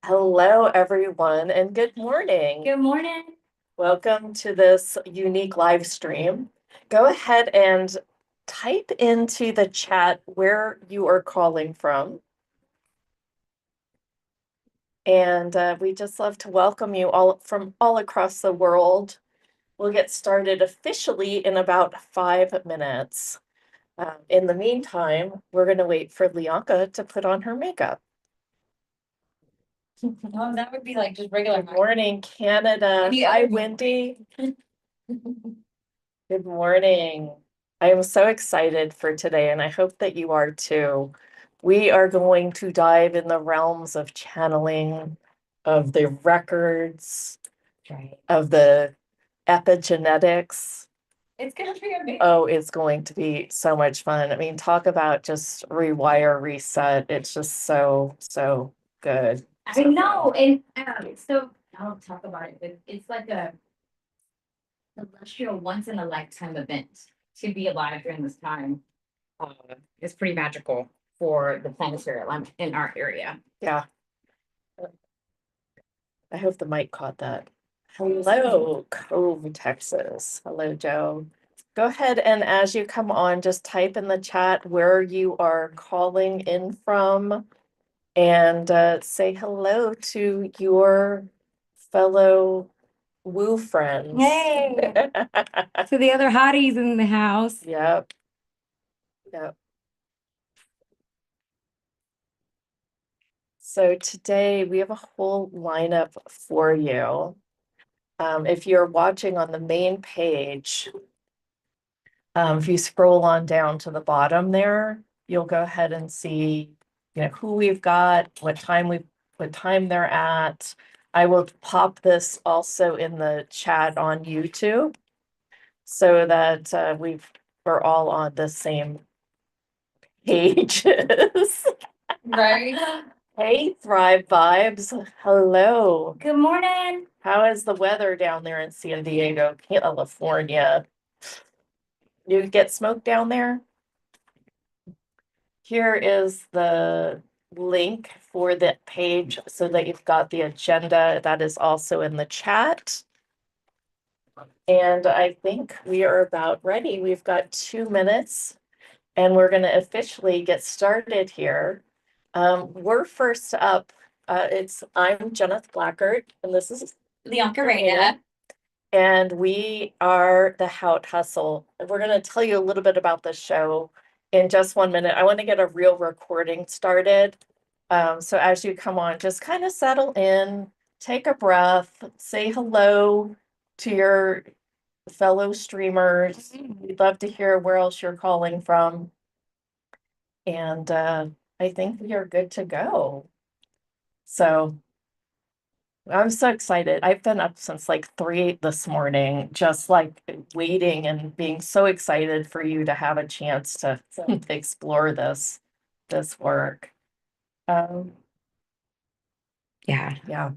Hello, everyone, and good morning. Good morning. Welcome to this unique live stream. Go ahead and type into the chat where you are calling from. And we just love to welcome you all from all across the world. We'll get started officially in about 5 minutes. In the meantime, we're going to wait for Lianka to put on her makeup. Oh, that would be like just regular. Good morning, Canada. Hi, Wendy. Good morning. I am so excited for today, and I hope that you are too. We are going to dive in the realms of channeling, of the records, of the epigenetics. It's gonna be amazing. Oh, it's going to be so much fun. I mean, talk about just rewire, reset. It's just so good. I know, and so I'll talk about it, but it's like a celestial once in a lifetime event to be alive during this time. It's pretty magical for the planetary alignment in our area. Yeah. I hope the mic caught that. Hello, Cove, Texas. Hello, Joe. Go ahead and as you come on, just type in the chat where you are calling in from and say hello to your fellow woo friends. Yay! To the other hotties in the house. Yep. So today we have a whole lineup for you. If you're watching on the main page, if you scroll on down to the bottom there, you'll go ahead and see, who we've got, what time they're at. I will pop this also in the chat on YouTube so that we're all on the same pages. Right. Hey, Thrive Vibes. Hello. Good morning. How is the weather down there in San Diego, California? You get smoke down there? Here is the link for the page so that you've got the agenda. That is also in the chat. And I think we are about ready. We've got 2 minutes and we're going to officially get started here. We're first up. I'm Jeneth Blackert, and this is Lianka Reina. And we are the Haute Hustle. We're going to tell you a little bit about the show in just 1 minute. I want to get a real recording started. So as you come on, just kind of settle in, take a breath, say hello to your fellow streamers. We'd love to hear where else you're calling from. And I think we are good to go. So I'm so excited. I've been up since like 3 this morning, just like waiting and being so excited for you to have a chance to explore this work. Yeah.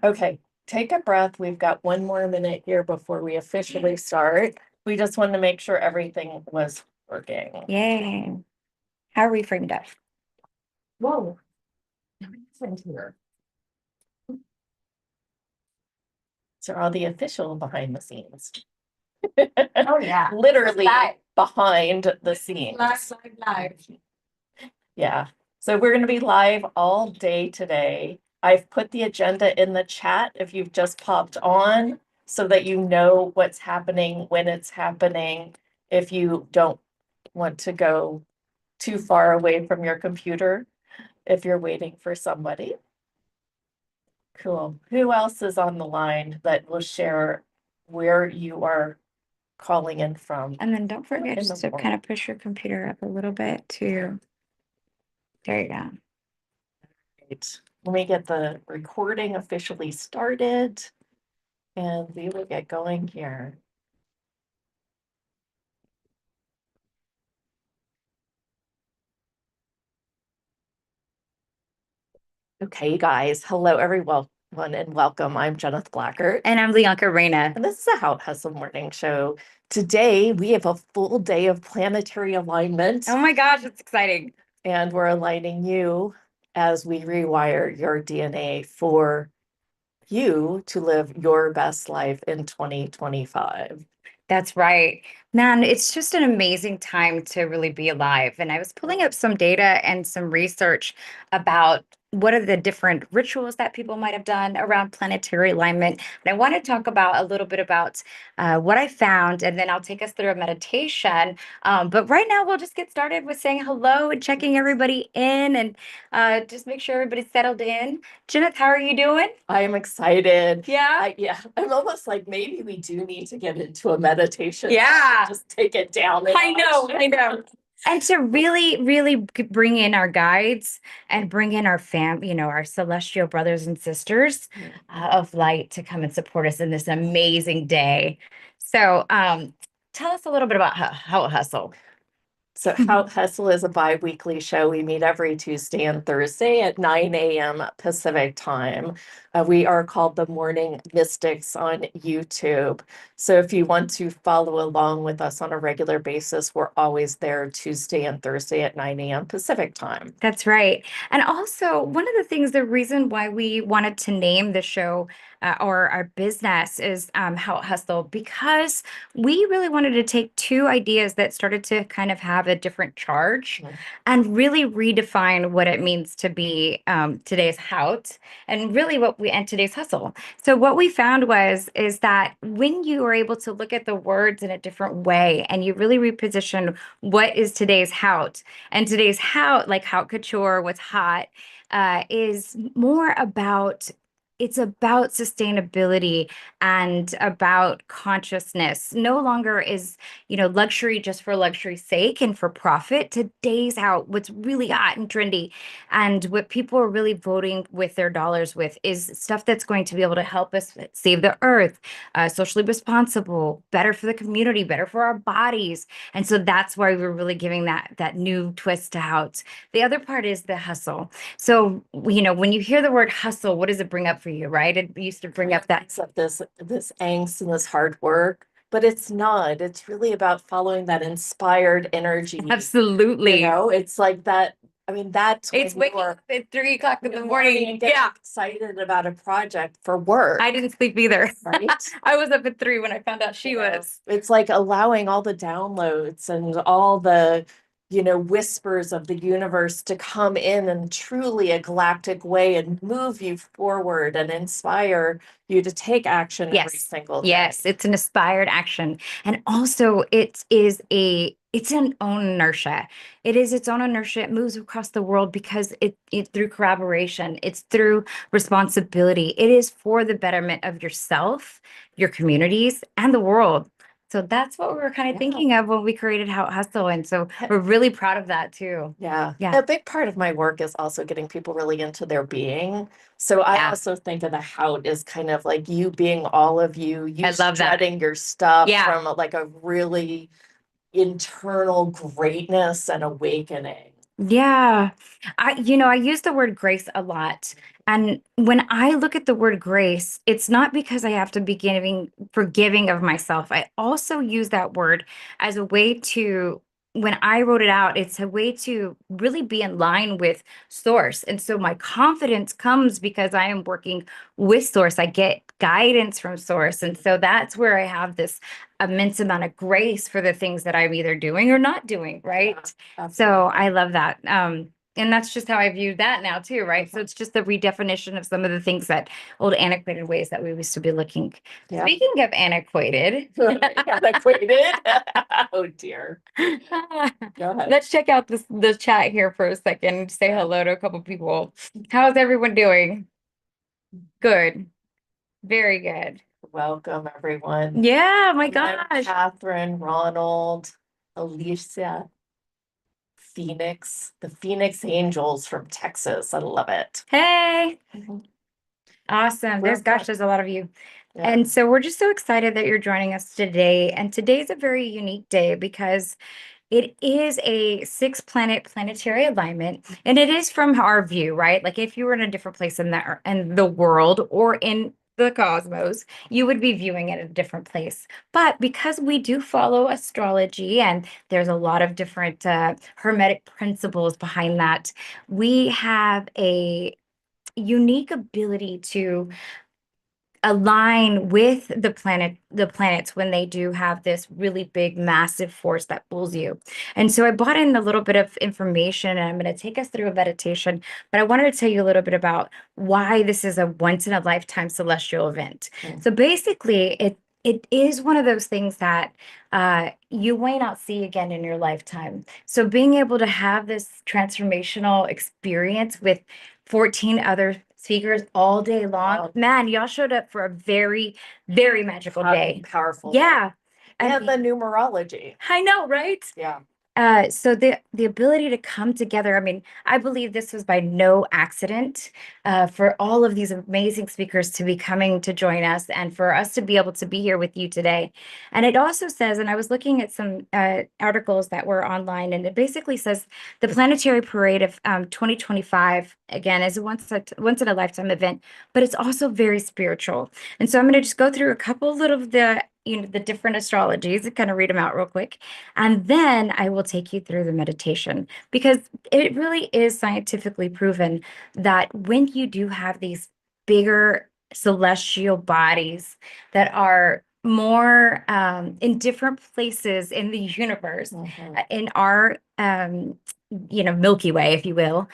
Okay, take a breath. We've got 1 more minute here before we officially start. We just wanted to make sure everything was working. Yay. How are we framed up? Whoa. Here. So all the official behind the scenes. Oh yeah. Literally behind the scenes. Live. Yeah. So we're going to be live all day today. I've put the agenda in the chat if you've just popped on so that you know what's happening, when it's happening, if you don't want to go too far away from your computer, if you're waiting for somebody. Cool. Who else is on the line that will share where you are calling in from? And then don't forget just to kind of push your computer up a little bit too. There you go. Great. Let me get the recording officially started and we will get going here. Okay, guys. Hello, everyone, and welcome. I'm Jeneth Blackert. And I'm Lianka Reina. And this is a Haute Hustle Morning Show. Today, we have a full day of planetary alignment. Oh my gosh, it's exciting. And we're aligning you as we rewire your DNA for you to live your best life in 2025. That's right. Man, it's just an amazing time to really be alive. And I was pulling up some data and some research about what are the different rituals that people might have done around planetary alignment. And I want to talk about a little bit about what I found, and then I'll take us through a meditation. But right now, we'll just get started with saying hello and checking everybody in, and just make sure everybody's settled in. Jeneth, how are you doing? I am excited. Yeah. Yeah, I'm almost like maybe we do need to get into a meditation. Yeah. Just take it down. I know. And to really, really bring in our guides and bring in our our celestial brothers and sisters of light to come and support us in this amazing day. So, tell us a little bit about Haute Hustle. So Haute Hustle is a bi-weekly show. We meet every Tuesday and Thursday at 9 a.m. Pacific time. We are called the Morning Mystics on YouTube. So if you want to follow along with us on a regular basis, we're always there Tuesday and Thursday at 9 a.m. Pacific time. That's right. And also, one of the things, the reason why we wanted to name the show or our business is Haute Hustle, because we really wanted to take two ideas that started to kind of have a different charge and really redefine what it means to be today's Haute and really and today's hustle. So what we found is that when you are able to look at the words in a different way and you really reposition what is today's Haute, and today's Haute, like Haute Couture, what's hot, is more about, it's about sustainability and about consciousness. No longer is, luxury just for luxury's sake and for profit. Today's Haute, what's really hot and trendy, and what people are really voting with their dollars with, is stuff that's going to be able to help us save the earth, socially responsible, better for the community, better for our bodies. And so that's why we're really giving that new twist to Haute. The other part is the hustle. So, when you hear the word hustle, what does it bring up for you, right? It used to bring up that this angst and this hard work, but it's not. It's really about following that inspired energy. Absolutely. It's like that. I mean, that's it's waking up at 3 o'clock in the morning and getting excited about a project for work. I didn't sleep either. Right? I was up at 3 when I found out she was. It's like allowing all the downloads and all the whispers of the universe to come in truly a galactic way and move you forward and inspire you to take action every single day. Yes, it's an inspired action. And also it's an own inertia. It is its own inertia. It moves across the world because it through collaboration, it's through responsibility. It is for the betterment of yourself, your communities, and the world. So that's what we were kind of thinking of when we created Haute Hustle. And so we're really proud of that too. Yeah. A big part of my work is also getting people really into their being. So I also think of the Haute as kind of like you being all of you. I love that. Shedding your stuff from like a really internal greatness and awakening. Yeah. I use the word grace a lot. And when I look at the word grace, it's not because I have to be forgiving of myself. I also use that word as a way to, when I wrote it out, it's a way to really be in line with source. And so my confidence comes because I am working with source. I get guidance from source. And so that's where I have this immense amount of grace for the things that I'm either doing or not doing, right? So I love that. And that's just how I view that now too, right? So it's just the redefinition of some of the things, that old antiquated ways that we used to be looking. Yeah. Speaking of antiquated. Antiquated? Oh dear. Go ahead. Let's check out the chat here for a second. Say hello to a couple people. How's everyone doing? Good. Very good. Welcome, everyone. Yeah, my gosh. Catherine, Ronald, Alicia, Phoenix, the Phoenix Angels from Texas. I love it. Hey. Awesome. There's a lot of you. Yeah. And so we're just so excited that you're joining us today. And today's a very unique day because it is a 6-planet planetary alignment, and it is from our view, right? Like if you were in a different place in the world or in the cosmos, you would be viewing it at a different place. But because we do follow astrology and there's a lot of different hermetic principles behind that, we have a unique ability to align with the planets when they do have this really big massive force that pulls you. And so I brought in a little bit of information, and I'm going to take us through a meditation, but I wanted to tell you a little bit about why this is a once in a lifetime celestial event. So basically it is one of those things that you may not see again in your lifetime. So being able to have this transformational experience with 14 other speakers all day long. Wow. Man, y'all showed up for a very, very magical day. Powerful. day. Yeah. And the numerology. I know, right? Yeah. So the ability to come together, I mean, I believe this was by no accident for all of these amazing speakers to be coming to join us and for us to be able to be here with you today. And it also says, and I was looking at some articles that were online, and it basically says the Planetary Parade of 2025, again, is a once in a lifetime event, but it's also very spiritual. And so I'm going to just go through a couple of the different astrologies and kind of read them out real quick. And then I will take you through the meditation, because it really is scientifically proven that when you do have these bigger celestial bodies that are more in different places in the universe, in our Milky Way, if you will,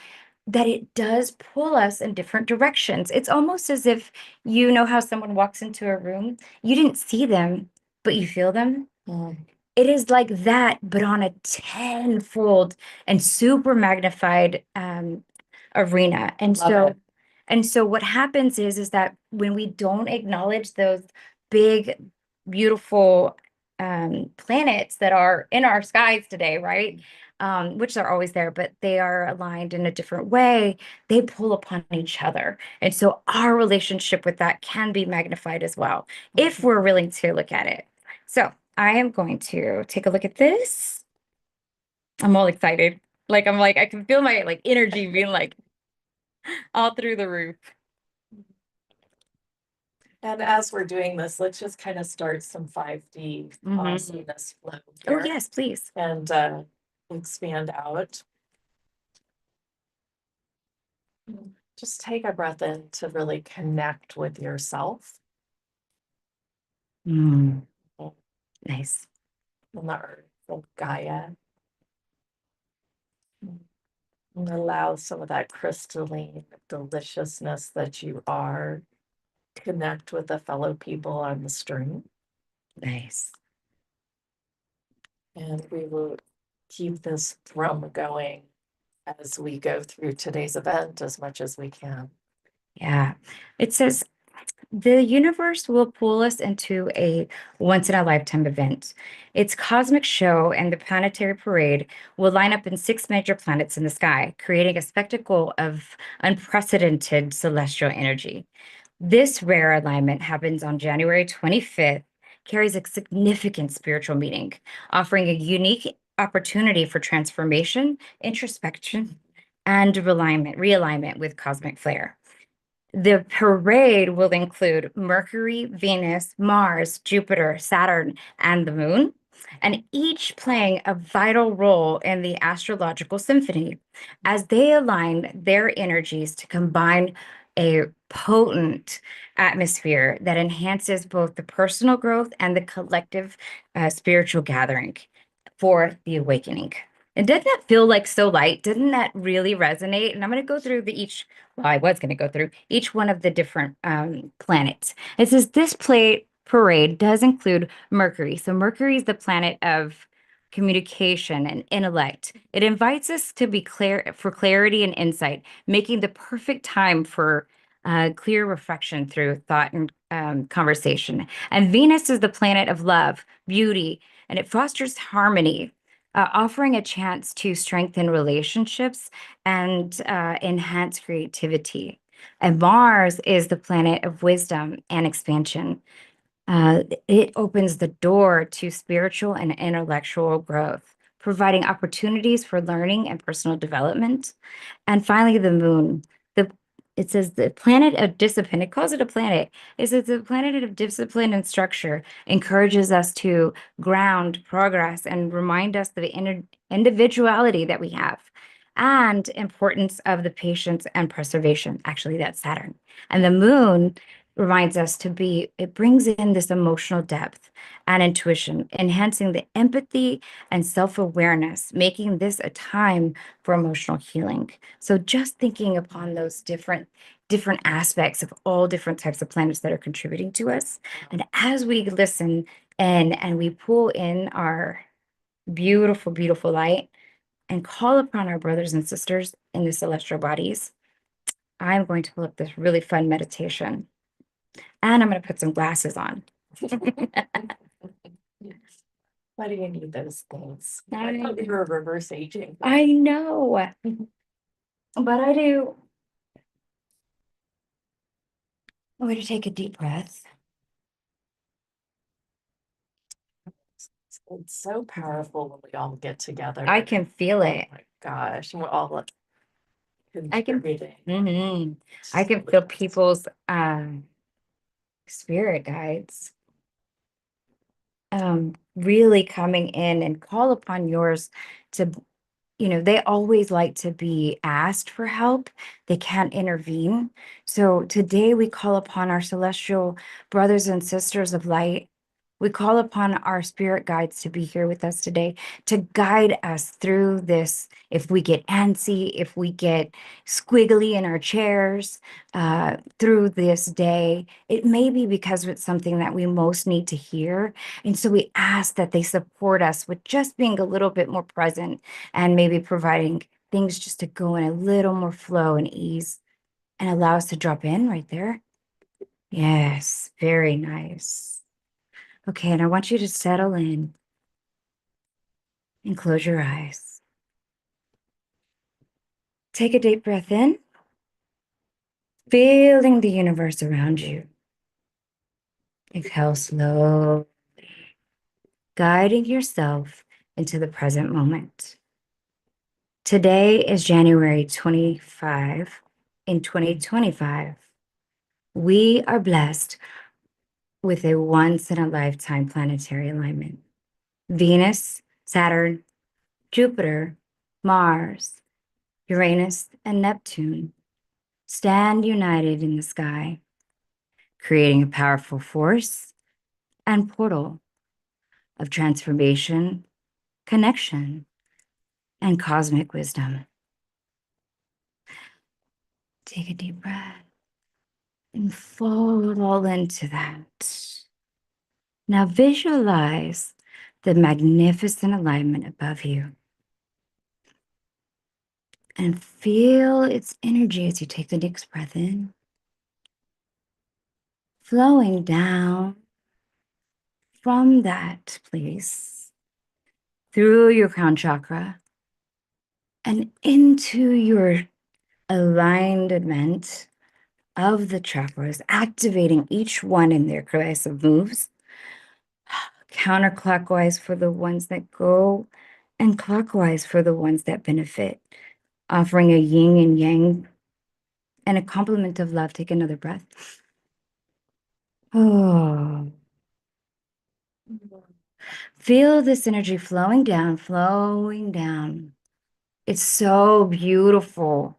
that it does pull us in different directions. It's almost as if, you know how someone walks into a room, you didn't see them, but you feel them. It is like that, but on a tenfold and super magnified arena. And so what happens is that when we don't acknowledge those big, beautiful planets that are in our skies today, right? Which are always there, but they are aligned in a different way. They pull upon each other. And so our relationship with that can be magnified as well, if we're willing to look at it. So I am going to take a look at this. I'm all excited. I can feel my energy being all through the roof. And as we're doing this, let's just kind of start some 5D awesomeness flow Oh, here. yes, please. And expand out. Just take a breath in to really connect with yourself. Nice. And the earth of Gaia. And allow some of that crystalline deliciousness that you are. Connect with the fellow people on the stream. Nice. And we will keep this drum going as we go through today's event as much as we can. Yeah. It says, the universe will pull us into a once in a lifetime event. Its cosmic show and the planetary parade will line up in 6 major planets in the sky, creating a spectacle of unprecedented celestial energy. This rare alignment happens on January 25th, carries a significant spiritual meaning, offering a unique opportunity for transformation, introspection, and realignment with cosmic flair. The parade will include Mercury, Venus, Mars, Jupiter, Saturn, and the Moon, and each playing a vital role in the astrological symphony as they align their energies to combine a potent atmosphere that enhances both the personal growth and the collective spiritual gathering for the awakening. And doesn't that feel so light? Didn't that really resonate? And I'm going to go through I was going to go through each one of the different planets. It says this parade does include Mercury. So Mercury is the planet of communication and intellect. It invites us to be for clarity and insight, making the perfect time for clear reflection through thought and conversation. And Venus is the planet of love, beauty, and it fosters harmony, offering a chance to strengthen relationships and enhance creativity. And Mars is the planet of wisdom and expansion. It opens the door to spiritual and intellectual growth, providing opportunities for learning and personal development. And finally, the moon. It says the planet of discipline. It calls it a planet. It says the planet of discipline and structure encourages us to ground progress and remind us of the individuality that we have and importance of the patience and preservation. Actually, that's Saturn. And the moon reminds us to be, it brings in this emotional depth and intuition, enhancing the empathy and self-awareness, making this a time for emotional healing. So just thinking upon those different aspects of all different types of planets that are contributing to us. And as we listen and we pull in our beautiful, beautiful light and call upon our brothers and sisters in the celestial bodies, I'm going to pull up this really fun meditation. And I'm going to put some glasses on. Why do you need those things? I I thought you were reverse aging. I know, but I do. I'm going to take a deep breath. It's so powerful when we all get together. I can feel Oh it. my gosh, we're all I can, contributing. I can feel people's spirit guides really coming in, and call upon yours to, they always like to be asked for help. They can't intervene. So today we call upon our celestial brothers and sisters of light. We call upon our spirit guides to be here with us today to guide us through this. If we get antsy, if we get squiggly in our chairs through this day, it may be because it's something that we most need to hear. And so we ask that they support us with just being a little bit more present and maybe providing things just to go in a little more flow and ease and allow us to drop in right there. Yes, very nice. Okay, and I want you to settle in and close your eyes. Take a deep breath in, feeling the universe around you. Exhale slowly, guiding yourself into the present moment. Today is January 25 in 2025. We are blessed with a once-in-a-lifetime planetary alignment. Venus, Saturn, Jupiter, Mars, Uranus, and Neptune stand united in the sky, creating a powerful force and portal of transformation, connection, and cosmic wisdom. Take a deep breath and fall into that. Now visualize the magnificent alignment above you and feel its energy as you take the next breath in, flowing down from that place through your crown chakra and into your alignment of the chakras, activating each one in their cohesive moves, counterclockwise for the ones that go and clockwise for the ones that benefit, offering a yin and yang and a complement of love. Take another breath. Oh, feel this energy flowing down, flowing down. It's so beautiful.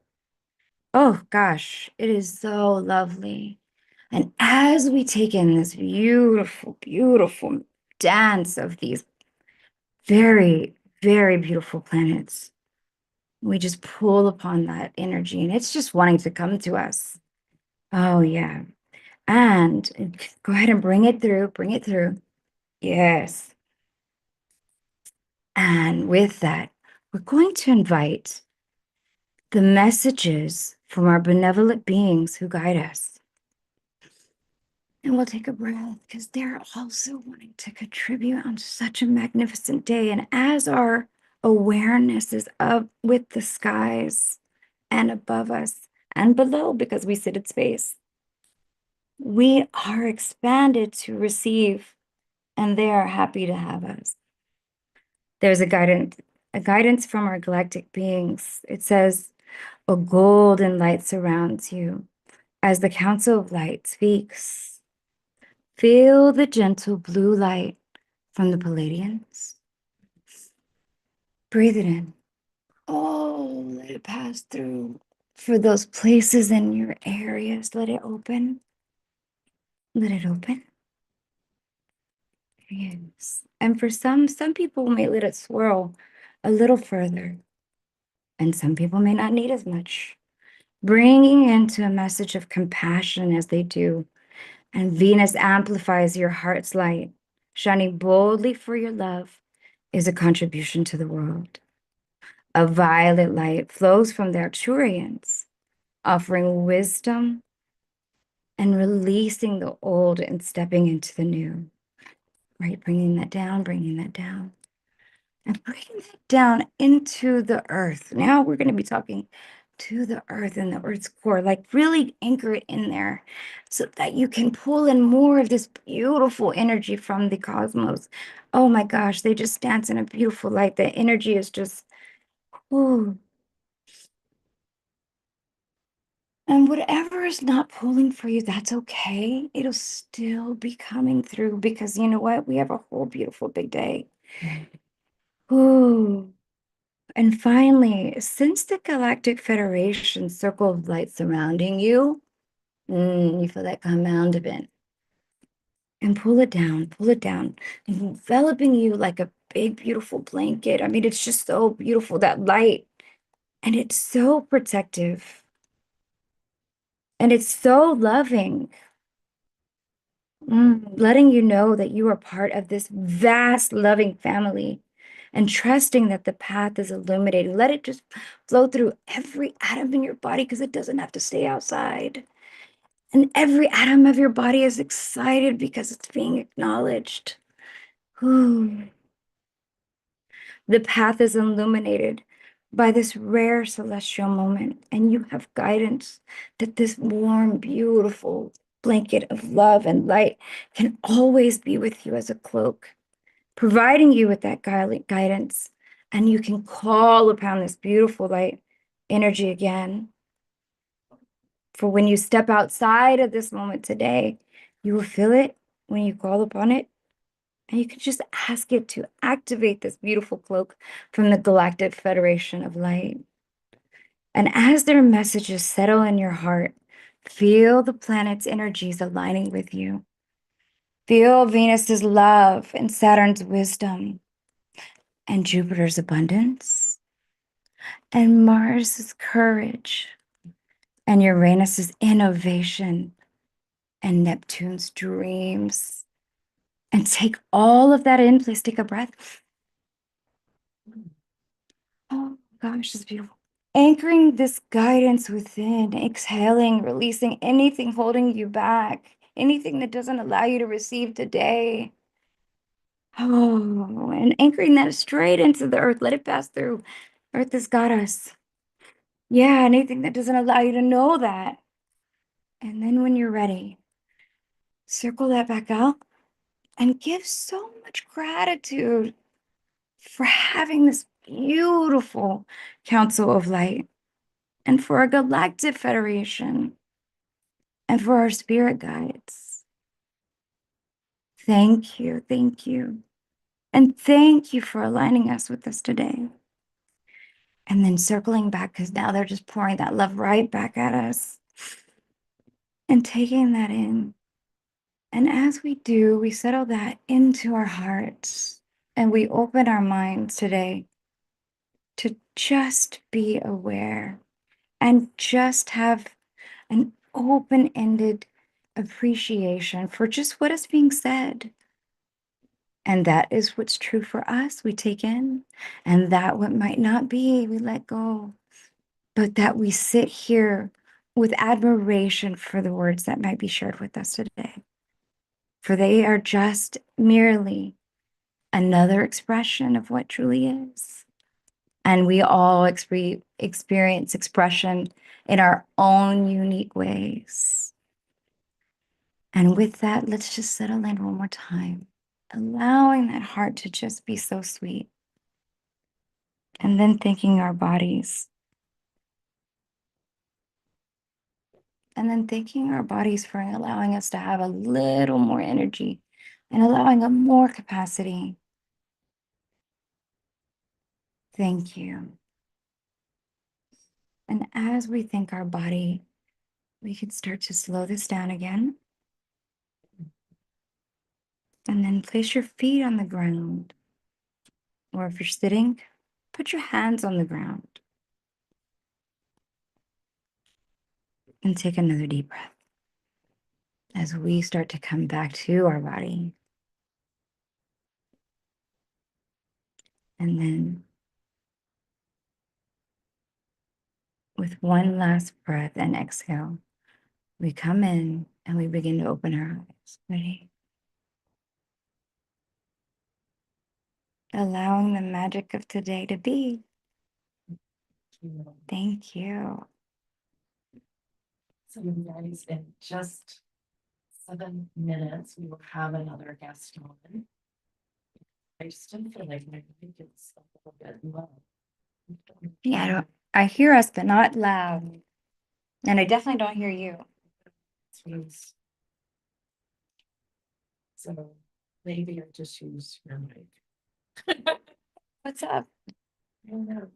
Oh gosh, it is so lovely. And as we take in this beautiful, beautiful dance of these very, very beautiful planets, we just pull upon that energy and it's just wanting to come to us. Oh, yeah. And go ahead and bring it through, bring it through. Yes. And with that, we're going to invite the messages from our benevolent beings who guide us. And we'll take a breath because they're also wanting to contribute on such a magnificent day. And as our awareness is up with the skies and above us and below, because we sit in space, we are expanded to receive, and they are happy to have us. There's a guidance from our galactic beings. It says, A golden light surrounds you as the Council of Light speaks. Feel the gentle blue light from the Palladians. Breathe it in. Oh, let it pass through. For those places in your areas, let it open. Let it open. Yes. And for some people may let it swirl a little further. And some people may not need as much. Bringing into a message of compassion as they do. And Venus amplifies your heart's light. Shining boldly for your love is a contribution to the world. A violet light flows from the Arcturians, offering wisdom and releasing the old and stepping into the new. Right? Bringing that down, and bringing that down into the earth. Now we're going to be talking to the earth and the earth's core, like really anchor it in there so that you can pull in more of this beautiful energy from the cosmos. Oh my gosh, they just dance in a beautiful light. The energy is just, ooh. And whatever is not pulling for you, that's okay. It'll still be coming through because you know what? We have a whole beautiful big day. Ooh. And finally, since the Galactic Federation circle of light surrounding you, you feel that come out of it. And pull it down, enveloping you like a big, beautiful blanket. I mean, it's just so beautiful, that light. And it's so protective. And it's so loving. Letting you know that you are part of this vast, loving family. And trusting that the path is illuminated. Let it just flow through every atom in your body because it doesn't have to stay outside. And every atom of your body is excited because it's being acknowledged. Ooh. The path is illuminated by this rare celestial moment, and you have guidance that this warm, beautiful blanket of love and light can always be with you as a cloak, providing you with that guidance. And you can call upon this beautiful light energy again. For when you step outside of this moment today, you will feel it when you call upon it. And you can just ask it to activate this beautiful cloak from the Galactic Federation of Light. And as their messages settle in your heart, feel the planet's energies aligning with you. Feel Venus's love and Saturn's wisdom and Jupiter's abundance and Mars's courage and Uranus's innovation and Neptune's dreams. And take all of that in. Please take a breath. Oh gosh, it's beautiful. Anchoring this guidance within, exhaling, releasing anything holding you back, anything that doesn't allow you to receive today. Oh, and anchoring that straight into the earth. Let it pass through. Earth has got us. Yeah, anything that doesn't allow you to know that. And then when you're ready, circle that back out and give so much gratitude for having this beautiful Council of Light and for our Galactic Federation and for our spirit guides. Thank you, thank you. And thank you for aligning us with this today. And then circling back because now they're just pouring that love right back at us and taking that in. And as we do, we settle that into our hearts and we open our minds today to just be aware and just have an open-ended appreciation for just what is being said. And that is what's true for us, we take in. And that what might not be, we let go. But that we sit here with admiration for the words that might be shared with us today. For they are just merely another expression of what truly is. And we all experience expression in our own unique ways. And with that, let's just settle in one more time, allowing that heart to just be so sweet. And then thanking our bodies And then thanking our bodies for allowing us to have a little more energy and allowing a more capacity. Thank you. And as we thank our body, we can start to slow this down again. And then place your feet on the ground. Or if you're sitting, put your hands on the ground. And take another deep breath as we start to come back to our body. And then with one last breath and exhale, we come in and we begin to open our eyes. Ready? Allowing the magic of today to be. Thank you. So you guys, in just 7 minutes, we will have another guest on. I just didn't feel like my mic is a little bit low. Yeah, I hear us, but not loud. And I definitely don't hear you. So maybe I just use your mic. What's up? I don't know.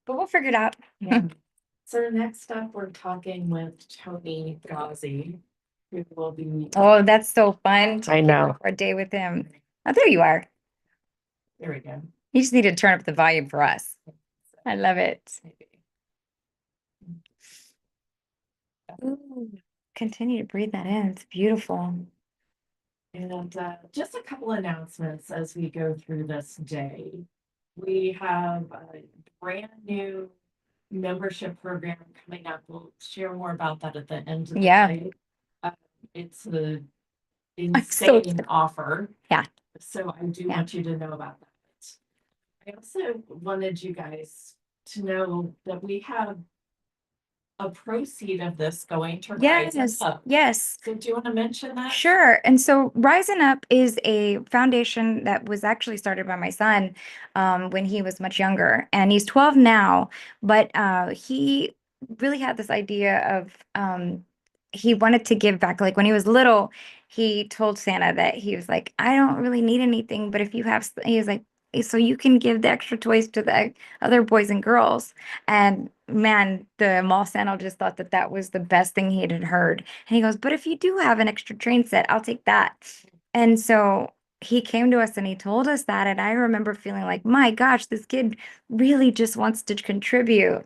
But we'll figure it out. Yeah. So next up, we're talking with Tony Gazy, who will be. Oh, that's so fun. I know. For a day with him. Oh, there you are. There we go. You just need to turn up the volume for us. I love it. Ooh, continue to breathe that in. It's beautiful. And just a couple announcements as we go through this day. We have a brand new membership program coming up. We'll share more about that at the end of the day. It's the insane offer. Yeah. So I do want you to know about that. I also wanted you guys to know that we have a proceed of this going to Rise Up. Yes. So do you want to mention that? Sure. And so Rising Up is a foundation that was actually started by my son when he was much younger. And he's 12 now, but he really had this idea of he wanted to give back. Like when he was little, he told Santa that he was like, I don't really need anything, but if you have, he was like, so you can give the extra toys to the other boys and girls. And man, the mall Santa just thought that that was the best thing he had heard. And he goes, but if you do have an extra train set, I'll take that. And so he came to us and he told us that. And I remember feeling like, my gosh, this kid really just wants to contribute.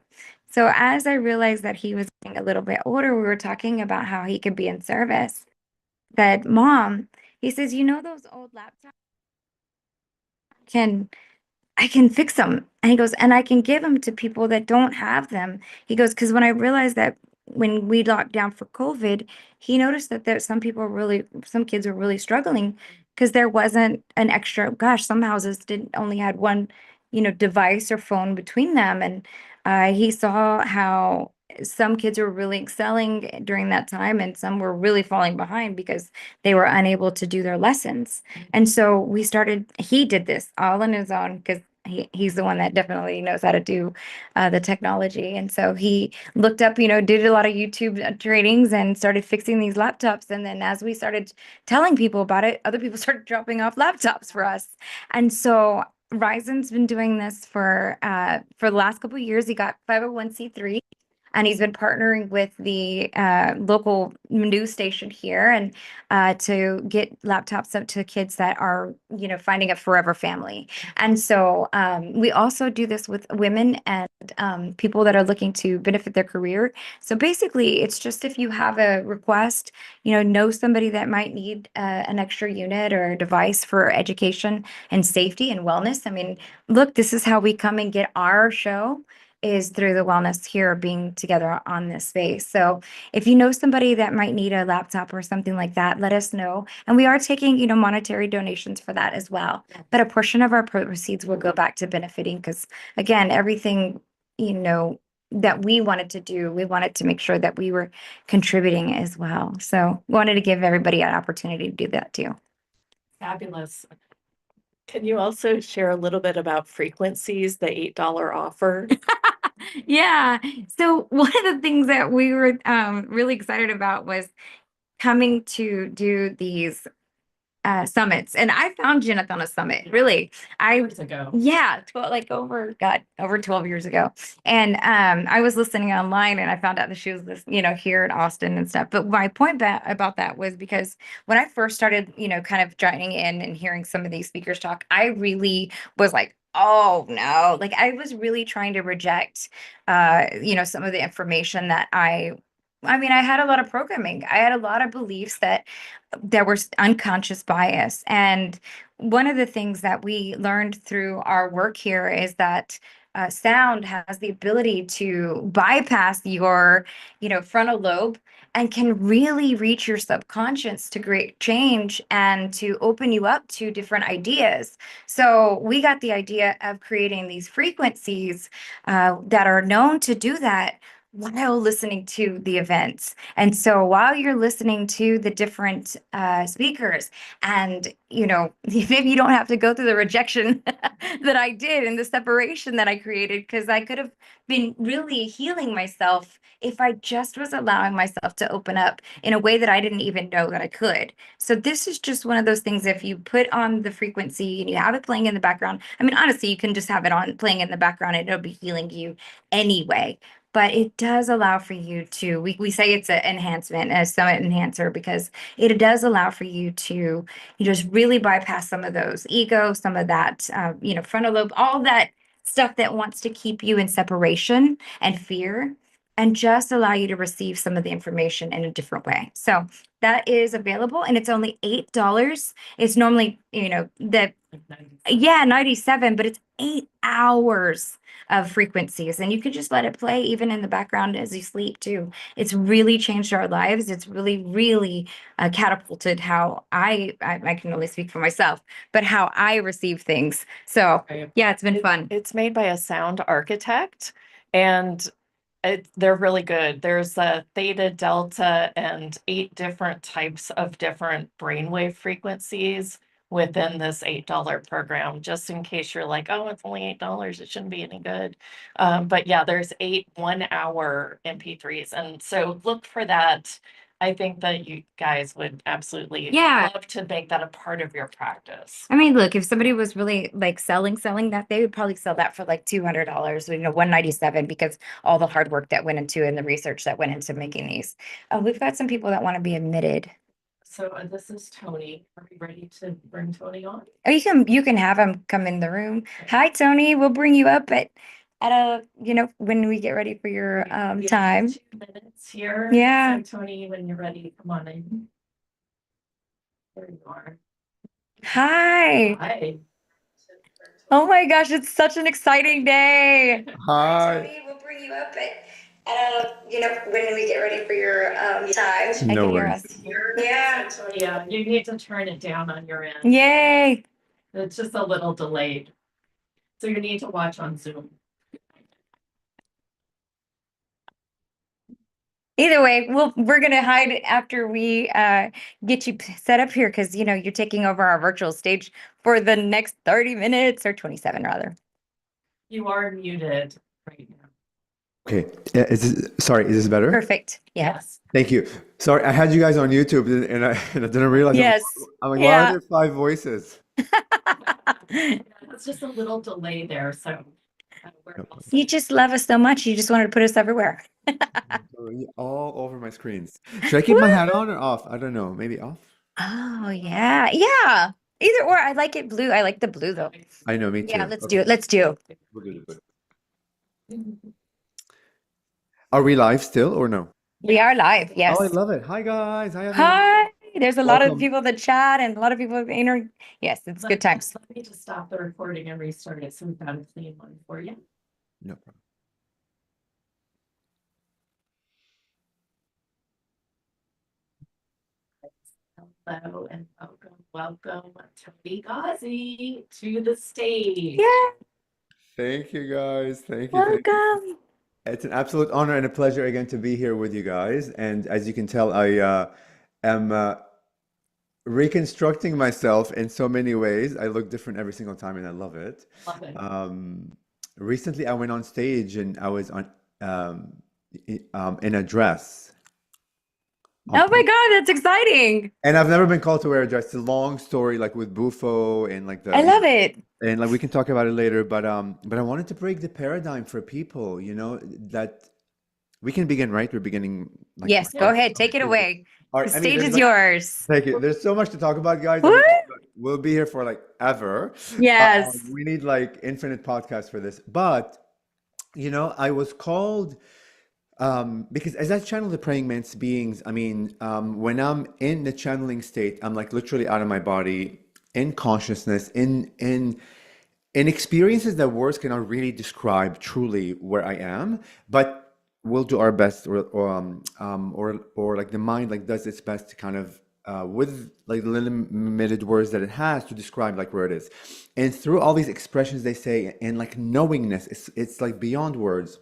So as I realized that he was getting a little bit older, we were talking about how he could be in service. That Mom, he says, you know, those old laptops I can fix them. And he goes, and I can give them to people that don't have them. He goes, because when I realized that when we locked down for COVID, he noticed that some kids were really struggling because there wasn't an extra, gosh, some houses didn't only had one, device or phone between them. And he saw how some kids were really excelling during that time and some were really falling behind because they were unable to do their lessons. And so he did this all on his own because he's the one that definitely knows how to do the technology. And so he looked up, did a lot of YouTube trainings and started fixing these laptops. And then as we started telling people about it, other people started dropping off laptops for us. And so Ryzen's been doing this for the last couple of years. He got 501c3. And he's been partnering with the local news station here and to get laptops up to kids that are, finding a forever family. And so we also do this with women and people that are looking to benefit their career. So basically, it's just if you have a request, know somebody that might need an extra unit or a device for education and safety and wellness. I mean, look, this is how we come and get our show. Is through the wellness here being together on this space. So if you know somebody that might need a laptop or something like that, let us know. And we are taking, monetary donations for that as well. But a portion of our proceeds will go back to benefiting because again, everything, that we wanted to do, we wanted to make sure that we were contributing as well. So wanted to give everybody an opportunity to do that too. Fabulous. Can you also share a little bit about frequencies, the $8 offer? Yeah. So one of the things that we were really excited about was coming to do these summits. And I found Jeneth on a summit, really. Years ago. Yeah, over 12 years ago. And I was listening online and I found out that she was here in Austin and stuff. But my point about that was because when I first started, kind of joining in and hearing some of these speakers talk, I really was like, oh no, like I was really trying to reject some of the information that I had a lot of programming. I had a lot of beliefs that there was unconscious bias. And one of the things that we learned through our work here is that sound has the ability to bypass your, frontal lobe and can really reach your subconscious to create change and to open you up to different ideas. So we got the idea of creating these frequencies that are known to do that while listening to the events. And so while you're listening to the different speakers, and maybe you don't have to go through the rejection that I did and the separation that I created, because I could have been really healing myself if I just was allowing myself to open up in a way that I didn't even know that I could. So this is just one of those things. If you put on the frequency and you have it playing in the background, I mean, honestly, you can just have it on playing in the background and it'll be healing you anyway. But it does allow for you to, we say it's an enhancement, a summit enhancer, because it does allow for you to just really bypass some of those ego, some of that, frontal lobe, all that stuff that wants to keep you in separation and fear, and just allow you to receive some of the information in a different way. So that is available, and it's only $8. It's normally, yeah, 97, but it's 8 hours of frequencies, and you can just let it play even in the background as you sleep too. It's really changed our lives. It's really, really catapulted how I can only speak for myself, but how I receive things. So yeah, it's been fun. It's made by a sound architect, and they're really good. There's a theta, delta, and 8 different types of different brainwave frequencies within this $8 program, just in case you're like, oh, it's only $8, it shouldn't be any good. But yeah, there's 8 1-hour MP3s. And so look for that. I think that you guys would absolutely love to make that a part of your practice. I mean, look, if somebody was really like selling that, they would probably sell that for like $200, $197, because all the hard work that went into and the research that went into making these. We've got some people that want to be admitted. So this is Tony. Are we ready to bring Tony on? Oh, you can have him come in the room. Hi, Tony. We'll bring you up at when we get ready for your time. 2 minutes here. Yeah. So Tony, when you're ready, come on in. There you are. Hi. Hi. Oh my gosh, it's such an exciting day. Hi. Tony, we'll bring you up at when we get ready for your time. No I can hear worries. us. Yeah. So Tony, you need to turn it down on your end. Yay. It's just a little delayed. So you need to watch on Zoom. Either way, we're gonna hide after we get you set up here, because you're taking over our virtual stage for the next 30 minutes, or 27 rather. You are muted right now. Okay. Sorry, is this better? Perfect. Yeah. Yes. Thank you. Sorry, I had you guys on YouTube and I didn't realize. Yes. I'm like, why Yeah. are there 5 voices? It's just a little delay there. So You just love us so much. You just wanted to put us everywhere. All over my screens. Should I keep my hat on or off? I don't know. Maybe off? Oh, yeah. Yeah. Either or. I like it blue. I like the blue though. I know, me too. Yeah, let's do it. Let's do. We'll do it. Are we live still or no? We are live. Yes. Oh, I love it. Hi, guys. Hi, everyone. Hi. There's a lot of Welcome. people in the chat and a lot of people Yes, it's good times. Let me just stop the recording and restart it so we've got a clean one for you. No problem. Hello and welcome Tony Gazy to the stage. Yeah. Thank you, guys. Thank you. Thank you. Welcome. It's an absolute honor and a pleasure again to be here with you guys. And as you can tell, I am reconstructing myself in so many ways. I look different every single time, and I love it. Love it. recently I went on stage and I was on in a dress on Oh my purpose. God, that's exciting. And I've never been called to wear a dress. It's a long story, like with Bufo and like I love it. and like we can talk about it later. But I wanted to break the paradigm for people, that we can begin, right? We're beginning like Yes, go Yeah. ahead. Take it away. All The right. I mean, stage there's is like, yours. thank you. There's so much to talk about, guys. I mean, What? we'll be here for like ever. Yes. We need like infinite podcasts for this. But I was called because as I channel the praying mantis beings, I mean, when I'm in the channeling state, I'm like literally out of my body, in consciousness, in experiences that words cannot really describe truly where I am, but we'll do our best, or like the mind like does its best to kind of with like the limited words that it has to describe like where it is, and through all these expressions they say and like knowingness, it's like beyond words.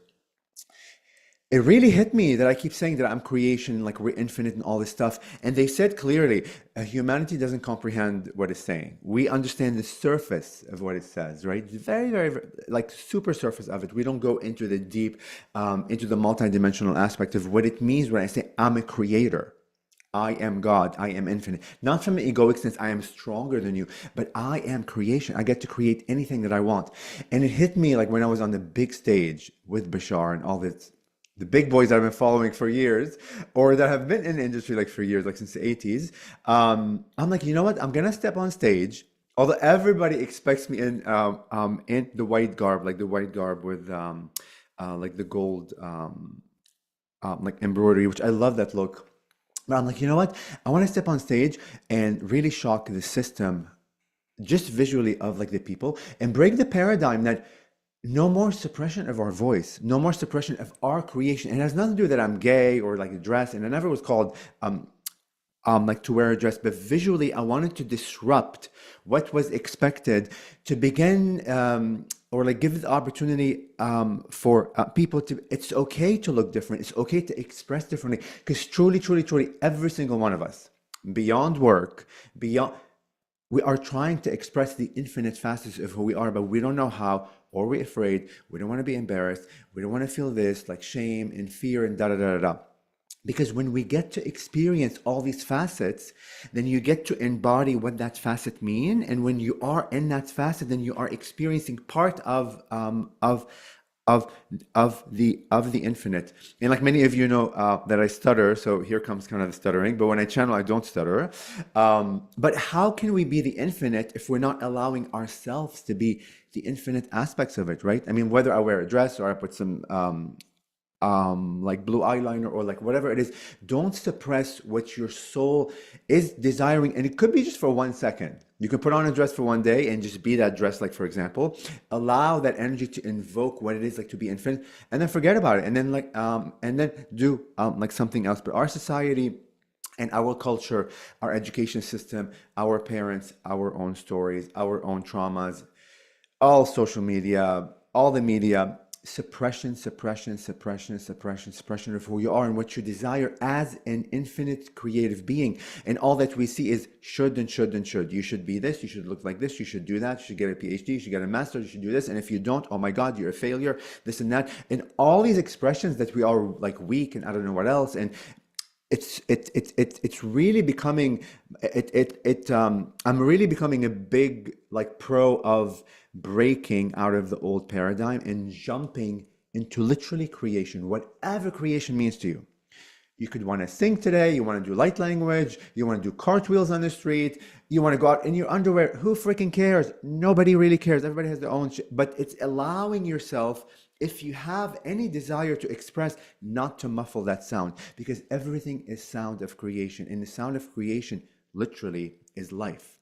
It really hit me that I keep saying that I'm creation, like we're infinite and all this stuff. And they said clearly, humanity doesn't comprehend what it's saying. We understand the surface of what it says, right? Very, very, like super surface of it. We don't go into the deep, into the multidimensional aspect of what it means when I say I'm a creator. I am God. I am infinite. Not from an egoic sense, I am stronger than you, but I am creation. I get to create anything that I want. And it hit me like when I was on the big stage with Bashar and all this, the big boys that I've been following for years, or that have been in the industry like for years, like since the 80s. I'm like, you know what? I'm gonna step on stage. Although everybody expects me in the white garb, like the white garb with like the gold like embroidery, which I love that look. But I'm like, you know what? I want to step on stage and really shock the system, just visually of like the people, and break the paradigm that no more suppression of our voice, no more suppression of our creation. And it has nothing to do that I'm gay or like a dress. And I never was called like to wear a dress, but visually I wanted to disrupt what was expected to begin or like give the opportunity for people to, it's okay to look different. It's okay to express differently, because truly, truly, truly, every single one of us, beyond work, beyond, we are trying to express the infinite facets of who we are, but we don't know how, or we're afraid. We don't want to be embarrassed. We don't want to feel this like shame and fear and da da da da da. Because when we get to experience all these facets, then you get to embody what that facet mean. And when you are in that facet, then you are experiencing part of the infinite. And like many of you know that I stutter, so here comes kind of the stuttering. But when I channel, I don't stutter. But how can we be the infinite if we're not allowing ourselves to be the infinite aspects of it, right? I mean, whether I wear a dress or I put some like blue eyeliner or like whatever it is, don't suppress what your soul is desiring. And it could be just for 1 second. You can put on a dress for one day and just be that dress, like for example, allow that energy to invoke what it is like to be infinite, and then forget about it, and then like and then do like something else. But our society and our culture, our education system, our parents, our own stories, our own traumas, all social media, all the media, suppression, suppression, suppression, suppression, suppression of who you are and what you desire as an infinite creative being. And all that we see is should and should and should. You should be this, you should look like this, you should do that, you should get a PhD, you should get a master's, you should do this. And if you don't, oh my God, you're a failure, this and that. And all these expressions that we are like weak and I don't know what else. And it's really becoming I'm really becoming a big like pro of breaking out of the old paradigm and jumping into literally creation, whatever creation means to you. You could want to sing today, you want to do light language, you want to do cartwheels on the street, you want to go out in your underwear. Who freaking cares? Nobody really cares. Everybody has their own shit. But it's allowing yourself, if you have any desire to express, not to muffle that sound, because everything is sound of creation. And the sound of creation literally is life.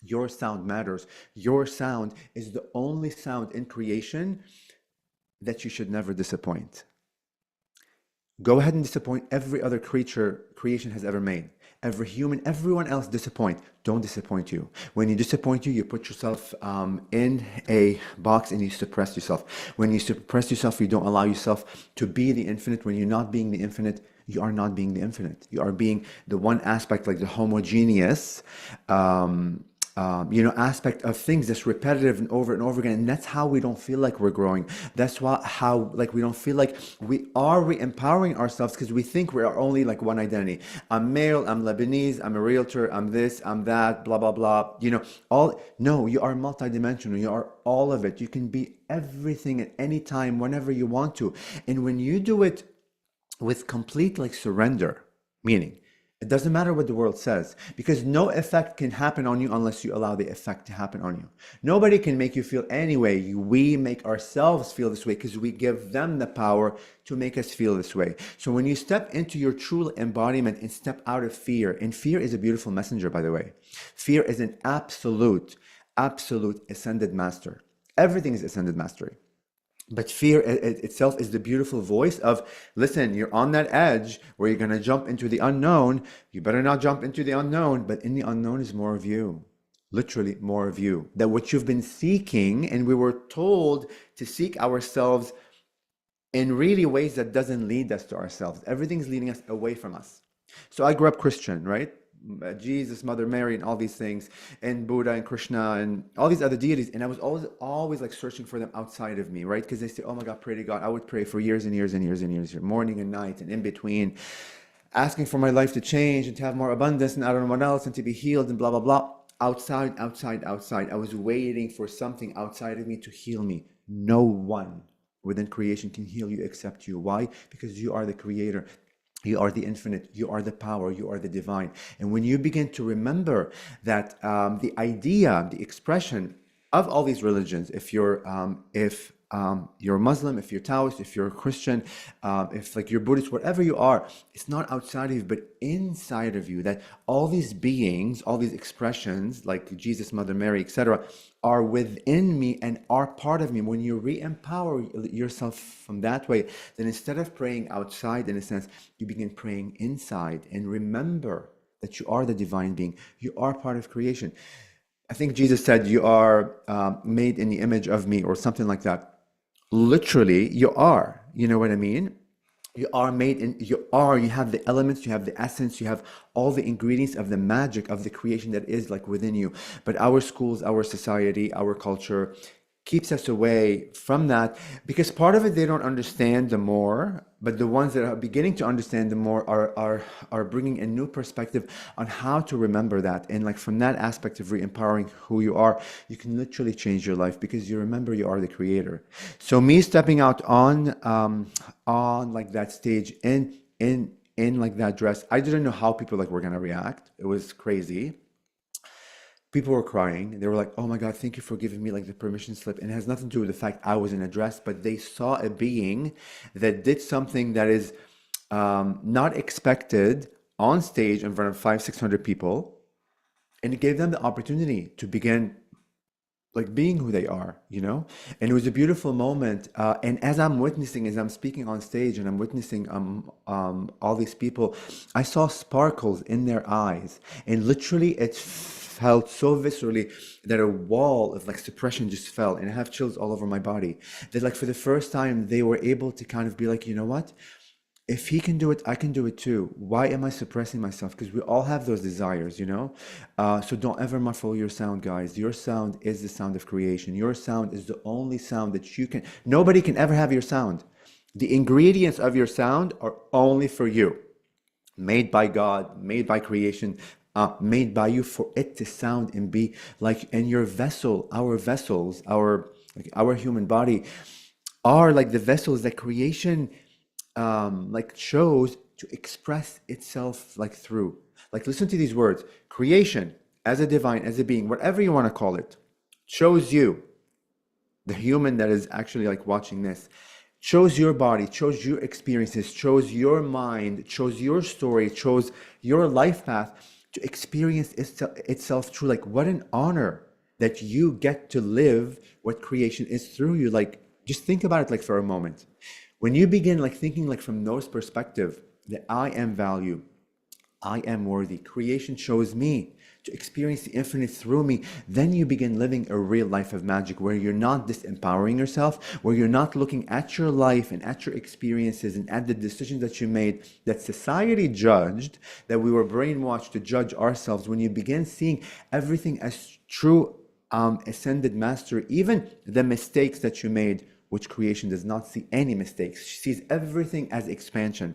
Your sound matters. Your sound is the only sound in creation that you should never disappoint. Go ahead and disappoint every other creature creation has ever made. Every human, everyone else disappoint. Don't disappoint you. When you disappoint you, you put yourself in a box and you suppress yourself. When you suppress yourself, you don't allow yourself to be the infinite. When you're not being the infinite, you are not being the infinite. You are being the one aspect, like the homogeneous aspect of things that's repetitive and over again. And that's how we don't feel like we're growing. That's how like we don't feel like we are re-empowering ourselves, because we think we are only like one identity. I'm male, I'm Lebanese, I'm a realtor, I'm this, I'm that, blah, blah, blah. No, you are multidimensional. You are all of it. You can be everything at any time, whenever you want to. And when you do it with complete like surrender, meaning it doesn't matter what the world says, because no effect can happen on you unless you allow the effect to happen on you. Nobody can make you feel any way. We make ourselves feel this way because we give them the power to make us feel this way. So when you step into your true embodiment and step out of fear, and fear is a beautiful messenger, by the way. Fear is an absolute ascended master. Everything is ascended mastery. But fear itself is the beautiful voice of, listen, you're on that edge where you're going to jump into the unknown. You better not jump into the unknown, but in the unknown is more of you. Literally more of you. That what you've been seeking, and we were told to seek ourselves in really ways that doesn't lead us to ourselves. Everything's leading us away from us. So I grew up Christian, right? Jesus, Mother Mary, and all these things, and Buddha and Krishna and all these other deities, and I was always like searching for them outside of me, right? Because they say, oh my God, pray to God. I would pray for years and years and years and years, morning and night and in between, asking for my life to change and to have more abundance and I don't know what else, and to be healed and blah, blah, blah. Outside. I was waiting for something outside of me to heal me. No one within creation can heal you except you. Why? Because you are the creator. You are the infinite, you are the power, you are the divine. And when you begin to remember that the idea, the expression of all these religions, if you're Muslim, if you're Taoist, if you're Christian, if like you're Buddhist, whatever you are, it's not outside of you, but inside of you. That all these beings, all these expressions, like Jesus, Mother Mary, etc., are within me and are part of me. When you re-empower yourself from that way, then instead of praying outside, in a sense, you begin praying inside and remember that you are the divine being. You are part of creation. I think Jesus said, you are made in the image of me, or something like that. Literally, you are. You know what I mean? You are made in, you have the elements, you have the essence, you have all the ingredients of the magic of the creation that is like within you. But our schools, our society, our culture keeps us away from that, because part of it they don't understand the more, but the ones that are beginning to understand the more are bringing a new perspective on how to remember that. And like from that aspect of re-empowering who you are, you can literally change your life because you remember you are the creator. So me stepping out on like that stage in like that dress, I didn't know how people like were gonna react. It was crazy. People were crying. They were like, oh my God, thank you for giving me like the permission slip. And it has nothing to do with the fact I was in a dress, but they saw a being that did something that is not expected on stage in front of 500-600 people. And it gave them the opportunity to begin like being who they are, you know? And it was a beautiful moment. And as I'm witnessing, as I'm speaking on stage and I'm witnessing all these people, I saw sparkles in their eyes. And literally it felt so viscerally that a wall of like suppression just fell, and I have chills all over my body. That like for the first time they were able to kind of be like, you know what? If he can do it, I can do it too. Why am I suppressing myself? Because we all have those desires, you know? So don't ever muffle your sound, guys. Your sound is the sound of creation. Your sound is the only sound that you can, nobody can ever have your sound. The ingredients of your sound are only for you. Made by God, made by creation, made by you for it to sound and be like, and your vessel, our vessels, our human body are like the vessels that creation like chose to express itself like through. Like listen to these words. Creation as a divine, as a being, whatever you want to call it, chose you, the human that is actually like watching this, chose your body, chose your experiences, chose your mind, chose your story, chose your life path to experience itself through. Like what an honor that you get to live what creation is through you. Like just think about it like for a moment. When you begin like thinking like from those perspective, that I am value, I am worthy, creation chose me to experience the infinite through me, then you begin living a real life of magic where you're not disempowering yourself, where you're not looking at your life and at your experiences and at the decisions that you made that society judged, that we were brainwashed to judge ourselves. When you begin seeing everything as true ascended master, even the mistakes that you made, which creation does not see any mistakes. She sees everything as expansion.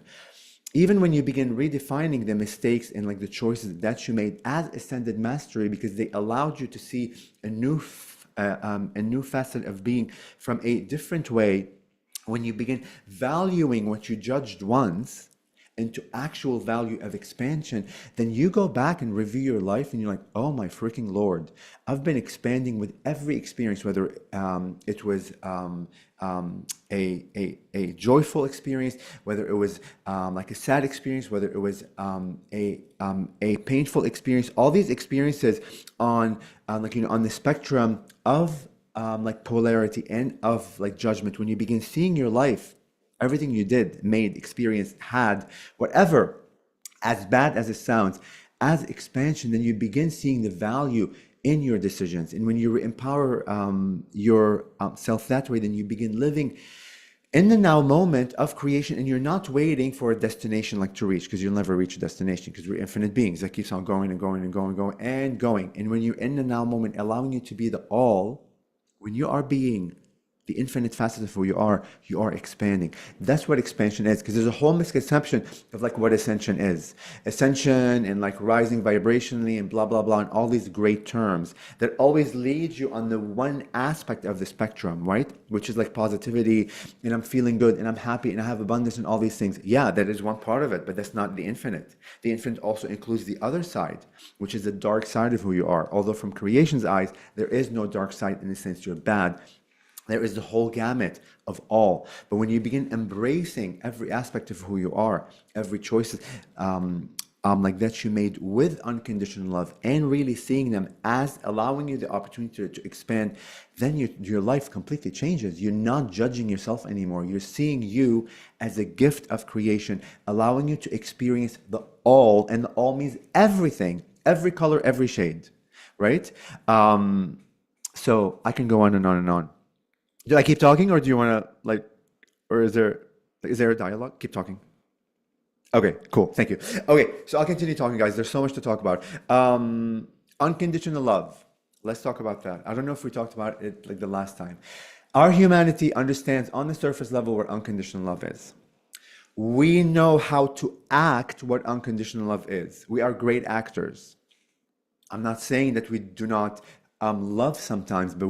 Even when you begin redefining the mistakes and like the choices that you made as ascended mastery, because they allowed you to see a new facet of being from a different way, when you begin valuing what you judged once into actual value of expansion, then you go back and review your life and you're like, oh my freaking Lord, I've been expanding with every experience, whether it was a joyful experience, whether it was like a sad experience, whether it was a painful experience. All these experiences on like, you know, on the spectrum of like polarity and of like judgment, when you begin seeing your life, everything you did, made, experienced, had, whatever, as bad as it sounds, as expansion, then you begin seeing the value in your decisions. And when you empower your self that way, then you begin living in the now moment of creation, and you're not waiting for a destination like to reach, because you'll never reach a destination, because we're infinite beings that keeps on going and going and going and going and going. And when you're in the now moment, allowing you to be the all, when you are being the infinite facets of who you are expanding. That's what expansion is, because there's a whole misconception of like what ascension is. Ascension and like rising vibrationally and blah, blah, blah, and all these great terms that always lead you on the one aspect of the spectrum, right? Which is like positivity, and I'm feeling good, and I'm happy, and I have abundance, and all these things. Yeah, that is one part of it, but that's not the infinite. The infinite also includes the other side, which is the dark side of who you are. Although from creation's eyes, there is no dark side in the sense you're bad. There is the whole gamut of all. But when you begin embracing every aspect of who you are, every choice like that you made with unconditional love, and really seeing them as allowing you the opportunity to expand, then your life completely changes. You're not judging yourself anymore. You're seeing you as a gift of creation, allowing you to experience the all, and the all means everything, every color, every shade, right? So I can go on and on and on. Do I keep talking, or do you want to like, or is there a dialogue? Keep talking. Okay, cool. Thank you. Okay, so I'll continue talking, guys. There's so much to talk about. Unconditional love. Let's talk about that. I don't know if we talked about it like the last time. Our humanity understands on the surface level what unconditional love is. We know how to act what unconditional love is. We are great actors. I'm not saying that we do not love sometimes, but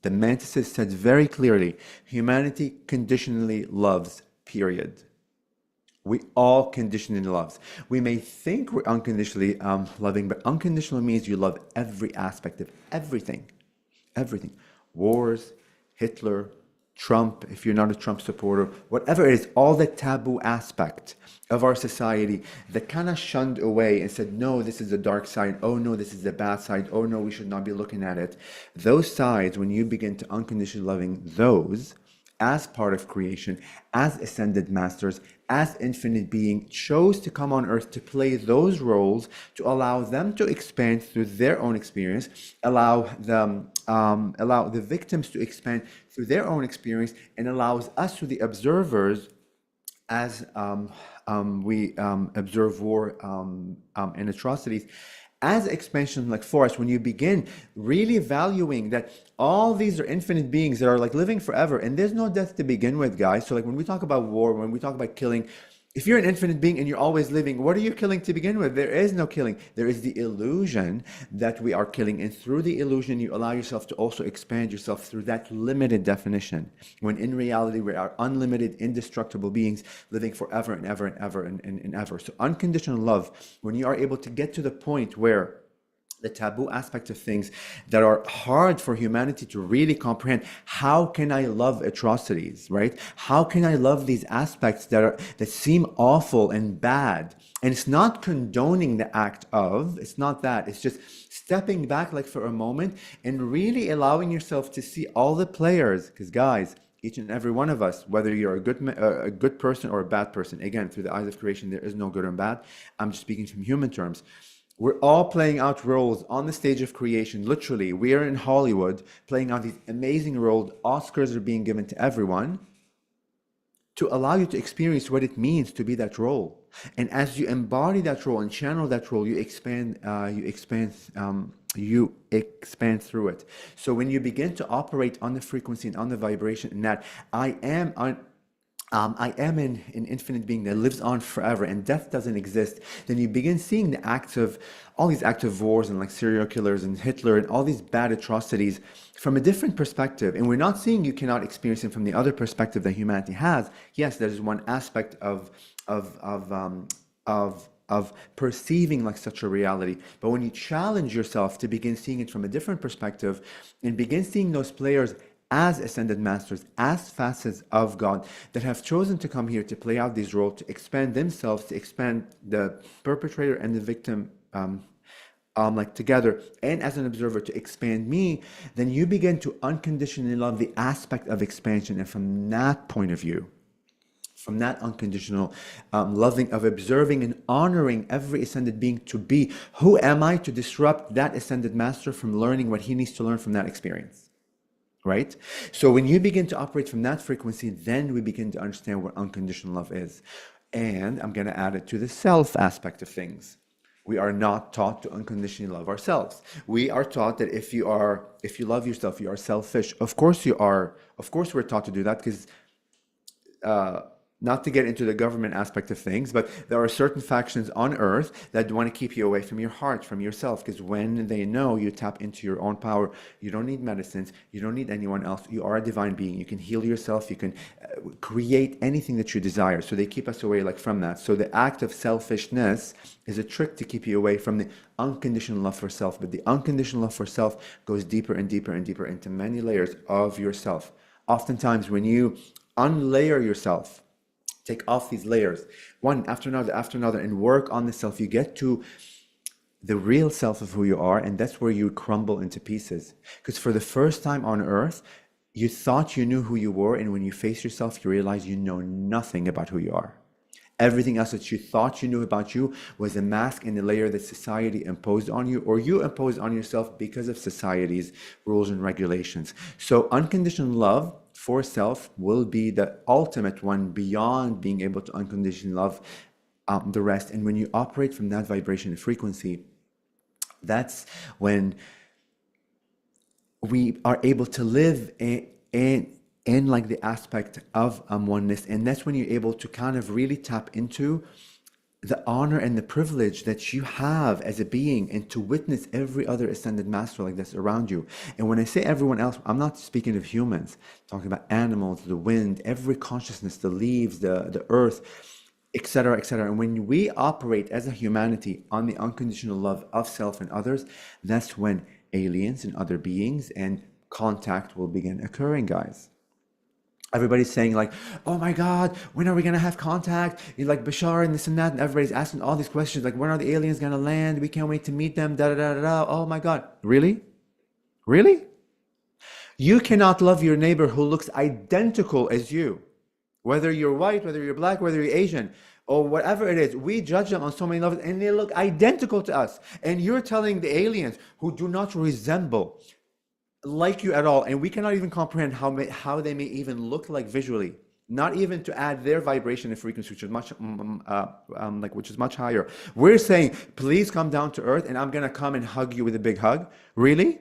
the mantises said very clearly, humanity conditionally loves, period. We all conditionally love. We may think we're unconditionally loving, but unconditional means you love every aspect of everything. Everything. Wars, Hitler, Trump, if you're not a Trump supporter, whatever it is, all the taboo aspect of our society that kind of shunned away and said, no, this is the dark side. Oh, no, this is the bad side. Oh, no, we should not be looking at it. Those sides, when you begin to unconditionally loving those as part of creation, as ascended masters, as infinite being, chose to come on earth to play those roles, to allow them to expand through their own experience, allow the victims to expand through their own experience, and allows us, to the observers, as we observe war and atrocities, as expansion, like for us, when you begin really valuing that all these are infinite beings that are like living forever, and there's no death to begin with, guys. So like when we talk about war, when we talk about killing, if you're an infinite being and you're always living, what are you killing to begin with? There is no killing. There is the illusion that we are killing. And through the illusion, you allow yourself to also expand yourself through that limited definition. When in reality, we are unlimited, indestructible beings living forever and ever and ever and ever. So unconditional love, when you are able to get to the point where the taboo aspects of things that are hard for humanity to really comprehend. How can I love atrocities, right? How can I love these aspects that seem awful and bad? And it's not condoning the act of, it's not that, it's just stepping back like for a moment and really allowing yourself to see all the players. Because guys, each and every one of us, whether you're a good person or a bad person, again, through the eyes of creation, there is no good and bad. I'm just speaking from human terms. We're all playing out roles on the stage of creation. Literally, we are in Hollywood playing out these amazing roles. Oscars are being given to everyone to allow you to experience what it means to be that role. And as you embody that role and channel that role, you expand, you expand through it. So when you begin to operate on the frequency and on the vibration, and that I am an infinite being that lives on forever and death doesn't exist, then you begin seeing the acts of all these acts of wars and like serial killers and Hitler and all these bad atrocities from a different perspective. And we're not saying you cannot experience it from the other perspective that humanity has. Yes, there's one aspect of perceiving like such a reality. But when you challenge yourself to begin seeing it from a different perspective and begin seeing those players as ascended masters, as facets of God that have chosen to come here to play out these roles, to expand themselves, to expand the perpetrator and the victim like together, and as an observer to expand me, then you begin to unconditionally love the aspect of expansion. And from that point of view, from that unconditional loving of observing and honoring every ascended being to be, who am I to disrupt that ascended master from learning what he needs to learn from that experience? Right? So when you begin to operate from that frequency, then we begin to understand what unconditional love is. And I'm going to add it to the self aspect of things. We are not taught to unconditionally love ourselves. We are taught that if you love yourself, you are selfish. Of course you are. Of course we're taught to do that because not to get into the government aspect of things, but there are certain factions on earth that want to keep you away from your heart, from yourself, because when they know you tap into your own power, you don't need medicines, you don't need anyone else, you are a divine being, you can heal yourself, you can create anything that you desire. So they keep us away like from that. So the act of selfishness is a trick to keep you away from the unconditional love for self. But the unconditional love for self goes deeper and deeper and deeper into many layers of yourself. Oftentimes when you unlayer yourself, take off these layers, one after another, and work on the self, you get to the real self of who you are, and that's where you crumble into pieces. Because for the first time on earth, you thought you knew who you were, and when you face yourself, you realize you know nothing about who you are. Everything else that you thought you knew about you was a mask and a layer that society imposed on you, or you imposed on yourself because of society's rules and regulations. So unconditional love for self will be the ultimate one beyond being able to unconditionally love the rest. And when you operate from that vibration and frequency, that's when we are able to live in like the aspect of oneness. And that's when you're able to kind of really tap into the honor and the privilege that you have as a being, and to witness every other ascended master like this around you. And when I say everyone else, I'm not speaking of humans, I'm talking about animals, the wind, every consciousness, the leaves, the earth, etc., etc. And when we operate as a humanity on the unconditional love of self and others, that's when aliens and other beings and contact will begin occurring, guys. Everybody's saying like, oh my God, when are we going to have contact? You're like Bashar and this and that. And everybody's asking all these questions like, when are the aliens going to land? We can't wait to meet them. Da, da, da, da, da. Oh my God. Really? Really? You cannot love your neighbor who looks identical as you. Whether you're white, whether you're black, whether you're Asian, or whatever it is. We judge them on so many levels and they look identical to us. And you're telling the aliens who do not resemble like you at all, and we cannot even comprehend how they may even look like visually, not even to add their vibration and frequency, which is much which is much higher. We're saying, please come down to earth and I'm gonna come and hug you with a big hug. Really?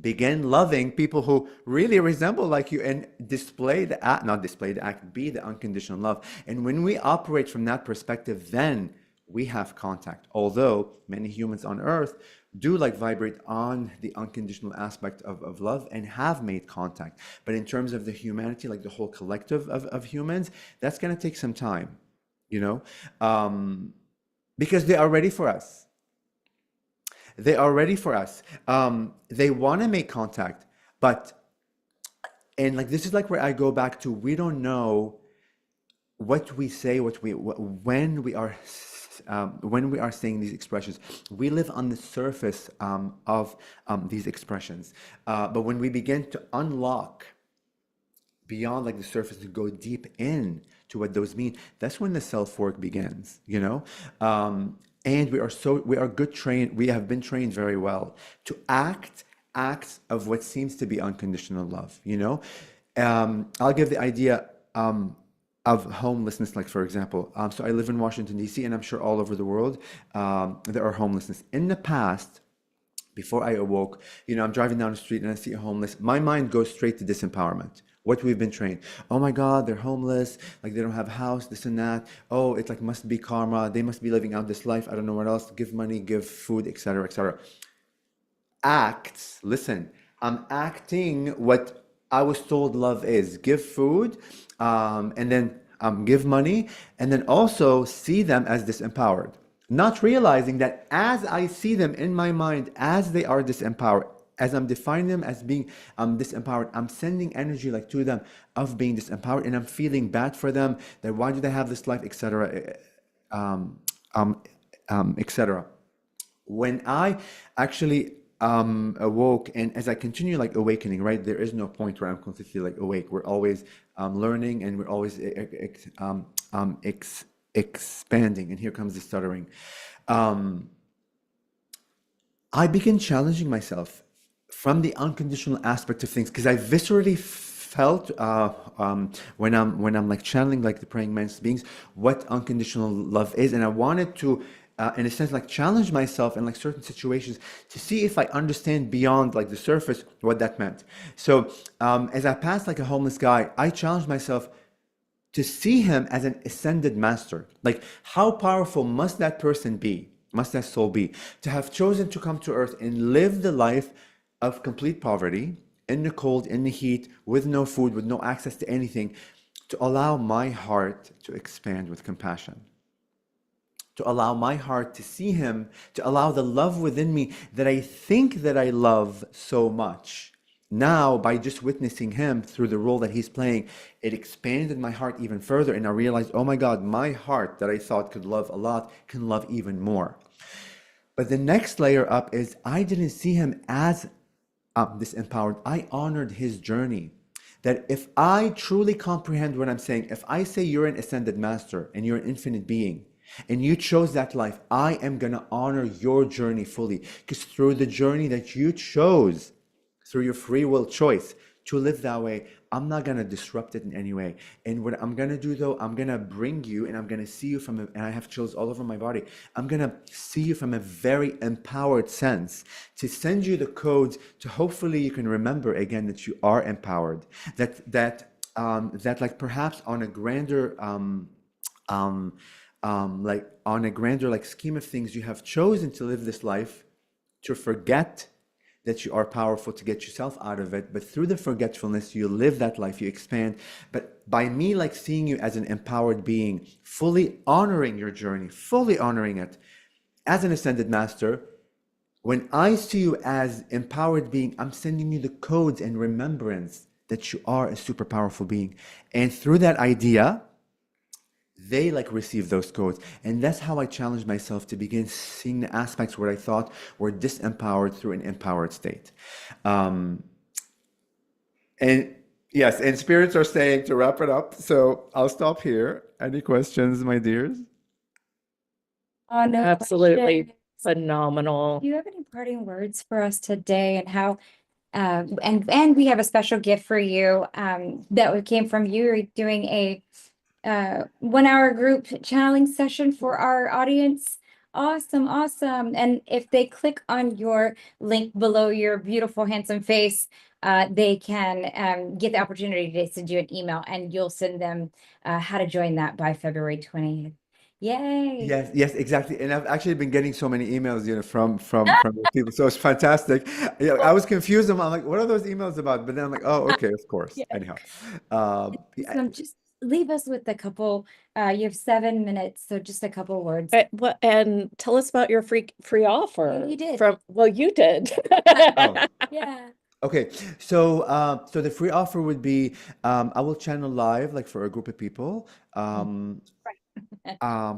Begin loving people who really resemble like you and display the act, not display the act, be the unconditional love. And when we operate from that perspective, then we have contact. Although many humans on earth do like vibrate on the unconditional aspect of love and have made contact. But in terms of the humanity, like the whole collective of humans, that's going to take some time, you know, because they are ready for us. They are ready for us. They want to make contact, and like this is like where I go back to, we don't know what we say, when we are saying these expressions. We live on the surface of these expressions, but when we begin to unlock beyond like the surface and go deep in to what those mean, that's when the self-work begins, you know. And we are good trained, we have been trained very well to act acts of what seems to be unconditional love, you know. I'll give the idea, of homelessness, like for example, so I live in Washington, D.C., and I'm sure all over the world there are homelessness. In the past, before I awoke, I'm driving down the street and I see a homeless. My mind goes straight to disempowerment. What we've been trained. Oh my God, they're homeless. Like they don't have a house, this and that. Oh, it like must be karma. They must be living out this life. I don't know what else. Give money, give food, etc., etc. Acts, listen, I'm acting what I was told love is. Give food, and then give money, and then also see them as disempowered. Not realizing that as I see them in my mind, as they are disempowered, as I'm defining them as being disempowered, I'm sending energy like to them of being disempowered, and I'm feeling bad for them. That why do they have this life, etc., etc. When I actually awoke, and as I continue like awakening, right, there is no point where I'm completely like awake. We're always learning, and we're always expanding. And here comes the stuttering. I begin challenging myself from the unconditional aspect of things, because I viscerally felt when I'm like channeling like the praying man's beings what unconditional love is, and I wanted to in a sense like challenge myself in like certain situations to see if I understand beyond like the surface what that meant. So as I passed like a homeless guy, I challenged myself to see him as an ascended master. Like, how powerful must that person be, must that soul be, to have chosen to come to earth and live the life of complete poverty, in the cold, in the heat, with no food, with no access to anything, to allow my heart to expand with compassion, to allow my heart to see him, to allow the love within me that I think that I love so much. Now, by just witnessing him through the role that he's playing, it expanded my heart even further. And I realized, oh my God, my heart that I thought could love a lot can love even more. But the next layer up is I didn't see him as disempowered. I honored his journey. That if I truly comprehend what I'm saying, if I say you're an ascended master and you're an infinite being, and you chose that life, I am going to honor your journey fully. Because through the journey that you chose, through your free will choice to live that way, I'm not going to disrupt it in any way. And what I'm going to do though, I'm going to bring you, and I'm going to see you from, and I have chills all over my body, I'm going to see you from a very empowered sense, to send you the codes to hopefully you can remember again that you are empowered, that like perhaps on a grander like on a grander like scheme of things, you have chosen to live this life to forget that you are powerful, to get yourself out of it. But through the forgetfulness, you live that life, you expand. But by me like seeing you as an empowered being, fully honoring your journey, fully honoring it as an ascended master, when I see you as empowered being, I'm sending you the codes and remembrance that you are a super powerful being. And through that idea, they like receive those codes. And that's how I challenged myself to begin seeing the aspects where I thought were disempowered through an empowered state. And yes, and spirits are saying to wrap it up. So I'll stop here. Any questions, my dears? Oh, no Absolutely question. phenomenal. Do you have any parting words for us today, and how and we have a special gift for you that came from you. You're doing a 1 hour group channeling session for our audience. Awesome, awesome. And if they click on your link below your beautiful, handsome face, they can get the opportunity to send you an email, and you'll send them how to join that by February 20th. Yay. Yes, exactly. And I've actually been getting so many emails, from those people. So it's fantastic. Yeah, I was confused. I'm like, what are those emails about? But then I'm like, oh, okay, of course. Yeah. Anyhow, yeah, So just leave us with a couple, you have 7 minutes, so just a couple words. And tell us about your free offer. You did. You did. oh, Yeah. okay. So the free offer would be, I will channel live, like for a group of people,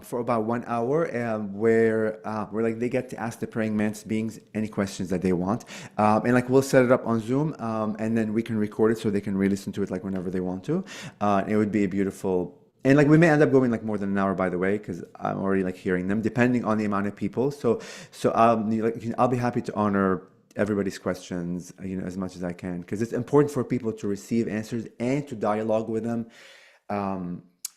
for about 1 hour, where like they get to ask the praying man's beings any questions that they want, and like we'll set it up on Zoom, and then we can record it so they can re-listen to it like whenever they want to. It would be a beautiful, and like we may end up going like more than an hour, by the way, because I'm already like hearing them, depending on the amount of people. So I'll be happy to honor everybody's questions, as much as I can, because it's important for people to receive answers and to dialogue with them.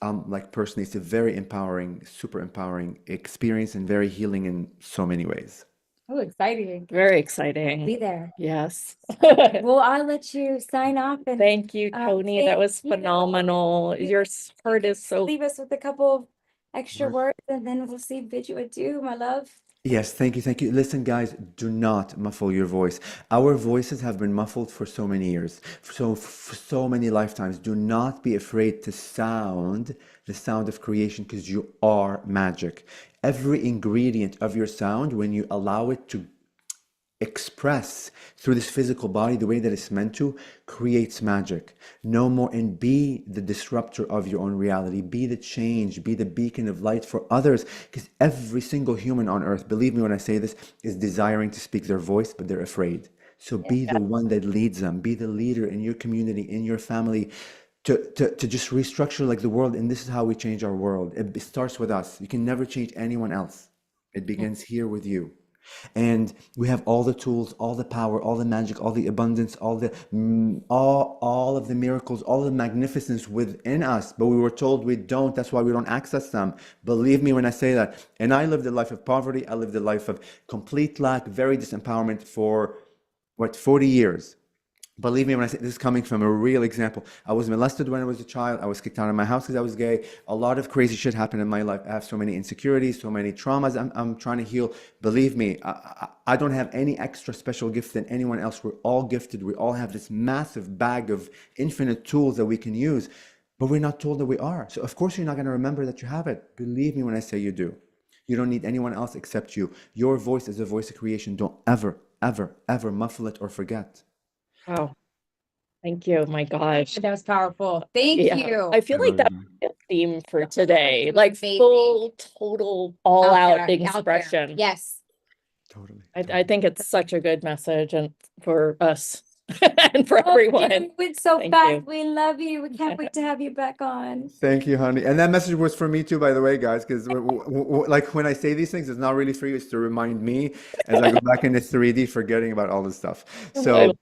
like personally, it's a very empowering, super empowering experience and very healing in so many ways. Oh, exciting. Very exciting. Be there. Yes. Well, I'll let you sign off and Thank you, Tony. That thank was you. phenomenal. Your heart is so. leave us with a couple of extra Right. words and then we'll see bid you adieu, my love. Yes, thank you, thank you. Listen, guys, do not muffle your voice. Our voices have been muffled for so many years, for so many lifetimes. Do not be afraid to sound the sound of creation because you are magic. Every ingredient of your sound, when you allow it to express through this physical body the way that it's meant to, creates magic. No more, and be the disruptor of your own reality. Be the change, be the beacon of light for others, because every single human on earth, believe me when I say this, is desiring to speak their voice, but they're afraid. So be the one that leads them. Be the leader in your community, in your family, to just restructure like the world. And this is how we change our world. It starts with us. You can never change anyone else. It begins here with you. And we have all the tools, all the power, all the magic, all the abundance, all of the miracles, all the magnificence within us. But we were told we don't. That's why we don't access them. Believe me when I say that. And I lived a life of poverty. I lived a life of complete lack, very disempowerment for 40 years. Believe me when I say this is coming from a real example. I was molested when I was a child. I was kicked out of my house because I was gay. A lot of crazy shit happened in my life. I have so many insecurities, so many traumas I'm trying to heal. Believe me, I don't have any extra special gift than anyone else. We're all gifted. We all have this massive bag of infinite tools that we can use, but we're not told that we are. So of course you're not going to remember that you have it. Believe me when I say you do. You don't need anyone else except you. Your voice is a voice of creation. Don't ever, ever, ever muffle it or forget. Wow. Thank you. My gosh. That was powerful. Thank you. I feel like love that's you. the theme for today. It was Like amazing. full, total, all out there, out there. expression. Yes. Totally. I think it's such a good message and for us and for Oh, everyone. it went so Thank fast. you. We love you. We can't wait to have you back on. Thank you, honey. And that message was for me too, by the way, guys, because like when I say these things, it's not really for you. It's to remind me as I go back into 3D, forgetting about all this stuff. So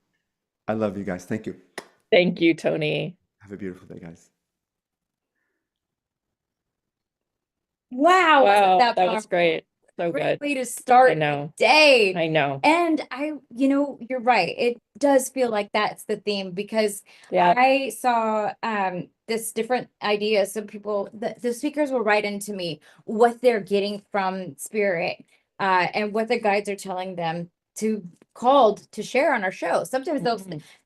I love you guys. Thank you. Thank you, Tony. Have a beautiful day, guys. Wow. Wow, that was powerful. great. So Great good. way to start I know. the day. I know. And you're right. It does feel like that's the theme because Yeah. I saw this different ideas. Some people, the speakers will write into me what they're getting from spirit and what the guides are telling them called to share on our show. Sometimes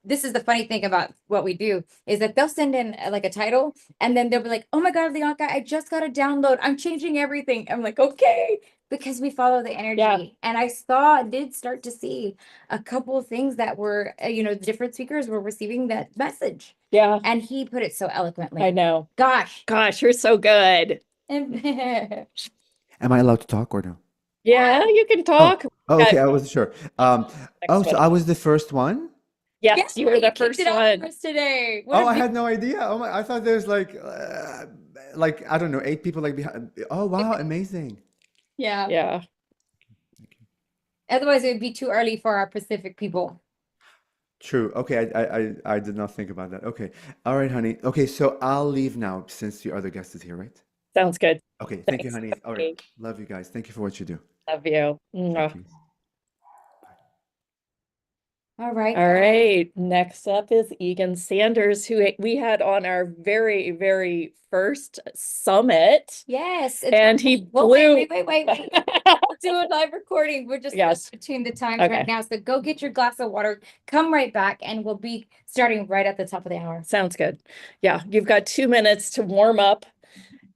this is the funny thing about what we do is that they'll send in like a title and then they'll be like, oh my God, Leonka, I just got a download. I'm changing everything. I'm like, okay. Because we follow the energy. And I did start to see a couple of things that were, different speakers were receiving that message. Yeah. And he put it so eloquently. I know. Gosh, you're so good. Am I allowed to talk or no? Yeah, you can talk. Oh, okay. I wasn't sure. So one. I was the first one? Yes, you were the first kicked it off one. for us today. Oh, I had no idea. Oh my, I thought there's like I don't know, 8 people like behind. Oh, wow. Amazing. Yeah. Yeah. Otherwise, it would be too early for our Pacific people. True. Okay, I did not think about that. Okay. All right, honey. Okay, so I'll leave now since your other guest is here, right? Sounds good. Okay, thank you, Thanks, honey. All right. Love you guys. Thank you for what you do. Love you. Thank you. All right. All right. Next up is Egan Sanders, who we had on our very, very first summit. Yes. And he Well, blew. wait. We'll do a live recording. We're just between the times Okay. right now. So go get your glass of water, come right back, and we'll be starting right at the top of the hour. Sounds good. Yeah, you've got 2 minutes to warm up.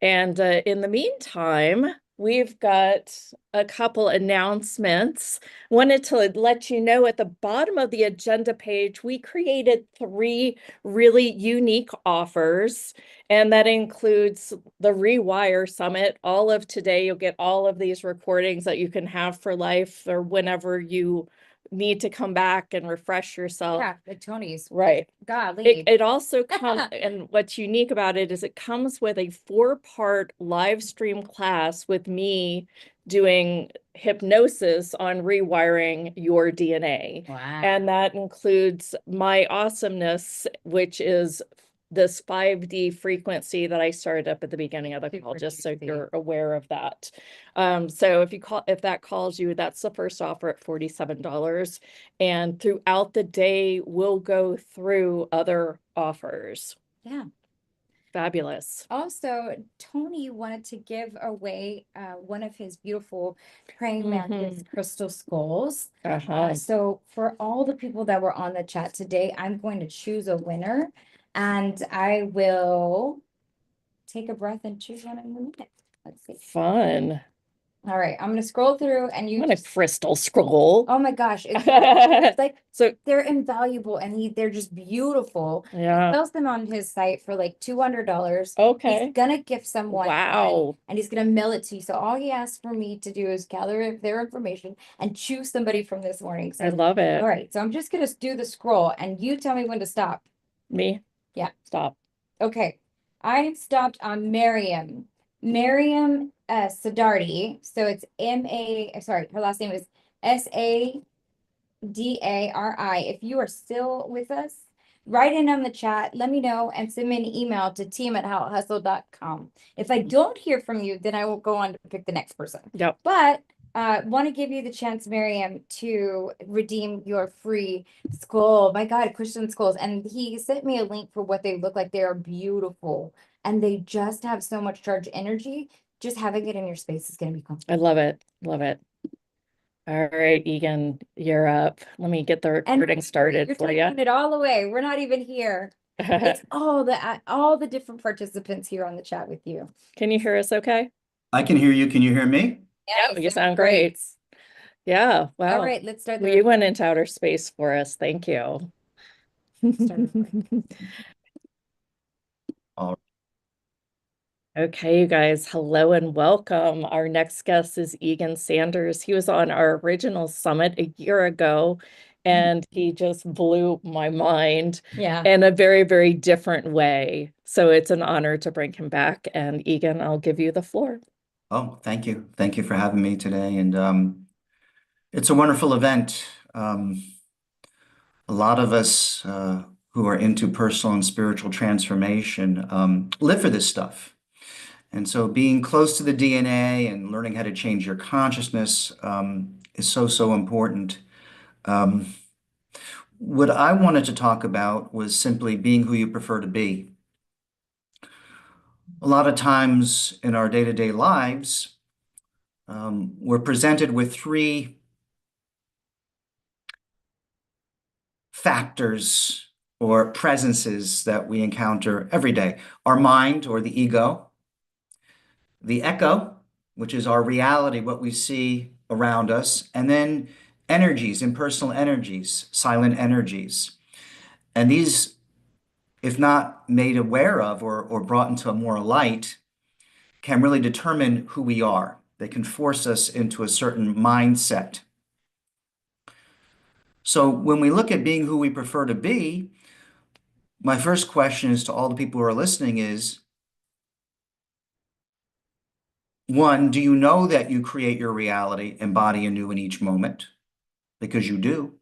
And in the meantime, we've got a couple announcements. Wanted to let you know at the bottom of the agenda page, we created 3 really unique offers, and that includes the Rewire Summit. All of today, you'll get all of these recordings that you can have for life or whenever you need to come back and refresh yourself. Yeah, the Tony's. Right. Golly. It also comes, and what's unique about it is it comes with a 4-part live stream class with me doing hypnosis on rewiring your DNA. Wow. And that includes my awesomeness, which is this 5D frequency that I started up at the beginning of the call, Super just so juicy. you're aware of that. So if that calls you, that's the first offer at $47. And throughout the day, we'll go through other offers. Yeah. Fabulous. Also, Tony wanted to give away one of his beautiful praying mantis crystal skulls. So for all the people that were on the chat today, I'm going to choose a winner, and I will take a breath and choose one in a minute. Let's see. Fun. All right, I'm going to scroll through, and you What a crystal scroll. Oh my gosh, it's like So they're invaluable, and they're just beautiful. He yeah. sells them on his site for like $200. Okay. He's gonna gift someone one, Wow. and he's gonna mail it to you. So all he asks for me to do is gather their information and choose somebody from this morning. I So love it. all right, so I'm just gonna do the scroll, and you tell me when to stop. Me? Yeah. Stop. Okay, I have stopped on Miriam. Miriam Sadardi. So it's sorry, her last name is Sadari. If you are still with us, write in on the chat, let me know, and send me an email to team@houtehustle.com. If I don't hear from you, then I will go on to pick the next person. Yep. But want to give you the chance, Miriam, to redeem your free skull. My God, Christian skulls. And he sent me a link for what they look like. They are beautiful. And they just have so much charged energy. Just having it in your space is going to be I comfortable. love it. Love it. All right, Egan, you're up. Let me get the recording started You're for you. taking it all away. We're not even here. It's all the different participants here on the chat with you. Can you hear us okay? I can hear you. Can you hear me? Yeah, you sound great. Yeah, wow. All right, let's start Well, you went into outer space for us. Thank you. All Okay, you guys, hello and welcome. Our next guest is Egan Sanders. He was on our original summit a year ago, and he just blew my mind in a very, very different way. So it's an honor to bring him back. And Egan, I'll give you the floor. Oh, thank you. Thank you for having me today. And it's a wonderful event. A lot of us who are into personal and spiritual transformation live for this stuff. And so being close to the DNA and learning how to change your consciousness is so, so important. What I wanted to talk about was simply being who you prefer to be. A lot of times in our day-to-day lives, we're presented with three factors or presences that we encounter every day. Our mind, or the ego, the echo, which is our reality, what we see around us, and then energies, impersonal energies, silent energies. And these, if not made aware of or brought into a more light, can really determine who we are. They can force us into a certain mindset. So when we look at being who we prefer to be, my first question is to all the people who are listening is, one, do you know that you create your reality, embody anew in each moment? Because you do.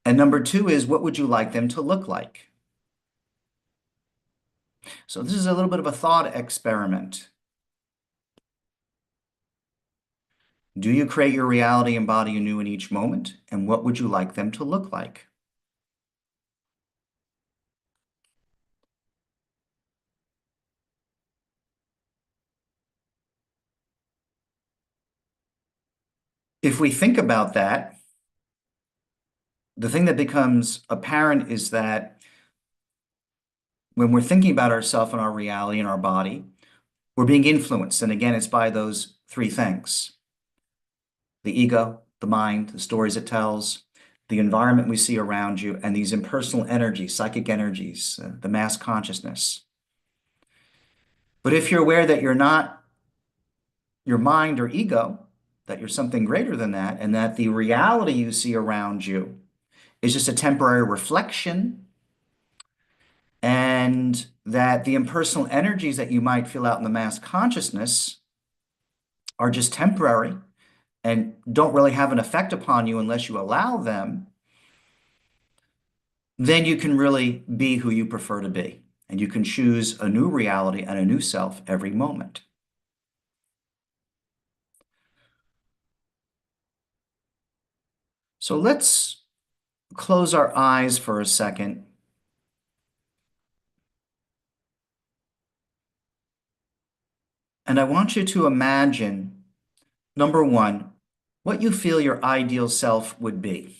And number two is, what would you like them to look like? So this is a little bit of a thought experiment. Do you create your reality, embody anew in each moment? And what would you like them to look like? If we think about that, the thing that becomes apparent is that when we're thinking about ourselves and our reality and our body, we're being influenced. And again, it's by those three things: the ego, the mind, the stories it tells, the environment we see around you, and these impersonal energies, psychic energies, the mass consciousness. But if you're aware that you're not your mind or ego, that you're something greater than that, and that the reality you see around you is just a temporary reflection, and that the impersonal energies that you might feel out in the mass consciousness are just temporary and don't really have an effect upon you unless you allow them, then you can really be who you prefer to be. And you can choose a new reality and a new self every moment. So let's close our eyes for a second. And I want you to imagine, number one, what you feel your ideal self would be.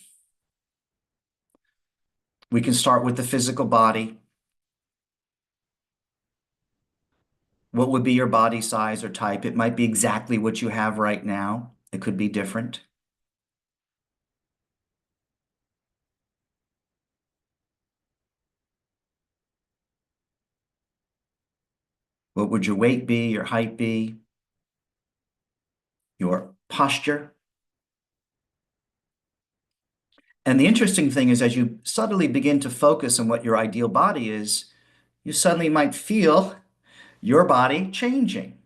We can start with the physical body. What would be your body size or type? It might be exactly what you have right now. It could be different. What would your weight be, your height be, your posture? And the interesting thing is, as you subtly begin to focus on what your ideal body is, you suddenly might feel your body changing.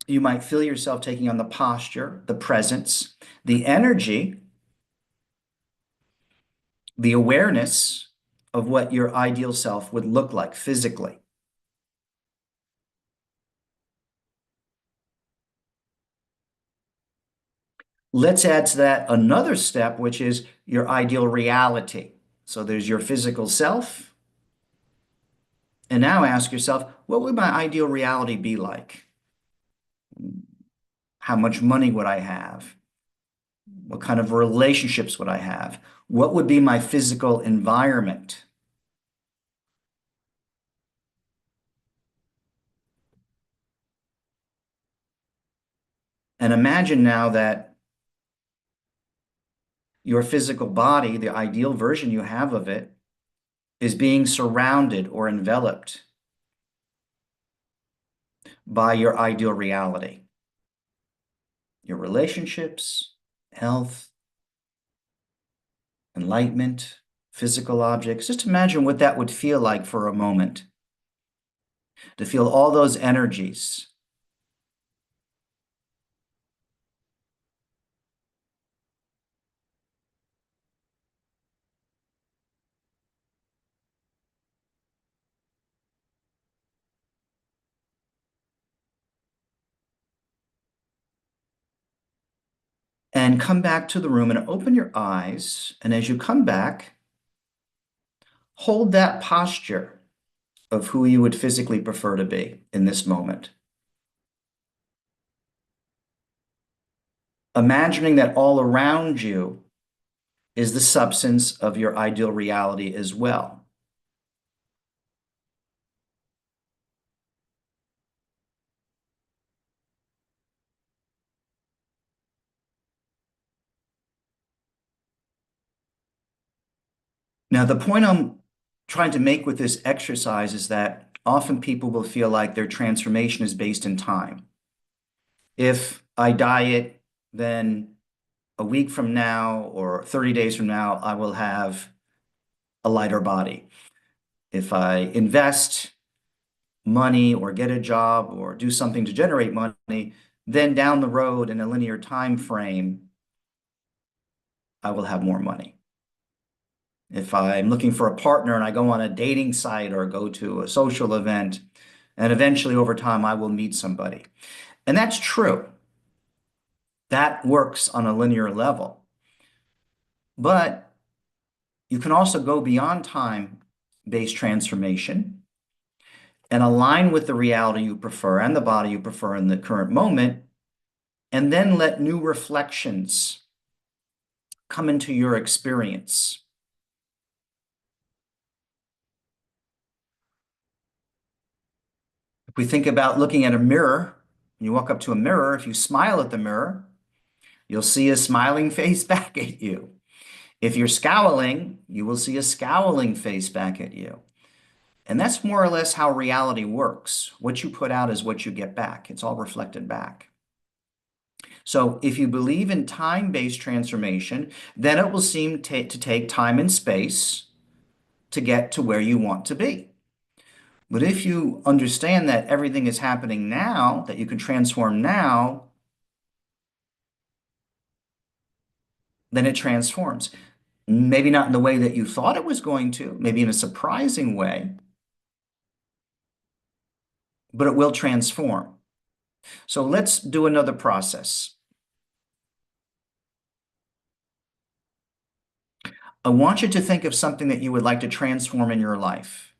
You might feel yourself taking on the posture, the presence, the energy, the awareness of what your ideal self would look like physically. Let's add to that another step, which is your ideal reality. So there's your physical self. And now ask yourself, what would my ideal reality be like? How much money would I have? What kind of relationships would I have? What would be my physical environment? And imagine now that your physical body, the ideal version you have of it, is being surrounded or enveloped by your ideal reality. Your relationships, health, enlightenment, physical objects. Just imagine what that would feel like for a moment. To feel all those energies. And come back to the room and open your eyes. And as you come back, hold that posture of who you would physically prefer to be in this moment. Imagining that all around you is the substance of your ideal reality as well. Now, the point I'm trying to make with this exercise is that often people will feel like their transformation is based in time. If I diet, then a week from now or 30 days from now, I will have a lighter body. If I invest money or get a job or do something to generate money, then down the road in a linear time frame, I will have more money. If I'm looking for a partner and I go on a dating site or go to a social event, and eventually over time I will meet somebody. And that's true. That works on a linear level. But you can also go beyond time-based transformation and align with the reality you prefer and the body you prefer in the current moment, and then let new reflections come into your experience. If we think about looking at a mirror, you walk up to a mirror, if you smile at the mirror, you'll see a smiling face back at you. If you're scowling, you will see a scowling face back at you. And that's more or less how reality works. What you put out is what you get back. It's all reflected back. So if you believe in time-based transformation, then it will seem to take time and space to get to where you want to be. But if you understand that everything is happening now, that you can transform now, then it transforms. Maybe not in the way that you thought it was going to, maybe in a surprising way, but it will transform. So let's do another process. I want you to think of something that you would like to transform in your life.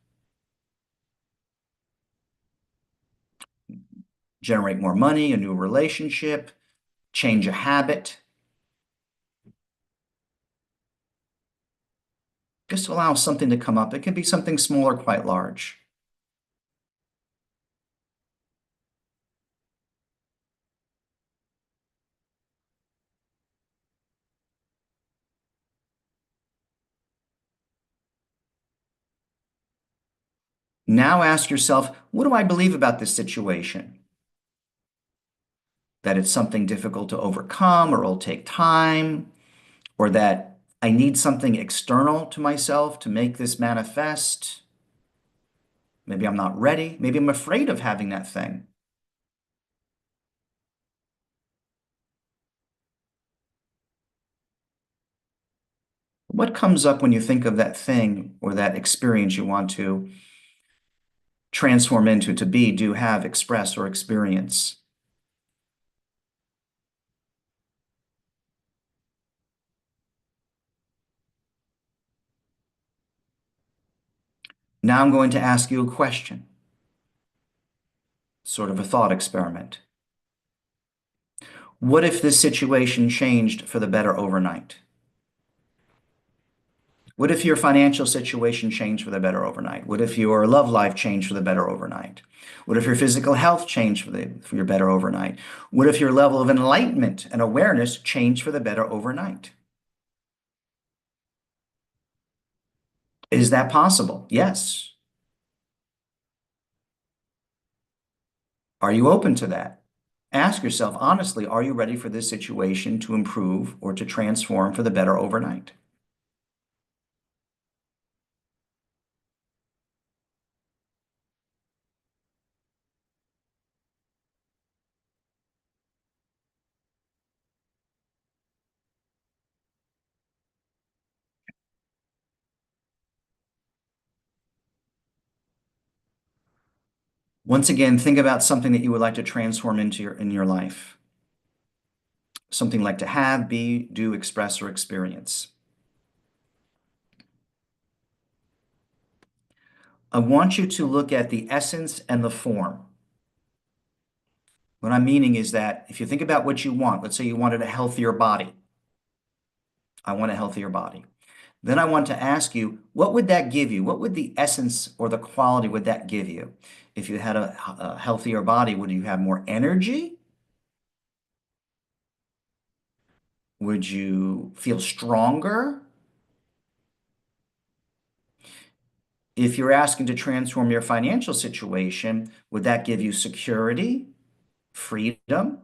Generate more money, a new relationship, change a habit. Just allow something to come up. It can be something small or quite large. Now ask yourself, what do I believe about this situation? That it's something difficult to overcome, or it'll take time, or that I need something external to myself to make this manifest. Maybe I'm not ready. Maybe I'm afraid of having that thing. What comes up when you think of that thing or that experience you want to transform into, to be, do, have, express, or experience? Now I'm going to ask you a question, sort of a thought experiment. What if this situation changed for the better overnight? What if your financial situation changed for the better overnight? What if your love life changed for the better overnight? What if your physical health changed for your better overnight? What if your level of enlightenment and awareness changed for the better overnight? Is that possible? Yes. Are you open to that? Ask yourself honestly, are you ready for this situation to improve or to transform for the better overnight? Once again, think about something that you would like to transform in your life. Something like to have, be, do, express, or experience. I want you to look at the essence and the form. What I'm meaning is that if you think about what you want, let's say you wanted a healthier body. I want a healthier body. Then I want to ask you, what would that give you? What would the essence or the quality would that give you? If you had a healthier body, would you have more energy? Would you feel stronger? If you're asking to transform your financial situation, would that give you security, freedom,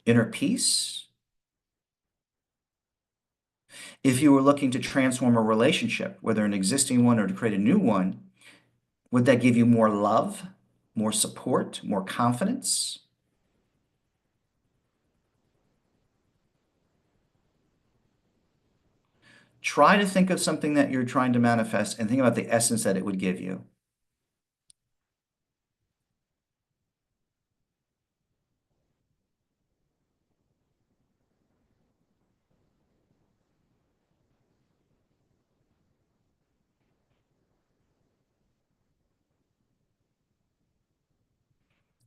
inner peace? If you were looking to transform a relationship, whether an existing one or to create a new one, would that give you more love, more support, more confidence? Try to think of something that you're trying to manifest and think about the essence that it would give you.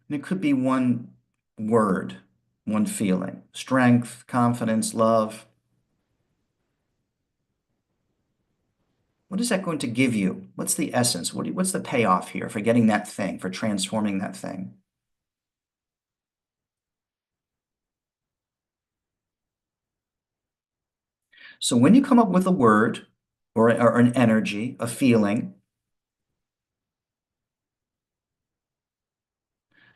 And it could be one word, one feeling: strength, confidence, love. What is that going to give you? What's the essence? What's the payoff here for getting that thing, for transforming that thing? So when you come up with a word or an energy, a feeling,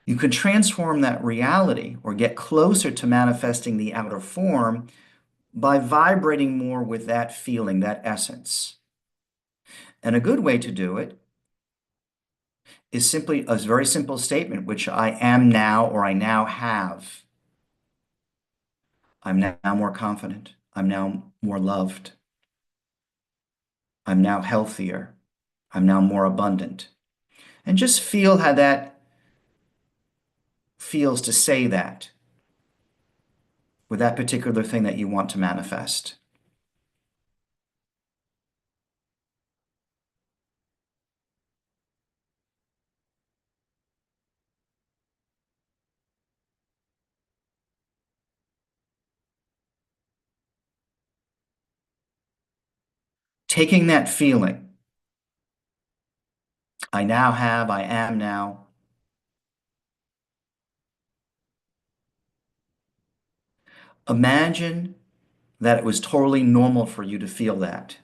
you can transform that reality or get closer to manifesting the outer form by vibrating more with that feeling, that essence. And a good way to do it is simply a very simple statement, which I am now, or I now have. I'm now more confident. I'm now more loved. I'm now healthier. I'm now more abundant. And just feel how that feels to say that with that particular thing that you want to manifest. Taking that feeling, I now have, I am now, imagine that it was totally normal for you to feel that.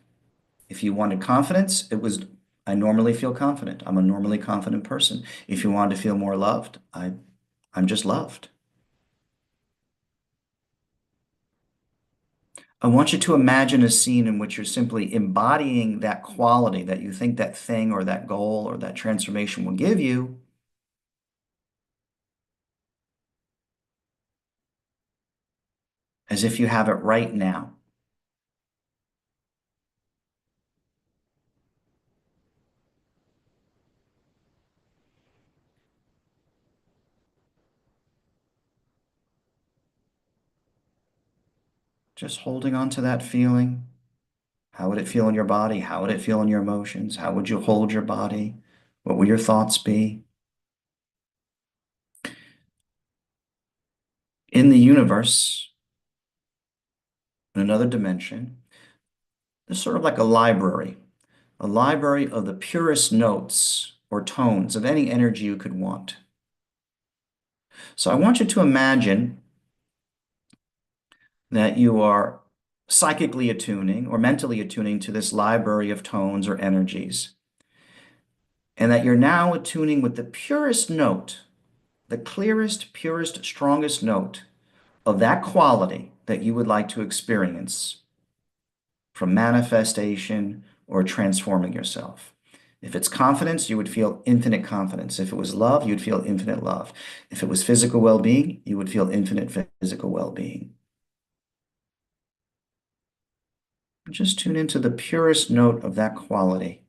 If you wanted confidence, it was, I normally feel confident. I'm a normally confident person. If you wanted to feel more loved, I'm just loved. I want you to imagine a scene in which you're simply embodying that quality that you think that thing or that goal or that transformation will give you, as if you have it right now. Just holding on to that feeling. How would it feel in your body? How would it feel in your emotions? How would you hold your body? What will your thoughts be? In the universe, in another dimension, there's sort of like a library of the purest notes or tones of any energy you could want. So I want you to imagine that you are psychically attuning or mentally attuning to this library of tones or energies, and that you're now attuning with the purest note, the clearest, purest, strongest note of that quality that you would like to experience from manifestation or transforming yourself. If it's confidence, you would feel infinite confidence. If it was love, you'd feel infinite love. If it was physical well-being, you would feel infinite physical well-being. Just tune into the purest note of that quality.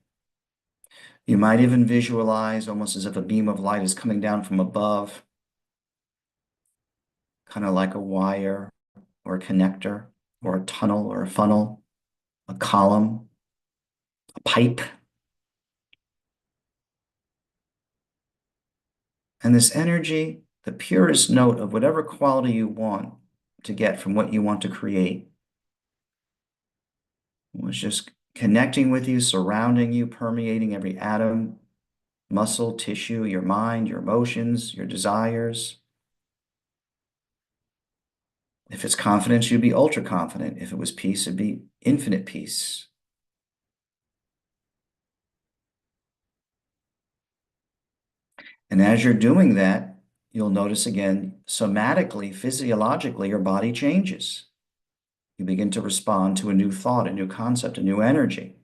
You might even visualize almost as if a beam of light is coming down from above, kind of like a wire or a connector or a tunnel or a funnel, a column, a pipe. And this energy, the purest note of whatever quality you want to get from what you want to create, was just connecting with you, surrounding you, permeating every atom, muscle, tissue, your mind, your emotions, your desires. If it's confidence, you'd be ultra confident. If it was peace, it'd be infinite peace. And as you're doing that, you'll notice again, somatically, physiologically, your body changes. You begin to respond to a new thought, a new concept, a new energy.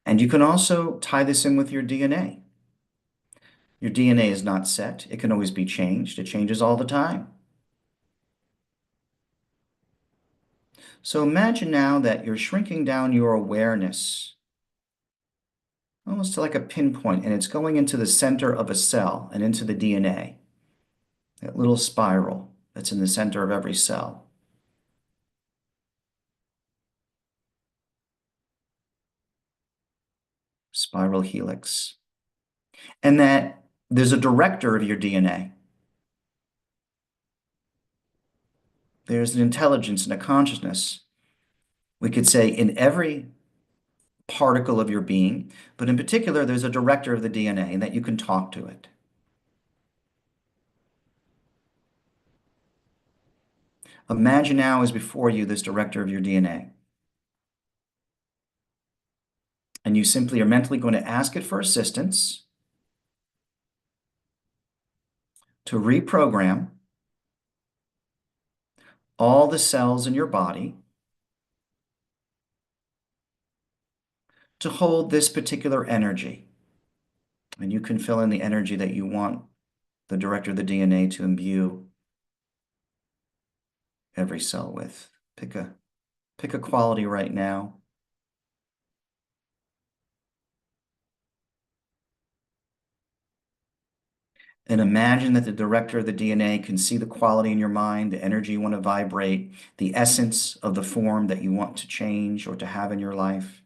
And you can also tie this in with your DNA. Your DNA is not set. It can always be changed. It changes all the time. So imagine now that you're shrinking down your awareness almost to like a pinpoint, and it's going into the center of a cell and into the DNA, that little spiral that's in the center of every cell. Spiral helix. And that there's a director of your DNA. There's an intelligence and a consciousness. We could say in every particle of your being, but in particular, there's a director of the DNA and that you can talk to it. Imagine now as before you this director of your DNA. And you simply are mentally going to ask it for assistance to reprogram all the cells in your body to hold this particular energy. And you can fill in the energy that you want the director of the DNA to imbue every cell with. Pick a quality right now. And imagine that the director of the DNA can see the quality in your mind, the energy you want to vibrate, the essence of the form that you want to change or to have in your life.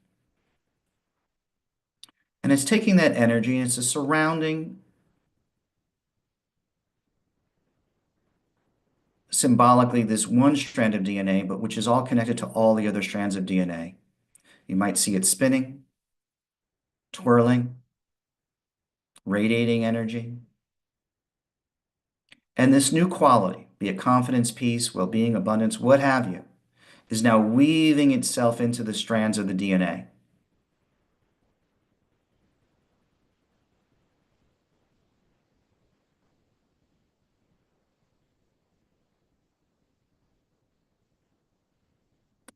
And it's taking that energy and it's surrounding symbolically this one strand of DNA, but which is all connected to all the other strands of DNA. You might see it spinning, twirling, radiating energy. And this new quality, be it confidence, peace, well-being, abundance, what have you, is now weaving itself into the strands of the DNA.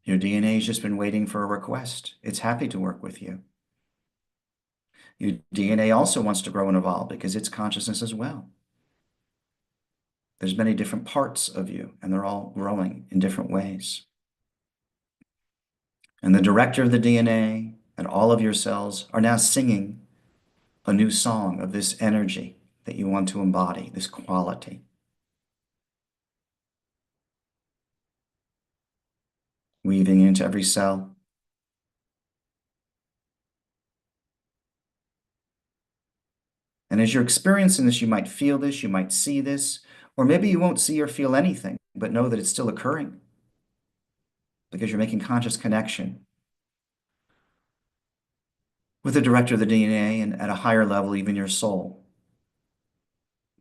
Your DNA has just been waiting for a request. It's happy to work with you. Your DNA also wants to grow and evolve because it's consciousness as well. There's many different parts of you, and they're all growing in different ways. And the director of the DNA and all of your cells are now singing a new song of this energy that you want to embody, this quality. Weaving into every cell. And as you're experiencing this, you might feel this, you might see this, or maybe you won't see or feel anything, but know that it's still occurring because you're making conscious connection with the director of the DNA and at a higher level, even your soul,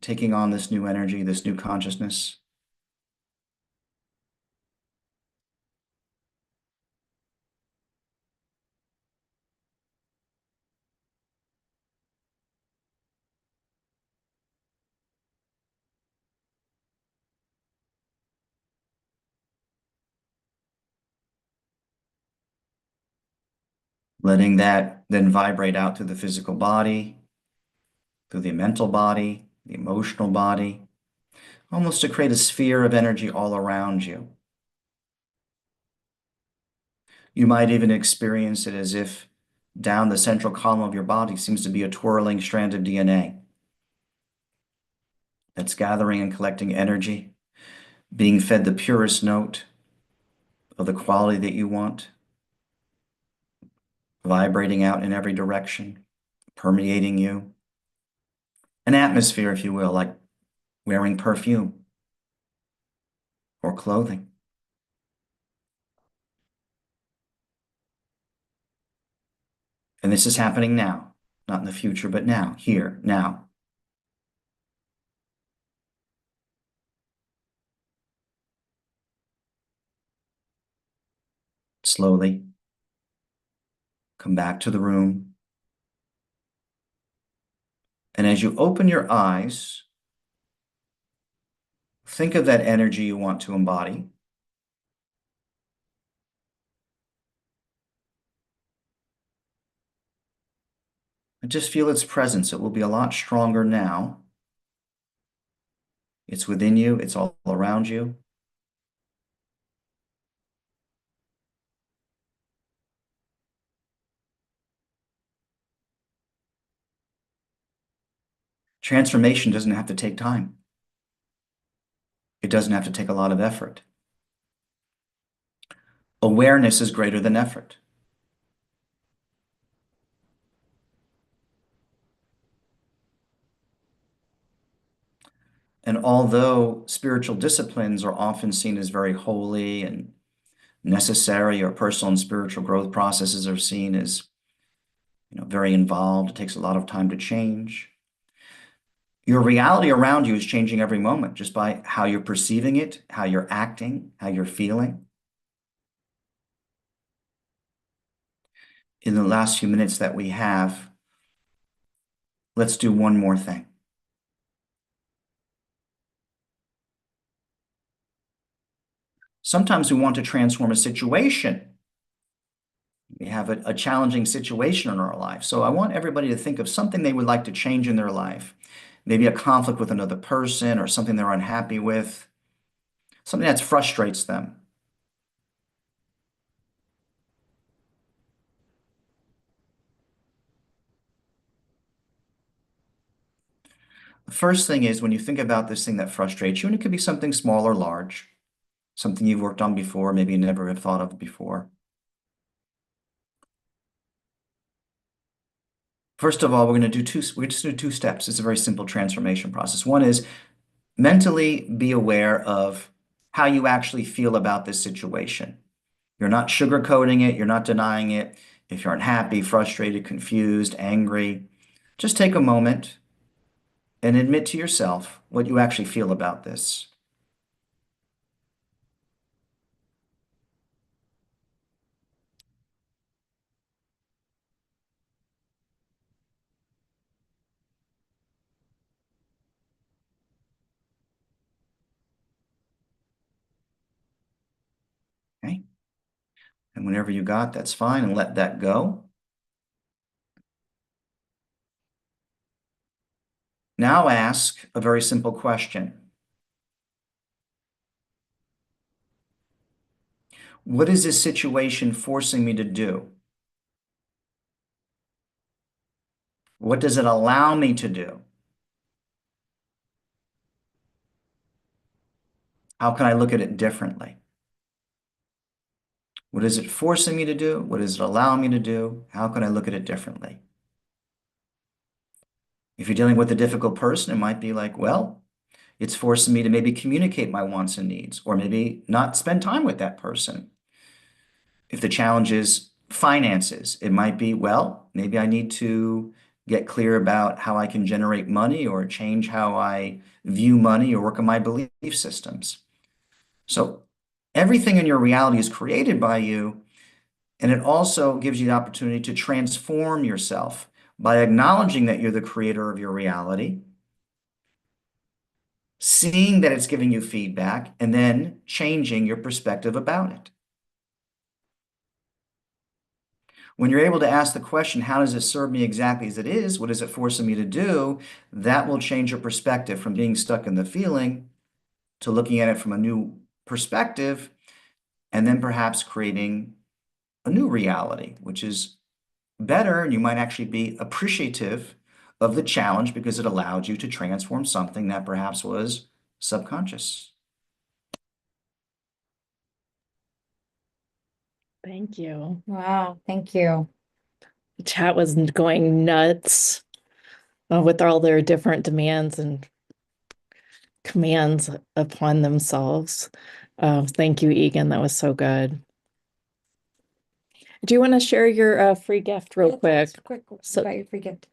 taking on this new energy, this new consciousness. Letting that then vibrate out through the physical body, through the mental body, the emotional body, almost to create a sphere of energy all around you. You might even experience it as if down the central column of your body seems to be a twirling strand of DNA that's gathering and collecting energy, being fed the purest note of the quality that you want, vibrating out in every direction, permeating you. An atmosphere, if you will, like wearing perfume or clothing. And this is happening now, not in the future, but now, here, now. Slowly come back to the room. And as you open your eyes, think of that energy you want to embody. And just feel its presence. It will be a lot stronger now. It's within you. It's all around you. Transformation doesn't have to take time. It doesn't have to take a lot of effort. Awareness is greater than effort. And although spiritual disciplines are often seen as very holy and necessary, or personal and spiritual growth processes are seen as, very involved, it takes a lot of time to change. Your reality around you is changing every moment just by how you're perceiving it, how you're acting, how you're feeling. In the last few minutes that we have, let's do one more thing. Sometimes we want to transform a situation. We have a challenging situation in our life. So I want everybody to think of something they would like to change in their life. maybe a conflict with another person or something they're unhappy with, something that frustrates them. The first thing is when you think about this thing that frustrates you, and it could be something small or large, something you've worked on before, maybe you never have thought of before. First of all, we're just do two steps. It's a very simple transformation process. One is mentally be aware of how you actually feel about this situation. You're not sugarcoating it, you're not denying it. If you're unhappy, frustrated, confused, angry, just take a moment and admit to yourself what you actually feel about this. Okay? And whenever you got, that's fine, and let that go. Now ask a very simple question. What is this situation forcing me to do? What does it allow me to do? How can I look at it differently? What is it forcing me to do? What does it allow me to do? How can I look at it differently? If you're dealing with a difficult person, it might be like, well, it's forcing me to maybe communicate my wants and needs, or maybe not spend time with that person. If the challenge is finances, it might be, well, maybe I need to get clear about how I can generate money or change how I view money or work on my belief systems. So everything in your reality is created by you, and it also gives you the opportunity to transform yourself by acknowledging that you're the creator of your reality, seeing that it's giving you feedback, and then changing your perspective about it. When you're able to ask the question, how does it serve me exactly as it is? What is it forcing me to do? That will change your perspective from being stuck in the feeling to looking at it from a new perspective, and then perhaps creating a new reality, which is better, and you might actually be appreciative of the challenge because it allowed you to transform something that perhaps was subconscious. Thank you. Wow, thank you. The chat was going nuts with all their different demands and commands upon themselves. Thank you, Egan. That was so good. Do you want to share your free gift real quick? Quick So- about your free gift.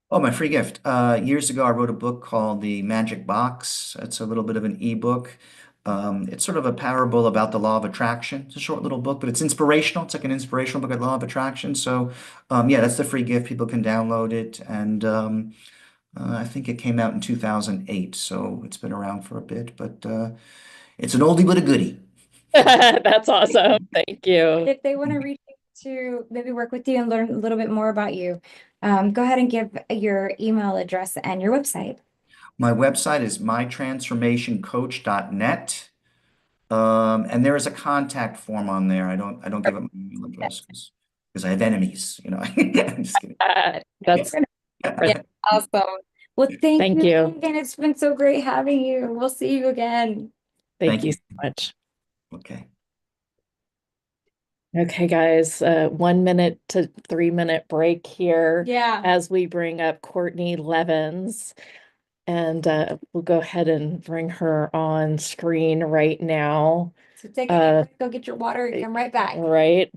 Oh, my free gift. Years ago, I wrote a book called The Magic Box. It's a little bit of an ebook. It's sort of a parable about the law of attraction. It's a short little book, but it's inspirational. It's like an inspirational book on the law of attraction. So, yeah, that's the free gift. People can download it. And I think it came out in 2008. So it's been around for a bit, but it's an oldie but a goodie. That's awesome. Thank you. If they want to reach out to maybe work with you and learn a little bit more about you, go ahead and give your email address and your website. My website is mytransformationcoach.net. And there is a contact form on there. I don't give up my email address because I have enemies, you know. I'm just kidding. That's Yeah, awesome. Well, Thank you. Again, it's been so great having you. We'll see you again. Thank Thank you you. so much. Okay. Okay, guys, 1 minute to 3 minute break here Yeah. as we bring up Courtney Levens. And we'll go ahead and bring her on screen right now. So take a break, go get your water and come right back. All right.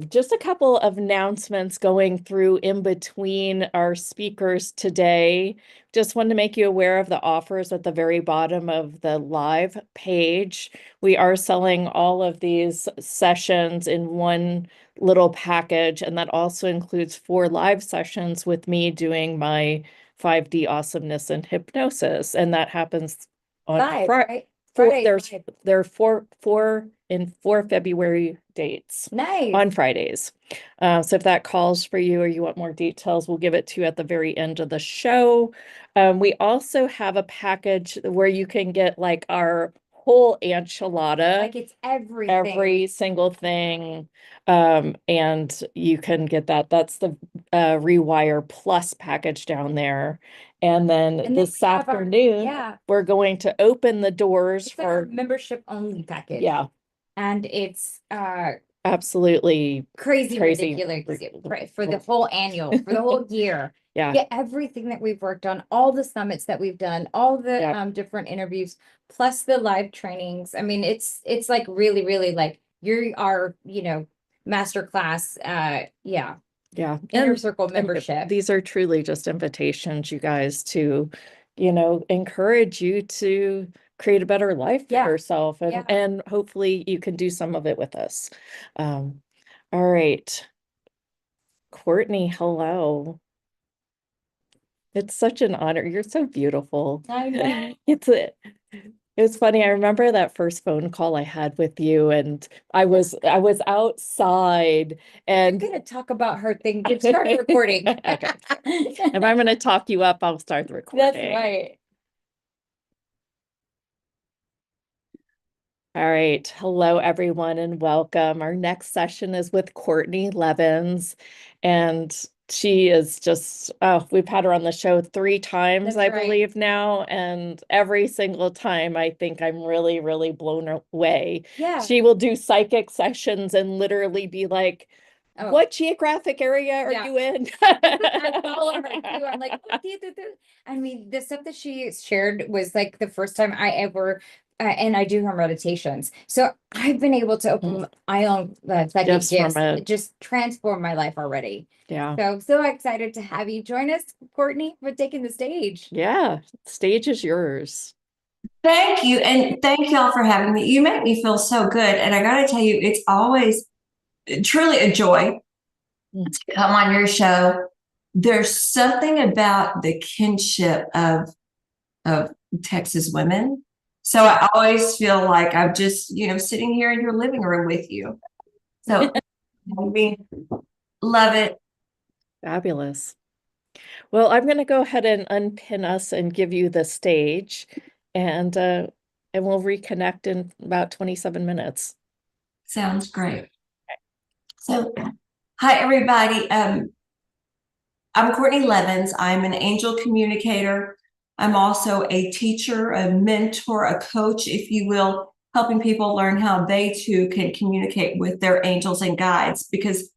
Just a couple of announcements going through in between our speakers today. Just wanted to make you aware of the offers at the very bottom of the live page. We are selling all of these sessions in one little package, and that also includes 4 live sessions with me doing my 5D awesomeness and hypnosis. And that happens on Live, Friday. right? Friday, there's, five. there are four February dates Nice. on Fridays. So if that calls for you or you want more details, we'll give it to you at the very end of the show. We also have a package where you can get like our whole enchilada, Like it's everything. every single thing. And you can get that. That's the Rewire Plus package down there. And then And then this we have our- afternoon, yeah, we're going to open the doors it's like our for, membership only package. yeah, And it's absolutely crazy crazy. ridiculous for the whole annual, for the whole year. Yeah. Get everything that we've worked on, all the summits that we've done, all the Yeah. different interviews, plus the live trainings. I mean, it's like really, really like you're our, master class, yeah, Yeah. inner And circle membership. these are truly just invitations, you guys, to, encourage you to create a better life for Yeah. yourself. And, Yeah. and hopefully you can do some of it with us. All right. Courtney, hello. It's such an honor. You're so beautiful. I know. It's funny. I remember that first phone call I had with you, and I was outside, I'm and gonna talk about her thing. Get started recording. Okay. If I'm going to talk you up, I'll start the recording. That's right. All right. Hello, everyone, and welcome. Our next session is with Courtney Levens, and she is just, we've had her on the show 3 times, That's I right. believe now, and every single time I think I'm really, really blown away. Yeah. She will do psychic sessions and literally be like, Oh. what geographic area are Yeah. you in? I follow her too. I'm like, what do you do? I mean, the stuff that she shared was like the first time I ever, and I do her meditations. So I've been able to open my own psychic Gifts gifts, from it. just transform my life already. Yeah. So I'm so excited to have you join us, Courtney, for taking the stage. Yeah. Stage is yours. Thank you. And thank y'all for having me. You make me feel so good. And I got to tell you, it's always truly a joy to come on your show. There's something about the kinship of Texas women. So I always feel like I'm just, sitting here in your living room with you. So I mean, love it. Fabulous. Well, I'm going to go ahead and unpin us and give you the stage, and we'll reconnect in about 27 minutes. Sounds great. So, hi everybody. I'm Courtney Levens. I'm an angel communicator. I'm also a teacher, a mentor, a coach, if you will, helping people learn how they too can communicate with their angels and guides. Because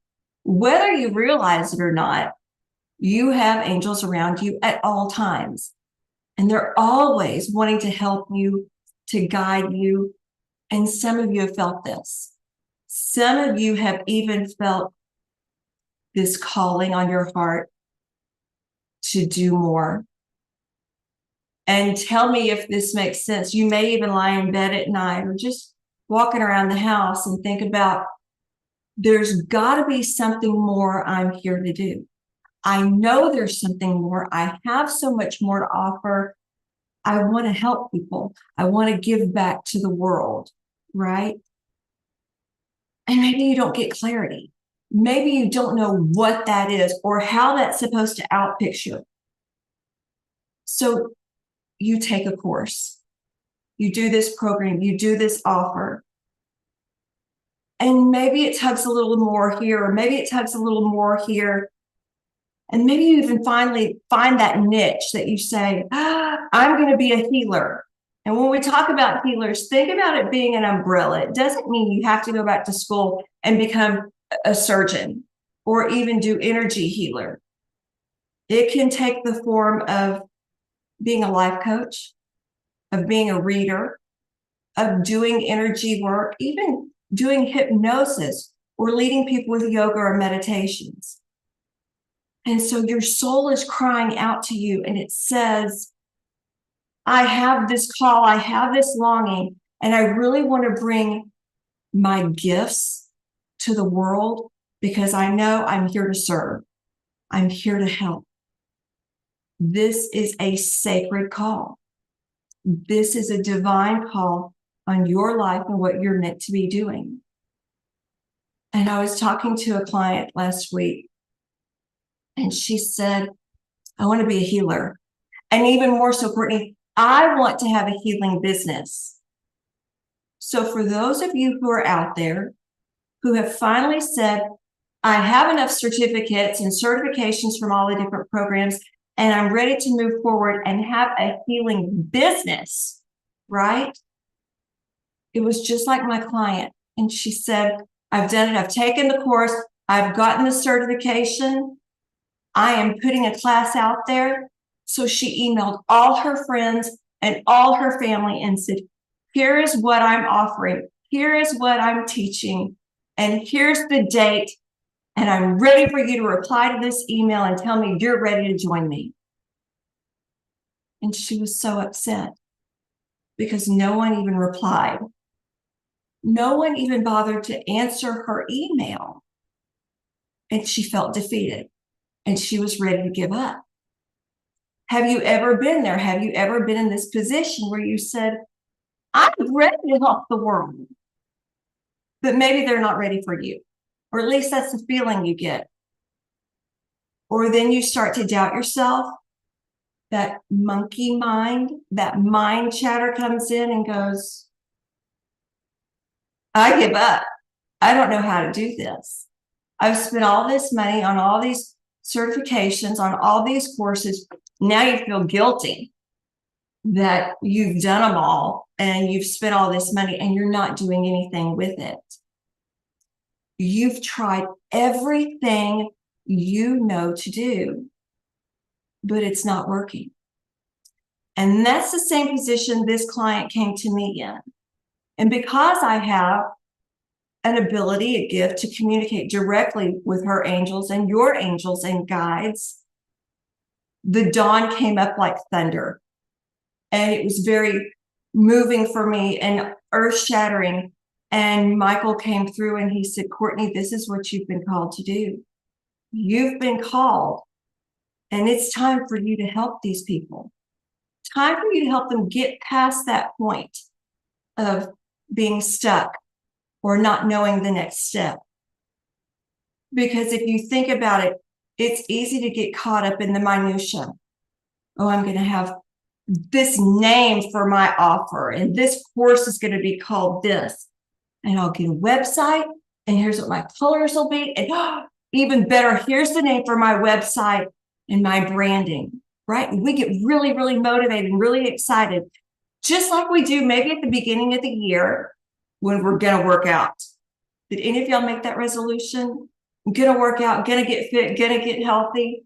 whether you realize it or not, you have angels around you at all times. And they're always wanting to help you, to guide you. And some of you have felt this. Some of you have even felt this calling on your heart to do more. And tell me if this makes sense. You may even lie in bed at night or just walking around the house and think about, there's got to be something more I'm here to do. I know there's something more. I have so much more to offer. I want to help people. I want to give back to the world, right? And maybe you don't get clarity. Maybe you don't know what that is or how that's supposed to outpicture. So you take a course, you do this program, you do this offer, and maybe it tugs a little more here, or maybe it tugs a little more here. And maybe you even finally find that niche that you say, I'm going to be a healer. And when we talk about healers, think about it being an umbrella. It doesn't mean you have to go back to school and become a surgeon or even do energy healer. It can take the form of being a life coach, of being a reader, of doing energy work, even doing hypnosis or leading people with yoga or meditations. And so your soul is crying out to you and it says, I have this call, I have this longing, and I really want to bring my gifts to the world because I know I'm here to serve. I'm here to help. This is a sacred call. This is a divine call on your life and what you're meant to be doing. And I was talking to a client last week, and she said, I want to be a healer. And even more so, Courtney, I want to have a healing business. So for those of you who are out there who have finally said, I have enough certificates and certifications from all the different programs, and I'm ready to move forward and have a healing business, right? It was just like my client. And she said, I've done it. I've taken the course. I've gotten the certification. I am putting a class out there. So she emailed all her friends and all her family and said, here is what I'm offering. Here is what I'm teaching. And here's the date. And I'm ready for you to reply to this email and tell me you're ready to join me. And she was so upset because no one even replied. No one even bothered to answer her email. And she felt defeated and she was ready to give up. Have you ever been there? Have you ever been in this position where you said, I'm ready to help the world, but maybe they're not ready for you, or at least that's the feeling you get. Or then you start to doubt yourself. That monkey mind, that mind chatter comes in and goes, I give up. I don't know how to do this. I've spent all this money on all these certifications, on all these courses. Now you feel guilty that you've done them all and you've spent all this money and you're not doing anything with it. You've tried everything you know to do, but it's not working. And that's the same position this client came to me in. And because I have an ability, a gift to communicate directly with her angels and your angels and guides, the dawn came up like thunder. And it was very moving for me and earth-shattering. And Michael came through and he said, Courtney, this is what you've been called to do. You've been called, and it's time for you to help these people. Time for you to help them get past that point of being stuck or not knowing the next step. Because if you think about it, it's easy to get caught up in the minutia. Oh, I'm going to have this name for my offer, and this course is going to be called this. And I'll get a website, and here's what my colors will be. And even better, here's the name for my website and my branding, right? And we get really, really motivated and really excited, just like we do maybe at the beginning of the year when we're going to work out. Did any of y'all make that resolution? I'm going to work out, going to get fit, going to get healthy.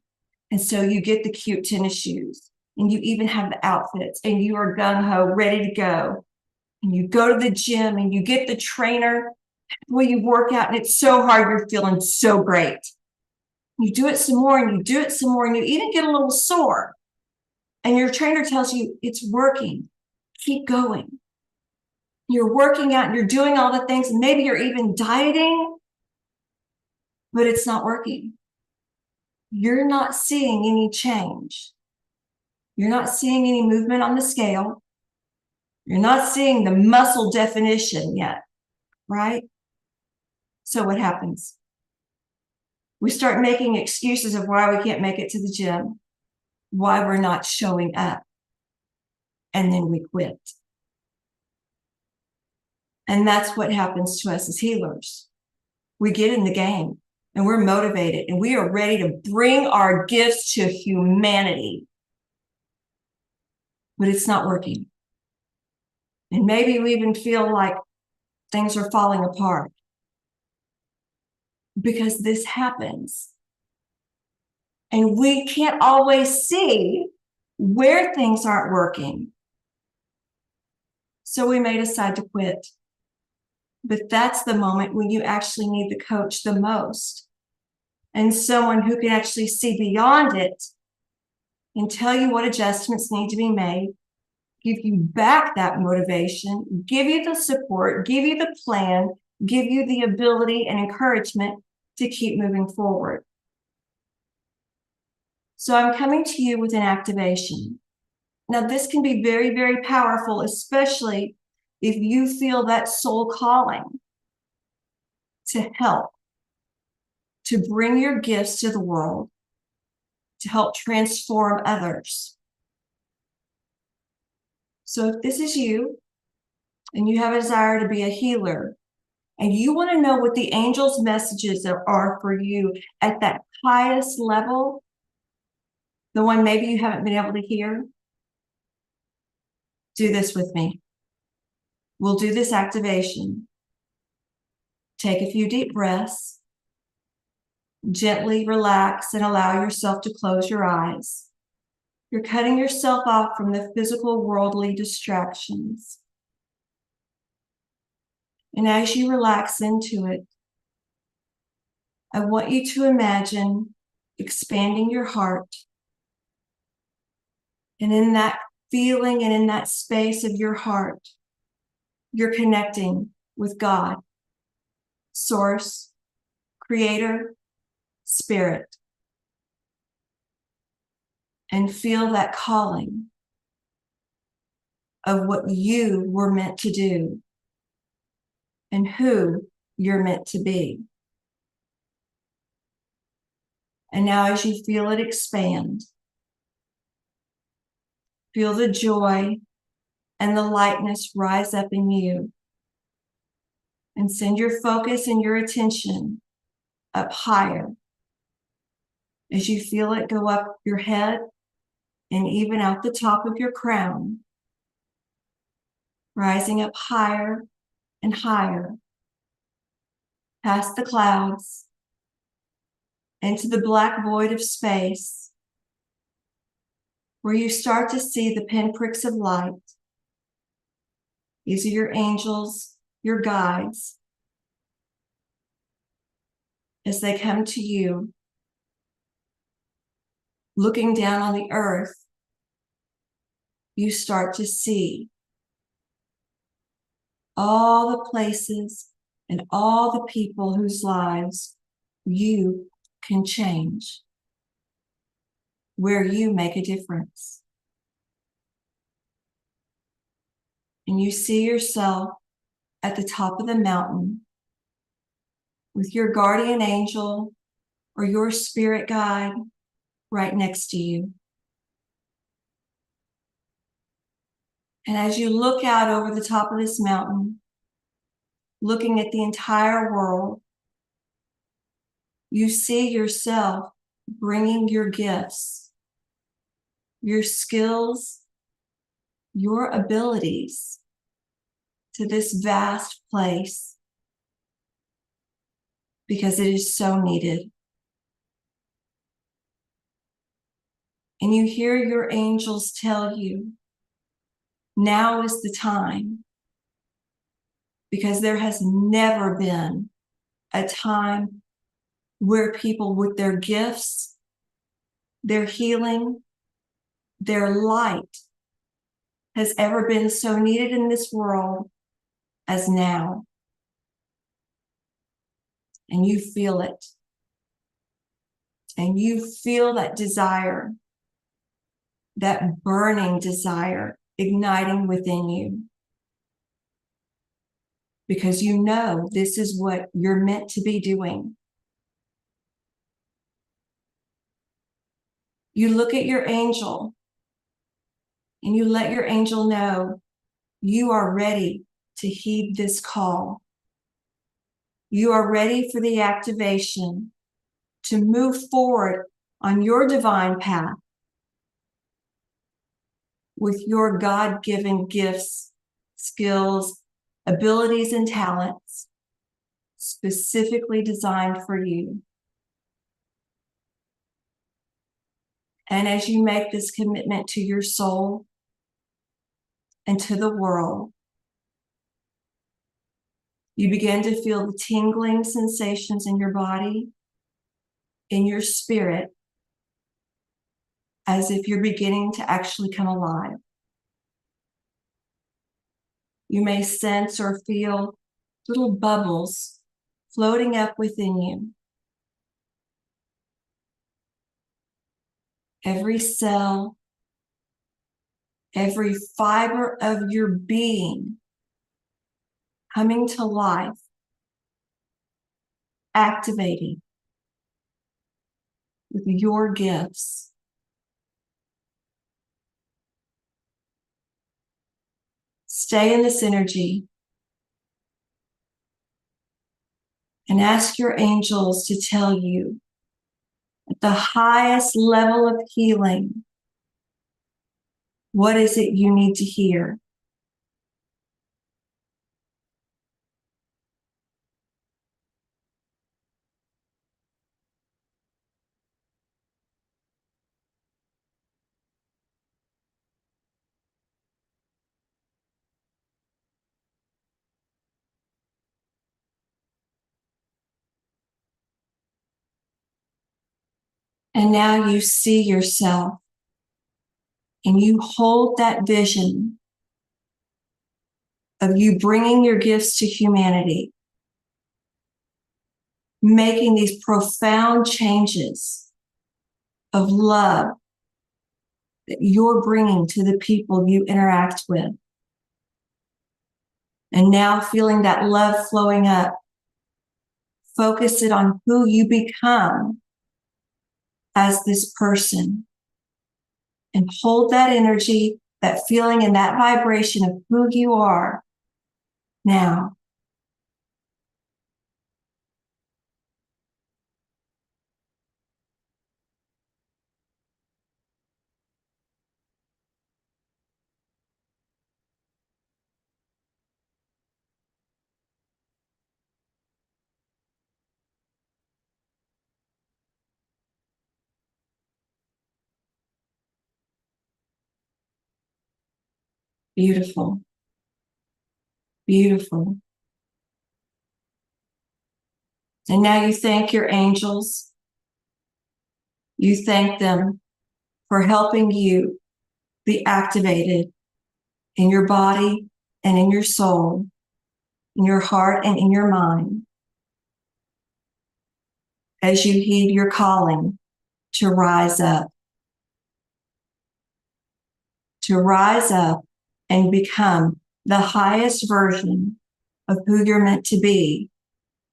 And so you get the cute tennis shoes, and you even have the outfits, and you are gung-ho, ready to go. And you go to the gym and you get the trainer. Well, you work out and it's so hard, you're feeling so great. You do it some more and you do it some more, and you even get a little sore. And your trainer tells you it's working. Keep going. You're working out and you're doing all the things, and maybe you're even dieting, but it's not working. You're not seeing any change. You're not seeing any movement on the scale. You're not seeing the muscle definition yet, right? So what happens? We start making excuses of why we can't make it to the gym, why we're not showing up, and then we quit. And that's what happens to us as healers. We get in the game and we're motivated and we are ready to bring our gifts to humanity, but it's not working. And maybe we even feel like things are falling apart because this happens. And we can't always see where things aren't working. So we may decide to quit. But that's the moment when you actually need the coach the most, and someone who can actually see beyond it and tell you what adjustments need to be made, give you back that motivation, give you the support, give you the plan, give you the ability and encouragement to keep moving forward. So I'm coming to you with an activation. Now, this can be very, very powerful, especially if you feel that soul calling to help, to bring your gifts to the world, to help transform others. So if this is you, and you have a desire to be a healer, and you want to know what the angels' messages are for you at that highest level, the one maybe you haven't been able to hear, do this with me. We'll do this activation. Take a few deep breaths. Gently relax and allow yourself to close your eyes. You're cutting yourself off from the physical worldly distractions. And as you relax into it, I want you to imagine expanding your heart. And in that feeling and in that space of your heart, you're connecting with God, Source, Creator, Spirit. And feel that calling of what you were meant to do and who you're meant to be. And now as you feel it expand, feel the joy and the lightness rise up in you. And send your focus and your attention up higher as you feel it go up your head and even out the top of your crown, rising up higher and higher, past the clouds, into the black void of space, where you start to see the pinpricks of light. These are your angels, your guides, as they come to you, looking down on the earth. You start to see all the places and all the people whose lives you can change, where you make a difference. And you see yourself at the top of the mountain with your guardian angel or your spirit guide right next to you. And as you look out over the top of this mountain, looking at the entire world, you see yourself bringing your gifts, your skills, your abilities to this vast place, because it is so needed. And you hear your angels tell you, now is the time, because there has never been a time where people with their gifts, their healing, their light has ever been so needed in this world as now. And you feel it. And you feel that desire, that burning desire igniting within you. Because you know this is what you're meant to be doing. You look at your angel and you let your angel know you are ready to heed this call. You are ready for the activation to move forward on your divine path with your God-given gifts, skills, abilities, and talents specifically designed for you. And as you make this commitment to your soul and to the world, you begin to feel the tingling sensations in your body, in your spirit, as if you're beginning to actually come alive. You may sense or feel little bubbles floating up within you. Every cell, every fiber of your being coming to life, activating with your gifts. Stay in this energy and ask your angels to tell you at the highest level of healing, what is it you need to hear? And now you see yourself and you hold that vision of you bringing your gifts to humanity, making these profound changes of love that you're bringing to the people you interact with. And now feeling that love flowing up, focus it on who you become as this person. And hold that energy, that feeling, and that vibration of who you are now. Beautiful. Beautiful. And now you thank your angels. You thank them for helping you be activated in your body and in your soul, in your heart and in your mind, as you heed your calling to rise up. To rise up and become the highest version of who you're meant to be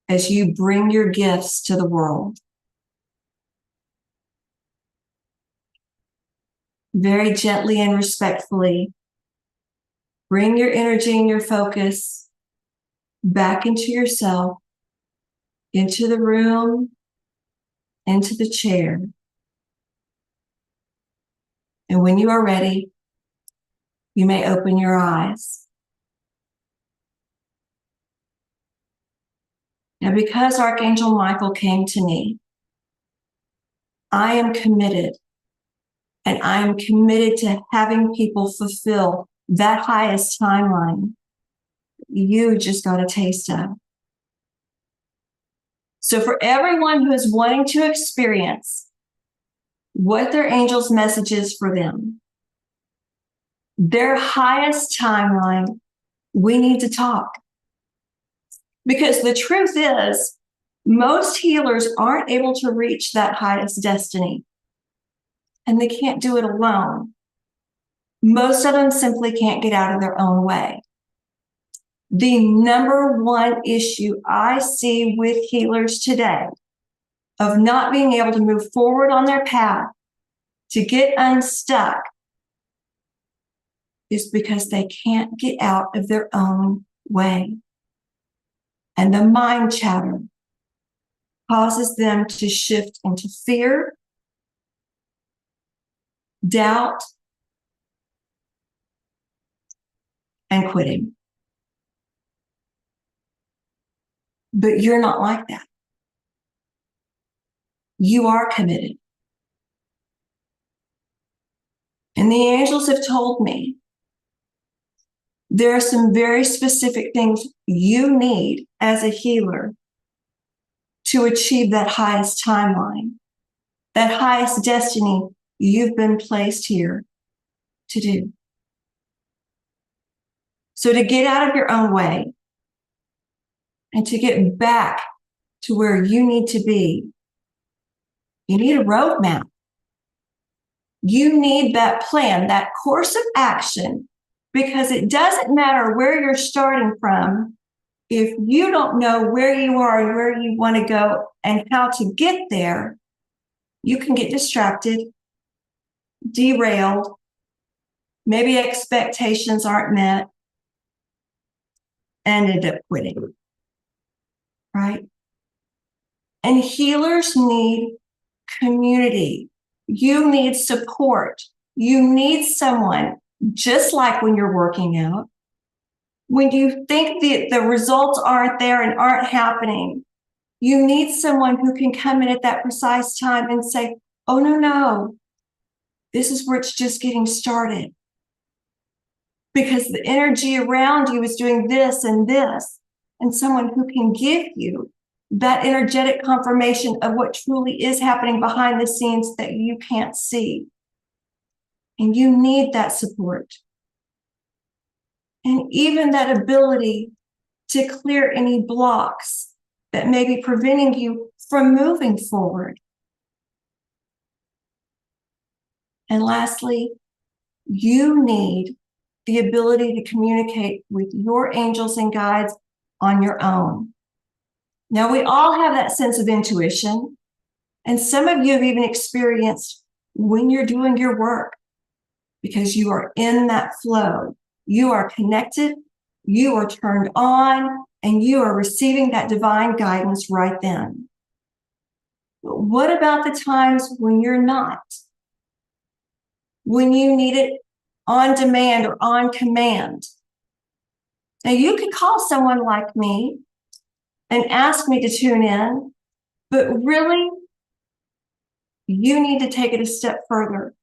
as you bring your gifts to the world. Very gently and respectfully, bring your energy and your focus back into yourself, into the room, into the chair. And when you are ready, you may open your eyes. Now, because Archangel Michael came to me, I am committed, and I am committed to having people fulfill that highest timeline you just got a taste of. So for everyone who is wanting to experience what their angel's message is for them, their highest timeline, we need to talk. Because the truth is, most healers aren't able to reach that highest destiny, and they can't do it alone. Most of them simply can't get out of their own way. The number one issue I see with healers today of not being able to move forward on their path to get unstuck is because they can't get out of their own way. And the mind chatter causes them to shift into fear, doubt, and quitting. But you're not like that. You are committed. And the angels have told me there are some very specific things you need as a healer to achieve that highest timeline, that highest destiny you've been placed here to do. So to get out of your own way and to get back to where you need to be, you need a roadmap. You need that plan, that course of action, because it doesn't matter where you're starting from. If you don't know where you are and where you want to go and how to get there, you can get distracted, derailed, maybe expectations aren't met, and end up quitting, right? And healers need community. You need support. You need someone, just like when you're working out. When you think that the results aren't there and aren't happening, you need someone who can come in at that precise time and say, oh, no, this is where it's just getting started. Because the energy around you is doing this, and someone who can give you that energetic confirmation of what truly is happening behind the scenes that you can't see. And you need that support. And even that ability to clear any blocks that may be preventing you from moving forward. And lastly, you need the ability to communicate with your angels and guides on your own. Now, we all have that sense of intuition, and some of you have even experienced when you're doing your work, because you are in that flow. You are connected, you are turned on, and you are receiving that divine guidance right then. But what about the times when you're not? When you need it on demand or on command? Now, you could call someone like me and ask me to tune in, but really, you need to take it a step further.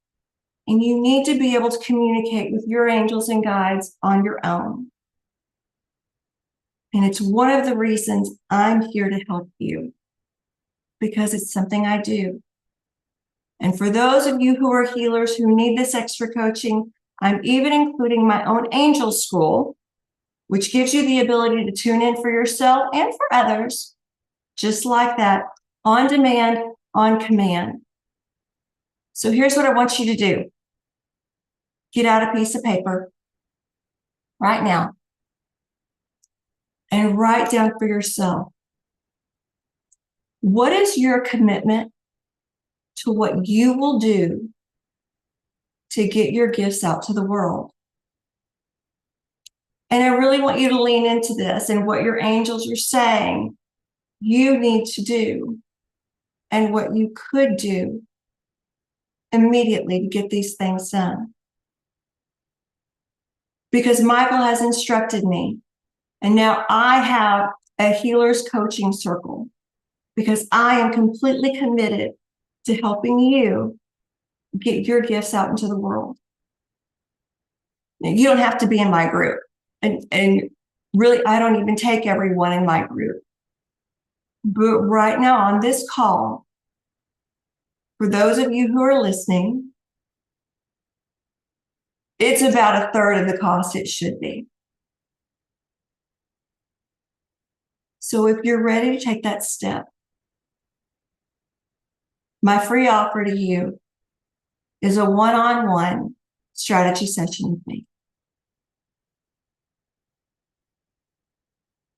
And you need to be able to communicate with your angels and guides on your own. And it's one of the reasons I'm here to help you, because it's something I do. And for those of you who are healers who need this extra coaching, I'm even including my own angel school, which gives you the ability to tune in for yourself and for others, just like that, on demand, on command. So here's what I want you to do. Get out a piece of paper right now and write down for yourself, what is your commitment to what you will do to get your gifts out to the world? And I really want you to lean into this and what your angels are saying you need to do and what you could do immediately to get these things done. Because Michael has instructed me, and now I have a healer's coaching circle, because I am completely committed to helping you get your gifts out into the world. Now, you don't have to be in my group. And really, I don't even take everyone in my group. But right now on this call, for those of you who are listening, it's about a third of the cost it should be. So if you're ready to take that step, my free offer to you is a one-on-one strategy session with me.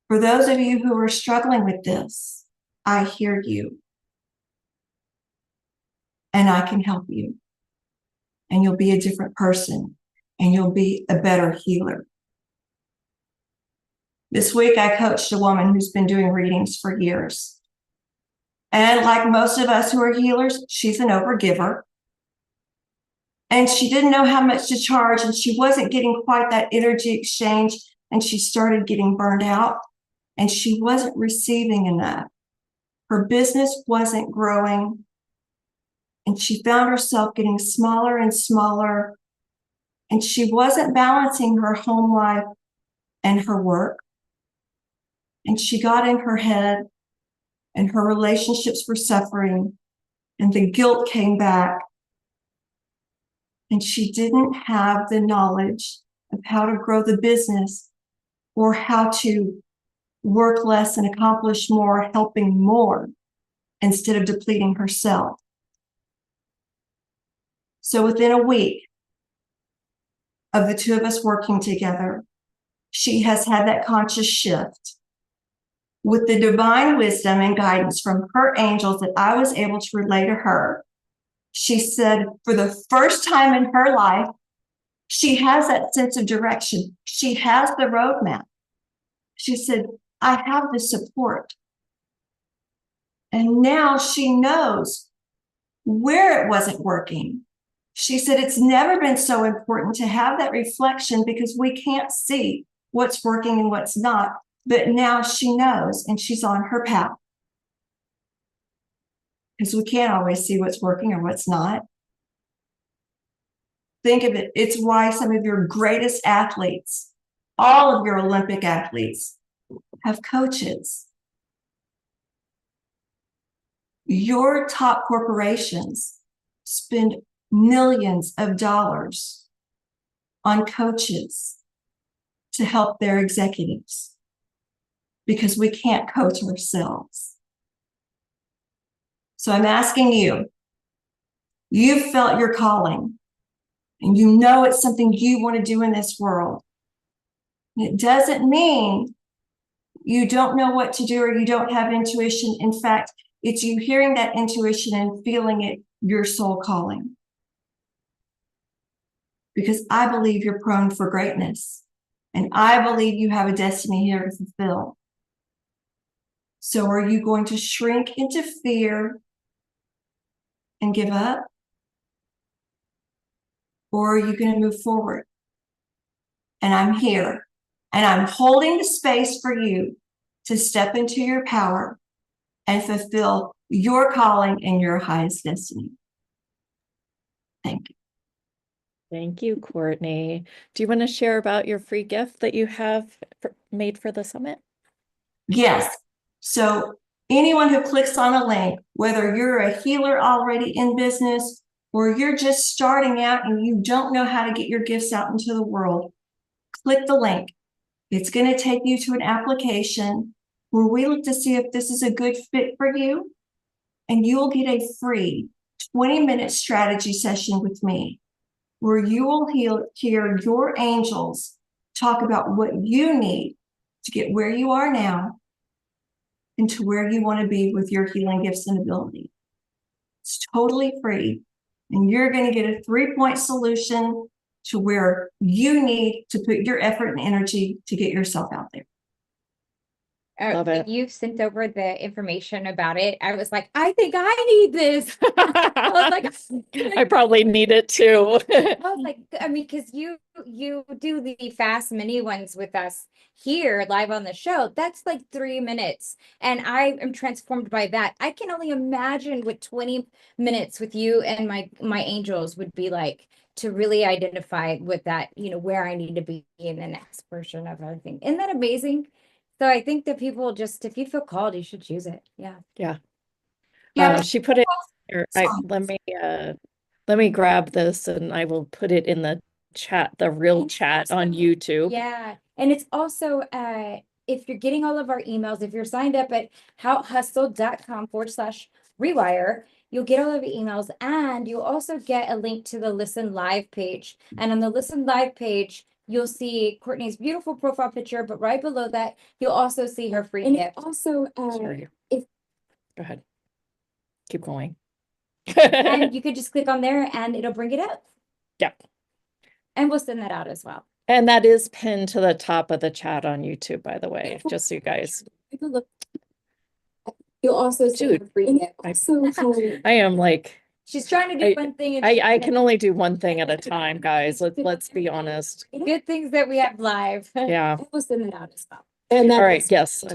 For those of you who are struggling with this, I hear you. And I can help you. And you'll be a different person. And you'll be a better healer. This week, I coached a woman who's been doing readings for years. And like most of us who are healers, she's an overgiver. And she didn't know how much to charge, and she wasn't getting quite that energy exchange, and she started getting burned out, and she wasn't receiving enough. Her business wasn't growing, and she found herself getting smaller and smaller, and she wasn't balancing her home life and her work. And she got in her head, and her relationships were suffering, and the guilt came back. And she didn't have the knowledge of how to grow the business or how to work less and accomplish more, helping more instead of depleting herself. So within a week of the two of us working together, she has had that conscious shift. With the divine wisdom and guidance from her angels that I was able to relay to her, she said for the first time in her life, she has that sense of direction. She has the roadmap. She said, I have the support. And now she knows where it wasn't working. She said, it's never been so important to have that reflection because we can't see what's working and what's not. But now she knows and she's on her path. Because we can't always see what's working or what's not. Think of it. It's why some of your greatest athletes, all of your Olympic athletes, have coaches. Your top corporations spend millions of dollars on coaches to help their executives because we can't coach ourselves. So I'm asking you, you've felt your calling and you know it's something you want to do in this world. It doesn't mean you don't know what to do or you don't have intuition. In fact, it's you hearing that intuition and feeling it, your soul calling. Because I believe you're prone for greatness. And I believe you have a destiny here to fulfill. So are you going to shrink into fear and give up? Or are you going to move forward? And I'm here. And I'm holding the space for you to step into your power and fulfill your calling and your highest destiny. Thank you. Thank you, Courtney. Do you want to share about your free gift that you have made for the summit? Yes. So anyone who clicks on a link, whether you're a healer already in business or you're just starting out and you don't know how to get your gifts out into the world, click the link. It's going to take you to an application where we look to see if this is a good fit for you, and you will get a free 20-minute strategy session with me where you will hear your angels talk about what you need to get where you are now and to where you want to be with your healing gifts and ability. It's totally free, and you're going to get a 3-point solution to where you need to put your effort and energy to get yourself out there. Love it. You sent over the information about it. I was like, I think I need this. I was like, I probably need it too. I was like, I mean, because you do the fast mini ones with us here live on the show. That's like 3 minutes. And I am transformed by that. I can only imagine what 20 minutes with you and my angels would be like to really identify with that, you know, where I need to be in the next version of everything. Isn't that amazing? So I think that people just, if you feel called, you should choose it. Yeah. Yeah. She put it here. Let me grab this and I will put it in the chat, the real chat on YouTube. Yeah. And it's also, if you're getting all of our emails, if you're signed up at houtehustle.com/rewire, you'll get all of the emails, and you'll also get a link to the Listen Live page. And on the Listen Live page, you'll see Courtney's beautiful profile picture, but right below that, you'll also see her free gift. Also, Sorry. if Go ahead. Keep going. and you could just click on there and it'll bring it up. Yeah. And we'll send that out as well. And that is pinned to the top of the chat on YouTube, by the way, just so you guys. Take a look. You'll also see her free gift. I am like, She's trying to do one thing. And I can only do one thing at a time, guys. Let's be honest. good things that we have live. Yeah. We'll send it out as well. And all right, yes.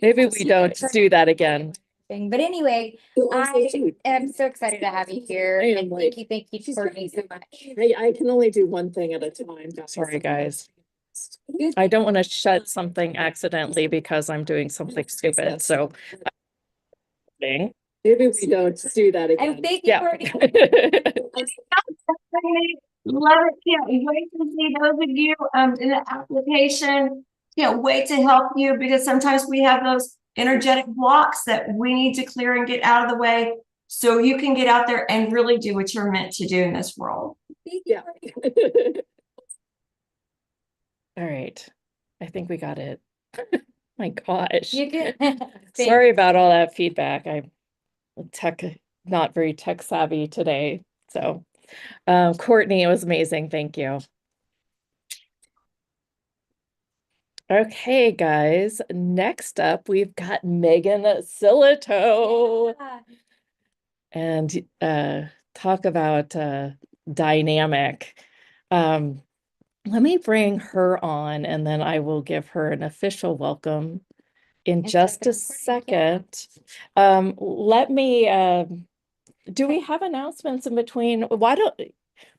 Maybe we don't do that again. But anyway, I am so excited to have you here. And thank you, Courtney, so much. I can only do one thing at a time. Sorry, guys. I don't want to shut something accidentally because I'm doing something stupid. So maybe we don't do that again. And thank you, Courtney. Love it. Can't wait to see those of you in the application. Can't wait to help you because sometimes we have those energetic blocks that we need to clear and get out of the way. so you can get out there and really do what you're meant to do in this world. Yeah. All right. I think we got it. My gosh. You can. Sorry about all that feedback. I'm not very tech savvy today. So, Courtney, it was amazing. Thank you. Okay, guys. Next up, we've got Megan Silito. Yeah. And talk about dynamic. Let me bring her on, and then I will give her an official welcome in just a second. Let me, do we have announcements in between? Why don't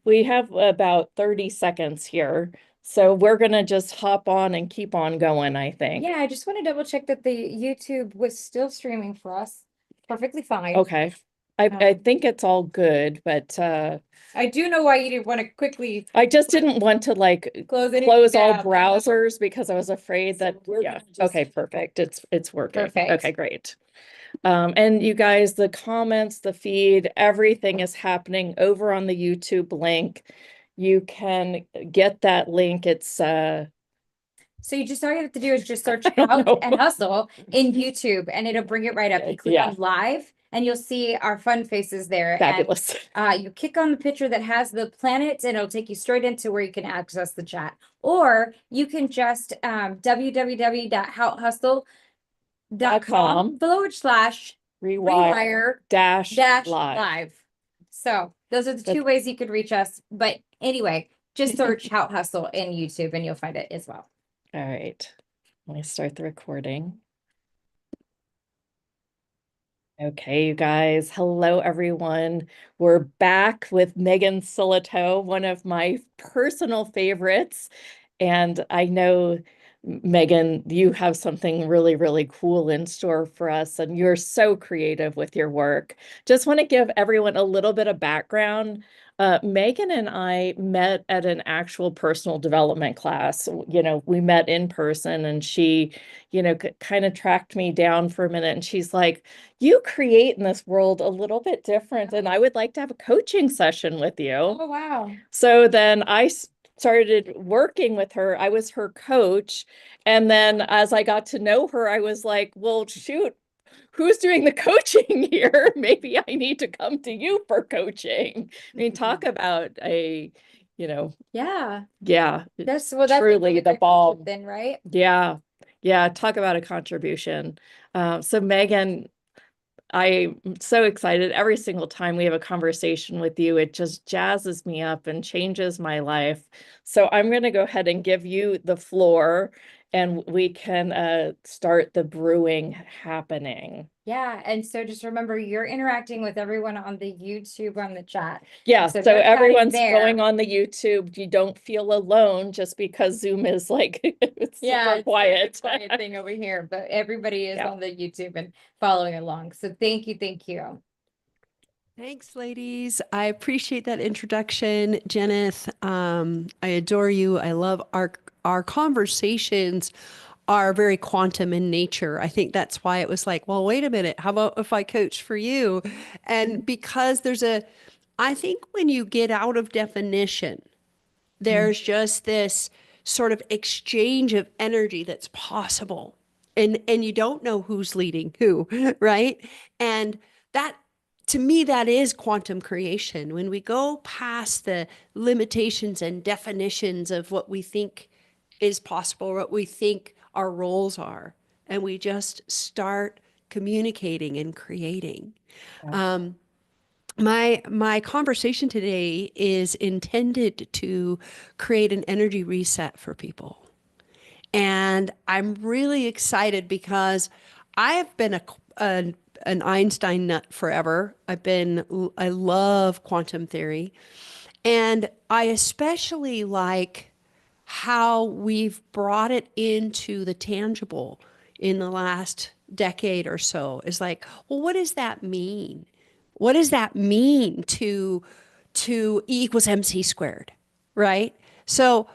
we have about 30 seconds here? So we're gonna just hop on and keep on going, I think. Yeah, I just want to double check that the YouTube was still streaming for us. Perfectly fine. Okay. I think it's all good, but I do know why you didn't want to quickly I just didn't want to like close all down. browsers because I was afraid that, we're yeah, gonna just- okay, perfect. It's working. Perfect. Okay, great. And you guys, the comments, the feed, everything is happening over on the YouTube link. You can get that link. It's So you just all you have to do is just search I don't Haute know. and Hustle in YouTube and it'll bring it right up. You click Yeah. on live and you'll see our fun faces there. fabulous. And you click on the picture that has the planets and it'll take you straight into where you can access the chat. Or you can just www.houtehustle.com Rewire dash live. /live. So those are the two ways you could reach us. But anyway, just search Haute Hustle in YouTube and you'll find it as well. All right. Let me start the recording. Okay, you guys. Hello, everyone. We're back with Megan Silito, one of my personal favorites. And I know, Megan, you have something really, really cool in store for us, and you're so creative with your work. Just want to give everyone a little bit of background. Megan and I met at an actual personal development class. You know, we met in person, and she, you know, kind of tracked me down for a minute, and she's like, you create in this world a little bit different, and I would like to have a coaching session with you. Oh, wow. So then I started working with her. I was her coach. And then as I got to know her, I was like, well, shoot, who's doing the coaching here? Maybe I need to come to you for coaching. I mean, talk about a, you know, Yeah. yeah, That's truly the ball. then, right? Yeah. Yeah. Talk about a contribution. So Megan, I'm so excited every single time we have a conversation with you. It just jazzes me up and changes my life. So I'm going to go ahead and give you the floor and we can start the brewing happening. Yeah. And so just remember, you're interacting with everyone on the YouTube on the chat. Yeah. So So they're chatting everyone's there. going on the YouTube. You don't feel alone just because Zoom is like, it's super quiet. It's a quiet thing over here, but everybody is Yeah. on the YouTube and following along. So thank you. Thank you. Thanks, ladies. I appreciate that introduction, Jenith. I adore you. I love our conversations are very quantum in nature. I think that's why it was like, well, wait a minute. How about if I coach for you? And because I think when you get out of definition, there's just this sort of exchange of energy that's possible. And you don't know who's leading who, right? And that, to me, that is quantum creation. When we go past the limitations and definitions of what we think is possible, what we think our roles are, and we just start communicating and creating. My conversation today is intended to create an energy reset for people. And I'm really excited because I have been an Einstein nut forever. I love quantum theory. And I especially like how we've brought it into the tangible in the last decade or so. Is like, well, what does that mean? What does that mean to E equals MC squared, right? So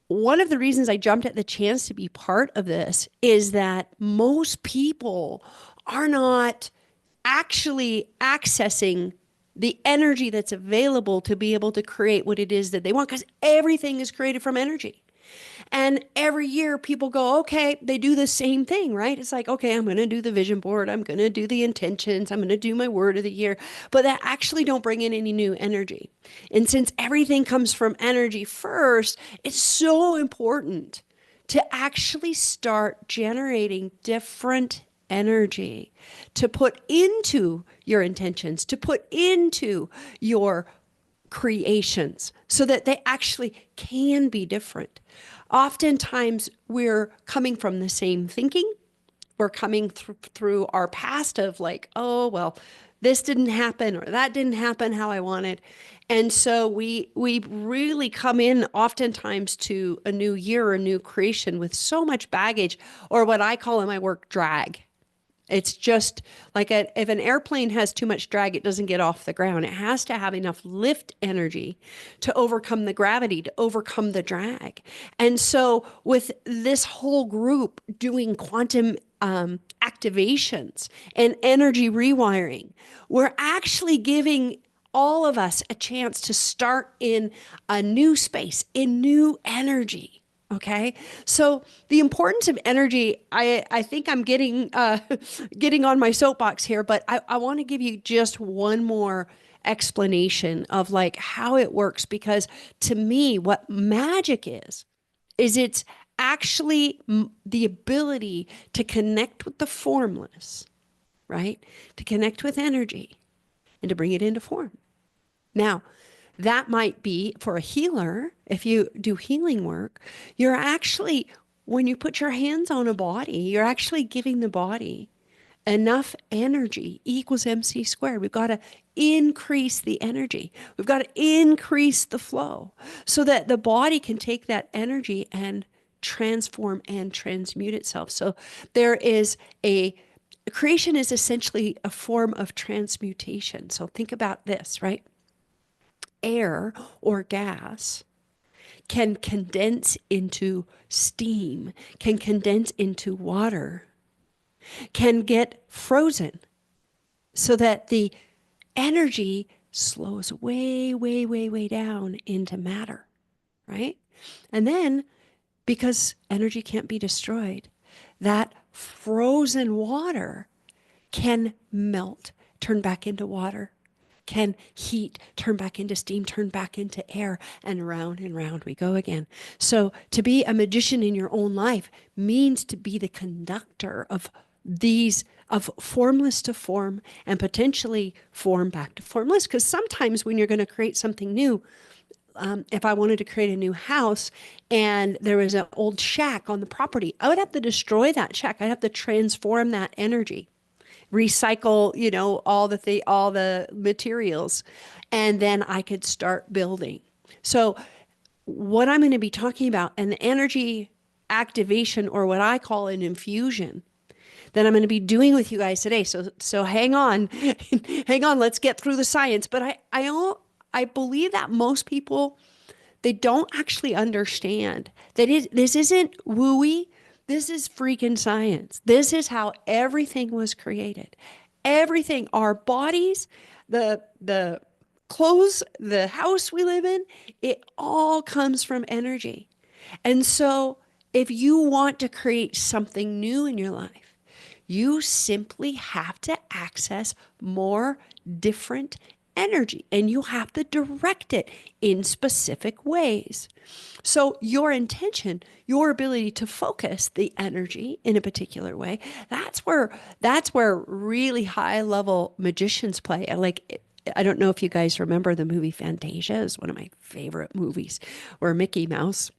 one of the reasons I jumped at the chance to be part of this is that most people are not actually accessing the energy that's available to be able to create what it is that they want, because everything is created from energy. And every year people go, okay, they do the same thing, right? It's like, okay, I'm going to do the vision board. I'm going to do the intentions. I'm going to do my word of the year, but that actually don't bring in any new energy. And since everything comes from energy first, it's so important to actually start generating different energy to put into your intentions, to put into your creations so that they actually can be different. Oftentimes, we're coming from the same thinking. We're coming through our past of like, oh, well, this didn't happen or that didn't happen how I wanted. And so we really come in oftentimes to a new year or a new creation with so much baggage, or what I call in my work drag. It's just like if an airplane has too much drag, it doesn't get off the ground. It has to have enough lift energy to overcome the gravity, to overcome the drag. And so with this whole group doing quantum activations and energy rewiring, we're actually giving all of us a chance to start in a new space, in new energy. Okay, so the importance of energy, I think I'm getting getting on my soapbox here, but I want to give you just one more explanation of like how it works, because to me, what magic is it's actually the ability to connect with the formless, right? To connect with energy and to bring it into form. Now, that might be for a healer. If you do healing work, you're actually, when you put your hands on a body, you're actually giving the body enough energy, E equals MC squared. We've got to increase the energy. We've got to increase the flow so that the body can take that energy and transform and transmute itself. So there is creation is essentially a form of transmutation. So think about this, right? Air or gas can condense into steam, can condense into water, can get frozen so that the energy slows way, way, way, way down into matter, right? And then because energy can't be destroyed, that frozen water can melt, turn back into water, can heat, turn back into steam, turn back into air, and round we go again. So to be a magician in your own life means to be the conductor of these, of formless to form, and potentially form back to formless. Because sometimes when you're going to create something new, if I wanted to create a new house and there was an old shack on the property, I would have to destroy that shack. I'd have to transform that energy, recycle, all the materials, and then I could start building. So what I'm going to be talking about, an energy activation, or what I call an infusion, that I'm going to be doing with you guys today. So hang on, hang on. Let's get through the science. But I believe that most people, they don't actually understand that this isn't wooey. This is freaking science. This is how everything was created. Everything, our bodies, the clothes, the house we live in, it all comes from energy. And so if you want to create something new in your life, you simply have to access more different energy, and you have to direct it in specific ways. So your intention, your ability to focus the energy in a particular way, that's where really high level magicians play. I don't know if you guys remember the movie Fantasia. Is one of my favorite movies, where Mickey Mouse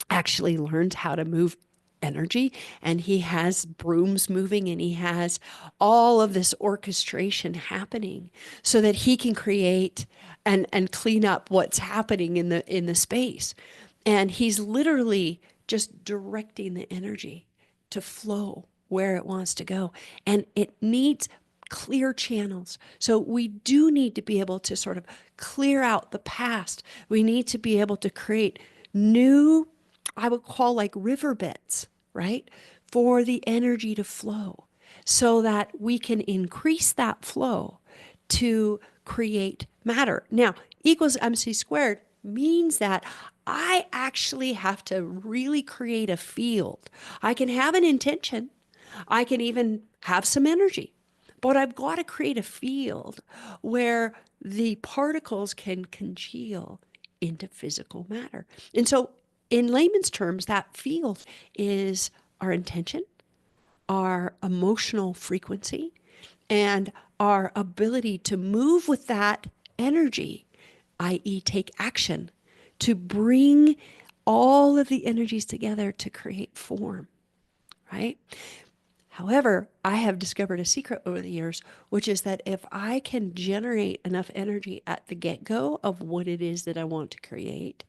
actually learned how to move energy, and he has brooms moving, and he has all of this orchestration happening so that he can create and clean up what's happening in the space. And he's literally just directing the energy to flow where it wants to go. And it needs clear channels. So we do need to be able to sort of clear out the past. We need to be able to create new, I would call like riverbeds, right? For the energy to flow. so that we can increase that flow to create matter. Now, equals MC squared means that I actually have to really create a field. I can have an intention. I can even have some energy, but I've got to create a field where the particles can congeal into physical matter. And so in layman's terms, that field is our intention, our emotional frequency, and our ability to move with that energy, i.e., take action, to bring all of the energies together to create form, right? However, I have discovered a secret over the years, which is that if I can generate enough energy at the get-go of what it is that I want to create,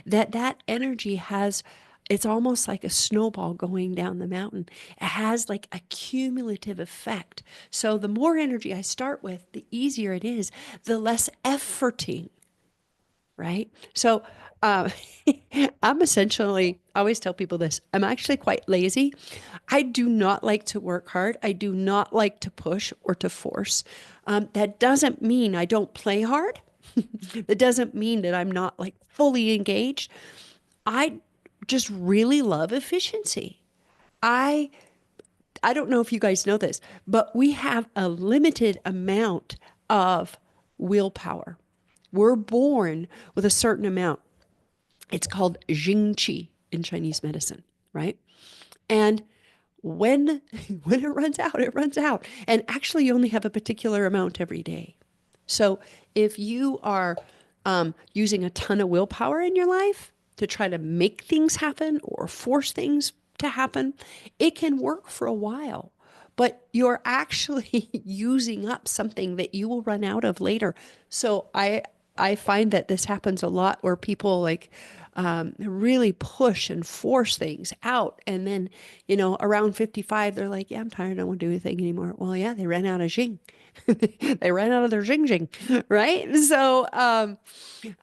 that energy has, it's almost like a snowball going down the mountain. It has like a cumulative effect. So the more energy I start with, the easier it is, the less efforting, right? So I'm essentially, I always tell people this, I'm actually quite lazy. I do not like to work hard. I do not like to push or to force. That doesn't mean I don't play hard. That doesn't mean that I'm not like fully engaged. I just really love efficiency. I don't know if you guys know this, but we have a limited amount of willpower. We're born with a certain amount. It's called Jingqi in Chinese medicine, right? And when it runs out, it runs out. And actually, you only have a particular amount every day. So if you are using a ton of willpower in your life to try to make things happen or force things to happen, it can work for a while. But you're actually using up something that you will run out of later. So I find that this happens a lot where people like really push and force things out. And then, around 55, they're like, yeah, I'm tired. I don't want to do anything anymore. Well, yeah, they ran out of Jing. They ran out of their Jing, right? So,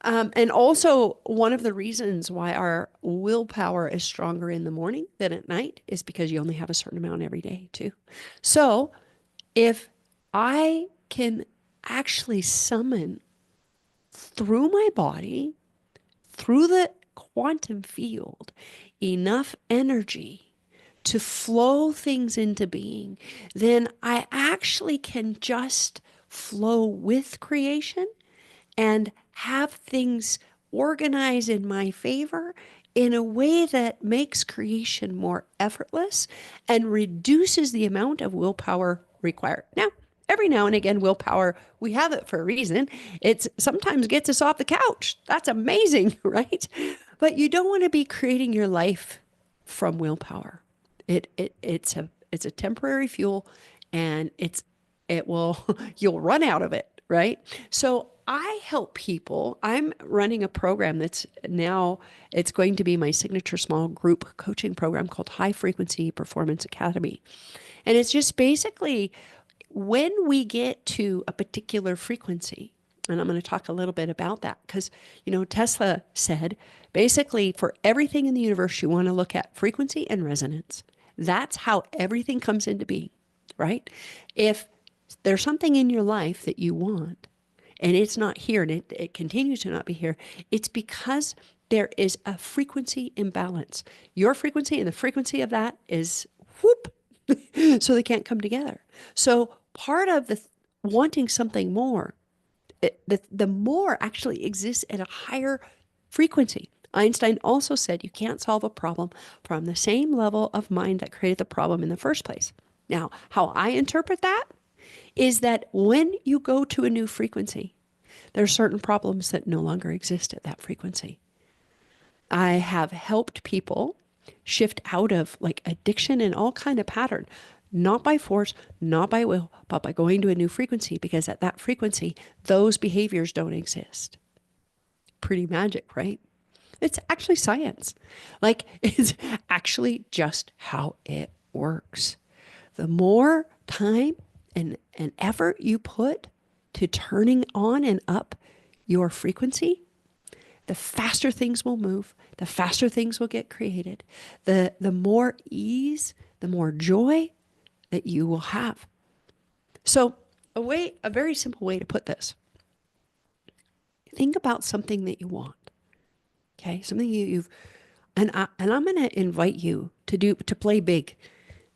and also one of the reasons why our willpower is stronger in the morning than at night is because you only have a certain amount every day too. So if I can actually summon through my body, through the quantum field, enough energy to flow things into being, then I actually can just flow with creation and have things organize in my favor in a way that makes creation more effortless and reduces the amount of willpower required. Now, every now and again, willpower, we have it for a reason. It sometimes gets us off the couch. That's amazing, right? But you don't want to be creating your life from willpower. It's a temporary fuel, and you'll run out of it, right? So I help people. I'm running a program that's now, it's going to be my signature small group coaching program called High Frequency Performance Academy. And it's just basically when we get to a particular frequency, and I'm going to talk a little bit about that because, Tesla said, basically for everything in the universe, you want to look at frequency and resonance. That's how everything comes into being, right? If there's something in your life that you want and it's not here and it continues to not be here, it's because there is a frequency imbalance. Your frequency and the frequency of that is whoop, so they can't come together. So part of the wanting something more, the more actually exists at a higher frequency. Einstein also said you can't solve a problem from the same level of mind that created the problem in the first place. Now, how I interpret that is that when you go to a new frequency, there are certain problems that no longer exist at that frequency. I have helped people shift out of like addiction and all kind of pattern, not by force, not by will, but by going to a new frequency, because at that frequency, those behaviors don't exist. Pretty magic, right? It's actually science. Like, it's actually just how it works. The more time and effort you put to turning on and up your frequency, the faster things will move, the faster things will get created, the more ease, the more joy, that you will have. So a very simple way to put this, think about something that you want. Okay. Something and I'm going to invite you to play big.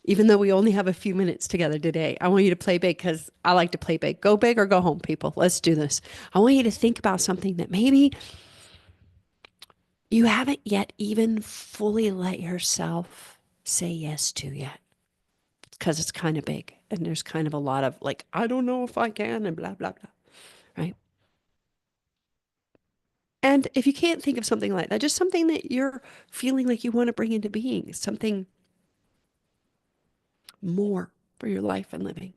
Even though we only have a few minutes together today, I want you to play big because I like to play big. Go big or go home, people. Let's do this. I want you to think about something that maybe you haven't yet even fully let yourself say yes to yet, because it's kind of big and there's kind of a lot of like, I don't know if I can and blah, blah, blah, right? And if you can't think of something like that, just something that you're feeling like you want to bring into being, something more for your life and living.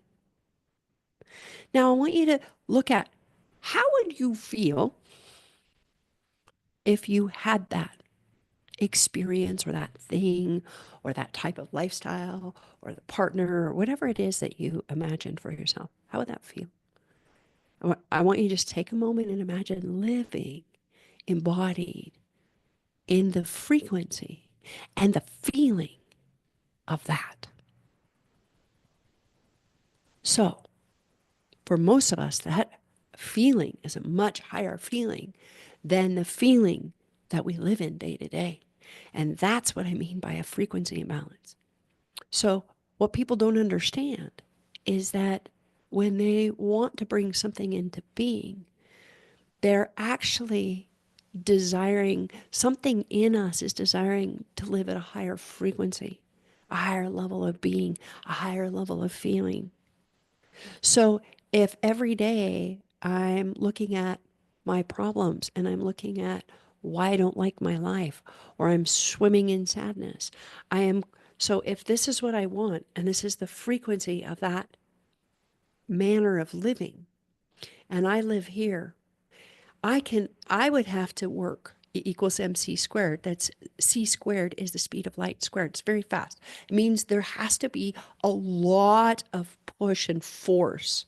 Now, I want you to look at how would you feel if you had that experience or that thing or that type of lifestyle or the partner or whatever it is that you imagined for yourself? How would that feel? I want you to just take a moment and imagine living embodied in the frequency and the feeling of that. So, for most of us, that feeling is a much higher feeling than the feeling that we live in day to day. And that's what I mean by a frequency imbalance. So what people don't understand is that when they want to bring something into being, they're actually desiring, something in us is desiring to live at a higher frequency, a higher level of being, a higher level of feeling. So if every day I'm looking at my problems and I'm looking at why I don't like my life, or I'm swimming in sadness, so if this is what I want, and this is the frequency of that manner of living, and I live here, I would have to work E equals mc squared. That's c squared is the speed of light squared. It's very fast. It means there has to be a lot of push and force.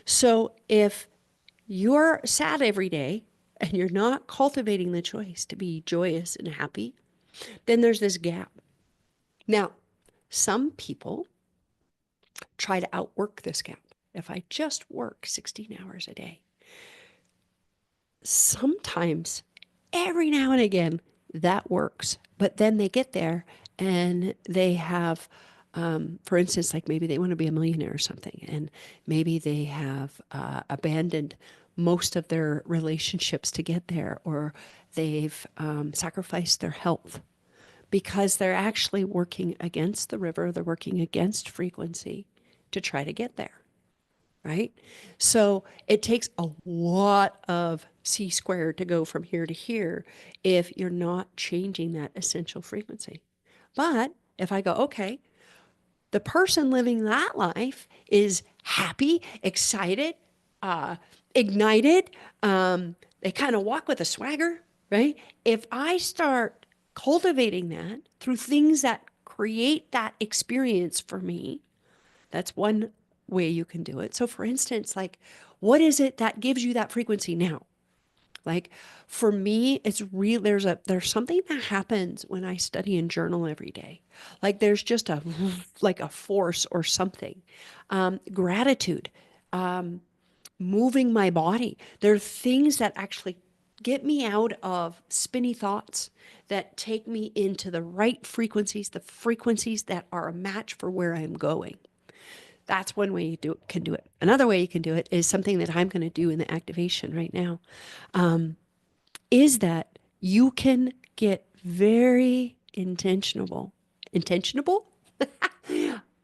So if you're sad every day and you're not cultivating the choice to be joyous and happy, then there's this gap. Now, some people try to outwork this gap. If I just work 16 hours a day, sometimes, every now and again, that works. But then they get there and they have, for instance, like maybe they want to be a millionaire or something, and maybe they have abandoned most of their relationships to get there, or they've sacrificed their health because they're actually working against the river, they're working against frequency to try to get there. Right? So it takes a lot of c squared to go from here to here if you're not changing that essential frequency. But if I go, okay, the person living that life is happy, excited, ignited, they kind of walk with a swagger, right? If I start cultivating that through things that create that experience for me, that's one way you can do it. So for instance, like, what is it that gives you that frequency now? Like for me, it's real. There's something that happens when I study and journal every day. Like there's just a force or something. Gratitude, moving my body. There are things that actually get me out of spinny thoughts, that take me into the right frequencies, the frequencies that are a match for where I'm going. That's one way you can do it. Another way you can do it is something that I'm going to do in the activation right now, is that you can get very intentional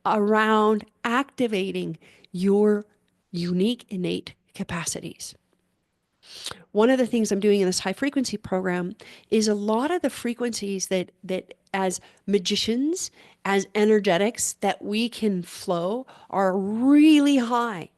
around activating your unique innate capacities. One of the things I'm doing in this high frequency program is a lot of the frequencies that as magicians, as energetics that we can flow are really high.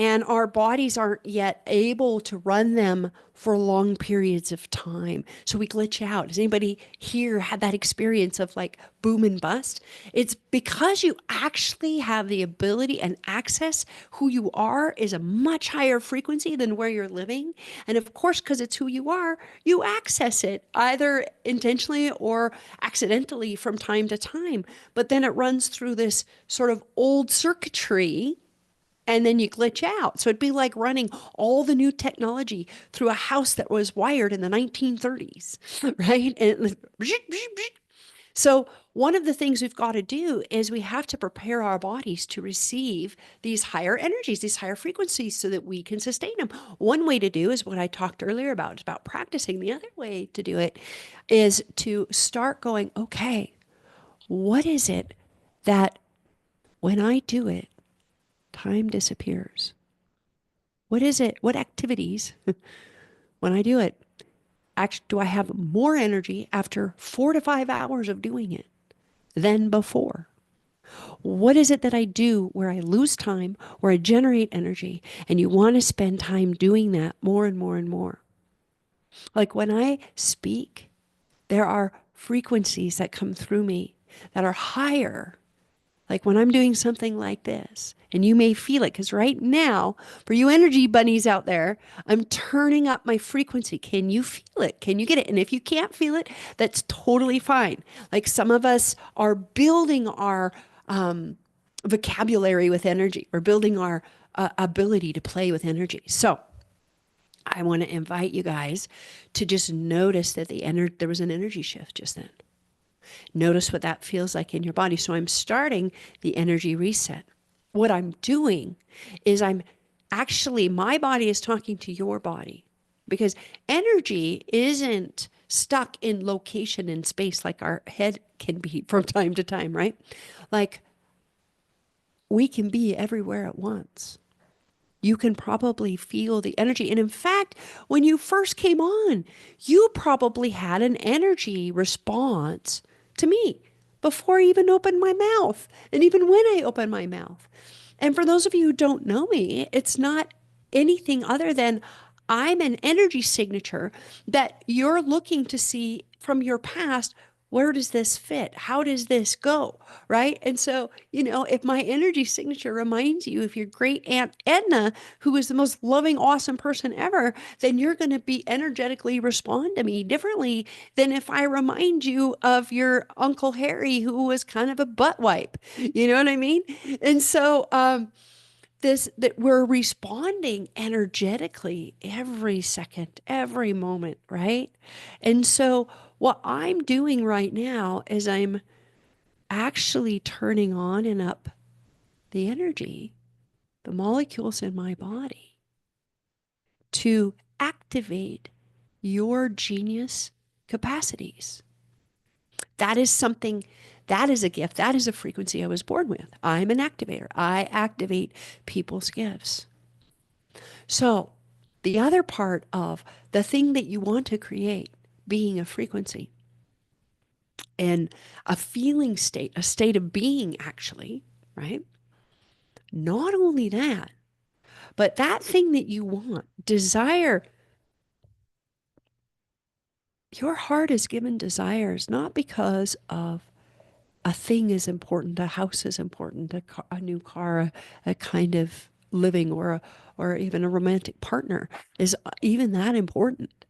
and our bodies aren't yet able to run them for long periods of time. So we glitch out. Has anybody here had that experience of like boom and bust? It's because you actually have the ability and access. Who you are is a much higher frequency than where you're living. And of course, because it's who you are, you access it either intentionally or accidentally from time to time. But then it runs through this sort of old circuitry, and then you glitch out. So it'd be like running all the new technology through a house that was wired in the 1930s, right? And so one of the things we've got to do is we have to prepare our bodies to receive these higher energies, these higher frequencies, so that we can sustain them. One way to do is what I talked earlier about practicing. The other way to do it is to start going, okay, what is it that when I do it, time disappears? What is it? What activities, when I do it, actually, do I have more energy after 4 to 5 hours of doing it than before? What is it that I do where I lose time, where I generate energy, and you want to spend time doing that more and more and more? Like when I speak, there are frequencies that come through me that are higher. Like when I'm doing something like this, and you may feel it, because right now, for you energy bunnies out there, I'm turning up my frequency. Can you feel it? Can you get it? And if you can't feel it, that's totally fine. Like some of us are building our vocabulary with energy. We're building our ability to play with energy. So I want to invite you guys to just notice that there was an energy shift just then. Notice what that feels like in your body. So I'm starting the energy reset. What I'm doing is my body is talking to your body, because energy isn't stuck in location and space like our head can be from time to time, right? Like we can be everywhere at once. You can probably feel the energy. And in fact, when you first came on, you probably had an energy response to me before I even opened my mouth, and even when I opened my mouth. And for those of you who don't know me, it's not anything other than I'm an energy signature that you're looking to see from your past. Where does this fit? How does this go? Right? And so, if my energy signature reminds you of your great Aunt Edna, who was the most loving, awesome person ever, then you're going to be energetically respond to me differently than if I remind you of your Uncle Harry, who was kind of a butt wipe. You know what I mean? And so, that we're responding energetically every second, every moment, right? And so what I'm doing right now is I'm actually turning on and up the energy, the molecules in my body, to activate your genius capacities. That is something, that is a gift, that is a frequency I was born with. I'm an activator. I activate people's gifts. So the other part of the thing that you want to create being a frequency and a feeling state, a state of being actually, right? Not only that, but that thing that you want, desire. Your heart is given desires not because of a thing is important, a house is important, a new car, a kind of living, or even a romantic partner is even that important.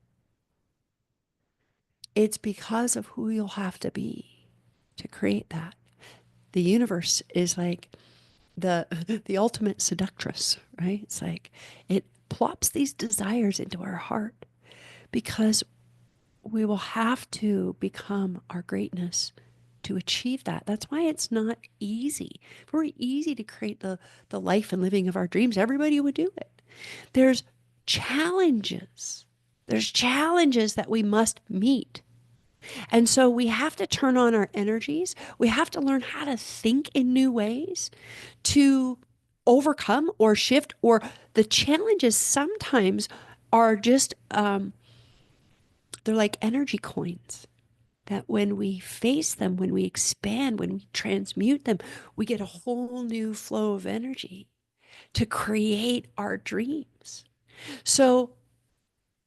It's because of who you'll have to be to create that. The universe is like the ultimate seductress, right? It's like it plops these desires into our heart because we will have to become our greatness to achieve that. That's why it's not easy. Very easy to create the life and living of our dreams. Everybody would do it. There's challenges. There's challenges that we must meet. And so we have to turn on our energies. We have to learn how to think in new ways to overcome or shift, or the challenges sometimes are just, they're like energy coins that when we face them, when we expand, when we transmute them, we get a whole new flow of energy. to create our dreams. So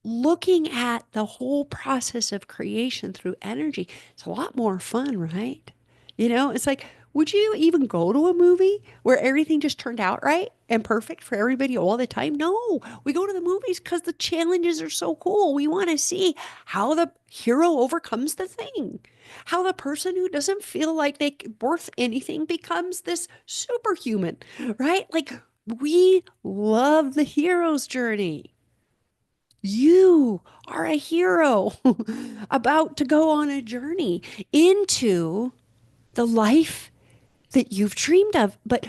looking at the whole process of creation through energy, it's a lot more fun, right? It's like, would you even go to a movie where everything just turned out right and perfect for everybody all the time? No, we go to the movies because the challenges are so cool. We want to see how the hero overcomes the thing, how the person who doesn't feel like they worth anything becomes this superhuman, right? Like, we love the hero's journey. You are a hero about to go on a journey into the life that you've dreamed of. But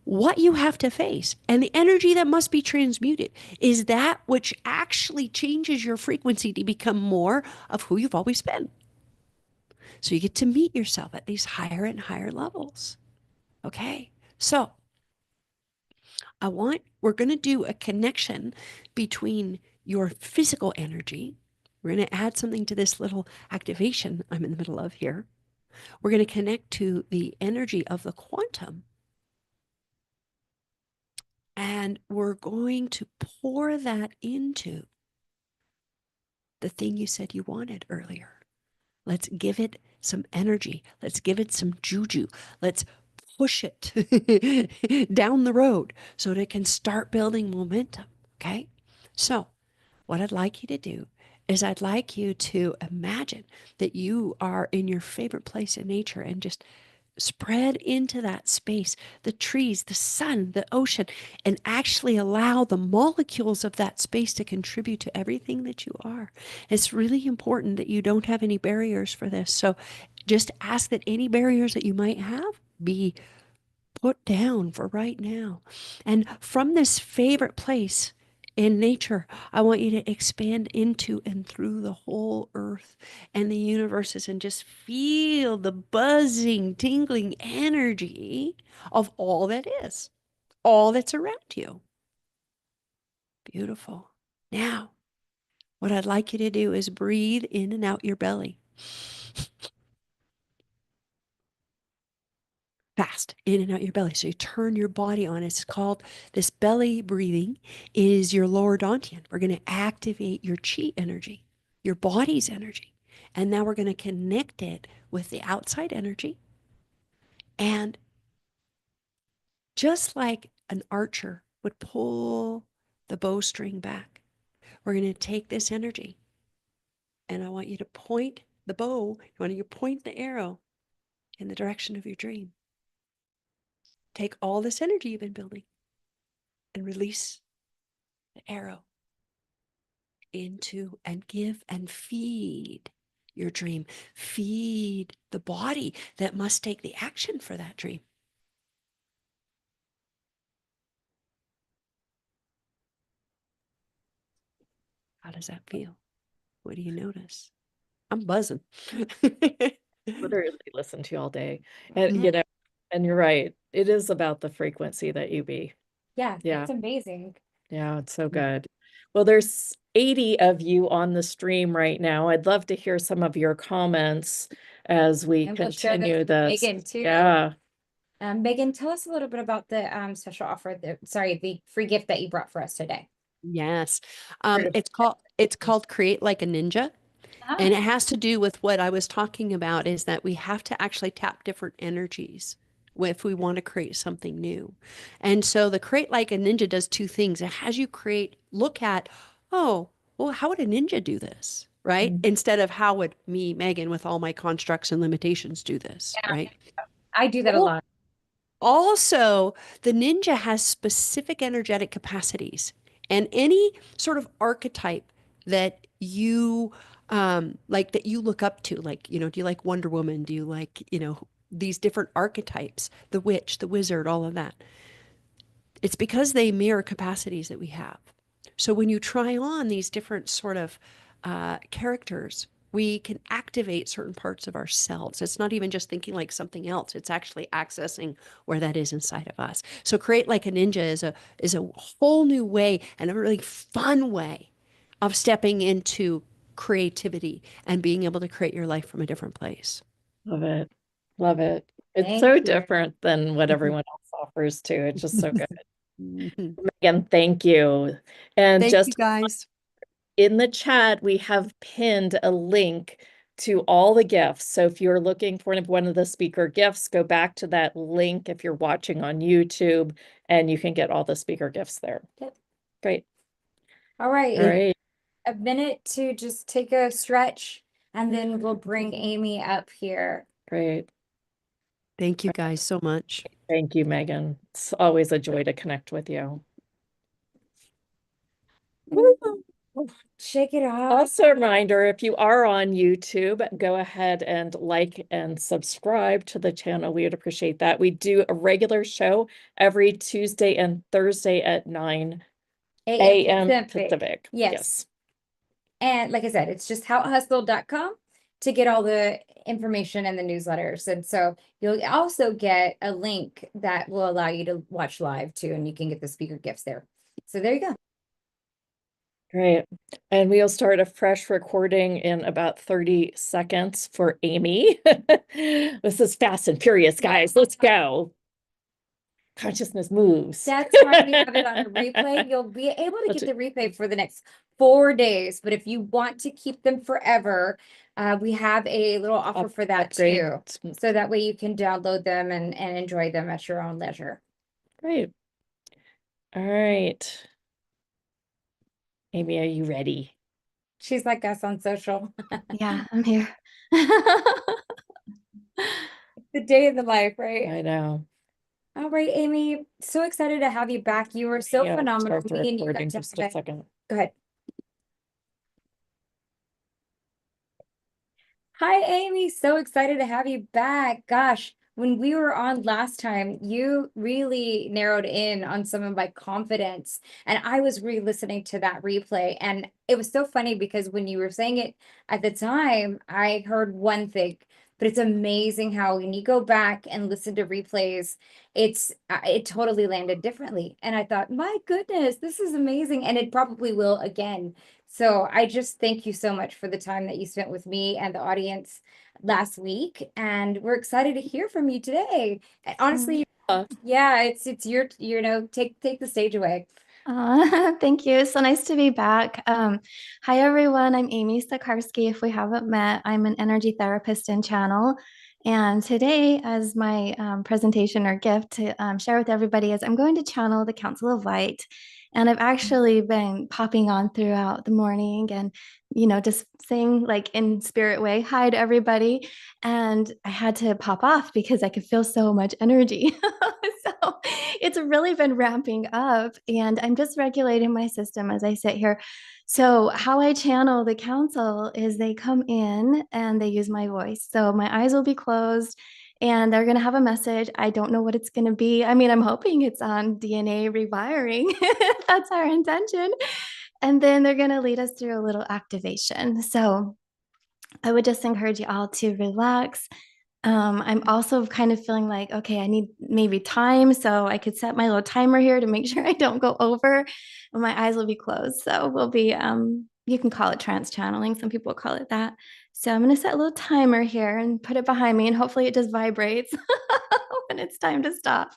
what you have to face and the energy that must be transmuted is that which actually changes your frequency to become more of who you've always been. So you get to meet yourself at these higher and higher levels. Okay. So we're going to do a connection between your physical energy. We're going to add something to this little activation I'm in the middle of here. We're going to connect to the energy of the quantum. And we're going to pour that into the thing you said you wanted earlier. Let's give it some energy. Let's give it some juju. Let's push it down the road so that it can start building momentum. Okay? So what I'd like you to do is I'd like you to imagine that you are in your favorite place in nature and just spread into that space, the trees, the sun, the ocean, and actually allow the molecules of that space to contribute to everything that you are. It's really important that you don't have any barriers for this. So just ask that any barriers that you might have be put down for right now. And from this favorite place in nature, I want you to expand into and through the whole earth and the universes and just feel the buzzing, tingling energy of all that is, all that's around you. Beautiful. Now, what I'd like you to do is breathe in and out your belly. Fast in and out your belly. So you turn your body on. It's called, this belly breathing is your lower dantian. We're going to activate your chi energy, your body's energy. And now we're going to connect it with the outside energy. And just like an archer would pull the bowstring back, we're going to take this energy and I want you to point the bow, I want you to point the arrow in the direction of your dream. Take all this energy you've been building and release the arrow into and give and feed your dream. Feed the body that must take the action for that dream. How does that feel? What do you notice? I'm buzzing. Literally listen to you all day. And and you're right. It is about the frequency that you be. Yeah, Yeah. it's amazing. Yeah, it's so good. Well, there's 80 of you on the stream right now. I'd love to hear some of your comments as we And we'll share continue this. Megan too. Yeah. Megan, tell us a little bit about the special offer, the free gift that you brought for us today. Yes. It's called Create Like a Ninja. And it has to do with what I was talking about, is that we have to actually tap different energies if we want to create something new. And so the Create Like a Ninja does two things. It has you look at, oh, well, how would a ninja do this? Right? Mm-hmm. Instead of how would me, Megan, with all my constructs and limitations do this? Yeah. Right? I do that a lot. Also, the ninja has specific energetic capacities, and any sort of archetype that you that you look up to, like, do you like Wonder Woman? Do you like, these different archetypes, the witch, the wizard, all of that? It's because they mirror capacities that we have. So when you try on these different sort of characters, we can activate certain parts of ourselves. It's not even just thinking like something else. It's actually accessing where that is inside of us. So Create Like a Ninja is a whole new way, and a really fun way of stepping into creativity and being able to create your life from a different place. Love it. Love it. It's Thank so you. different than what everyone else offers too. It's just so good. Mhm. Megan, thank you. And Thank just you guys. in the chat, we have pinned a link to all the gifts. So if you're looking for one of the speaker gifts, go back to that link if you're watching on YouTube, and you can get all the speaker gifts there. Yep. Great. All right. All right. A minute to just take a stretch, and then we'll bring Amy up here. Great. Thank you guys so much. Thank you, Megan. It's always a joy to connect with you. Shake it off. Also a reminder, if you are on YouTube, go ahead and like and subscribe to the channel. We would appreciate that. We do a regular show every Tuesday and Thursday at 9 a.m. Pacific. Yes. And like I said, it's just houtehustle.com to get all the information and the newsletters. And so you'll also get a link that will allow you to watch live too, and you can get the speaker gifts there. So there you go. Great. And we'll start a fresh recording in about 30 seconds for Amy. This is fast and furious, guys. Let's go. Consciousness moves. That's why we have it on a replay. You'll be able to get the replay for the next 4 days. But if you want to keep them forever, we have a little offer for that too. So that way you can download them and enjoy them at your own leisure. Great. All right. Amy, are you ready? She's like us on social. Yeah, I'm here. The day of the life, right? I know. All right, Amy. So excited to have you back. You were so Yeah, phenomenal. start the Me and you got recording to just a have it. second. Go ahead. Hi, Amy. So excited to have you back. Gosh, when we were on last time, you really narrowed in on some of my confidence. And I was re-listening to that replay. And it was so funny because when you were saying it at the time, I heard one thing. But it's amazing how when you go back and listen to replays, it totally landed differently. And I thought, my goodness, this is amazing. And it probably will again. So I just thank you so much for the time that you spent with me and the audience last week. And we're excited to hear from you today. And honestly, yeah, it's your, take the stage away. Thank you. It's so nice to be back. Hi, everyone. I'm Amy Sakari. If we haven't met, I'm an energy therapist and channel. And today, as my presentation or gift to share with everybody, is I'm going to channel the Council of Light. And I've actually been popping on throughout the morning and, just saying like in spirit way, hi to everybody. And I had to pop off because I could feel so much energy. So it's really been ramping up and I'm just regulating my system as I sit here. So how I channel the council is they come in and they use my voice. So my eyes will be closed and they're going to have a message. I don't know what it's going to be. I mean, I'm hoping it's on DNA rewiring. That's our intention. And then they're going to lead us through a little activation. So I would just encourage you all to relax. I'm also kind of feeling like, okay, I need maybe time. So I could set my little timer here to make sure I don't go over and my eyes will be closed. So we'll be, you can call it trance channeling. Some people call it that. So I'm going to set a little timer here and put it behind me and hopefully it just vibrates when it's time to stop.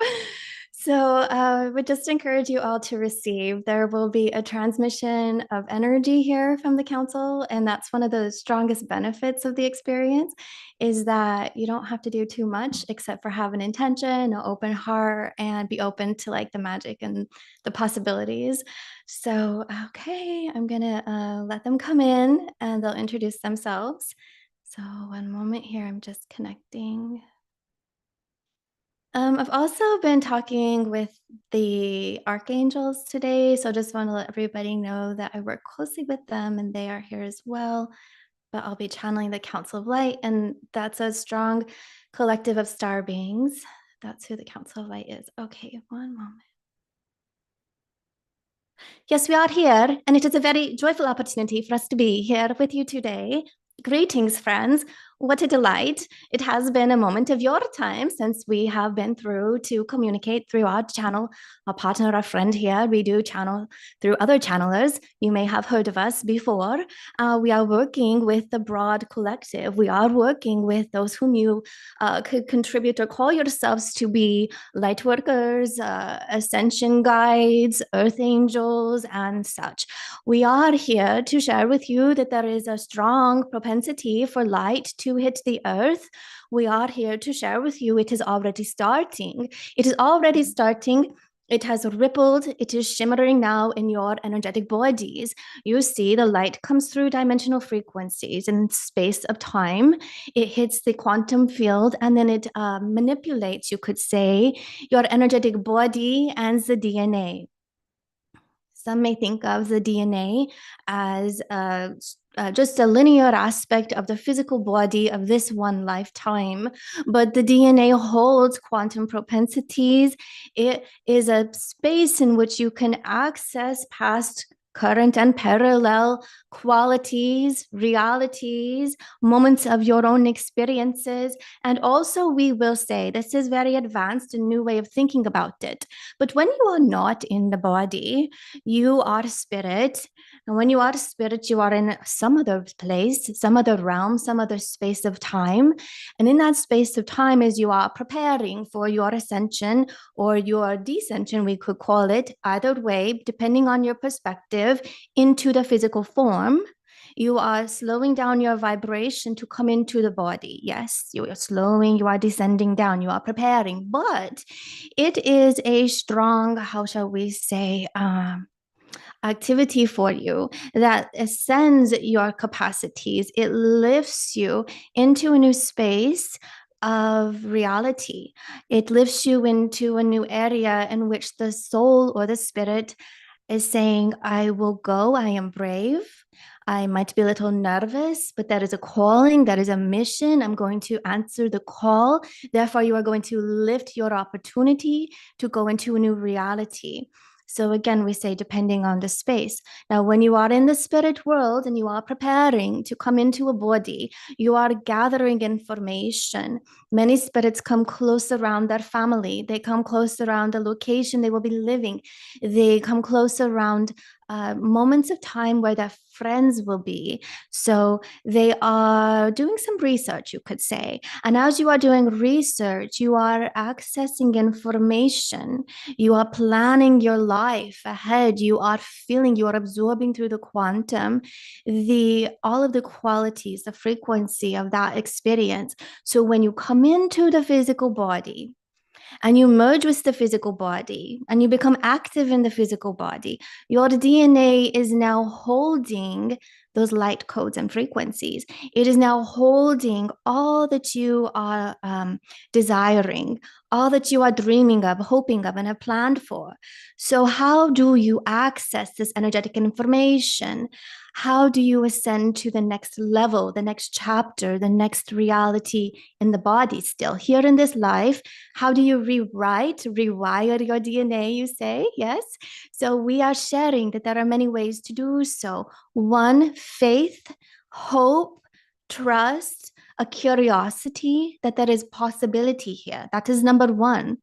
So I would just encourage you all to receive. There will be a transmission of energy here from the council. And that's one of the strongest benefits of the experience is that you don't have to do too much except for have an intention, an open heart, and be open to like the magic and the possibilities. So, okay, I'm gonna let them come in and they'll introduce themselves. So one moment here, I'm just connecting. I've also been talking with the archangels today, so just want to let everybody know that I work closely with them and they are here as well. But I'll be channeling the Council of Light, and that's a strong collective of star beings. That's who the Council of Light is. Okay, one moment. Yes, we are here, and it is a very joyful opportunity for us to be here with you today. Greetings, friends. What a delight. It has been a moment of your time since we have been through to communicate through our channel, our partner, our friend here. We do channel through other channelers. You may have heard of us before. We are working with the broad collective. We are working with those whom you could contribute or call yourselves to be light workers, ascension guides, earth angels, and such. We are here to share with you that there is a strong propensity for light to hit the earth. We are here to share with you it is already starting. It is already starting. It has rippled. It is shimmering now in your energetic bodies. You see the light comes through dimensional frequencies in space of time. It hits the quantum field and then it manipulates, you could say, your energetic body and the DNA. Some may think of the DNA as just a linear aspect of the physical body of this one lifetime, but the DNA holds quantum propensities. It is a space in which you can access past, current, and parallel qualities, realities, moments of your own experiences. And also, we will say this is very advanced, a new way of thinking about it. But when you are not in the body, you are spirit. And when you are spirit, you are in some other place, some other realm, some other space of time. And in that space of time, as you are preparing for your ascension or your descension, we could call it, either way, depending on your perspective, into the physical form, you are slowing down your vibration to come into the body. Yes, you are slowing, you are descending down, you are preparing, but it is a strong, how shall we say, activity for you that ascends your capacities. It lifts you into a new space of reality. It lifts you into a new area in which the soul or the spirit is saying, I will go, I am brave. I might be a little nervous, but that is a calling, that is a mission. I'm going to answer the call. Therefore, you are going to lift your opportunity to go into a new reality. So again, we say depending on the space. Now, when you are in the spirit world and you are preparing to come into a body, you are gathering information. Many spirits come close around their family. They come close around the location they will be living. They come close around moments of time where their friends will be. So they are doing some research, you could say. And as you are doing research, you are accessing information. You are planning your life ahead. You are feeling, you are absorbing through the quantum, all of the qualities, the frequency of that experience. So when you come into the physical body, and you merge with the physical body and you become active in the physical body, your DNA is now holding those light codes and frequencies. It is now holding all that you are desiring, all that you are dreaming of, hoping of, and have planned for. So how do you access this energetic information? How do you ascend to the next level, the next chapter, the next reality in the body still? Here in this life, how do you rewire your DNA, you say? Yes. So we are sharing that there are many ways to do so. One, faith, hope, trust, a curiosity that there is possibility here. That is number one.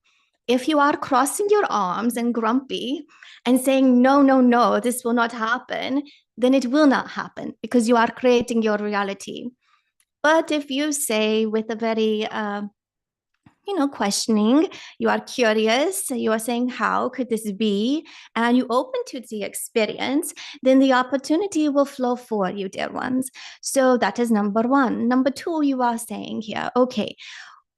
If you are crossing your arms and grumpy and saying, no, no, no, this will not happen, then it will not happen because you are creating your reality. But if you say with a very, questioning, you are curious, you are saying, how could this be? And you open to the experience, then the opportunity will flow for you, dear ones. So that is number one. Number two, you are saying here, okay,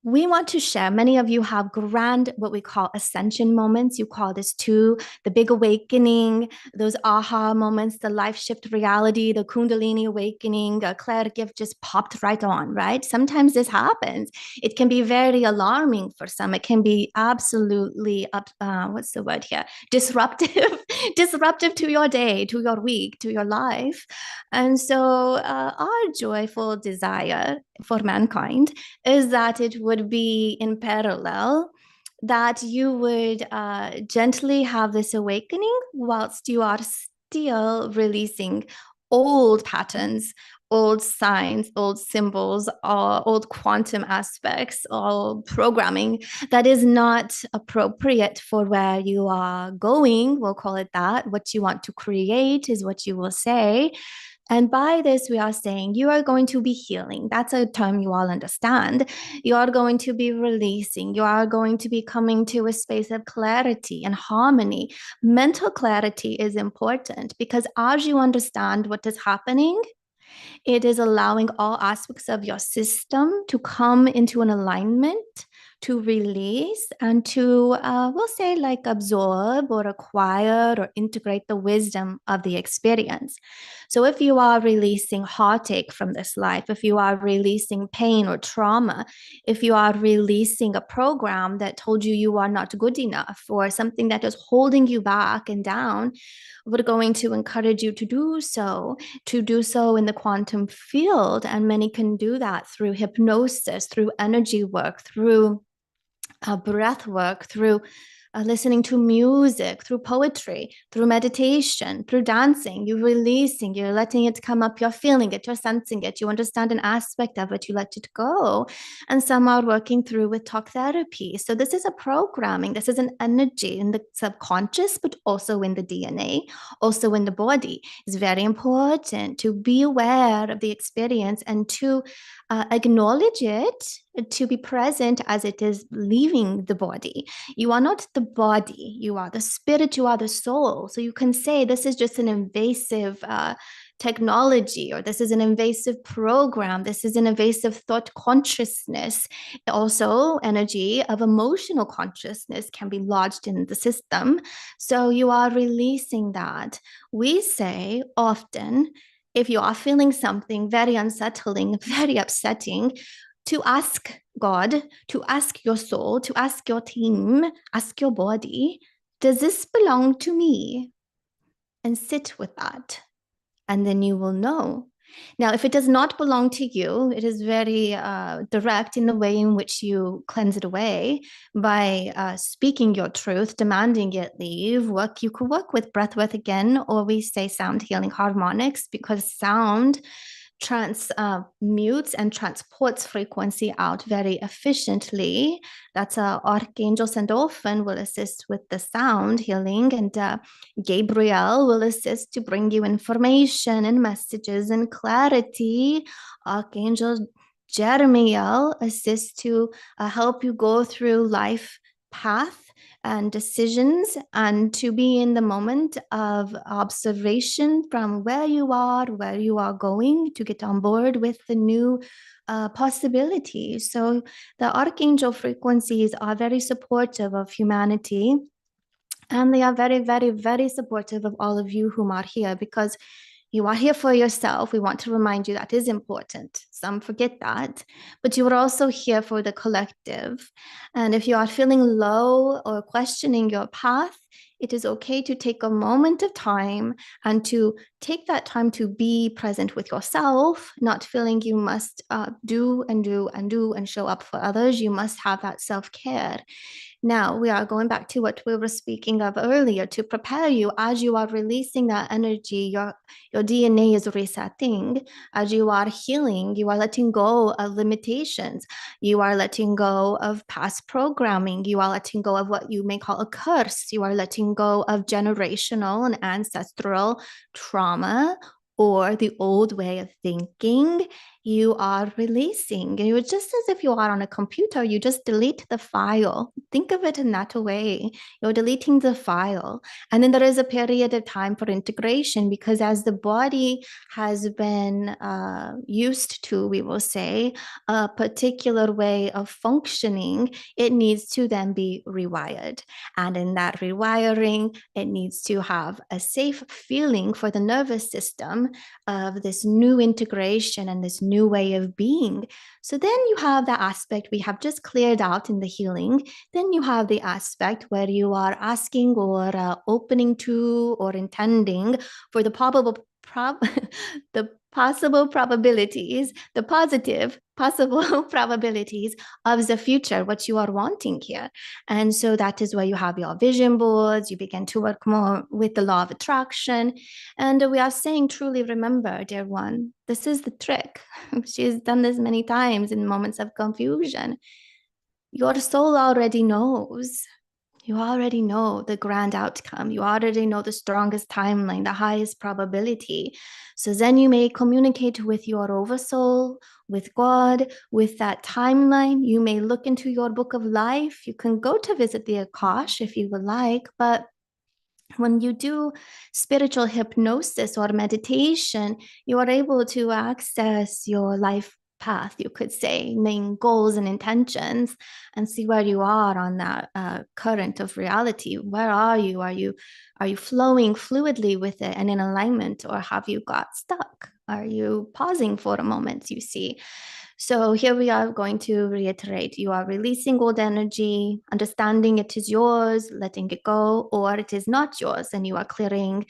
we want to share. Many of you have grand, what we call ascension moments. You call this too, the big awakening, those aha moments, the life shift reality, the Kundalini awakening, a Claire gift just popped right on, right? Sometimes this happens. It can be very alarming for some. It can be absolutely, what's the word here? Disruptive, disruptive to your day, to your week, to your life. And so our joyful desire for mankind is that it would be in parallel, that you would gently have this awakening whilst you are still releasing old patterns, old signs, old symbols, old quantum aspects, all programming that is not appropriate for where you are going. We'll call it that. What you want to create is what you will say. And by this, we are saying you are going to be healing. That's a term you all understand. You are going to be releasing. You are going to be coming to a space of clarity and harmony. Mental clarity is important because as you understand what is happening, it is allowing all aspects of your system to come into an alignment, to release, and to, we'll say, like absorb or acquire or integrate the wisdom of the experience. So if you are releasing heartache from this life, if you are releasing pain or trauma, if you are releasing a program that told you you are not good enough or something that is holding you back and down, we're going to encourage you to do so in the quantum field. And many can do that through hypnosis, through energy work, through breath work, through listening to music, through poetry, through meditation, through dancing. You're releasing, you're letting it come up, you're feeling it, you're sensing it, you understand an aspect of it, you let it go. And some are working through with talk therapy. So this is a programming, this is an energy in the subconscious, but also in the DNA, also in the body. It's very important to be aware of the experience and to acknowledge it, to be present as it is leaving the body. You are not the body, you are the spirit, you are the soul. So you can say this is just an invasive technology, or this is an invasive program, this is an invasive thought consciousness. Also, energy of emotional consciousness can be lodged in the system. So you are releasing that. We say often, if you are feeling something very unsettling, very upsetting, to ask God, to ask your soul, to ask your team, ask your body, does this belong to me? And sit with that. And then you will know. Now, if it does not belong to you, it is very direct in the way in which you cleanse it away by speaking your truth, demanding it leave. You could work with breathwork again, or we say sound healing harmonics, because sound transmutes and transports frequency out very efficiently. That's Archangel Sandalphon will assist with the sound healing, and Gabriel will assist to bring you information and messages and clarity. Archangel Jeremiel assists to help you go through life path and decisions, and to be in the moment of observation from where you are going, to get on board with the new possibilities. So the archangel frequencies are very supportive of humanity, and they are very, very, very supportive of all of you whom are here, because you are here for yourself. We want to remind you that is important. Some forget that, but you are also here for the collective. And if you are feeling low or questioning your path, it is okay to take a moment of time and to take that time to be present with yourself, not feeling you must do and show up for others. You must have that self-care. Now, we are going back to what we were speaking of earlier, to prepare you as you are releasing that energy. Your DNA is resetting. As you are healing, you are letting go of limitations. You are letting go of past programming. You are letting go of what you may call a curse. You are letting go of generational and ancestral trauma, or the old way of thinking. You are releasing. You're just as if you are on a computer, you just delete the file. Think of it in that way. You're deleting the file. And then there is a period of time for integration, because as the body has been used to, we will say, a particular way of functioning, it needs to then be rewired. And in that rewiring, it needs to have a safe feeling for the nervous system of this new integration and this new way of being. So then you have the aspect we have just cleared out in the healing. Then you have the aspect where you are asking or opening to or intending for the possible probabilities, the positive possible probabilities of the future, what you are wanting here. And so that is where you have your vision boards, you begin to work more with the law of attraction. And we are saying, truly remember, dear one, this is the trick. She's done this many times in moments of confusion. Your soul already knows. You already know the grand outcome. You already know the strongest timeline, the highest probability. So then you may communicate with your oversoul, with God, with that timeline. You may look into your book of life. You can go to visit the Akash if you would like, but when you do spiritual hypnosis or meditation, you are able to access your life path, you could say, name goals and intentions, and see where you are on that current of reality. Where are you? Are you flowing fluidly with it and in alignment, or have you got stuck? Are you pausing for a moment? You see. So here we are going to reiterate, you are releasing old energy, understanding it is yours, letting it go, or it is not yours, and you are clearing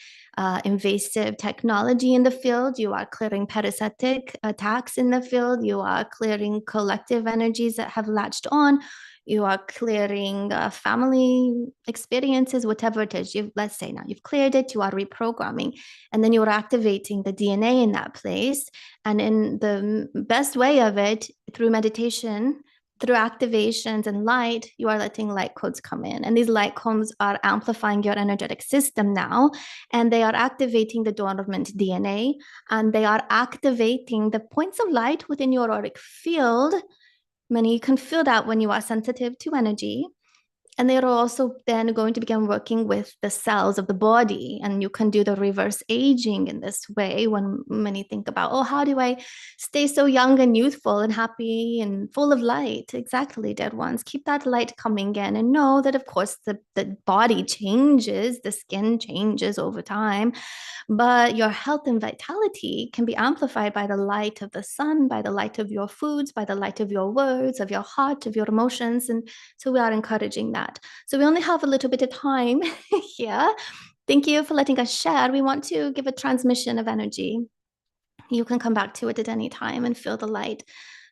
invasive technology in the field, you are clearing parasitic attacks in the field, you are clearing collective energies that have latched on, you are clearing family experiences, whatever it is. Let's say now you've cleared it, you are reprogramming, and then you are activating the DNA in that place. And in the best way of it, through meditation, through activations and light, you are letting light codes come in. And these light codes are amplifying your energetic system now, and they are activating the dormant DNA, and they are activating the points of light within your auric field. Many can feel that when you are sensitive to energy. And they're also then going to begin working with the cells of the body. And you can do the reverse aging in this way when many think about, oh, how do I stay so young and youthful and happy and full of light? Exactly, dead ones. Keep that light coming in and know that, of course, the body changes, the skin changes over time. But your health and vitality can be amplified by the light of the sun, by the light of your foods, by the light of your words, of your heart, of your emotions. And so we are encouraging that. So we only have a little bit of time here. Thank you for letting us share. We want to give a transmission of energy. You can come back to it at any time and feel the light.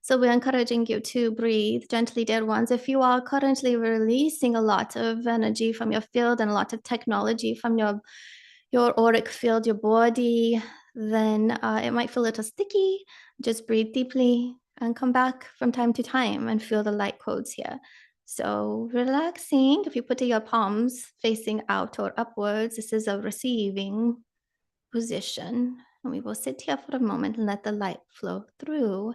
So we're encouraging you to breathe gently, dear ones. If you are currently releasing a lot of energy from your field and a lot of technology from your auric field, your body, then it might feel a little sticky. Just breathe deeply and come back from time to time and feel the light codes here. So relaxing, if you put your palms facing out or upwards, this is a receiving position. And we will sit here for a moment and let the light flow through.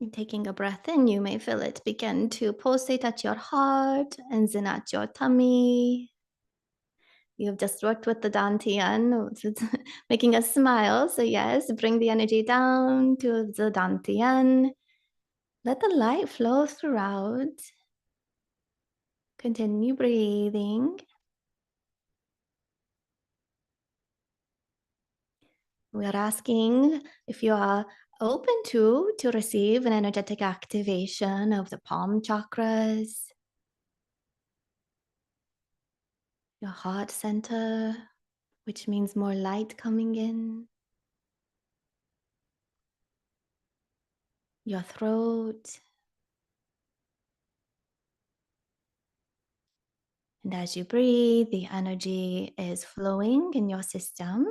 And taking a breath in, you may feel it begin to pulsate at your heart and then at your tummy. You've just worked with the Dantian, making us smile. So yes, bring the energy down to the Dantian. Let the light flow throughout. Continue breathing. We are asking if you are open to receive an energetic activation of the palm chakras, your heart center, which means more light coming in, your throat. And as you breathe, the energy is flowing in your system.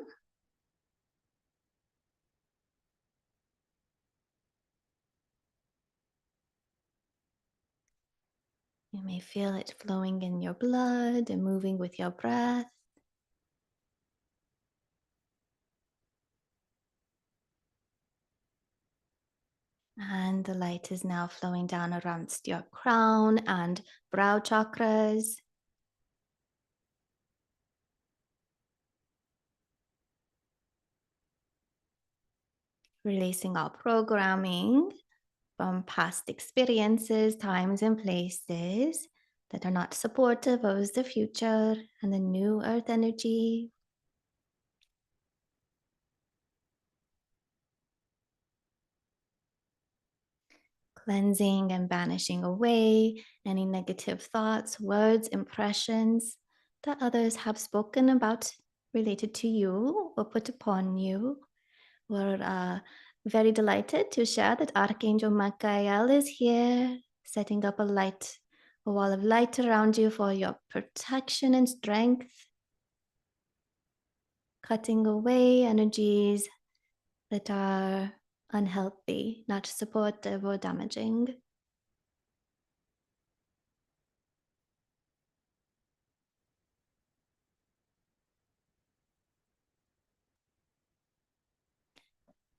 You may feel it flowing in your blood and moving with your breath. And the light is now flowing down around your crown and brow chakras. Releasing all programming from past experiences, times, and places that are not supportive of the future and the new earth energy. cleansing and banishing away any negative thoughts, words, impressions that others have spoken about related to you or put upon you. We're very delighted to share that Archangel Michael is here, setting up a wall of light around you for your protection and strength, cutting away energies that are unhealthy, not supportive or damaging.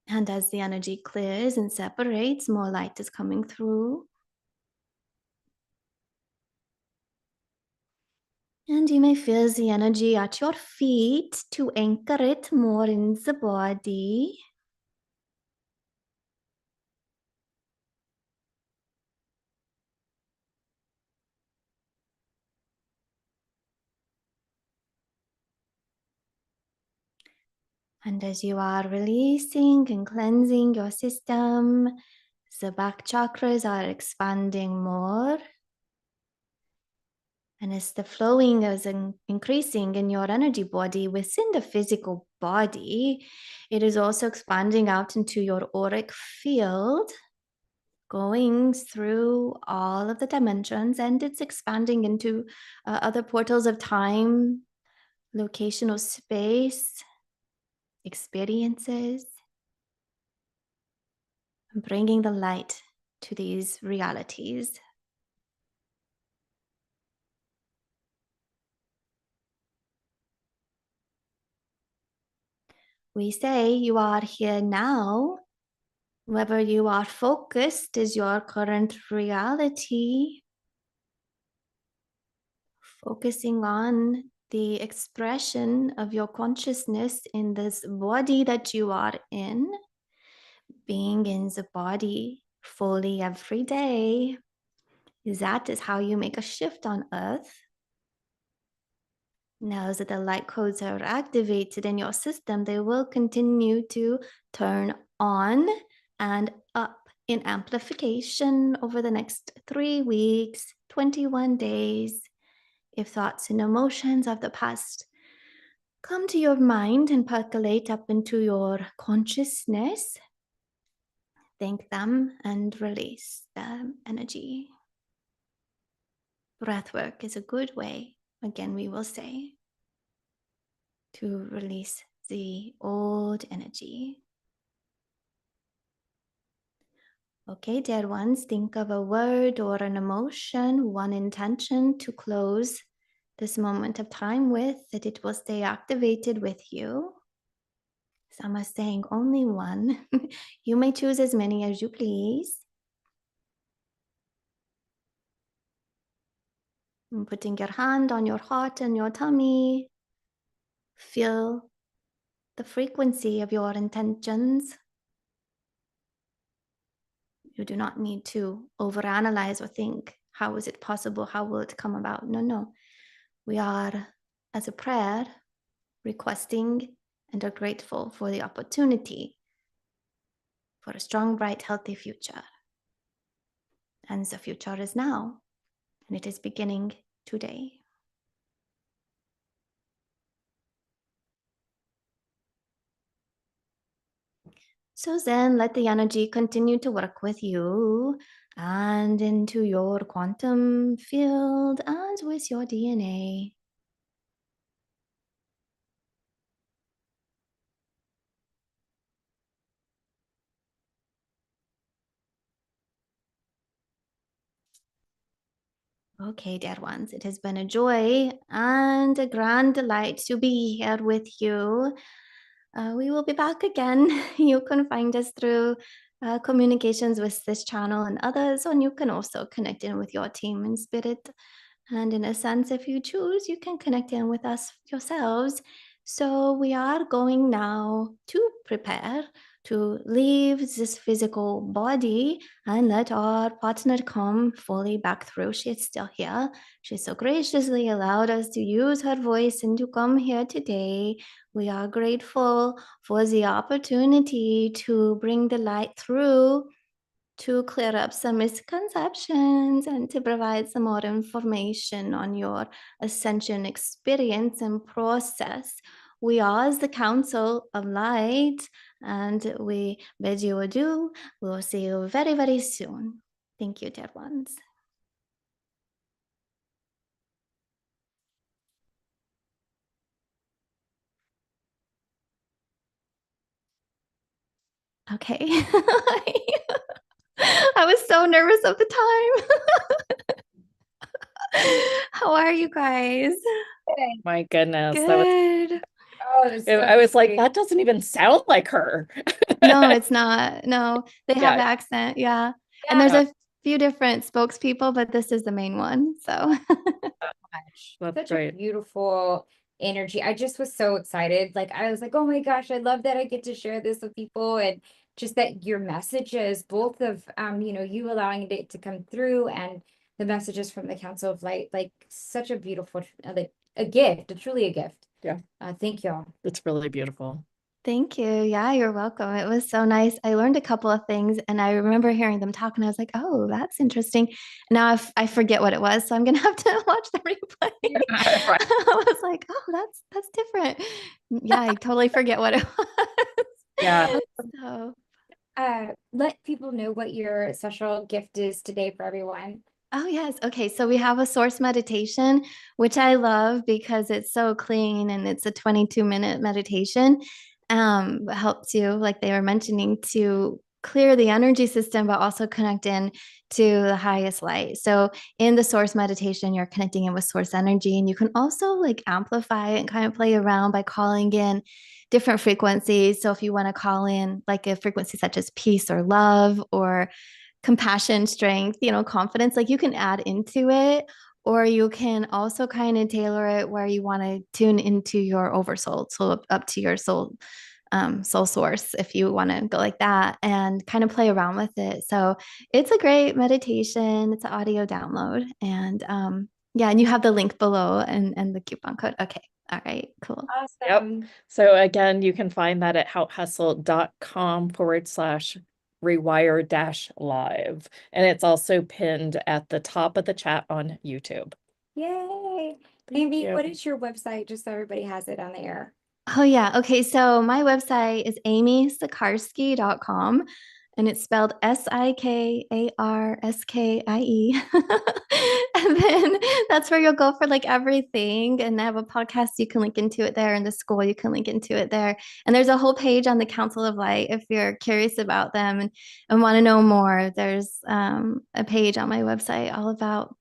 And as the energy clears and separates, more light is coming through. And you may feel the energy at your feet to anchor it more in the body. And as you are releasing and cleansing your system, the back chakras are expanding more. And as the flowing is increasing in your energy body within the physical body, it is also expanding out into your auric field, going through all of the dimensions, and it's expanding into other portals of time, locational space, experiences, and bringing the light to these realities. We say you are here now. Whether you are focused is your current reality. Focusing on the expression of your consciousness in this body that you are in, being in the body fully every day. That is how you make a shift on earth. Now that the light codes are activated in your system, they will continue to turn on and up in amplification over the next 3 weeks, 21 days. If thoughts and emotions of the past come to your mind and percolate up into your consciousness, thank them and release the energy. Breathwork is a good way, again, we will say, to release the old energy. Okay, dear ones, think of a word or an emotion, one intention to close this moment of time with, that it will stay activated with you. Some are saying only one. You may choose as many as you please. And putting your hand on your heart and your tummy, feel the frequency of your intentions. You do not need to overanalyze or think, how is it possible? How will it come about? No. We are, as a prayer, requesting and are grateful for the opportunity for a strong, bright, healthy future. And the future is now, and it is beginning today. So then let the energy continue to work with you and into your quantum field and with your DNA. Okay, dear ones, it has been a joy and a grand delight to be here with you. We will be back again. You can find us through communications with this channel and others, and you can also connect in with your team in spirit. And in a sense, if you choose, you can connect in with us yourselves. So we are going now to prepare to leave this physical body and let our partner come fully back through. She is still here. She so graciously allowed us to use her voice and to come here today. We are grateful for the opportunity to bring the light through to clear up some misconceptions and to provide some more information on your ascension experience and process. We are the Council of Light, and we bid you adieu. We will see you very, very soon. Thank you, dear ones. Okay. I was so nervous at the time. How are you guys? My goodness. That was, Good. Oh, that's so I was like, sweet. that doesn't even sound like her. No, it's not. No, they have Yeah. accent. Yeah. And there's a few different spokespeople, but this is the main one. So That's Such great. a beautiful energy. I just was so excited. Like I was like, oh my gosh, I love that I get to share this with people, and just that your messages, both of you allowing it to come through and the messages from the Council of Light, like such a beautiful like a gift, truly a gift. Yeah. Thank y'all. It's really beautiful. thank you. Yeah, you're welcome. It was so nice. I learned a couple of things and I remember hearing them talk and I was like, oh, that's interesting. Now I forget what it was. So I'm going to have to watch the replay. Right. I was like, oh, that's different. Yeah, I totally forget what it was. Yeah. So, Let people know what your special gift is today for everyone. oh, yes. Okay. So we have a source meditation, which I love because it's so clean and it's a 22-minute meditation. Helps you, like they were mentioning, to clear the energy system, but also connect in to the highest light. So in the source meditation, you're connecting in with source energy, and you can also like amplify it and kind of play around by calling in different frequencies. So if you want to call in like a frequency such as peace or love or compassion, strength, confidence, like you can add into it, or you can also kind of tailor it where you want to tune into your oversoul, so up to your soul source, if you want to go like that and kind of play around with it. So it's a great meditation. It's an audio download, and yeah, and you have the link below and the coupon code. Okay. All right, cool. Awesome. So again, you can find that at hautehustle.com/rewire-live. And it's also pinned at the top of the chat on YouTube. Yay. Thank Amy, you. what is your website? Just so everybody has it on the air. Oh, yeah. Okay. So my website is amysakarski.com, and it's spelled Sikarski. And then that's where you'll go for like everything. And I have a podcast, you can link into it there. And the school, you can link into it there. And there's a whole page on the Council of Light if you're curious about them and want to know more. There's a page on my website all about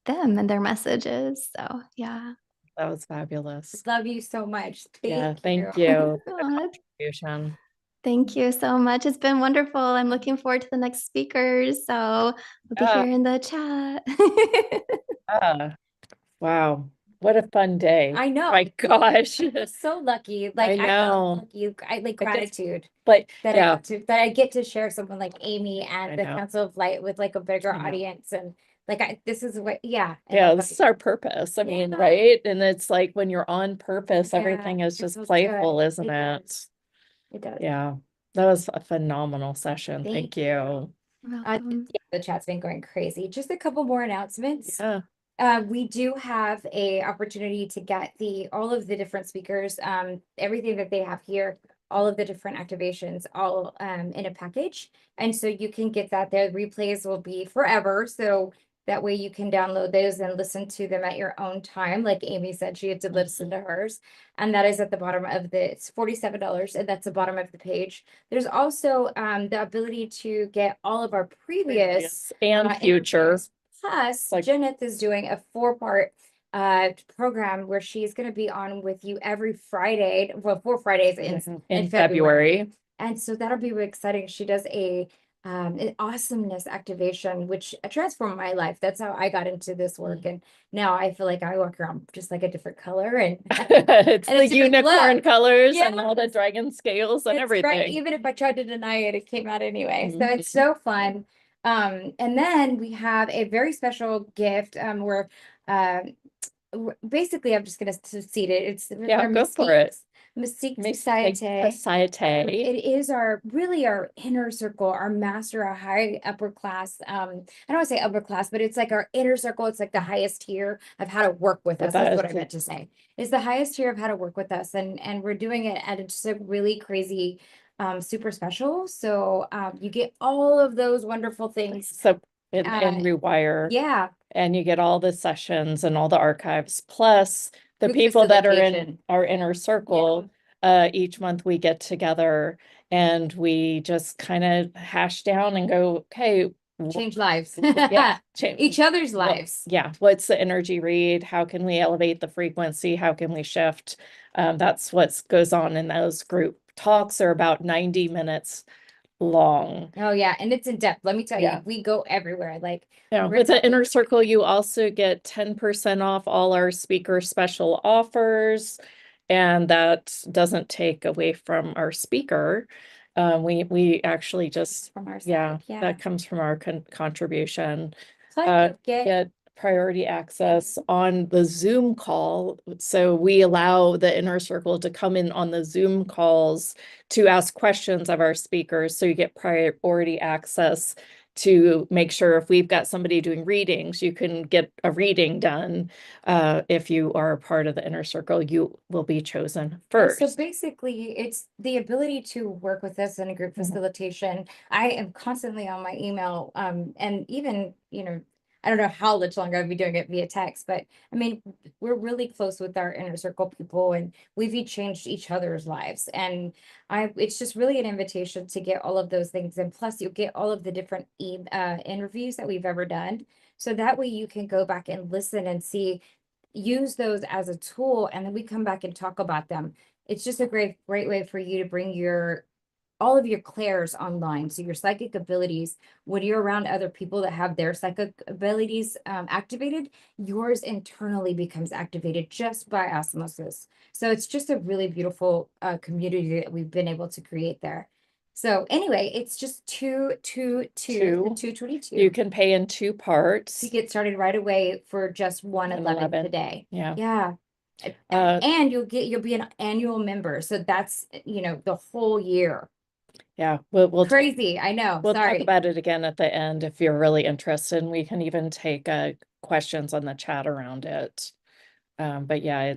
them and their messages. So, yeah. That was fabulous. Love you so much. Yeah, Thank thank you for the Aw, contribution. thank you so much. It's been wonderful. I'm looking forward to the next speakers. So we'll be Yeah. here in the chat. Wow. What a fun day. I know. My gosh. So lucky. Like I I know. felt lucky. I like I just- gratitude But that yeah, I get to share someone like Amy I and the know. Council of Light with like a bigger I know. audience, and like this is what I yeah, love this it. is our purpose. I mean, Yeah. right? And it's like when you're on purpose, Yeah, everything is it just feels playful, good. isn't It it? does. It does. Yeah. That was a phenomenal session. Thank Thank you. Welcome. Yeah, the chat's been going crazy. Just a couple more announcements. Yeah. We do have a opportunity to get all of the different speakers, everything that they have here, all of the different activations, all in a package. And so you can get that there. Replays will be forever. So that way you can download those and listen to them at your own time. Like Amy said, she had to listen to hers. And that is at the bottom of it's $47, and that's the bottom of the page. There's also the ability to get all of our previous and future. interviews. Plus, Like- Jeneth is doing a 4-part program where she's going to be on with you every Friday. Well, 4 Fridays in February. And so that'll be really exciting. She does an awesomeness activation, which transformed my life. That's how I got into this work. And now I feel like I walk around just like a different color and It's and the it's different unicorn glow. colors and all the Yes. dragon scales and It's everything. right. Even if I tried to deny it, it came out anyway. So Mhm. it's so fun. And then we have a very special gift basically I'm just gonna succeed it. It's Yeah, they're go for it. Mystique Mystique Societe. Society. It is our inner circle, our master, our high upper class. I don't want to say upper class, but it's like our inner circle. It's like the highest tier of how to work with us. That's what I meant to say. It's the highest tier of how to work with us, and we're doing it at just a really crazy, super special. So you get all of those wonderful things. So in Rewire. Yeah. And you get all the sessions and all the archives, plus the Group people that are in facilitation. our inner circle. Each month we get together and we just kind of hash down and go, okay, Change lives. change Each other's lives. What's the energy read? How can we elevate the frequency? How can we shift? That's what goes on in those group talks. Are about 90 minutes long. Oh yeah, and it's in depth. Let me tell you, Yeah. we go everywhere. Like With the inner circle, you also get 10% off all our speaker special offers, and that doesn't take away from our speaker. We actually just from our side. that comes from our contribution. So I Get priority access on the Zoom call. So we allow the inner circle to come in on the Zoom calls to ask questions of our speakers. So you get priority access to make sure if we've got somebody doing readings, you can get a reading done. If you are a part of the inner circle, you will be chosen first. So basically, it's the ability to work with us in a group facilitation. I am constantly on my email, and even, I don't know how much longer I'll be doing it via text, but I mean, we're really close with our inner circle people, and we've changed each other's lives. And it's just really an invitation to get all of those things. And plus you'll get all of the different interviews that we've ever done. So that way you can go back and listen and use those as a tool. And then we come back and talk about them. It's just a great way for you to bring all of your clairs online. So your psychic abilities, when you're around other people that have their psychic abilities activated, yours internally becomes activated just by osmosis. So it's just a really beautiful community that we've been able to create there. So anyway, it's just $222. You can pay in 2 parts. You get started right away for just $111 today. Yeah. And you'll be an annual member. So that's, the whole year. Yeah, we'll crazy. I know. We'll Sorry. talk about it again at the end if you're really interested, and we can even take questions on the chat around it. But yeah,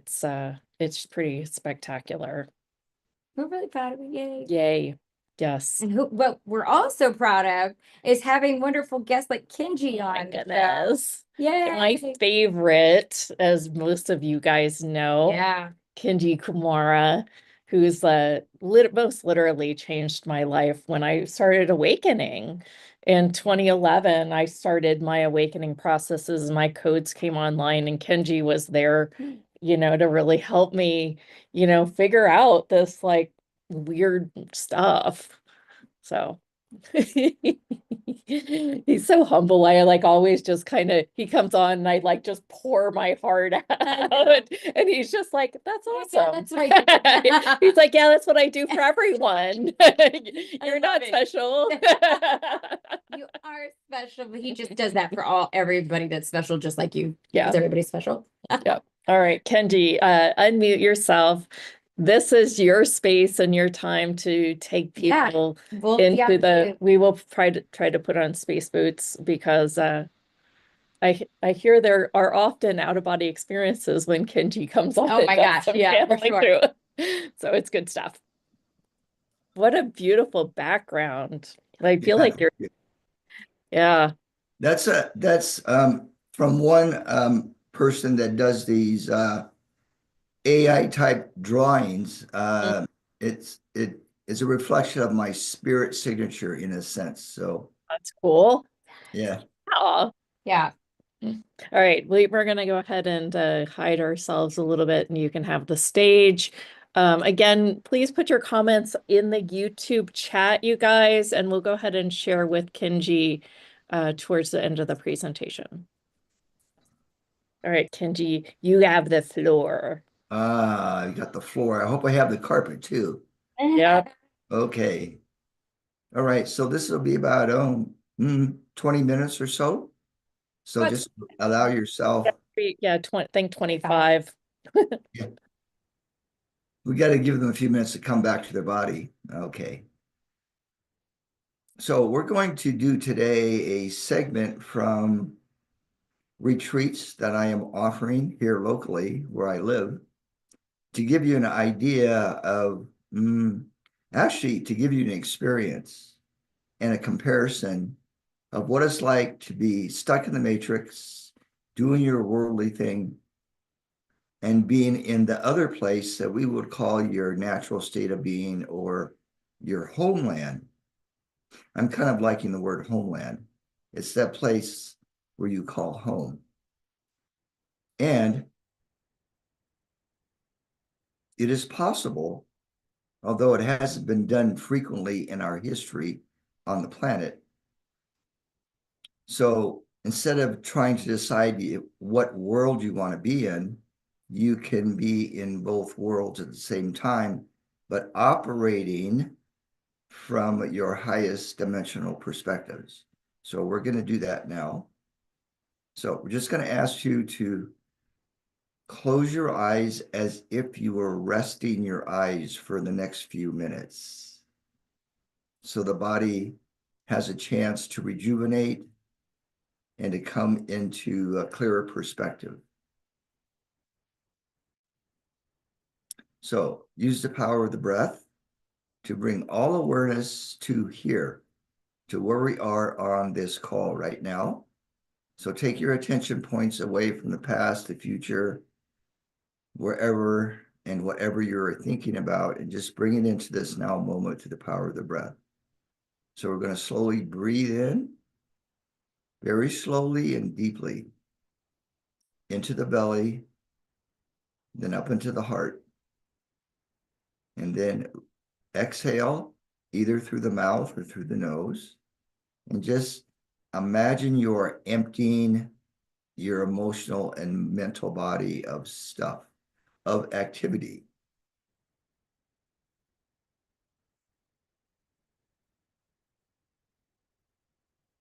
it's pretty spectacular. We're really proud of it. Yay. Yay. Yes. And what we're also proud of is having wonderful guests like Kenji on. My goodness. Yeah. My favorite, as most of you guys know. Yeah. Kenji Kumora, who's most literally changed my life when I started awakening. In 2011, I started my awakening processes. My codes came online, and Kenji was there, to really help me, figure out this weird stuff. So he's so humble. I always just he comes on and I just pour my heart out, and he's just like, that's awesome. That's right. He's like, yeah, that's what I do for everyone. You're not special. You are special, but he just does that for everybody that's special, just like you. Yeah. Everybody's special. Yep. All right, Kenji, unmute yourself. This is your space and your time to take people into we will try to put on space boots, because I hear there are often out-of-body experiences when Kenji comes on. Oh my gosh, yeah, for sure. So it's good stuff. What a beautiful background. I feel like you're That's from one person that does these AI type drawings. It's a reflection of my spirit signature in a sense. So that's cool. Yeah. Oh. Yeah. All right, we're gonna go ahead and hide ourselves a little bit, and you can have the stage. Again, please put your comments in the YouTube chat, you guys, and we'll go ahead and share with Kenji towards the end of the presentation. All right, Kenji, you have the floor. You got the floor. I hope I have the carpet too. Yeah. Okay. All right. So this will be about 20 minutes or so. So just allow yourself. Yeah, think 25. Yeah. We got to give them a few minutes to come back to their body. Okay. So we're going to do today a segment from retreats that I am offering here locally where I live to give you an idea of, actually to give you an experience and a comparison of what it's like to be stuck in the matrix, doing your worldly thing, and being in the other place that we would call your natural state of being or your homeland. I'm kind of liking the word homeland. It's that place where you call home. And it is possible, although it hasn't been done frequently in our history on the planet. So instead of trying to decide what world you want to be in, you can be in both worlds at the same time, but operating from your highest dimensional perspectives. So we're going to do that now. So we're just going to ask you to close your eyes as if you were resting your eyes for the next few minutes. So the body has a chance to rejuvenate and to come into a clearer perspective. So use the power of the breath to bring all awareness to here, to where we are on this call right now. So take your attention points away from the past, the future, wherever and whatever you're thinking about, and just bring it into this now moment to the power of the breath. So we're going to slowly breathe in, very slowly and deeply, into the belly, then up into the heart. And then exhale, either through the mouth or through the nose. And just imagine you're emptying your emotional and mental body of stuff, of activity.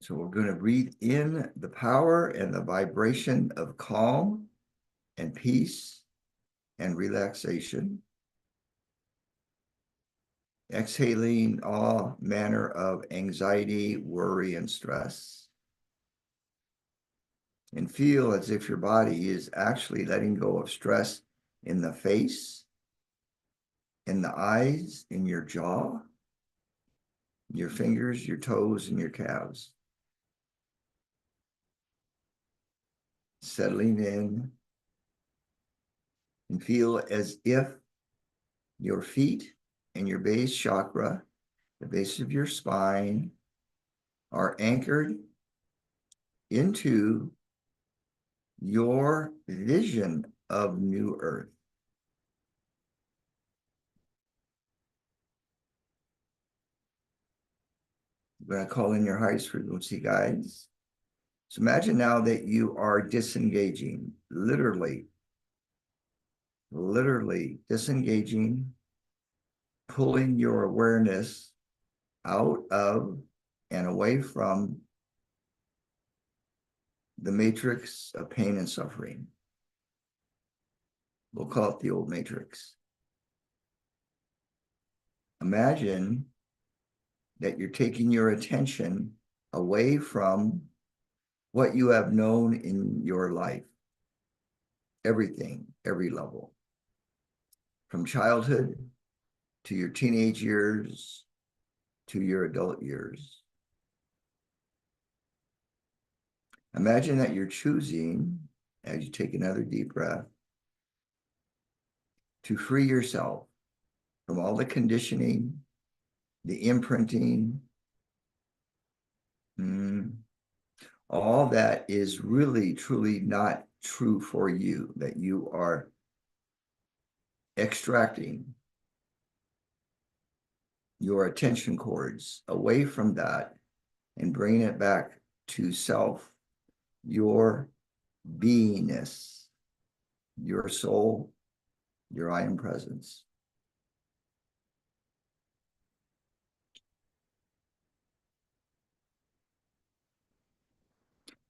So we're going to breathe in the power and the vibration of calm and peace and relaxation. Exhaling all manner of anxiety, worry, and stress. And feel as if your body is actually letting go of stress in the face, in the eyes, in your jaw, your fingers, your toes, and your calves. Settling in, and feel as if your feet and your base chakra, the base of your spine, are anchored into your vision of New Earth. I'm going to call in your highest frequency guides. So imagine now that you are disengaging, literally disengaging, pulling your awareness out of and away from the matrix of pain and suffering. We'll call it the old matrix. Imagine that you're taking your attention away from what you have known in your life. Everything, every level. From childhood to your teenage years to your adult years. Imagine that you're choosing, as you take another deep breath, to free yourself from all the conditioning, the imprinting, all that is really, truly not true for you, that you are extracting your attention cords away from that and bringing it back to self, your beingness, your soul, your I am presence.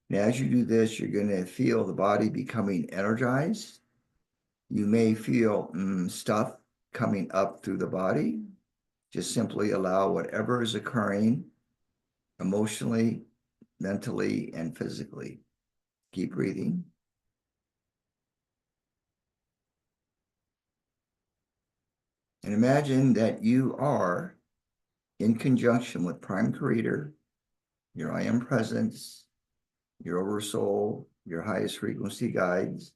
And as you do this, you're going to feel the body becoming energized. You may feel stuff coming up through the body. Just simply allow whatever is occurring emotionally, mentally, and physically. Keep breathing. And imagine that you are in conjunction with Prime Creator, your I Am Presence, your Oversoul, your highest frequency guides,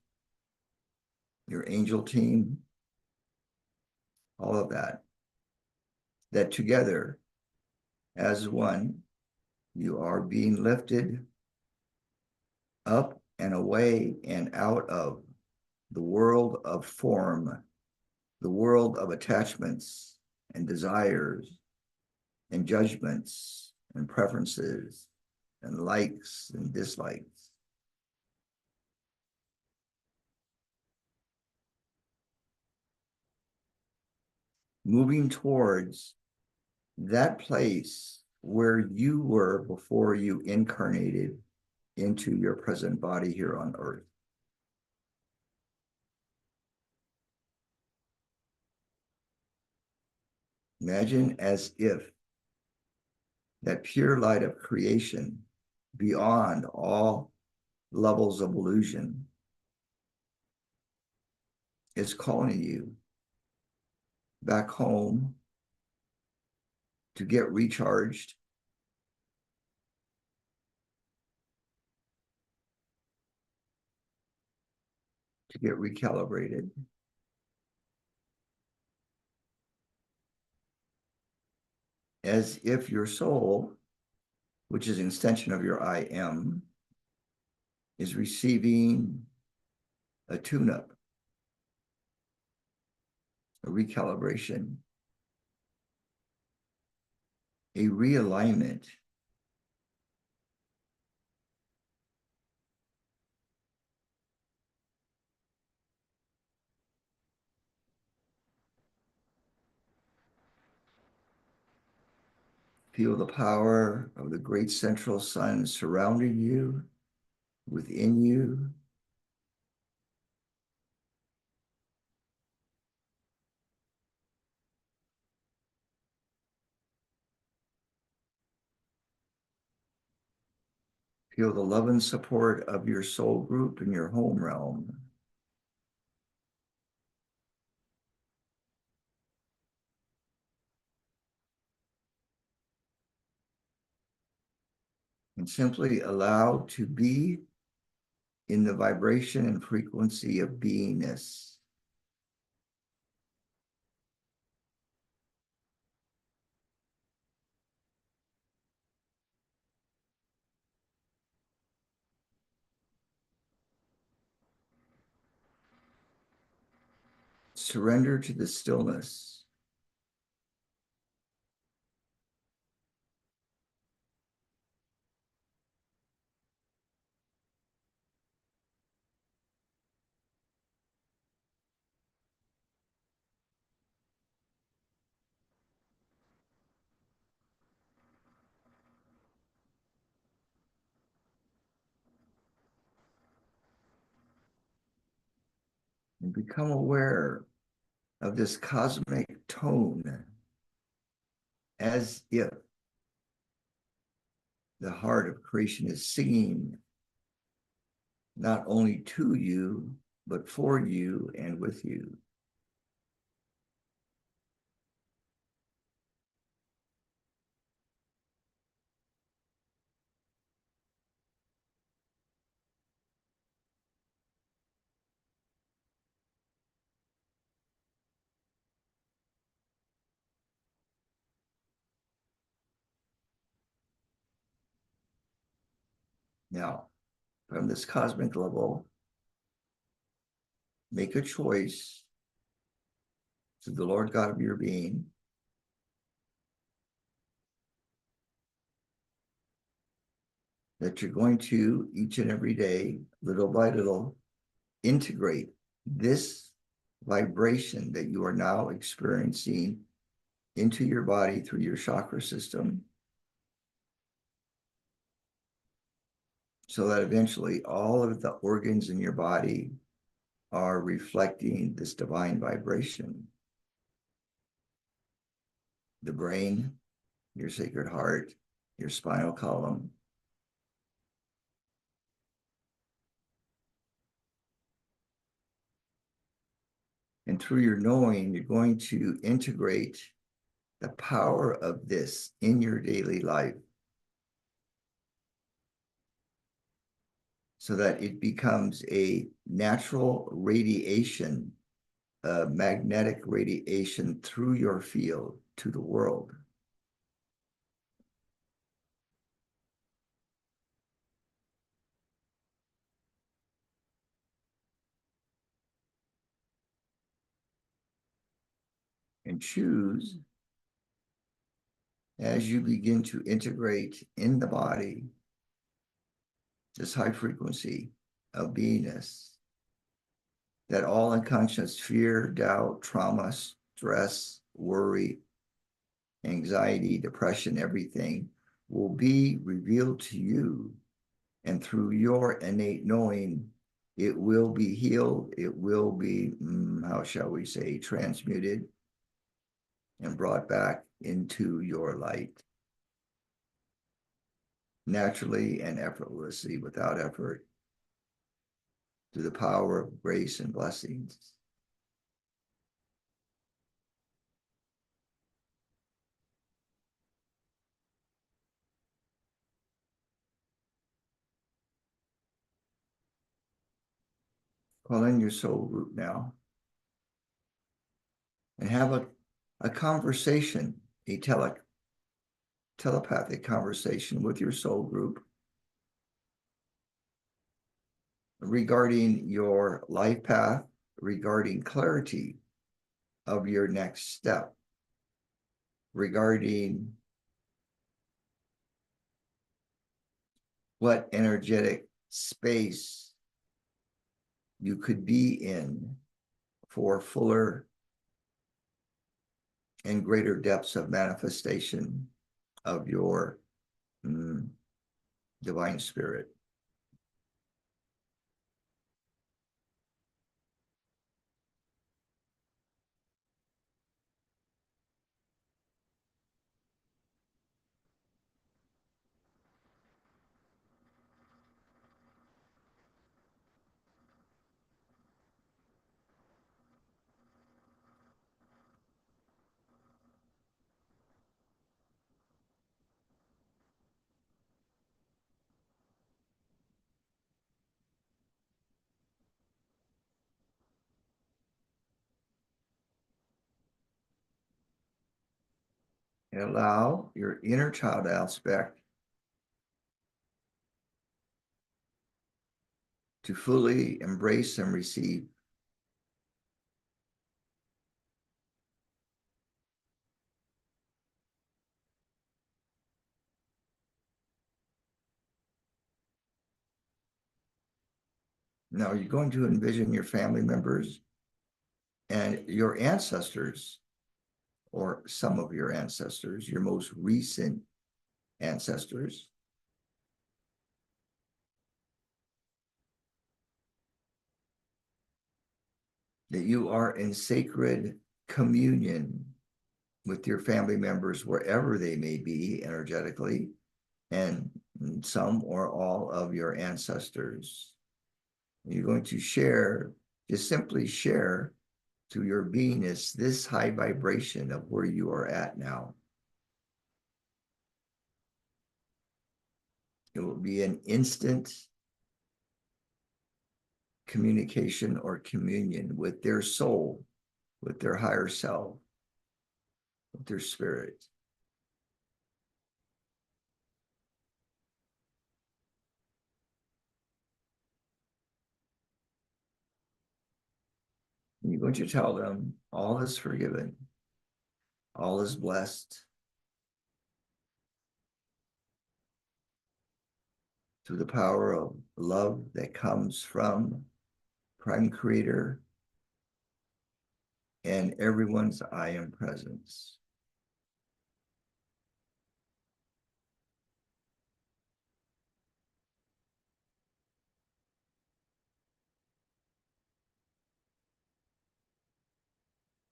your angel team, all of that. That together, as one, you are being lifted up and away and out of the world of form, the world of attachments and desires and judgments and preferences and likes and dislikes. Moving towards that place where you were before you incarnated into your present body here on earth. Imagine as if that pure light of creation, beyond all levels of illusion, is calling you back home to get recharged, to get recalibrated, as if your soul, which is an extension of your I Am, is receiving a tune-up, a recalibration, a realignment. Feel the power of the great central sun surrounding you, within you. Feel the love and support of your soul group in your home realm. And simply allow to be in the vibration and frequency of beingness. Surrender to the stillness. And become aware of this cosmic tone, as if the heart of creation is singing not only to you, but for you and with you. Now, from this cosmic level, make a choice to the Lord God of your being that you're going to, each and every day, little by little, integrate this vibration that you are now experiencing into your body through your chakra system, so that eventually all of the organs in your body are reflecting this divine vibration. the brain, your sacred heart, your spinal column. And through your knowing, you're going to integrate the power of this in your daily life so that it becomes a natural radiation, magnetic radiation through your field to the world. And choose, as you begin to integrate in the body this high frequency of beingness, that all unconscious fear, doubt, trauma, stress, worry, anxiety, depression, everything will be revealed to you. And through your innate knowing, it will be healed. It will be, how shall we say, transmuted and brought back into your light. Naturally and effortlessly, without effort, through the power of grace and blessings. Call in your soul group now and have a conversation, a telepathic conversation with your soul group regarding your life path, regarding clarity of your next step, regarding what energetic space you could be in for fuller and greater depths of manifestation of your divine spirit. And allow your inner child aspect to fully embrace and receive. Now you're going to envision your family members and your ancestors, or some of your ancestors, your most recent ancestors, that you are in sacred communion with your family members wherever they may be energetically, and some or all of your ancestors. You're going to share, just simply share to your beingness this high vibration of where you are at now. It will be an instant communication or communion with their soul, with their higher self, with their spirit. And you're going to tell them all is forgiven, all is blessed through the power of love that comes from Prime Creator and everyone's I am presence.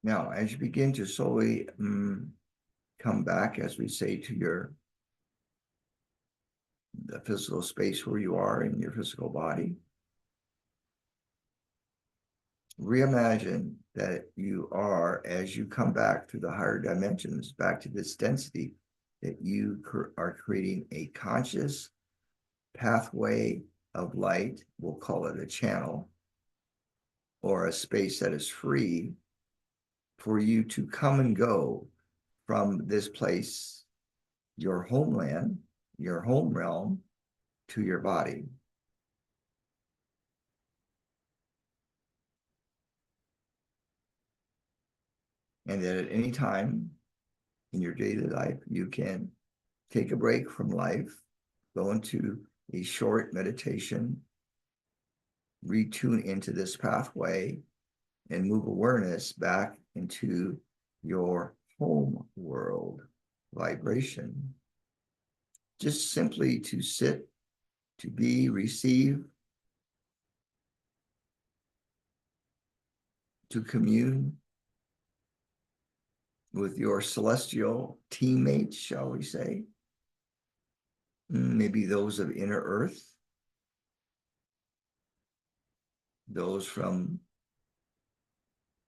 Now, as you begin to slowly come back, as we say, to the physical space where you are in your physical body. Reimagine that you are, as you come back through the higher dimensions, back to this density, that you are creating a conscious pathway of light. We'll call it a channel, or a space that is free for you to come and go from this place, your homeland, your home realm, to your body. And that at any time in your daily life, you can take a break from life, go into a short meditation, retune into this pathway, and move awareness back into your home world vibration. Just simply to sit, to be, receive, to commune with your celestial teammates, shall we say? Maybe those of inner earth, those from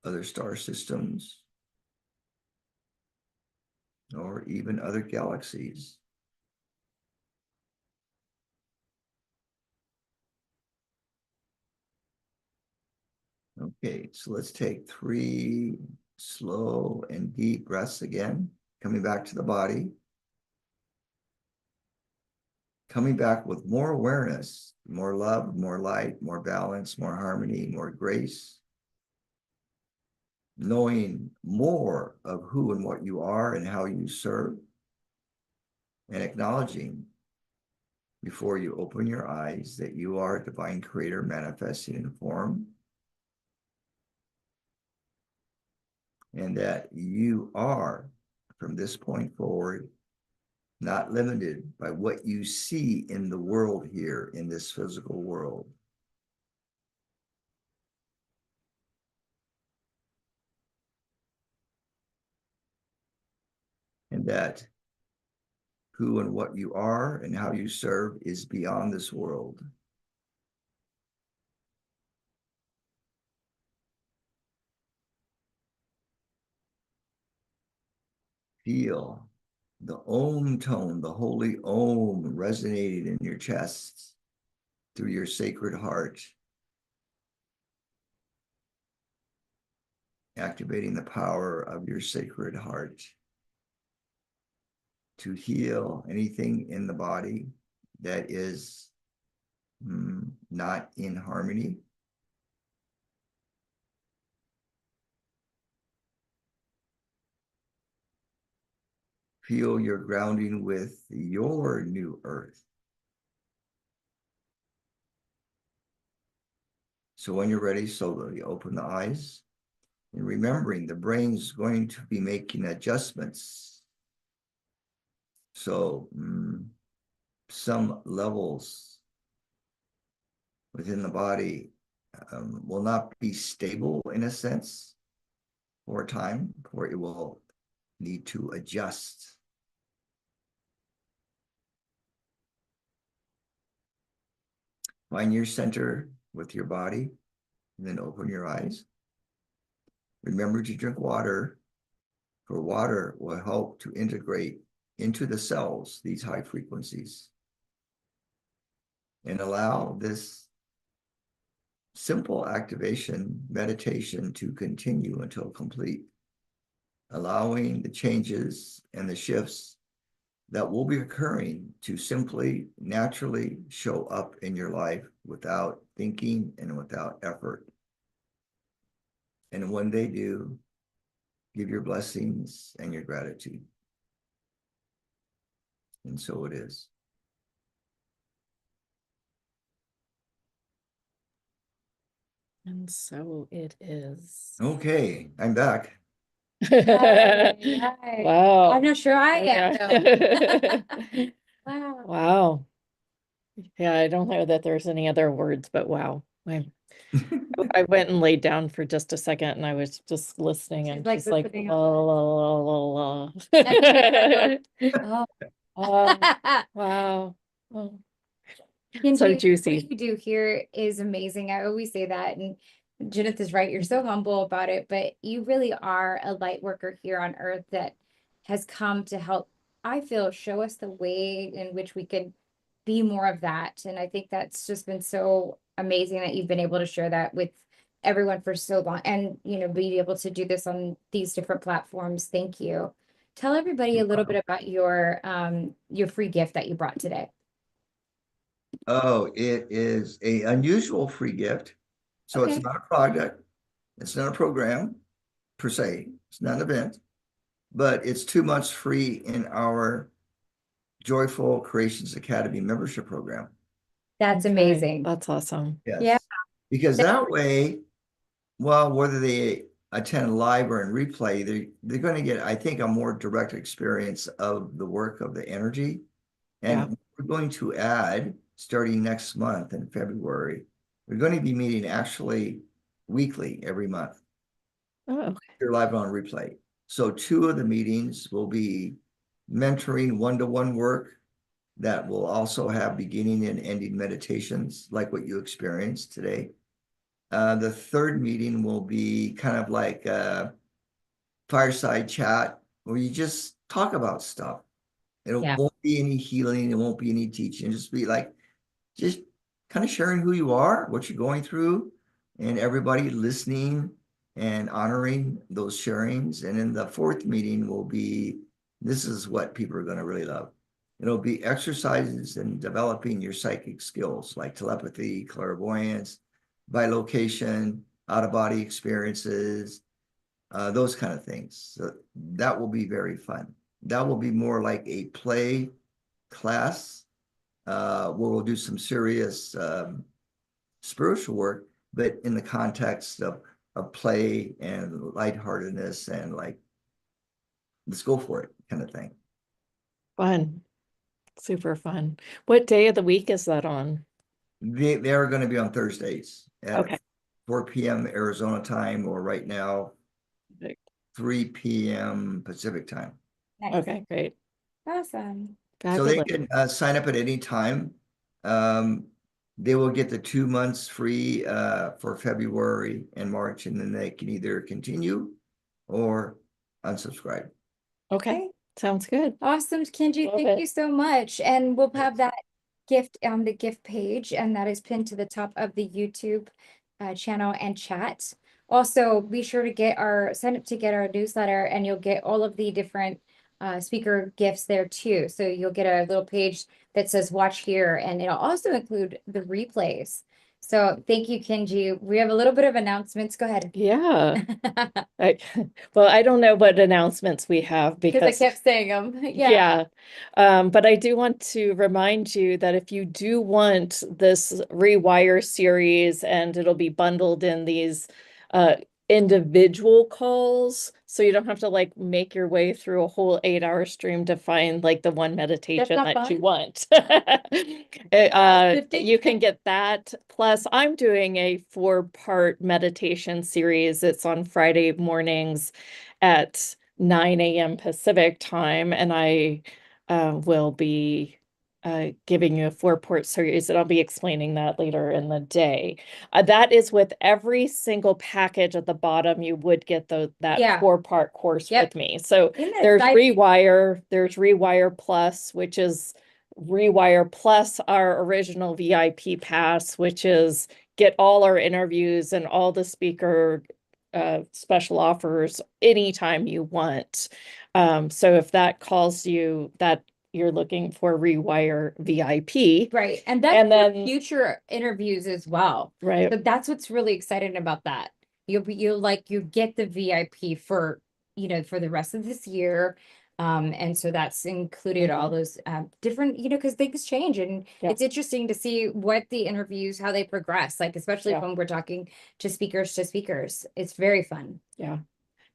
other star systems, or even other galaxies. Okay, so let's take 3 slow and deep breaths again, coming back to the body. Coming back with more awareness, more love, more light, more balance, more harmony, more grace. Knowing more of who and what you are and how you serve. And acknowledging before you open your eyes that you are a divine creator manifesting in form. And that you are, from this point forward, not limited by what you see in the world here, in this physical world. And that who and what you are and how you serve is beyond this world. Feel the Om tone, the holy Om resonating in your chest through your sacred heart, activating the power of your sacred heart to heal anything in the body that is not in harmony. Feel your grounding with your new earth. So when you're ready, slowly open the eyes. And remembering the brain's going to be making adjustments. So some levels within the body will not be stable in a sense for a time, or it will need to adjust. Find your center with your body, and then open your eyes. Remember to drink water, for water will help to integrate into the cells these high frequencies. And allow this simple activation meditation to continue until complete, allowing the changes and the shifts that will be occurring to simply naturally show up in your life without thinking and without effort. And when they do, give your blessings and your gratitude. And so it is. And so it is. Okay, I'm back. Wow. I'm not sure I am. Wow. Wow. Yeah, I don't know that there's any other words, but wow. I went and laid down for just a second and I was just listening and like just like, listening. la, la, la, la, la. Oh. Wow. Oh, Kenji, so what juicy. you do here is amazing. I always say that, and Judith is right. You're so humble about it, but you really are a light worker here on Earth that has come to help, I feel, show us the way in which we could be more of that. And I think that's just been so amazing that you've been able to share that with everyone for so long, and be able to do this on these different platforms. Thank you. Tell everybody a little bit about your free gift that you brought today. Oh, it is a unusual free gift. So Okay. it's not a project. It's not a program per se. It's not an event, but it's 2 months free in our Joyful Creations Academy membership program. That's Okay, amazing. That's awesome. Yes. Yeah. Because that way, well, whether they attend live or in replay, they're going to get, I think, a more direct experience of the work of the energy. And we're going to add, starting next month in February, we're going to be meeting actually weekly every month. Oh, You're live on replay. So 2 of the meetings will be mentoring one-to-one work that will also have beginning and ending meditations like what you experienced today. The 3rd meeting will be kind of like a fireside chat where you just talk about stuff. It won't be any healing. It won't be any teaching. Just be like, just kind of sharing who you are, what you're going through, and everybody listening and honoring those sharings. And then the 4th meeting will be, this is what people are going to really love. It'll be exercises in developing your psychic skills like telepathy, clairvoyance, bilocation, out-of-body experiences, those kind of things. So that will be very fun. That will be more like a play class where we'll do some serious spiritual work, but in the context of play and lightheartedness and like, let's go for it kind of thing. fun. Super fun. What day of the week is that on? They are going to be on Thursdays at Okay. 4 p.m. Arizona time, or right now, 3 p.m. Pacific time. Nice. Okay, great. Awesome. So they Fabulous. can sign up at any time. They will get the 2 months free for February and March, and then they can either continue or unsubscribe. Okay, sounds good. Awesome, Kenji. Love Thank it. you so much. And we'll have that gift on the gift page, and that is pinned to the top of the YouTube channel and chat. Also, be sure to sign up to get our newsletter, and you'll get all of the different speaker gifts there too. So you'll get a little page that says watch here, and it'll also include the replays. So thank you, Kenji. We have a little bit of announcements. Go ahead. Yeah. Well, I don't know what announcements we have Because I because kept saying them. yeah. But I do want to remind you that if you do want this Rewire series, and it'll be bundled in these individual calls, so you don't have to like make your way through a whole 8-hour stream to find like the one meditation not that you fun. want. Good You can get that. Plus, I'm doing a 4-part meditation series. It's on Friday mornings at 9 a.m. Pacific time, and I will be giving you a 4-part series, and I'll be explaining that later in the day. That is with every single package at the bottom. You would get that 4-part course with me. So there's Rewire Plus, which is Rewire Plus our original VIP pass, which is get all our interviews and all the speaker special offers anytime you want. So if that calls you, that you're looking for Rewire VIP. Right. And that's And for then future interviews as well. right. So that's what's really exciting about that. You get the VIP for, for the rest of this year. And so that's included all those different, because things change, and it's interesting to see what the interviews, how they progress, like especially when we're talking to speakers. It's very fun. Yeah.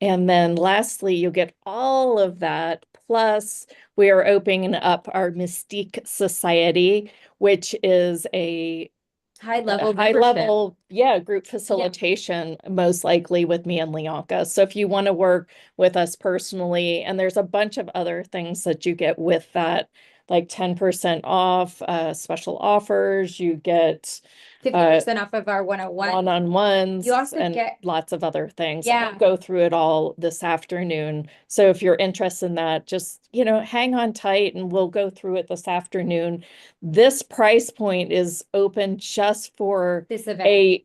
And then lastly, you'll get all of that. Plus, we are opening up our Mystique Society, which is a high level high membership. level, group facilitation, most likely with me and Lianka. So if you want to work with us personally, and there's a bunch of other things that you get with that, like 10% off, special offers, you get 50% off of our one-on-ones, You also and get- lots of other things. Yeah. I'll go through it all this afternoon. So if you're interested in that, just, hang on tight and we'll go through it this afternoon. This price point is open just for this event.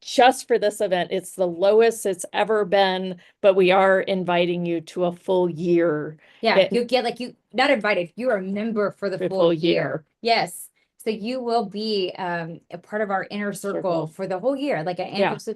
just for this event. It's the lowest it's ever been, but we are inviting you to a full year. Yeah, you get not invited, you're a member for the full year. Yes. So you will be a part of our inner circle for the whole year, like that's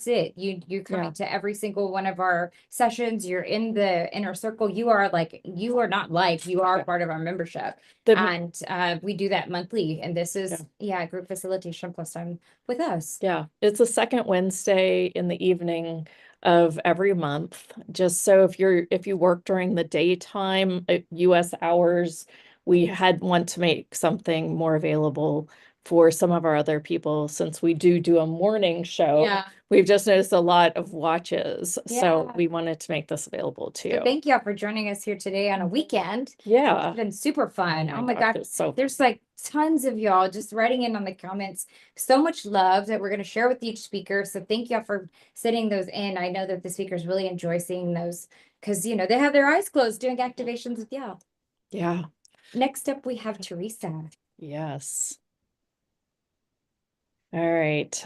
it. You're coming to every single one of our sessions. You're in the inner circle. You are part of our membership. And we do that monthly. And this is group facilitation plus time with us. Yeah, it's the second Wednesday in the evening of every month. Just so if you work during the daytime, US hours, we want to make something more available for some of our other people, since we do a morning show. Yeah. We've just noticed a lot of watches. So Yeah. we wanted to make this available to you. So thank y'all for joining us here today on a weekend. Yeah. It's been super fun. Oh my gosh, God. it's so There's like tons of y'all just writing in on the comments. So much love that we're going to share with each speaker. So thank y'all for sending those in. I know that the speakers really enjoy seeing those because, they have their eyes closed doing activations with y'all. Yeah. Next up, we have Teresa. Yes. All right.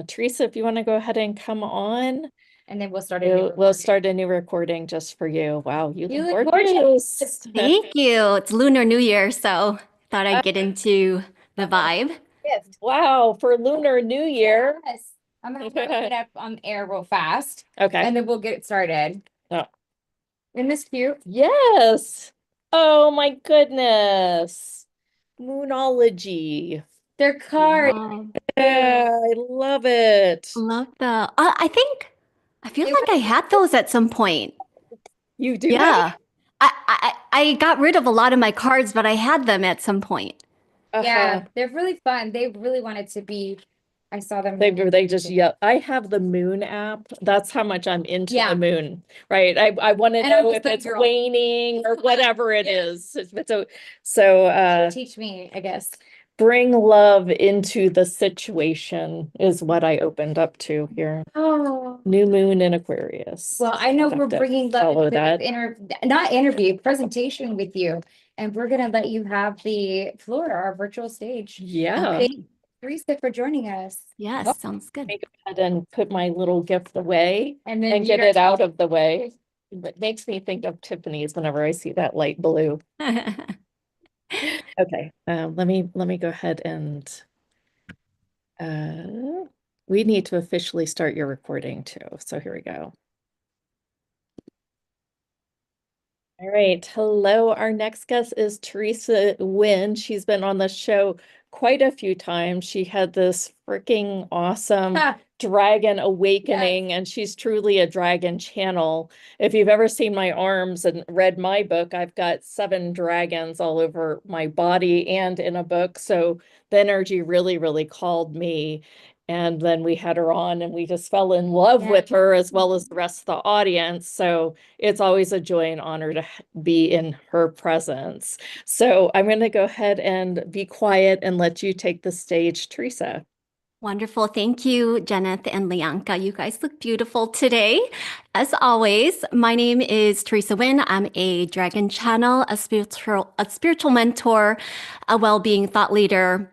Teresa, if you want to go ahead and come on. And then we'll start We'll start a new recording just for you. Wow, you look look gorgeous. Thank you. It's Lunar New Year, so thought I'd get into the vibe. Yes. Wow, for Lunar New Year. Yes. I'm going to open it up on air real fast. Okay. And then we'll get it started. Oh. Isn't this cute? Yes. Oh my goodness. Moonology. They're cards. Oh, Yeah, I love it. love the. I feel like I had those at some point. You do? Yeah. I got rid of a lot of my cards, but I had them at some point. Yeah, they're really fun. They really wanted to be. I saw them. They just I have the moon app. That's how much I'm into Yeah. the moon, right? I want to And I'm know just if the it's girl. waning or whatever it is. So Teach me, I guess. bring love into the situation is what I opened up to here. Oh. New moon in Aquarius. Well, I know Have we're to bringing love follow into that. presentation with you, and we're gonna let you have the floor, our virtual stage. Yeah. Thank you, Teresa, for joining us. Yes, Oh, sounds good. Let me go ahead and put my little gift away And then and get it out of the way. It makes me think of Tiffany's whenever I see that light blue. Okay, let me go ahead and we need to officially start your recording too. So here we go. All right, hello. Our next guest is Teresa Wynn. She's been on the show quite a few times. She had this freaking awesome dragon awakening, and she's truly a dragon channel. If you've ever seen my arms and read my book, I've got 7 dragons all over my body and in a book. So the energy really, really called me. And then we had her on and we just fell in love with her as well as the rest of the audience. So it's always a joy and honor to be in her presence. So I'm going to go ahead and be quiet and let you take the stage, Teresa. Wonderful. Thank you, Jeneth and Lianka. You guys look beautiful today. As always, my name is Teresa Wynn. I'm a dragon channel, a spiritual mentor, a well-being thought leader,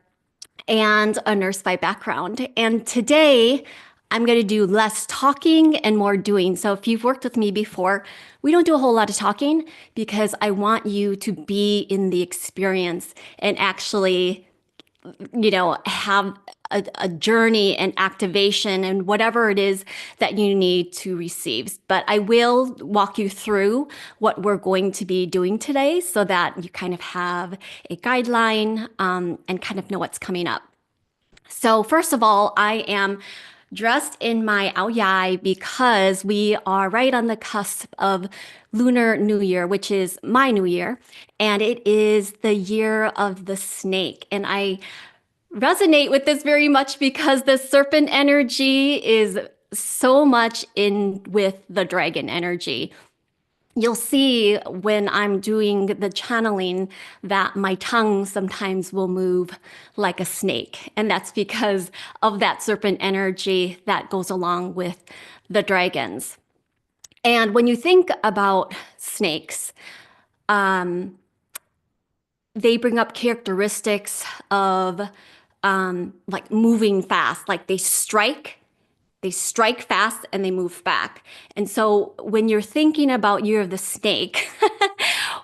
and a nurse by background. And today, I'm going to do less talking and more doing. So if you've worked with me before, we don't do a whole lot of talking because I want you to be in the experience and actually, have a journey and activation and whatever it is that you need to receive. But I will walk you through what we're going to be doing today so that you kind of have a guideline and kind of know what's coming up. So first of all, I am dressed in my aoyai because we are right on the cusp of Lunar New Year, which is my new year, and it is the year of the snake. And I resonate with this very much because the serpent energy is so much in with the dragon energy. You'll see when I'm doing the channeling that my tongue sometimes will move like a snake. And that's because of that serpent energy that goes along with the dragons. And when you think about snakes, they bring up characteristics of like moving fast, like they strike fast and they move back. And so when you're thinking about Year of the Snake,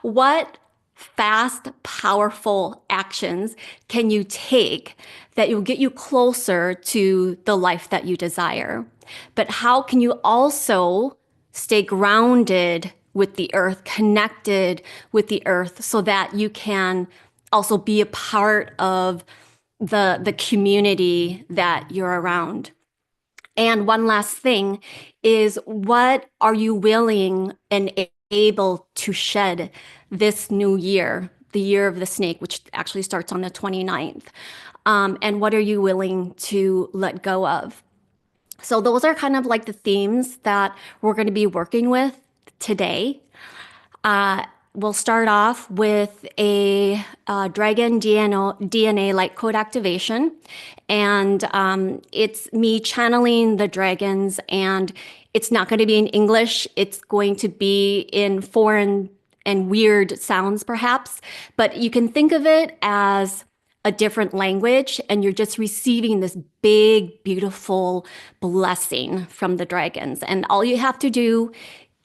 what fast, powerful actions can you take that will get you closer to the life that you desire? But how can you also stay grounded with the earth, connected with the earth, so that you can also be a part of the community that you're around? And one last thing is, what are you willing and able to shed this new year, the Year of the Snake, which actually starts on the 29th? And what are you willing to let go of? So those are kind of like the themes that we're going to be working with today. We'll start off with a dragon DNA light code activation. And it's me channeling the dragons, and it's not going to be in English. It's going to be in foreign and weird sounds, perhaps. But you can think of it as a different language, and you're just receiving this big, beautiful blessing from the dragons. And all you have to do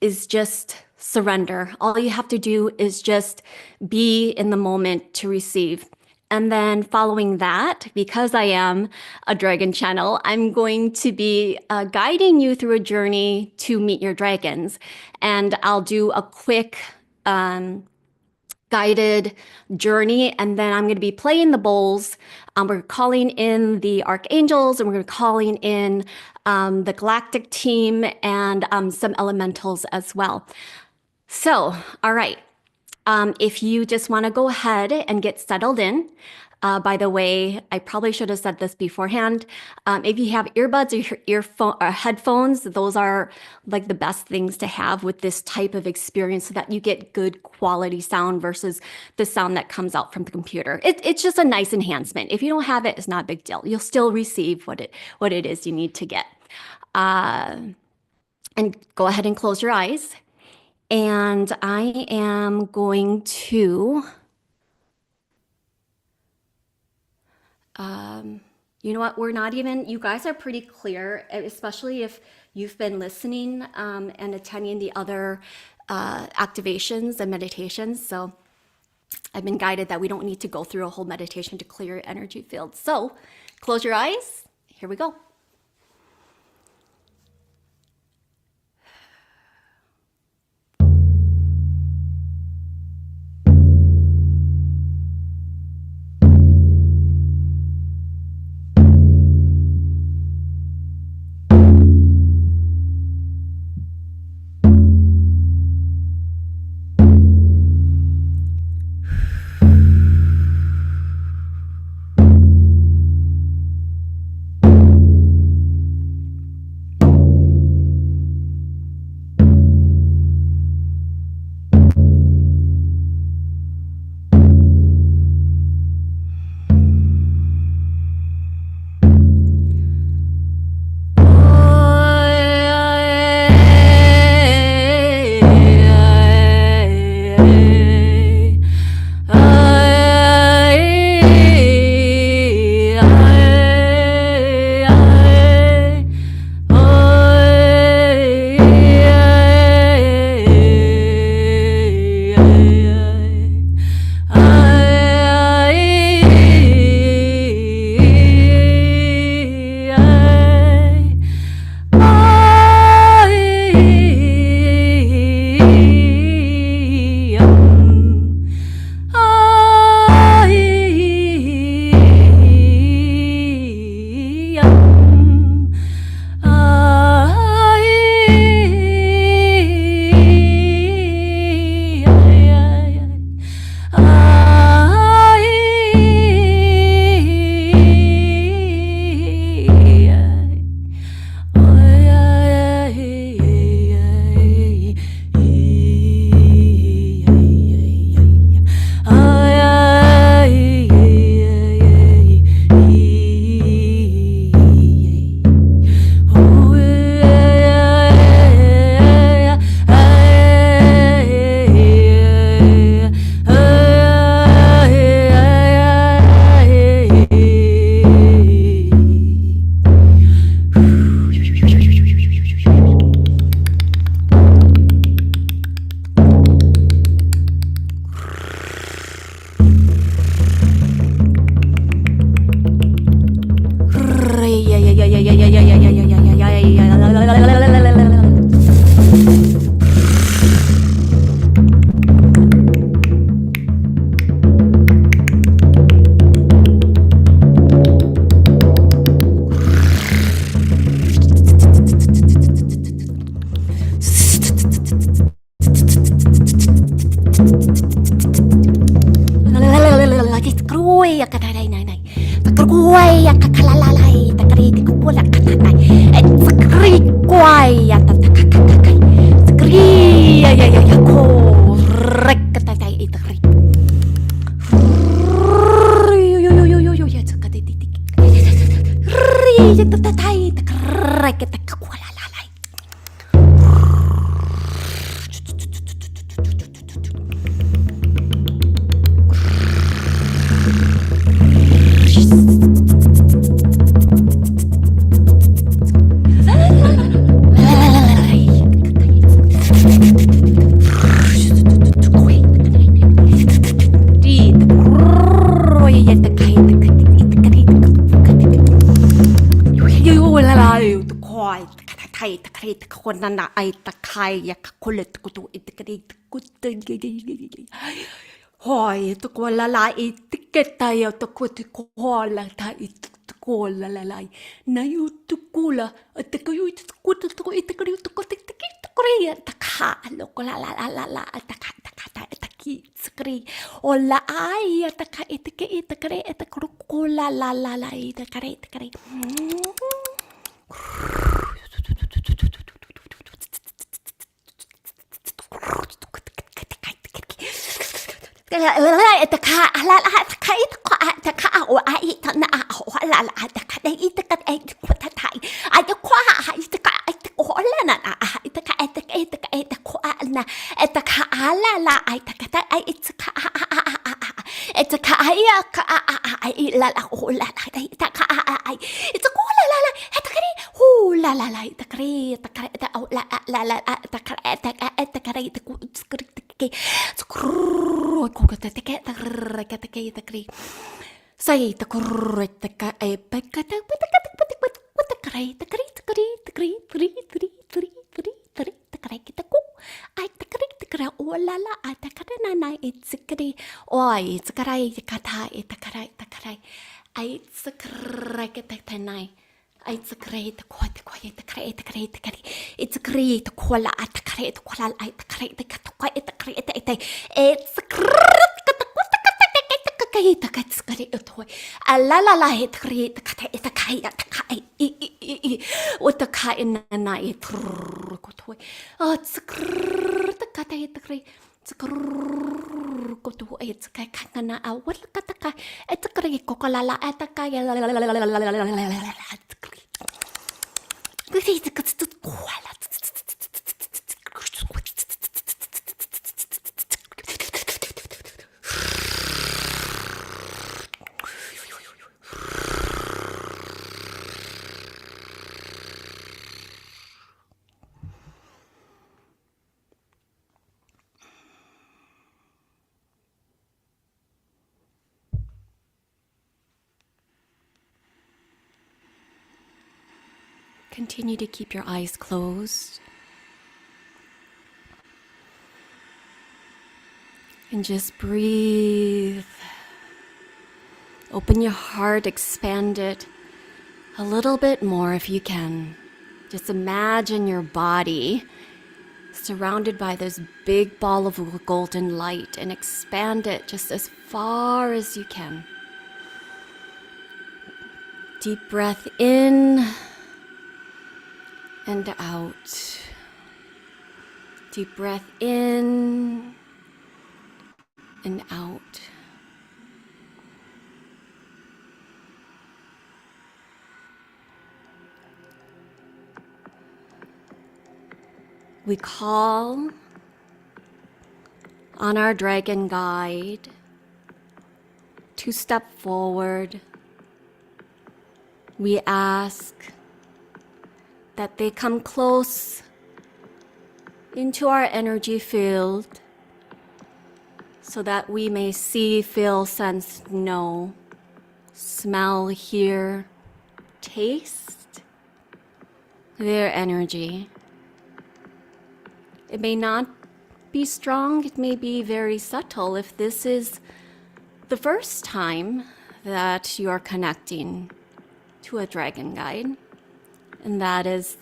is just surrender. All you have to do is just be in the moment to receive. And then following that, because I am a dragon channel, I'm going to be guiding you through a journey to meet your dragons. And I'll do a quick guided journey, and then I'm going to be playing the bowls. We're calling in the archangels, and we're going to be calling in the Galactic team and some elementals as well. So, all right. If you just want to go ahead and get settled in, by the way, I probably should have said this beforehand. If you have earbuds or earphone or headphones, those are like the best things to have with this type of experience, so that you get good quality sound versus the sound that comes out from the computer. It's just a nice enhancement. If you don't have it, it's not a big deal. You'll still receive what it is you need to get. And go ahead and close your eyes. And I am going to, you know what, you guys are pretty clear, especially if you've been listening and attending the other activations and meditations. So I've been guided that we don't need to go through a whole meditation to clear your energy field. So close your eyes. Here we go. Kuaya kakalalay, takariti kukula katatay. Et sakri kuaya tatakakai. Sakri ya ko rekkatatay itakri. Yo ya sakatiti. Ri tatatay takarrekatakakulalay.คนนั้นไอตะไคอยากคนเลยตะกุตุอิตะกระดิตะกุตหอยตะกวนละลายอิตะเกตายตะกุตะกวนละทายตะกวนละลายนายุตะกุละตะกยุตะกุตะกุอิตะกระดิตะกุตะกิตะกรีตะขาโลกละตะขาตะกิสกรีโอละไอตะขาอิตะเกตะกระตะกรุกละตะกระตะขาละตะขาตะขาโอ้ไอตะนาโอ้ละตะขาได้ตะกะไอควตะไทยไอตะควาไอตะกะไอตะโอ้ละน่ะไอตะกะไอตะกะไอตะกะไอตะควาน่ะไอตะขาละไอตะกะไอตะขาไอตะขาไอไอละโอ้ละไอตะขาไอตะควาละไอตะกะดิฮูละตะกะตะกะตะโอ้ละตะกะตะกะตะกะตะกุสกริตะกะสกรูกูก็ตะกะตะกะตะกะตะกะใส่ตะกรูตะกะไอปะกะตะปะตะกะตะปะตะปะตะกะตะกะตะกะตะกะตะกะตะกุไอตะกะตะกะโอ้ละไอตะกะนาไอตะกะโอ้ยตะกะกะทาไอตะกะไอตะกะกะตะทนายไอ้ตะกรีตะควายตะควายตะกรีตะกรีตะกรีไอ้ตะกรีตะควละตะกรีตะควละไอ้ตะกรีตะกควายตะกรีตะไอ้ตะกรีตะควตะกตะกตะกตะกตะกรีตะควอะละไอ้ตะกรีตะกตะตะกตะกอีโอตะกายนาไอ้ตรกทวยตะกรีตะกตะตะกรีตะกรีกตัวไอ้ตะกายขันนาเอาวัดกตะกายไอ้ตะกรีกกละไอ้ตะกายContinue to keep your eyes closed and just breathe. Open your heart, expand it a little bit more if you can. Just imagine your body surrounded by this big ball of golden light and expand it just as far as you can. Deep breath in and out. Deep breath in and out. We call on our dragon guide to step forward. We ask that they come close into our energy field so that we may see, feel, sense, know, smell, hear, taste their energy. It may not be strong, it may be very subtle if this is the first time that you are connecting to a dragon guide. And that is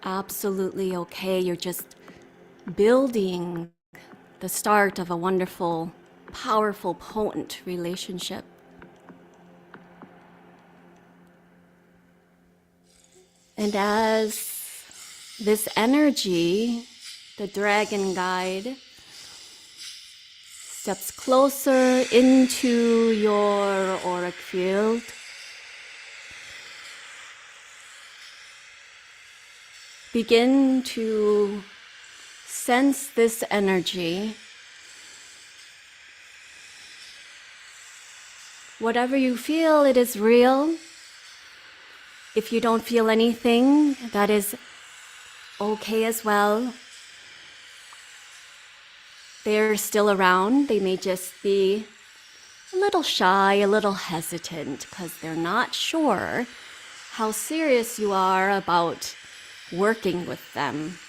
absolutely okay. You're just building the start of a wonderful, powerful, potent relationship. And as this energy, the dragon guide, steps closer into your auric field, begin to sense this energy. Whatever you feel, it is real. If you don't feel anything, that is okay as well. They're still around. They may just be a little shy, a little hesitant, because they're not sure how serious you are about working with them.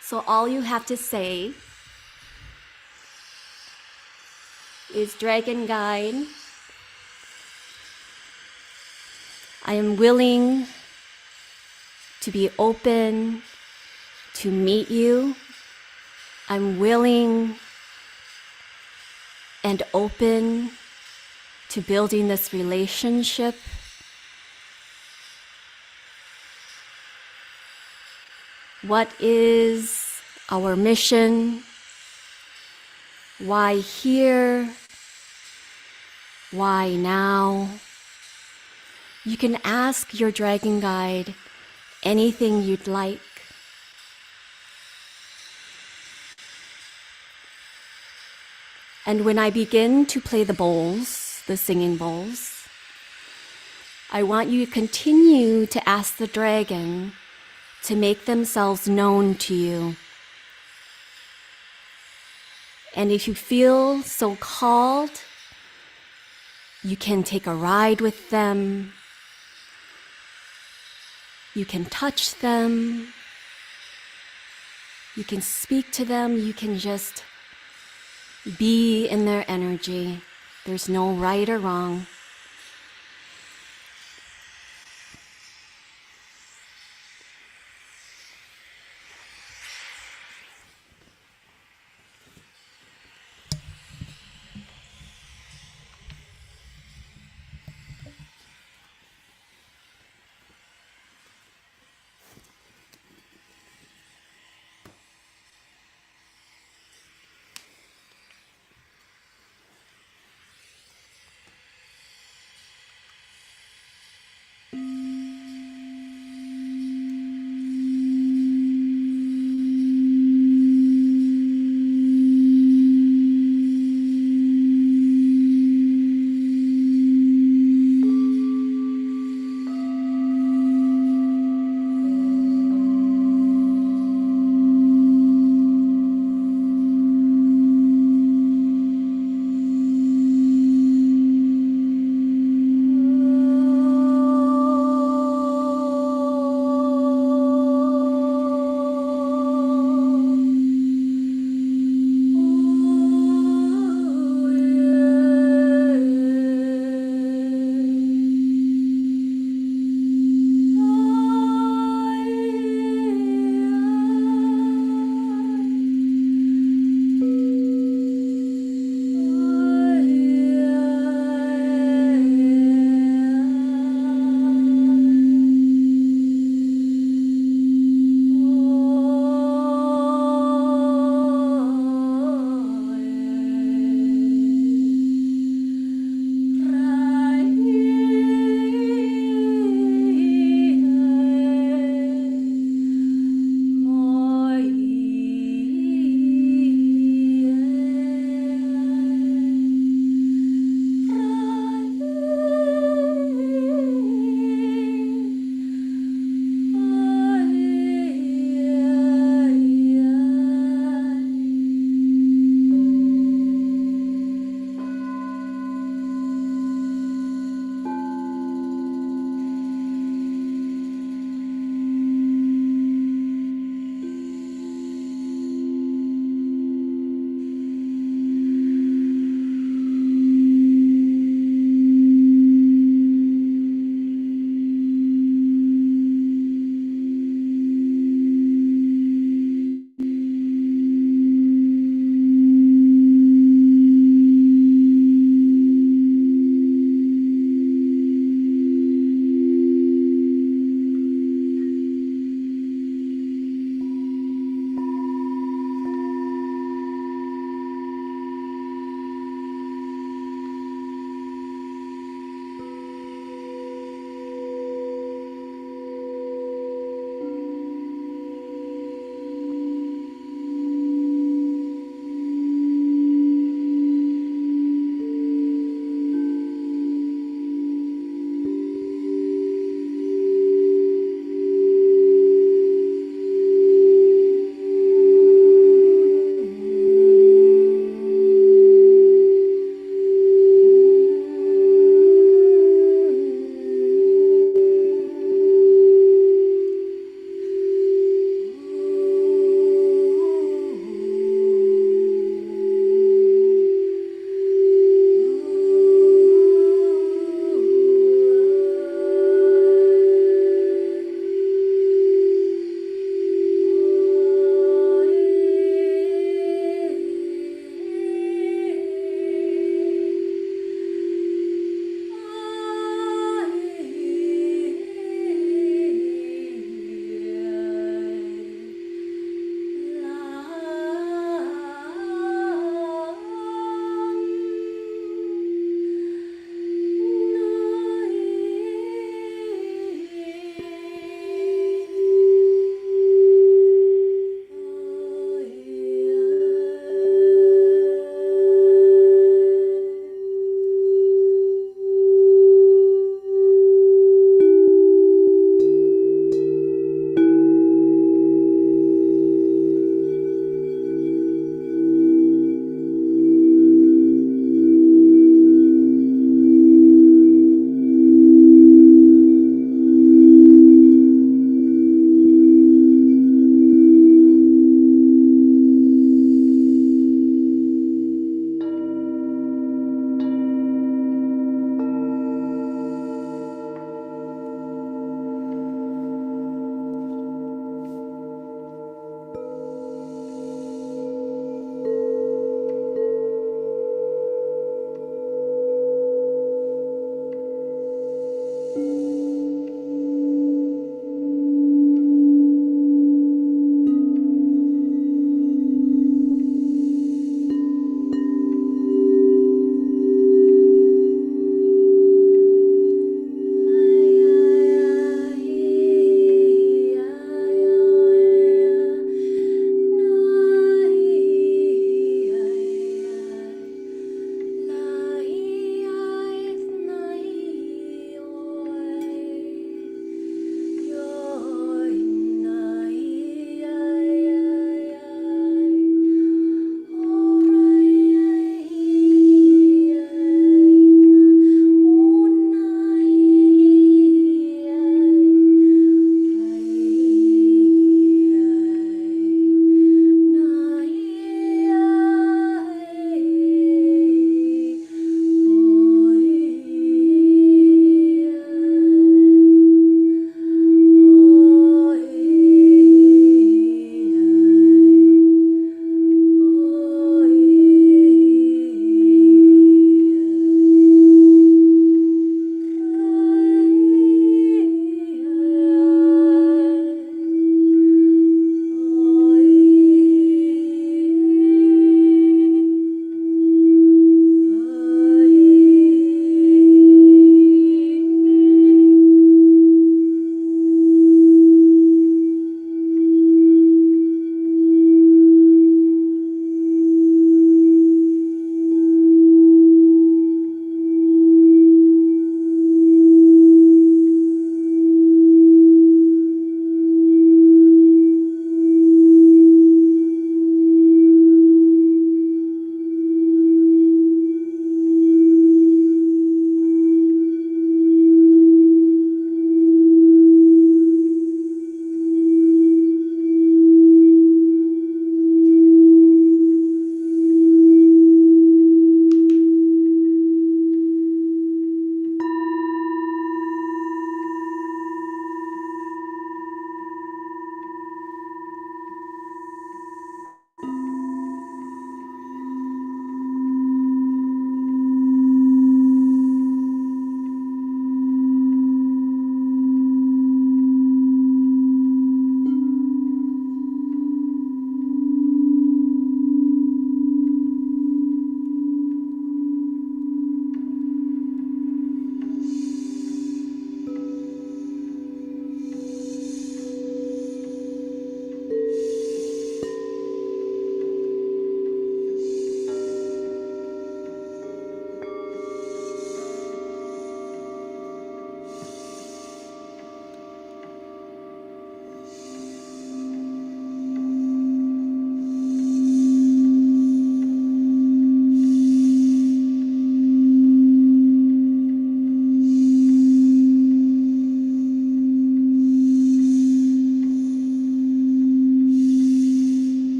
So all you have to say is, Dragon Guide, I am willing to be open to meet you. I'm willing and open to building this relationship. What is our mission? Why here? Why now? You can ask your dragon guide anything you'd like. And when I begin to play the bowls, the singing bowls, I want you to continue to ask the dragon to make themselves known to you. And if you feel so called, you can take a ride with them. You can touch them. You can speak to them. You can just be in their energy. There's no right or wrong.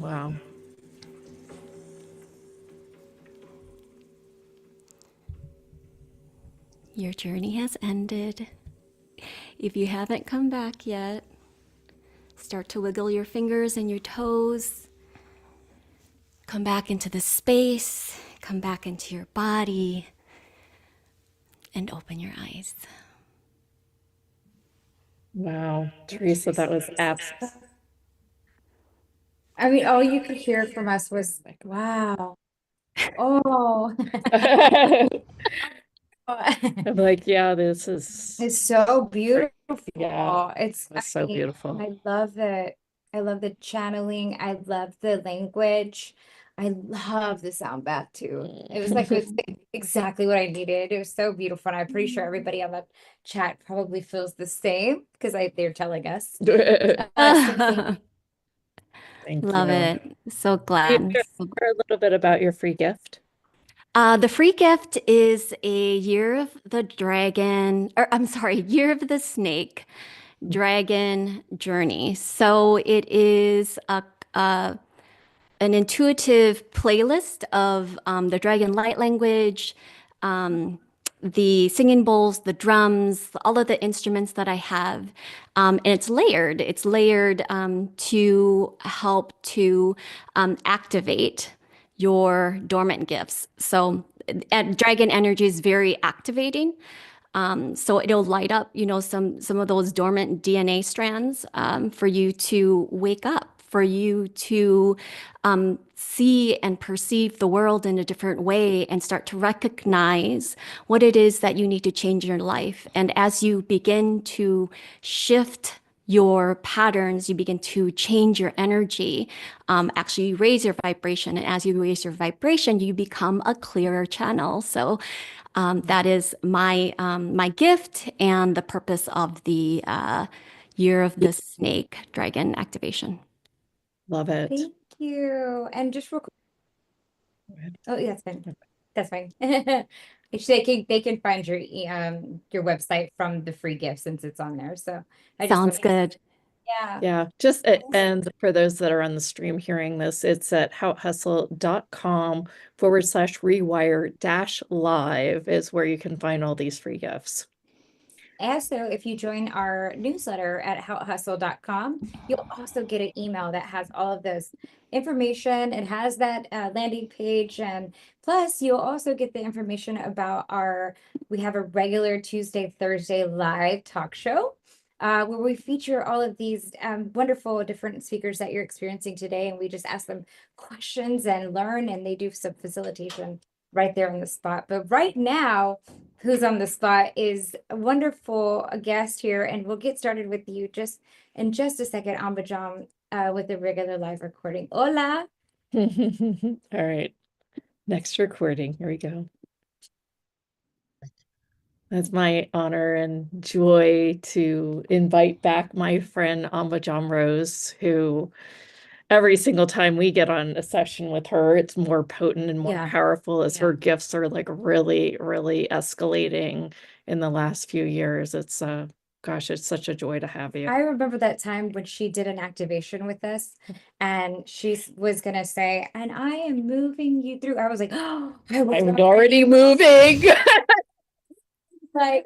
Wow. Your journey has ended. If you haven't come back yet, start to wiggle your fingers and your toes. Come back into the space, come back into your body, and open your eyes. Wow. Teresa, that was absolutely. I mean, all you could hear from us was like, wow. Oh. I'm like, yeah, this is, It's so beautiful. yeah, It's it's so beautiful. I love the channeling. I love the language. I love the sound bath too. It was like exactly what I needed. It was so beautiful. And I'm pretty sure everybody on the chat probably feels the same because they're telling us. So Thank Love you. it. So Can glad. you share a little bit about your free gift? The free gift is a Year of the Dragon, or I'm sorry, Year of the Snake Dragon Journey. So it is an intuitive playlist of the dragon light language, the singing bowls, the drums, all of the instruments that I have. And it's layered. It's layered to help to activate your dormant gifts. So dragon energy is very activating. So it'll light up, some of those dormant DNA strands for you to wake up, for you to see and perceive the world in a different way and start to recognize what it is that you need to change in your life. And as you begin to shift your patterns, you begin to change your energy, actually raise your vibration. And as you raise your vibration, you become a clearer channel. So that is my gift and the purpose of the Year of the Snake Dragon activation. Love it. thank you. And just real quick. Go ahead. Oh, yeah, that's fine. That's fine. They can find your website from the free gift since it's on there. So I just Sounds good. yeah. Yeah, just and for those that are on the stream hearing this, it's at hautehustle.com/rewire-live is where you can find all these free gifts. Also, if you join our newsletter at hautehustle.com, you'll also get an email that has all of this information. It has that landing page, and plus you'll also get the information about we have a regular Tuesday, Thursday live talk show where we feature all of these wonderful different speakers that you're experiencing today, and we just ask them questions and learn, and they do some facilitation right there on the spot. But right now, who's on the spot is a wonderful guest here, and we'll get started with you just in just a second, Ambajam, with the regular live recording. Hola. All right, next recording. Here we go. It's my honor and joy to invite back my friend Ambajam Rose, who every single time we get on a session with her, it's more potent and more powerful as her gifts are like really, really escalating in the last few years. It's gosh, it's such a joy to have you. I remember that time when she did an activation with us, and she was gonna say, "And I am moving you through." I was like, "Oh, I'm already moving." Like,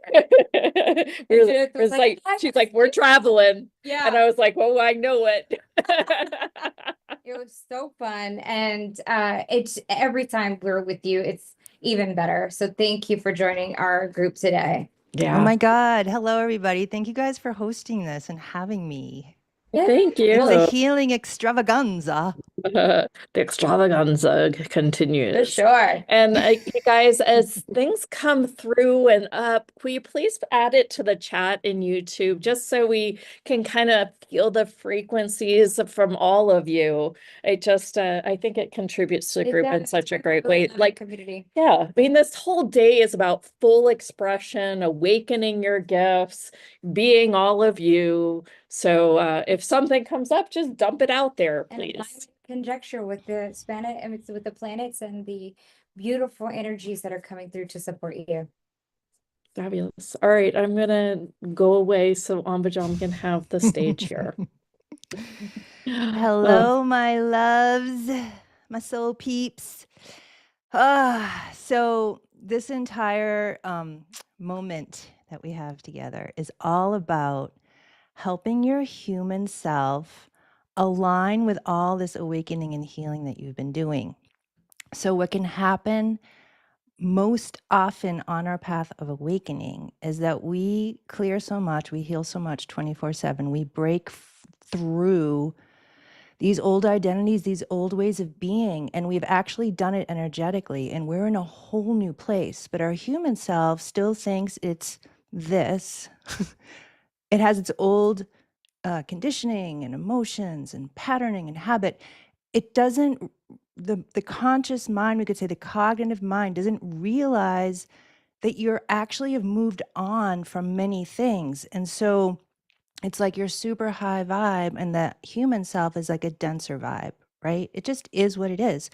it's like she's like, "We're traveling." yeah. And I was like, "Oh, I know it." It was so fun, and it's every time we're with you, it's even better. So thank you for joining our group today. Yeah. Oh my God. Hello, everybody. Thank you guys for hosting this and having me. Thank you. It's a healing extravaganza. The extravaganza continues. For sure. And you guys, as things come through and up, will you please add it to the chat in YouTube, just so we can kind of feel the frequencies from all of you. It just, I think it contributes to the group in such a great way. Like, community. yeah, I mean, this whole day is about full expression, awakening your gifts, being all of you. So if something comes up, just dump it out there, please. Conjecture with the with the planets and the beautiful energies that are coming through to support you. Fabulous. All right, I'm gonna go away so Ambajam can have the stage here. Hello, my loves, my soul peeps. So this entire moment that we have together is all about helping your human self align with all this awakening and healing that you've been doing. So what can happen most often on our path of awakening is that we clear so much, we heal so much 24/7, we break through these old identities, these old ways of being, and we've actually done it energetically, and we're in a whole new place. But our human self still thinks it's this. It has its old conditioning and emotions and patterning and habit. It doesn't, the conscious mind, we could say the cognitive mind, doesn't realize that you're actually have moved on from many things. And so it's like you're super high vibe and the human self is like a denser vibe, right? It just is what it is.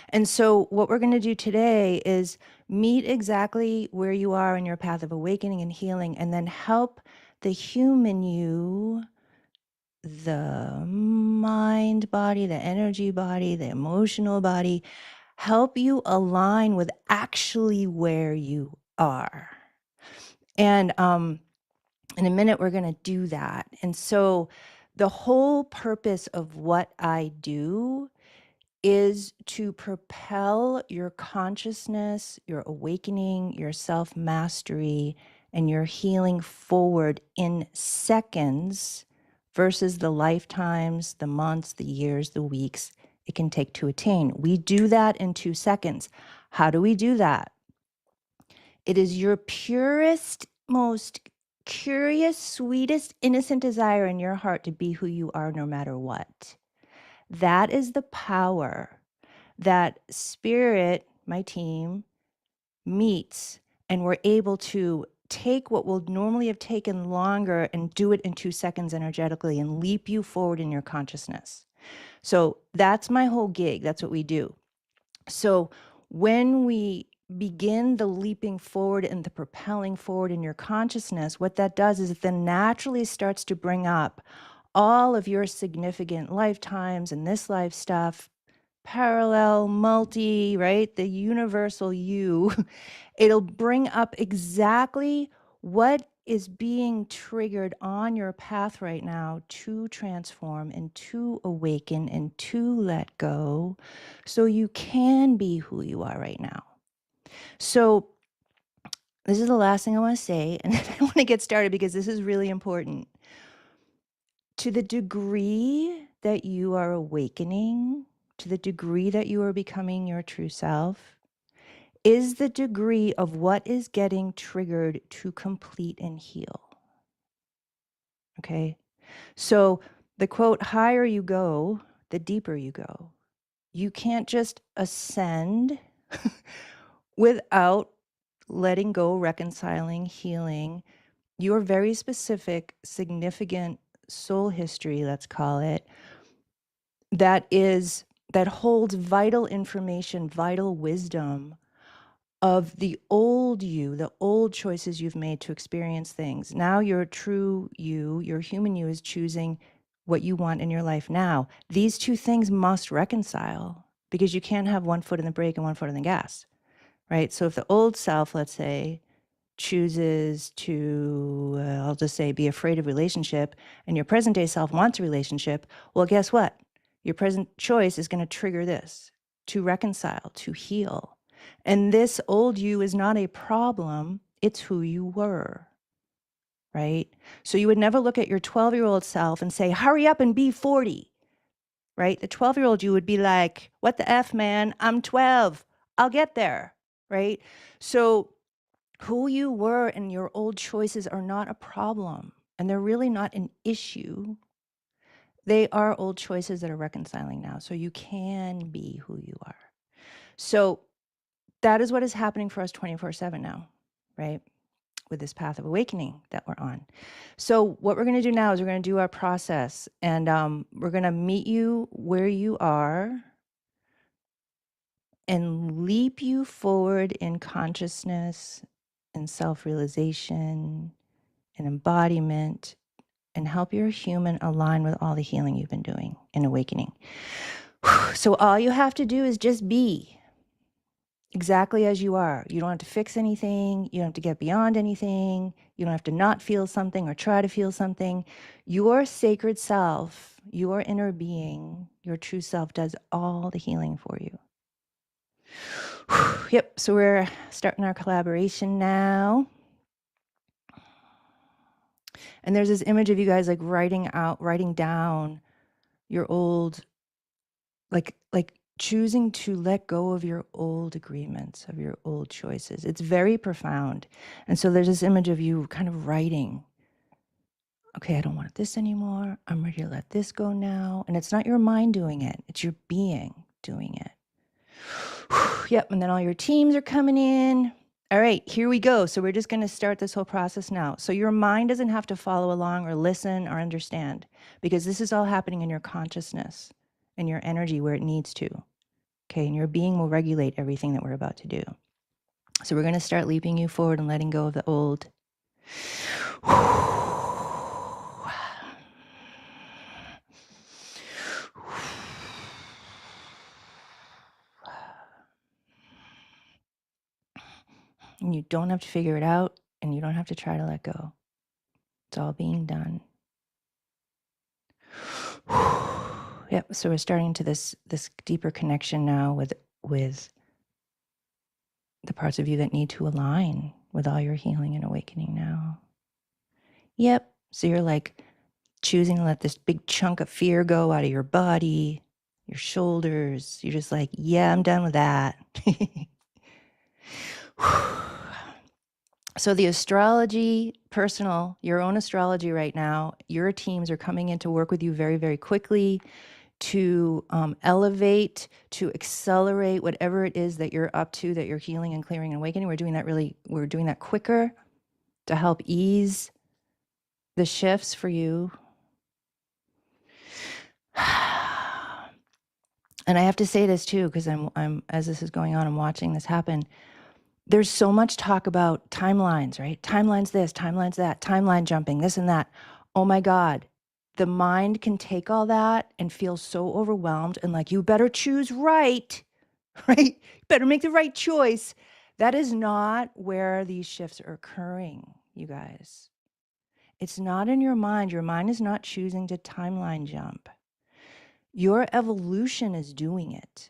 And so what we're going to do today is meet exactly where you are in your path of awakening and healing, and then help the human you, the mind body, the energy body, the emotional body, help you align with actually where you are. And in a minute, we're going to do that. And so the whole purpose of what I do is to propel your consciousness, your awakening, your self-mastery, and your healing forward in seconds versus the lifetimes, the months, the years, the weeks it can take to attain. We do that in 2 seconds. How do we do that? It is your purest, most curious, sweetest, innocent desire in your heart to be who you are no matter what. That is the power that spirit, my team, meets, and we're able to take what will normally have taken longer and do it in 2 seconds energetically and leap you forward in your consciousness. So that's my whole gig. That's what we do. So when we begin the leaping forward and the propelling forward in your consciousness, what that does is it then naturally starts to bring up all of your significant lifetimes and this life stuff, parallel, multi, right? The universal you. It'll bring up exactly what is being triggered on your path right now to transform and to awaken and to let go so you can be who you are right now. So this is the last thing I want to say, and I want to get started because this is really important. To the degree that you are awakening, to the degree that you are becoming your true self, is the degree of what is getting triggered to complete and heal. Okay? So the quote, higher you go, the deeper you go. You can't just ascend without letting go, reconciling, healing your very specific, significant soul history, let's call it, that holds vital information, vital wisdom of the old you, the old choices you've made to experience things. Now your true you, your human you, is choosing what you want in your life now. These two things must reconcile because you can't have one foot in the brake and one foot in the gas, right? So if the old self, let's say, chooses to, I'll just say, be afraid of relationship, and your present day self wants a relationship, well, guess what? Your present choice is going to trigger this to reconcile, to heal. And this old you is not a problem. It's who you were, right? So you would never look at your 12-year-old self and say, hurry up and be 40, right? The 12-year-old you would be like, what the F, man? I'm 12. I'll get there, right? So who you were and your old choices are not a problem, and they're really not an issue. They are old choices that are reconciling now, so you can be who you are. So that is what is happening for us 24/7 now, right? With this path of awakening that we're on. So what we're going to do now is we're going to do our process, and we're going to meet you where you are and leap you forward in consciousness and self-realization and embodiment and help your human align with all the healing you've been doing in awakening. So all you have to do is just be exactly as you are. You don't have to fix anything. You don't have to get beyond anything. You don't have to not feel something or try to feel something. Your sacred self, your inner being, your true self does all the healing for you. Yep, so we're starting our collaboration now. And there's this image of you guys like writing down your old, like choosing to let go of your old agreements, of your old choices. It's very profound. And so there's this image of you kind of writing, okay, I don't want this anymore. I'm ready to let this go now. And it's not your mind doing it. It's your being doing it. Yep, and then all your teams are coming in. All right, here we go. So we're just going to start this whole process now. So your mind doesn't have to follow along or listen or understand, because this is all happening in your consciousness and your energy where it needs to. Okay, and your being will regulate everything that we're about to do. So we're going to start leaping you forward and letting go of the old. And you don't have to figure it out, and you don't have to try to let go. It's all being done. Yep, so we're starting to this deeper connection now with the parts of you that need to align with all your healing and awakening now. Yep, so you're like choosing to let this big chunk of fear go out of your body, your shoulders. You're just like, yeah, I'm done with that. So the astrology, your own astrology right now, your teams are coming in to work with you very, very quickly to elevate, to accelerate whatever it is that you're up to, that you're healing and clearing and awakening. We're doing that quicker to help ease the shifts for you. And I have to say this too, because I'm as this is going on, I'm watching this happen. There's so much talk about timelines, right? Timelines this, timelines that, timeline jumping, this and that. Oh my God. The mind can take all that and feel so overwhelmed and like, you better choose right, right? You better make the right choice. That is not where these shifts are occurring, you guys. It's not in your mind. Your mind is not choosing to timeline jump. Your evolution is doing it.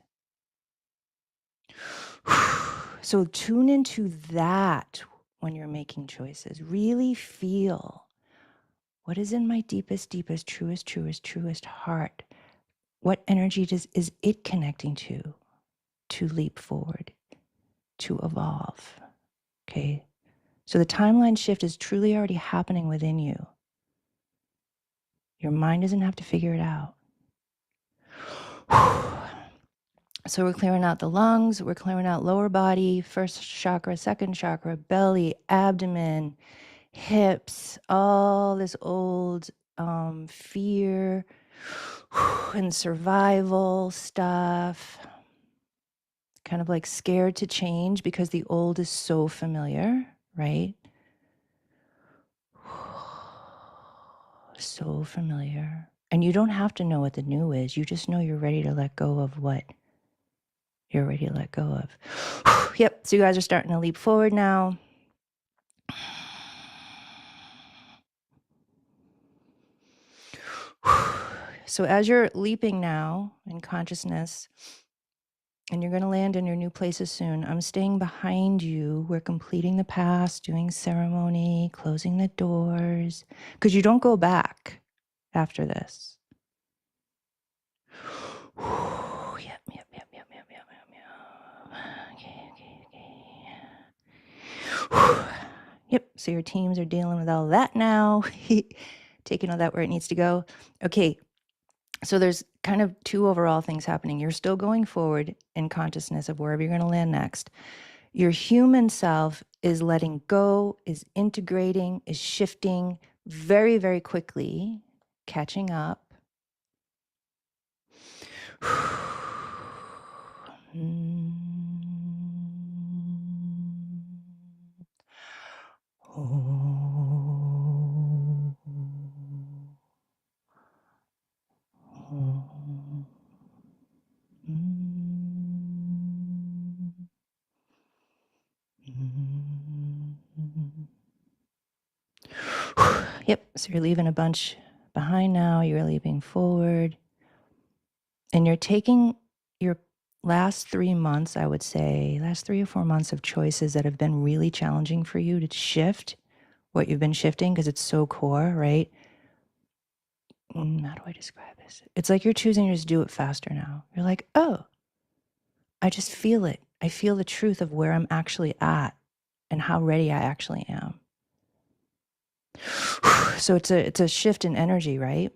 So tune into that when you're making choices. Really feel what is in my deepest, truest heart. What energy is it connecting to leap forward, to evolve? Okay. So the timeline shift is truly already happening within you. Your mind doesn't have to figure it out. So we're clearing out the lungs, we're clearing out lower body, first chakra, second chakra, belly, abdomen, hips, all this old fear and survival stuff. Kind of like scared to change because the old is so familiar, right? So familiar. And you don't have to know what the new is. You just know you're ready to let go of what you're ready to let go of. Yep, so you guys are starting to leap forward now. So as you're leaping now in consciousness, and you're going to land in your new places soon, I'm staying behind you. We're completing the past, doing ceremony, closing the doors, because you don't go back after this. Yep, so your teams are dealing with all that now, taking all that where it needs to go. Okay, so there's kind of two overall things happening. You're still going forward in consciousness of wherever you're going to land next. Your human self is letting go, is integrating, is shifting very, very quickly, catching up. Yep. So you're leaving a bunch behind now. You're leaping forward. And you're taking your last 3 months, I would say, last 3 or 4 months of choices that have been really challenging for you to shift what you've been shifting because it's so core, right? How do I describe this? It's like you're choosing to just do it faster now. You're like, oh, I just feel it. I feel the truth of where I'm actually at and how ready I actually am. So it's a shift in energy, right?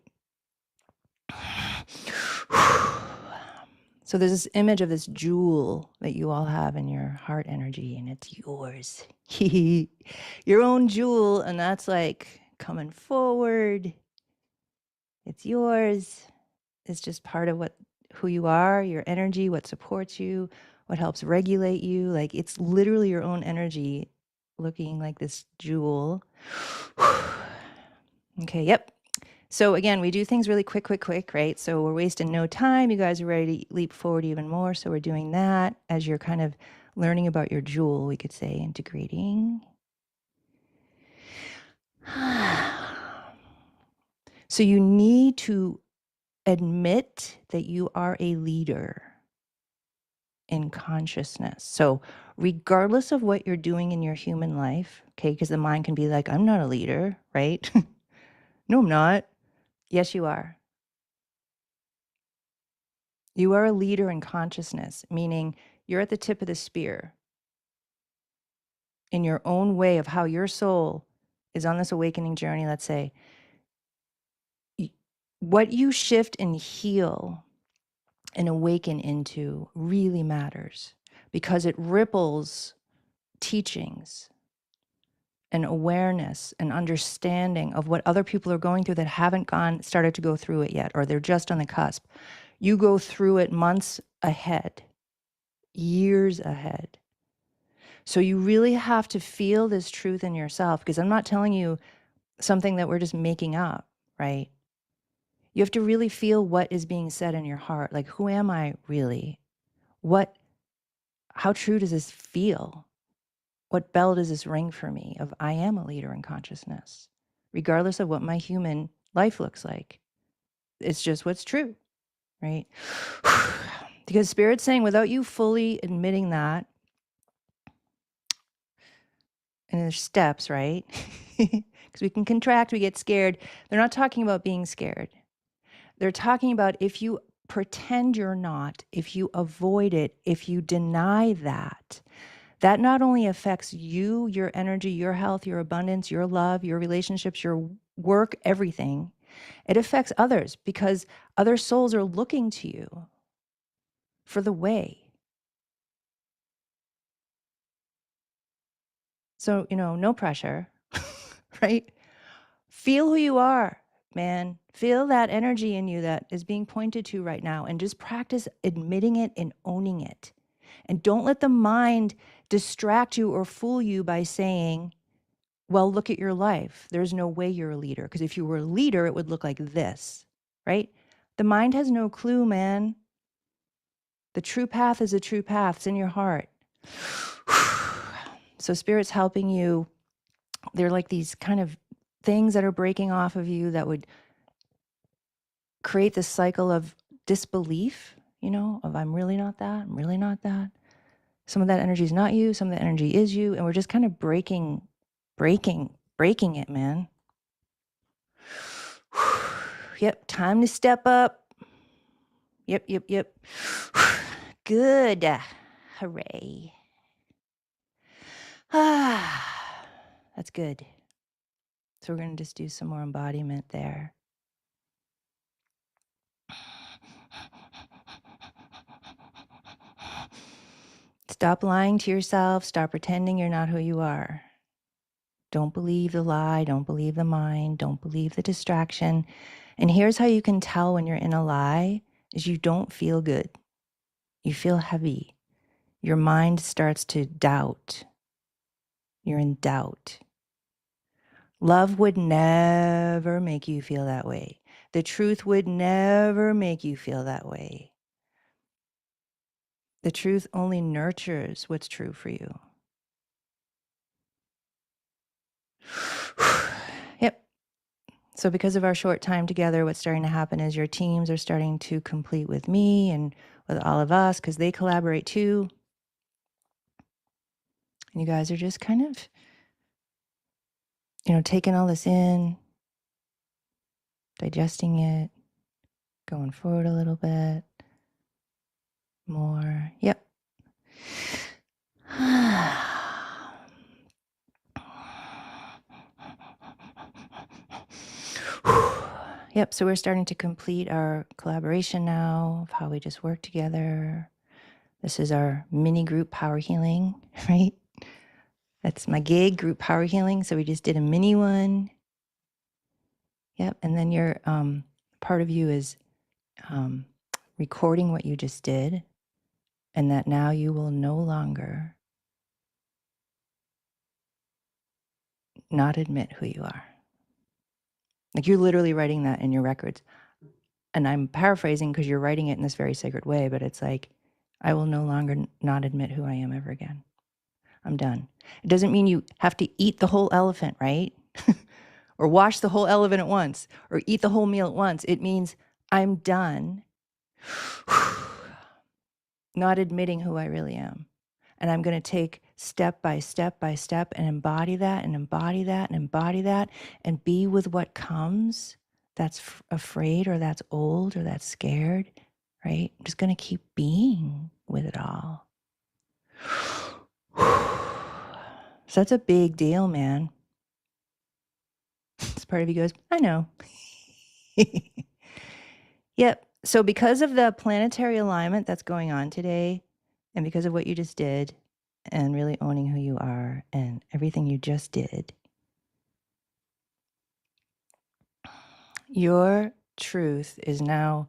So there's this image of this jewel that you all have in your heart energy, and it's yours. Your own jewel, and that's like coming forward. It's yours. It's just part of who you are, your energy, what supports you, what helps regulate you. Like it's literally your own energy looking like this jewel. Okay, yep. So again, we do things really quick, right? So we're wasting no time. You guys are ready to leap forward even more. So we're doing that as you're kind of learning about your jewel, we could say, integrating. So you need to admit that you are a leader in consciousness. So regardless of what you're doing in your human life, okay, because the mind can be like, I'm not a leader, right? No, I'm not. Yes, you are. You are a leader in consciousness, meaning you're at the tip of the spear in your own way of how your soul is on this awakening journey, let's say. What you shift and heal and awaken into really matters because it ripples teachings and awareness and understanding of what other people are going through that haven't started to go through it yet, or they're just on the cusp. You go through it months ahead, years ahead. So you really have to feel this truth in yourself, because I'm not telling you something that we're just making up, right? You have to really feel what is being said in your heart. Like, who am I really? How true does this feel? What bell does this ring for me of I am a leader in consciousness, regardless of what my human life looks like? It's just what's true, right? Because Spirit's saying without you fully admitting that, and there's steps, right? Because we can contract, we get scared. They're not talking about being scared. They're talking about if you pretend you're not, if you avoid it, if you deny that, that not only affects you, your energy, your health, your abundance, your love, your relationships, your work, everything. It affects others because other souls are looking to you for the way. So, no pressure, right? Feel who you are, man. Feel that energy in you that is being pointed to right now, and just practice admitting it and owning it. And don't let the mind distract you or fool you by saying, well, look at your life. There's no way you're a leader. Because if you were a leader, it would look like this, right? The mind has no clue, man. The true path is a true path. It's in your heart. So Spirit's helping you. They're like these kind of things that are breaking off of you that would create this cycle of disbelief, of I'm really not that, I'm really not that. Some of that energy is not you, some of that energy is you, and we're just kind of breaking it, man. Yep, time to step up. Yep. Good. Hooray. That's good. So we're going to just do some more embodiment there. Stop lying to yourself. Stop pretending you're not who you are. Don't believe the lie. Don't believe the mind. Don't believe the distraction. And here's how you can tell when you're in a lie is you don't feel good. You feel heavy. Your mind starts to doubt. You're in doubt. Love would never make you feel that way. The truth would never make you feel that way. The truth only nurtures what's true for you. Yep. So because of our short time together, what's starting to happen is your teams are starting to complete with me and with all of us because they collaborate too. And you guys are just kind of, taking all this in, digesting it, going forward a little bit more. Yep. Yep, so we're starting to complete our collaboration now of how we just work together. This is our mini group power healing, right? That's my gig, group power healing. So we just did a mini one. Yep, and then your part of you is recording what you just did, and that now you will no longer not admit who you are. Like you're literally writing that in your records. And I'm paraphrasing because you're writing it in this very sacred way, but it's like, I will no longer not admit who I am ever again. I'm done. It doesn't mean you have to eat the whole elephant, right? Or wash the whole elephant at once, or eat the whole meal at once. It means I'm done not admitting who I really am. And I'm going to take step by step by step and embody that and embody that and embody that and be with what comes that's afraid or that's old or that's scared, right? I'm just going to keep being with it all. So that's a big deal, man. This part of you goes, I know. Yep. So because of the planetary alignment that's going on today, and because of what you just did, and really owning who you are and everything you just did, your truth is now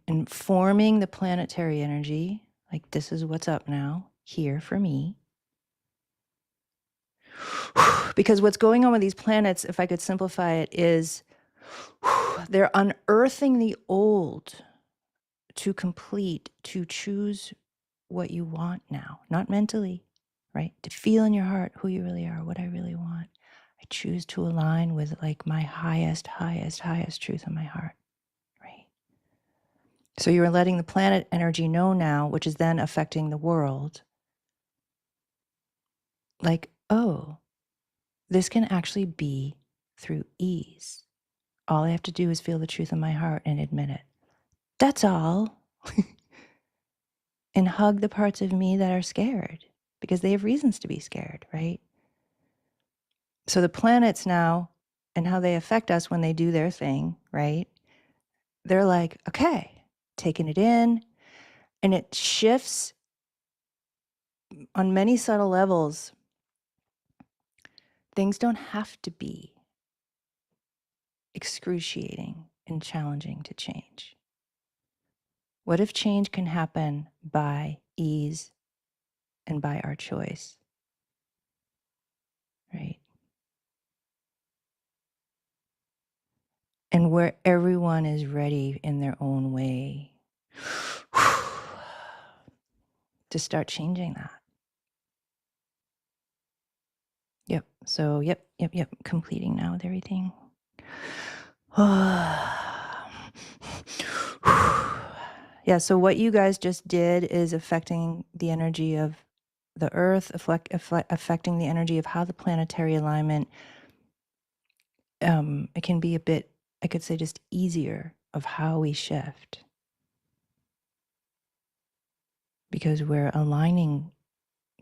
informing the planetary energy. Like, this is what's up now, here for me. Because what's going on with these planets, if I could simplify it, is they're unearthing the old to complete, to choose what you want now, not mentally, right? To feel in your heart who you really are, what I really want. I choose to align with like my highest truth in my heart, right? So you're letting the planet energy know now, which is then affecting the world. Like, oh, this can actually be through ease. All I have to do is feel the truth in my heart and admit it. That's all. And hug the parts of me that are scared because they have reasons to be scared, right? So the planets now and how they affect us when they do their thing, right? They're like, okay, taking it in, and it shifts on many subtle levels. Things don't have to be excruciating and challenging to change. What if change can happen by ease and by our choice, right? And where everyone is ready in their own way to start changing that. Yep. So, yep. Completing now with everything. Yeah. So what you guys just did is affecting the energy of the earth, affecting the energy of how the planetary alignment, it can be a bit, I could say, just easier of how we shift. Because we're aligning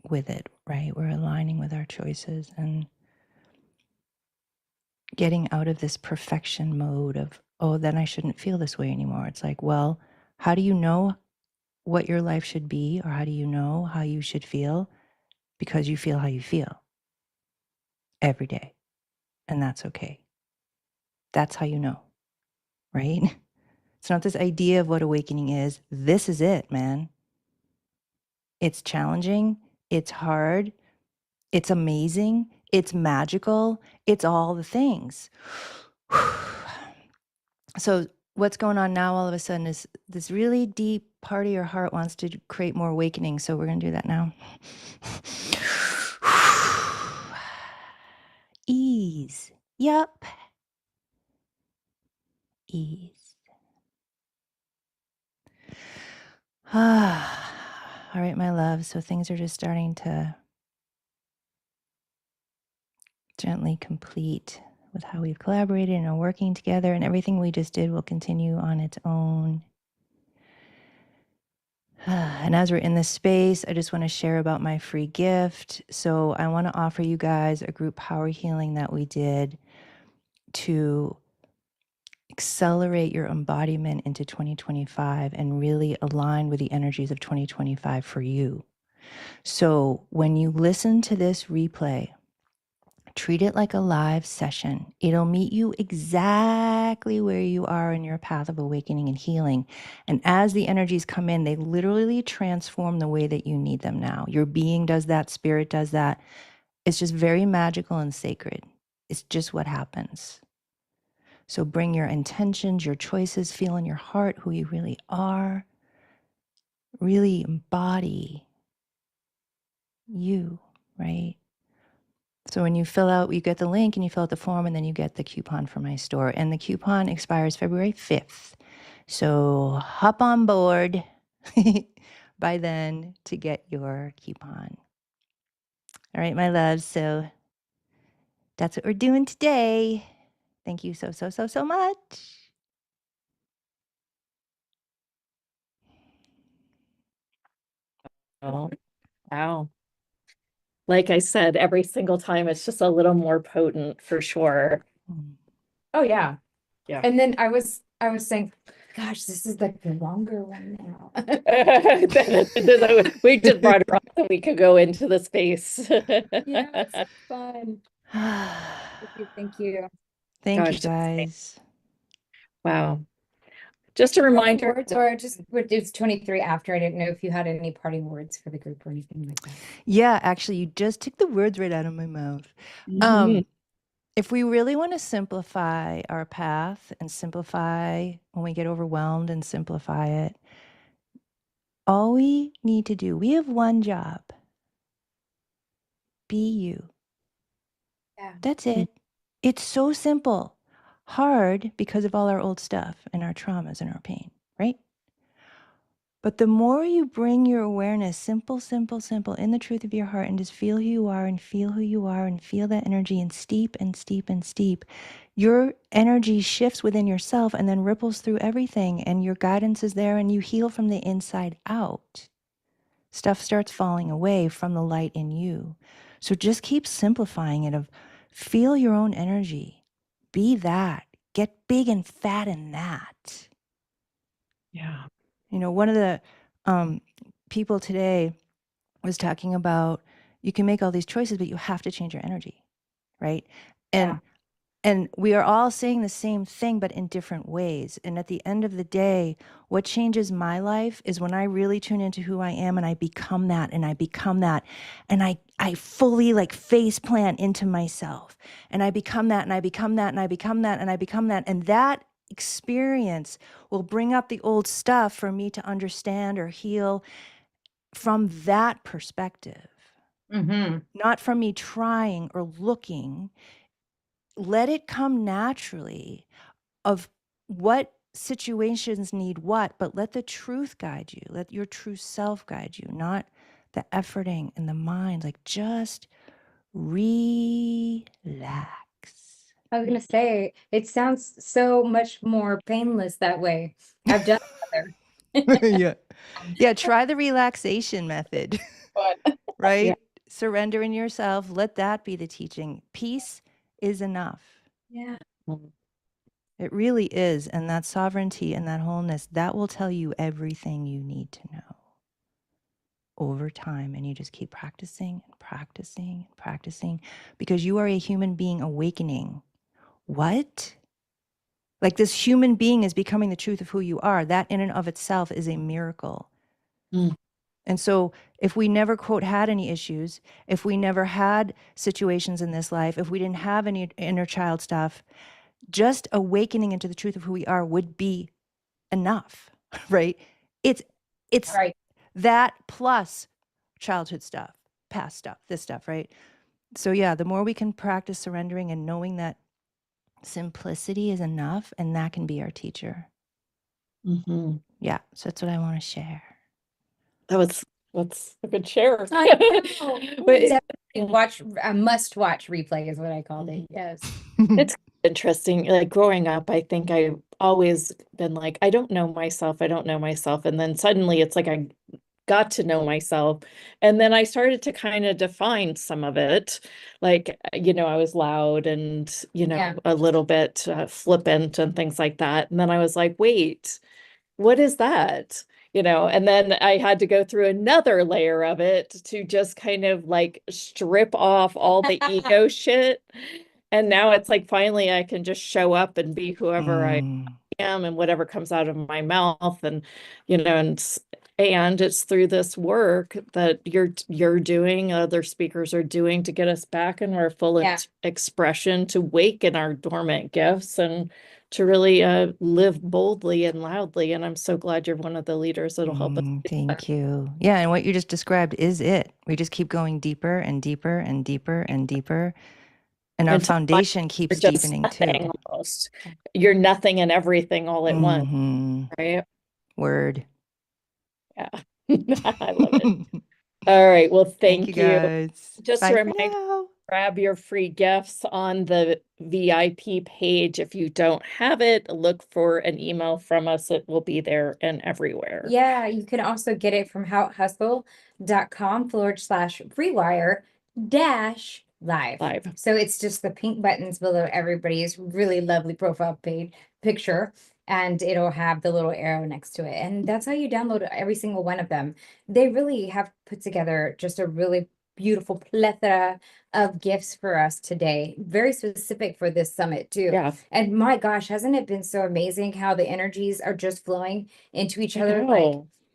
with it, right? We're aligning with our choices and getting out of this perfection mode of, oh, then I shouldn't feel this way anymore. It's like, well, how do you know what your life should be, or how do you know how you should feel? Because you feel how you feel every day, and that's okay. That's how you know, right? It's not this idea of what awakening is. This is it, man. It's challenging. It's hard. It's amazing. It's magical. It's all the things. So what's going on now all of a sudden is this really deep part of your heart wants to create more awakening. So we're going to do that now. Ease. Yup. Ease. All right, my love. So things are just starting to gently complete with how we've collaborated and are working together, and everything we just did will continue on its own. And as we're in this space, I just want to share about my free gift. So I want to offer you guys a group power healing that we did to accelerate your embodiment into 2025 and really align with the energies of 2025 for you. So when you listen to this replay, treat it like a live session. It'll meet you exactly where you are in your path of awakening and healing. And as the energies come in, they literally transform the way that you need them now. Your being does that, spirit does that. It's just very magical and sacred. It's just what happens. So bring your intentions, your choices, feel in your heart who you really are. Really embody you, right? So when you fill out, you get the link and you fill out the form, and then you get the coupon for my store. And the coupon expires February 5th. So hop on board by then to get your coupon. All right, my loves. So that's what we're doing today. Thank you so much. Oh, wow. Like I said, every single time it's just a little more potent for sure. Oh yeah. Yeah. And then I was saying, gosh, this is like the longer one now. We just brought her up so we could go into the space. Yeah, it's fun. Thank you. Thank you, Gosh, guys. wow. Just a reminder. Words, or just it's 23 after. I didn't know if you had any parting words for the group or anything like that. Yeah, actually, you just took the words right out of my mouth. Mhm. If we really want to simplify our path and simplify when we get overwhelmed and simplify it, all we need to do, we have one job. Be you. Yeah. That's it. It's so simple. Hard because of all our old stuff and our traumas and our pain, right? But the more you bring your awareness simple, in the truth of your heart, and just feel who you are and feel who you are and feel that energy and steep and steep and steep, your energy shifts within yourself and then ripples through everything, and your guidance is there and you heal from the inside out. Stuff starts falling away from the light in you. So just keep simplifying it of feel your own energy. Be that. Get big and fat in that. Yeah. You know, one of the people today was talking about you can make all these choices, but you have to change your energy, right? And we are all saying the same thing, but in different ways. And at the end of the day, what changes my life is when I really tune into who I am and I become that and I become that. And I fully like face plant into myself. And I become that and I become that and I become that and I become that. And that experience will bring up the old stuff for me to understand or heal from that perspective. Not from me trying or looking. Let it come naturally of what situations need what, but let the truth guide you. Let your true self guide you, not the efforting in the mind. Like just relax. I was gonna say it sounds so much more painless that way. I've done it other. Yeah. Yeah. Try the relaxation method, right? Yeah. Surrender in yourself. Let that be the teaching. Peace is enough. Yeah. It really is. And that sovereignty and that wholeness, that will tell you everything you need to know over time. And you just keep practicing and practicing and practicing because you are a human being awakening. What? Like this human being is becoming the truth of who you are. That in and of itself is a miracle. And so if we never, quote, had any issues, if we never had situations in this life, if we didn't have any inner child stuff, just awakening into the truth of who we are would be enough, right? It's Right. that plus childhood stuff, past stuff, this stuff, right? So yeah, the more we can practice surrendering and knowing that simplicity is enough, and that can be our teacher. Mhm. Yeah, so that's what I want to share. That's a good share. I know. But Definitely watch a must-watch replay is what I called it. Yes. it's interesting. Like growing up, I think I've always been like, I don't know myself. I don't know myself. And then suddenly it's like I got to know myself. And then I started to kind of define some of it. Like, I was loud and, Yeah. a little bit flippant and things like that. And then I was like, wait, what is that? And then I had to go through another layer of it to just kind of like strip off all the ego shit. And now it's like finally I can just show up and be whoever I am and whatever comes out of my mouth. And and it's through this work that you're doing, other speakers are doing to get us back in our full expression, to waken our dormant gifts and to really live boldly and loudly. And I'm so glad you're one of the leaders that'll help us. Thank you. Yeah, and what you just described is it. We just keep going deeper and deeper and deeper and deeper. And our foundation keeps deepening too. Almost. You're nothing and everything all at once, right? Word. Yeah. I love it. All right. Well, thank you. Guys. Just Bye a for reminder, now. grab your free gifts on the VIP page. If you don't have it, look for an email from us. It will be there and everywhere. Yeah, you can also get it from houtehustle.com/rewire-live. So it's just the pink buttons below everybody's really lovely profile picture, and it'll have the little arrow next to it. And that's how you download every single one of them. They really have put together just a really beautiful plethora of gifts for us today, very specific for this summit too. Yeah. And my gosh, hasn't it been so amazing how the energies are just flowing into each other?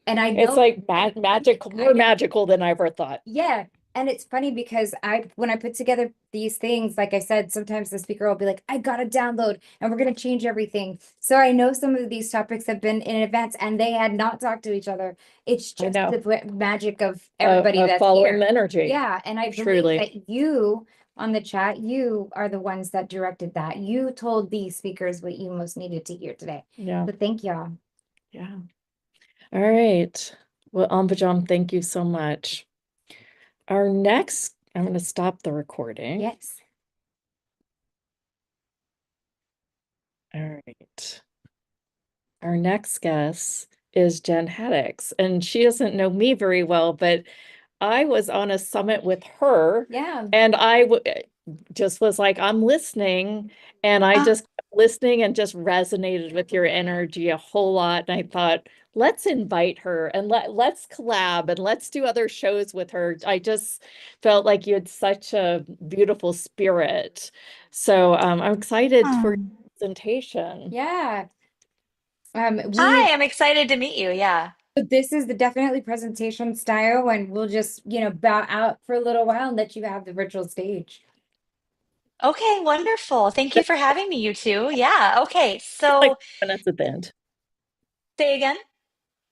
And I know it's like magical, more magical than I ever thought. Yeah. And it's funny because when I put together these things, like I said, sometimes the speaker will be like, I got to download and we're going to change everything. So I know some of these topics have been in advance and they had not talked to each other. It's just the magic of everybody that's following here. The energy. Yeah. And I believe that you on the chat, you are the ones that directed that. You told these speakers what you most needed to hear today. Yeah. So thank y'all. Yeah. All right. Well, Ambajam, thank you so much. Our next, I'm going to stop the recording. Yes. All right. Our next guest is Jen Haddix, and she doesn't know me very well, but I was on a summit with her. Yeah. And I just was like, I'm listening, and I just kept listening and just resonated with your energy a whole lot. And I thought, let's invite her and let's collab and let's do other shows with her. I just felt like you had such a beautiful spirit. So I'm excited for your presentation. Yeah. Hi, I'm excited to meet you. Yeah. This is the definitely presentation style, and we'll just, bow out for a little while and let you have the virtual stage. Okay, wonderful. Thank you for having me, you two. Yeah. Okay. So like 5 minutes at the end. Say again.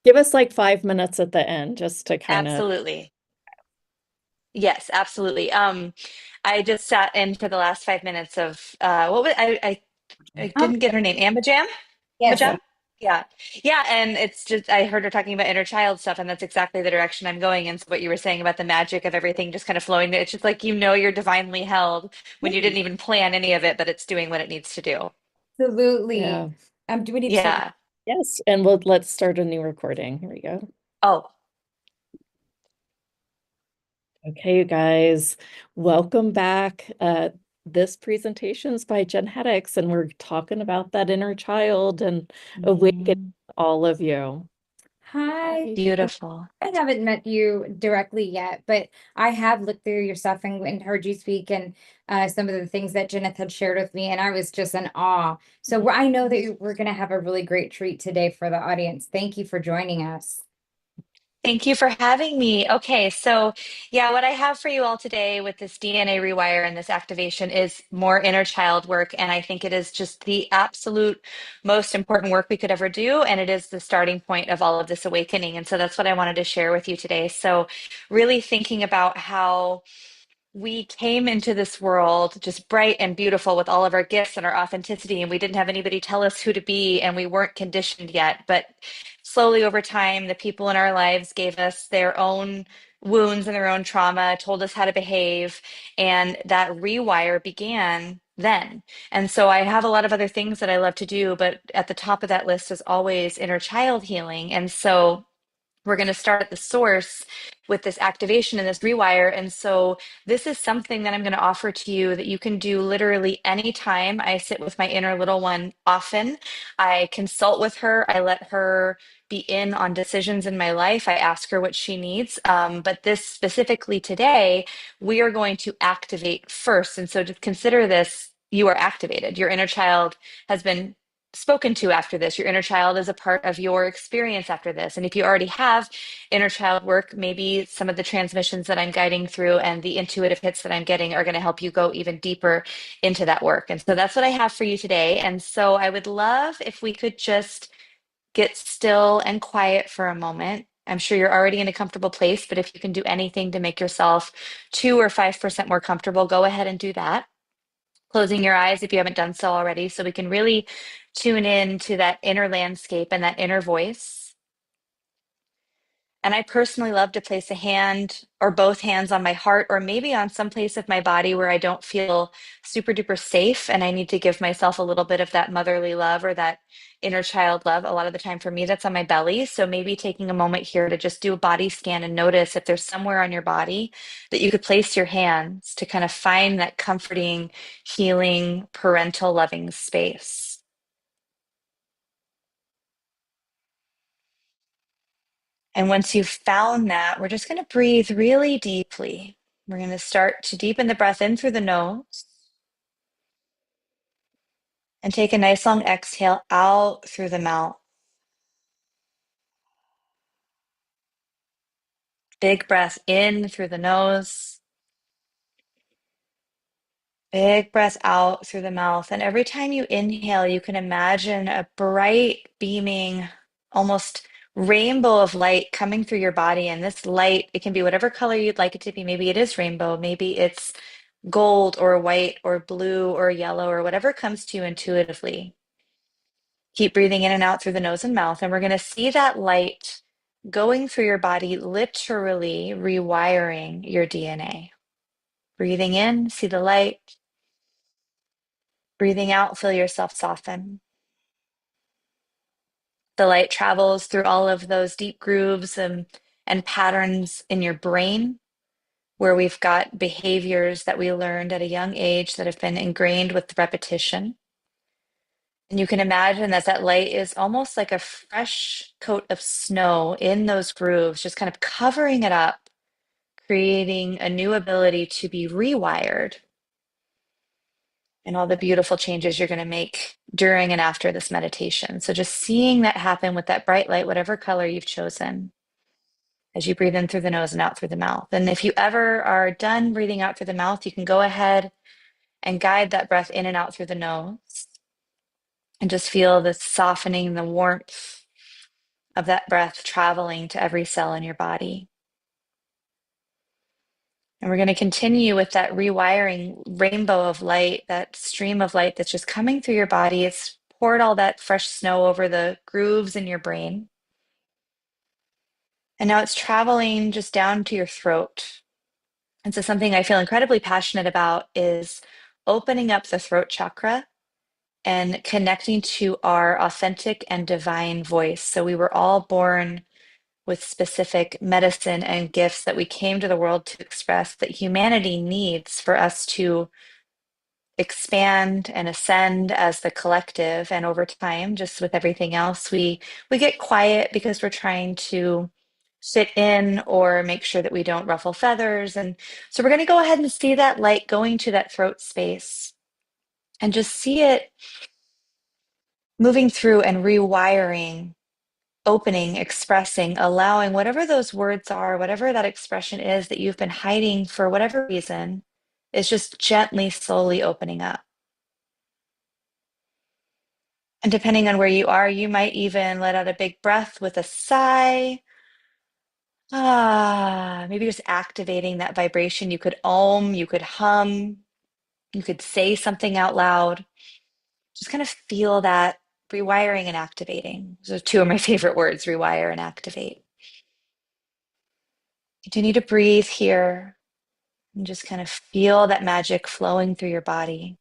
Give us like 5 minutes at the end just to kind of. Absolutely. Yes, absolutely. I just sat in for the last 5 minutes of what was I didn't get her name. Ambajam? Yes. Ambajam? Yeah. Yeah. And it's just, I heard her talking about inner child stuff, and that's exactly the direction I'm going. And so what you were saying about the magic of everything just kind of flowing, it's just like, you're divinely held when you didn't even plan any of it, but it's doing what it needs to do. Absolutely. Yeah. Do we need to Yeah. Yes. And let's start a new recording. Here we go. Oh, Okay, you guys, welcome back. This presentation is by Jen Haddix, and we're talking about that inner child and awaken all of you. Hi. beautiful. I haven't met you directly yet, but I have looked through your stuff and heard you speak and some of the things that Jeneth had shared with me, and I was just in awe. So I know that we're going to have a really great treat today for the audience. Thank you for joining us. Thank you for having me. Okay, so yeah, what I have for you all today with this DNA rewire and this activation is more inner child work. And I think it is just the absolute most important work we could ever do. And it is the starting point of all of this awakening. And so that's what I wanted to share with you today. So, really thinking about how we came into this world just bright and beautiful with all of our gifts and our authenticity, and we didn't have anybody tell us who to be, and we weren't conditioned yet. But slowly over time, the people in our lives gave us their own wounds and their own trauma, told us how to behave, and that rewire began then. And so I have a lot of other things that I love to do, but at the top of that list is always inner child healing. And so we're going to start at the source with this activation and this rewire. And so this is something that I'm going to offer to you that you can do literally anytime. I sit with my inner little one often. I consult with her. I let her be in on decisions in my life. I ask her what she needs. But this specifically today, we are going to activate first. And so just consider this, you are activated. Your inner child has been spoken to after this. Your inner child is a part of your experience after this. And if you already have inner child work, maybe some of the transmissions that I'm guiding through and the intuitive hits that I'm getting are going to help you go even deeper into that work. And so that's what I have for you today. And so I would love if we could just get still and quiet for a moment. I'm sure you're already in a comfortable place, but if you can do anything to make yourself 2 or 5% more comfortable, go ahead and do that. Closing your eyes if you haven't done so already, so we can really tune in to that inner landscape and that inner voice. And I personally love to place a hand or both hands on my heart, or maybe on some place of my body where I don't feel super duper safe and I need to give myself a little bit of that motherly love or that inner child love. A lot of the time for me, that's on my belly. So maybe taking a moment here to just do a body scan and notice if there's somewhere on your body that you could place your hands to kind of find that comforting, healing, parental loving space. And once you've found that, we're just going to breathe really deeply. We're going to start to deepen the breath in through the nose and take a nice long exhale out through the mouth. Big breath in through the nose. Big breath out through the mouth. And every time you inhale, you can imagine a bright, beaming, almost rainbow of light coming through your body. And this light, it can be whatever color you'd like it to be. Maybe it is rainbow. Maybe it's gold or white or blue or yellow or whatever comes to you intuitively. Keep breathing in and out through the nose and mouth. And we're going to see that light going through your body, literally rewiring your DNA. Breathing in, see the light. Breathing out, feel yourself soften. The light travels through all of those deep grooves and patterns in your brain, where we've got behaviors that we learned at a young age that have been ingrained with repetition. And you can imagine that that light is almost like a fresh coat of snow in those grooves, just kind of covering it up, creating a new ability to be rewired. And all the beautiful changes you're going to make during and after this meditation. So just seeing that happen with that bright light, whatever color you've chosen, as you breathe in through the nose and out through the mouth. And if you ever are done breathing out through the mouth, you can go ahead and guide that breath in and out through the nose. And just feel the softening, the warmth of that breath traveling to every cell in your body. And we're going to continue with that rewiring rainbow of light, that stream of light that's just coming through your body. It's poured all that fresh snow over the grooves in your brain. And now it's traveling just down to your throat. And so something I feel incredibly passionate about is opening up the throat chakra and connecting to our authentic and divine voice. So we were all born with specific medicine and gifts that we came to the world to express, that humanity needs for us to expand and ascend as the collective. And over time, just with everything else, we get quiet because we're trying to fit in or make sure that we don't ruffle feathers. And so we're going to go ahead and see that light going to that throat space and just see it moving through and rewiring, opening, expressing, allowing whatever those words are, whatever that expression is that you've been hiding for whatever reason, is just gently, slowly opening up. And depending on where you are, you might even let out a big breath with a sigh, Maybe just activating that vibration. You could you could hum, you could say something out loud. Just kind of feel that rewiring and activating. Those are two of my favorite words, rewire and activate. Continue to breathe here and just kind of feel that magic flowing through your body.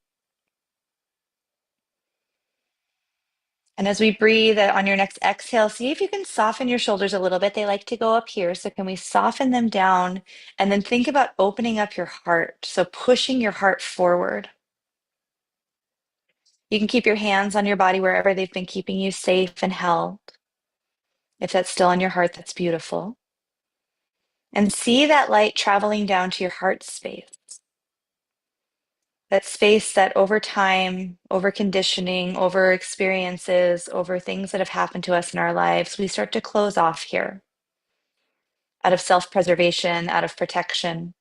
And as we breathe on your next exhale, see if you can soften your shoulders a little bit. They like to go up here. So can we soften them down and then think about opening up your heart? So pushing your heart forward. You can keep your hands on your body wherever they've been keeping you safe and held. If that's still on your heart, that's beautiful. And see that light traveling down to your heart space. That space that over time, over conditioning, over experiences, over things that have happened to us in our lives, we start to close off here out of self-preservation, out of protection.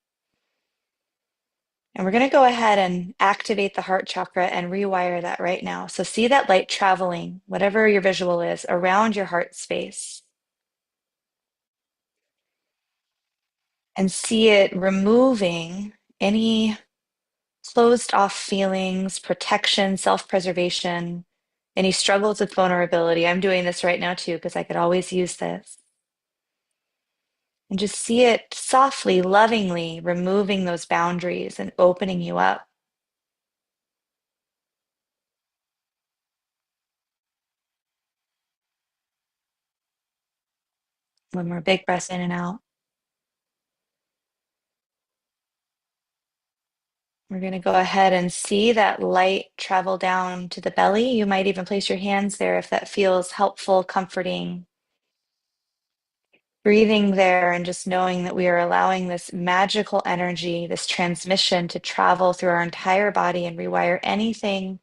And we're going to go ahead and activate the heart chakra and rewire that right now. So see that light traveling, whatever your visual is, around your heart space. And see it removing any closed off feelings, protection, self-preservation, any struggles with vulnerability. I'm doing this right now too, because I could always use this. And just see it softly, lovingly removing those boundaries and opening you up. One more big breath in and out. We're going to go ahead and see that light travel down to the belly. You might even place your hands there if that feels helpful, comforting. Breathing there and just knowing that we are allowing this magical energy, this transmission to travel through our entire body and rewire anything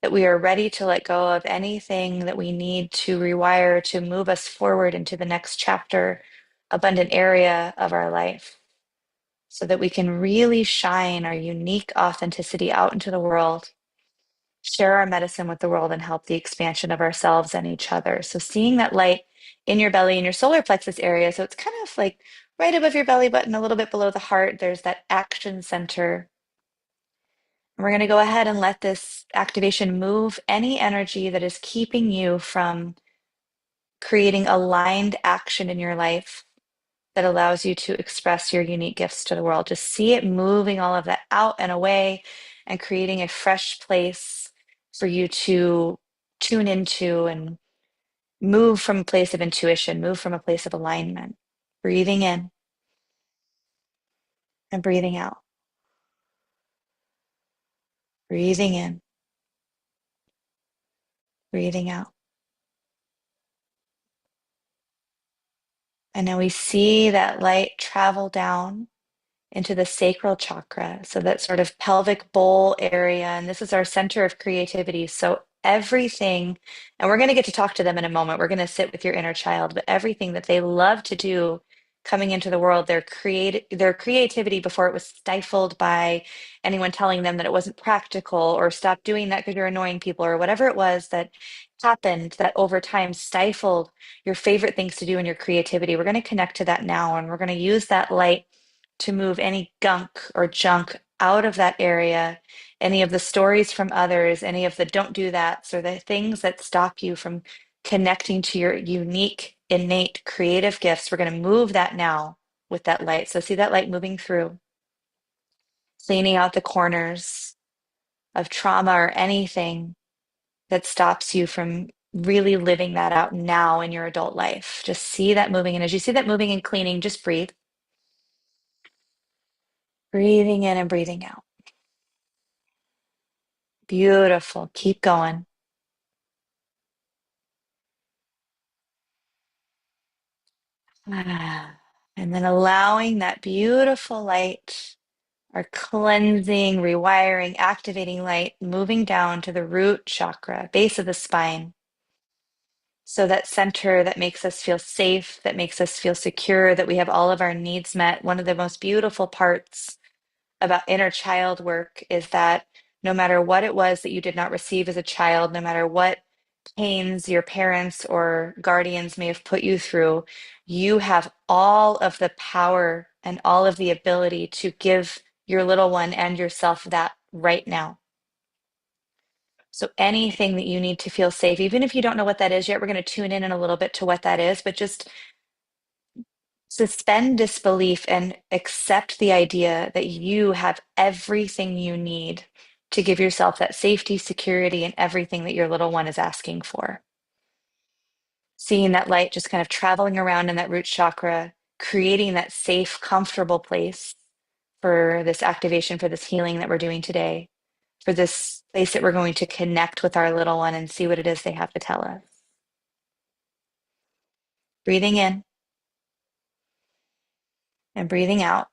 that we are ready to let go of, anything that we need to rewire to move us forward into the next chapter, abundant area of our life, so that we can really shine our unique authenticity out into the world, share our medicine with the world, and help the expansion of ourselves and each other. So seeing that light in your belly, in your solar plexus area, so it's kind of like right above your belly button, a little bit below the heart, there's that action center. And we're going to go ahead and let this activation move any energy that is keeping you from creating aligned action in your life that allows you to express your unique gifts to the world. Just see it moving all of that out and away and creating a fresh place for you to tune into and move from a place of intuition, move from a place of alignment. Breathing in and breathing out. Breathing in, breathing out. And now we see that light travel down into the sacral chakra, so that sort of pelvic bowl area. And this is our center of creativity. So everything, and we're going to get to talk to them in a moment. We're going to sit with your inner child, but everything that they love to do coming into the world, their creativity before it was stifled by anyone telling them that it wasn't practical, or stop doing that because you're annoying people, or whatever it was that happened that over time stifled your favorite things to do in your creativity. We're going to connect to that now, and we're going to use that light to move any gunk or junk out of that area, any of the stories from others, any of the don't do that, or the things that stop you from connecting to your unique, innate creative gifts. We're going to move that now with that light. So see that light moving through, cleaning out the corners of trauma or anything that stops you from really living that out now in your adult life. Just see that moving. And as you see that moving and cleaning, just breathe. Breathing in and breathing out. Beautiful. Keep going. And then allowing that beautiful light, our cleansing, rewiring, activating light, moving down to the root chakra, base of the spine. So that center that makes us feel safe, that makes us feel secure, that we have all of our needs met. One of the most beautiful parts about inner child work is that no matter what it was that you did not receive as a child, no matter what pains your parents or guardians may have put you through, you have all of the power and all of the ability to give your little one and yourself that right now. So anything that you need to feel safe, even if you don't know what that is yet, we're going to tune in a little bit to what that is, but just suspend disbelief and accept the idea that you have everything you need to give yourself that safety, security, and everything that your little one is asking for. Seeing that light just kind of traveling around in that root chakra, creating that safe, comfortable place for this activation, for this healing that we're doing today, for this place that we're going to connect with our little one and see what it is they have to tell us. Breathing in and breathing out.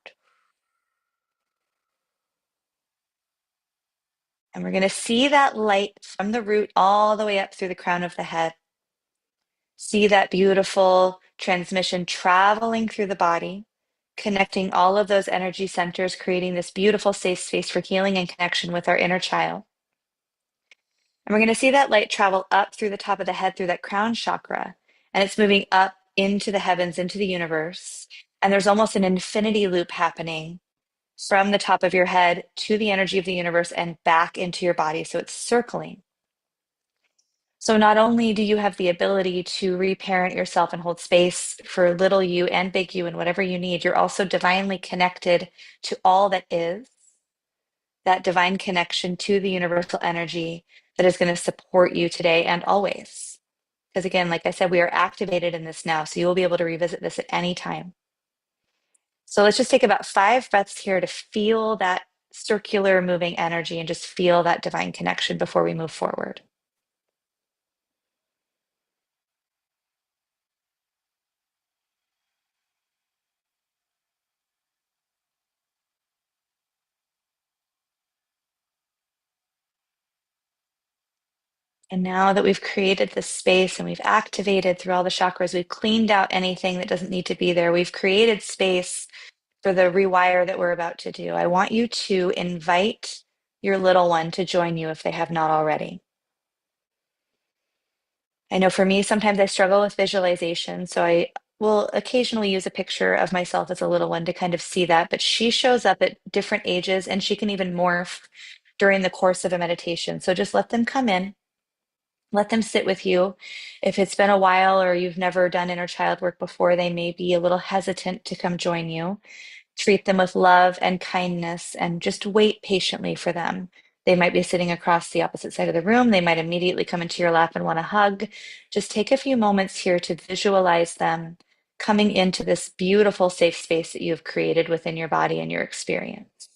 And we're going to see that light from the root all the way up through the crown of the head. See that beautiful transmission traveling through the body, connecting all of those energy centers, creating this beautiful safe space for healing and connection with our inner child. And we're going to see that light travel up through the top of the head, through that crown chakra, and it's moving up into the heavens, into the universe. And there's almost an infinity loop happening from the top of your head to the energy of the universe and back into your body. So it's circling. So not only do you have the ability to reparent yourself and hold space for little you and big you and whatever you need, you're also divinely connected to all that is, that divine connection to the universal energy that is going to support you today and always. Because again, like I said, we are activated in this now, so you will be able to revisit this at any time. So let's just take about 5 breaths here to feel that circular moving energy and just feel that divine connection before we move forward. And now that we've created this space and we've activated through all the chakras, we've cleaned out anything that doesn't need to be there. We've created space for the rewire that we're about to do. I want you to invite your little one to join you if they have not already. I know for me, sometimes I struggle with visualization, so I will occasionally use a picture of myself as a little one to kind of see that, but she shows up at different ages and she can even morph during the course of a meditation. So just let them come in. Let them sit with you. If it's been a while or you've never done inner child work before, they may be a little hesitant to come join you. Treat them with love and kindness and just wait patiently for them. They might be sitting across the opposite side of the room. They might immediately come into your lap and want a hug. Just take a few moments here to visualize them coming into this beautiful safe space that you've created within your body and your experience.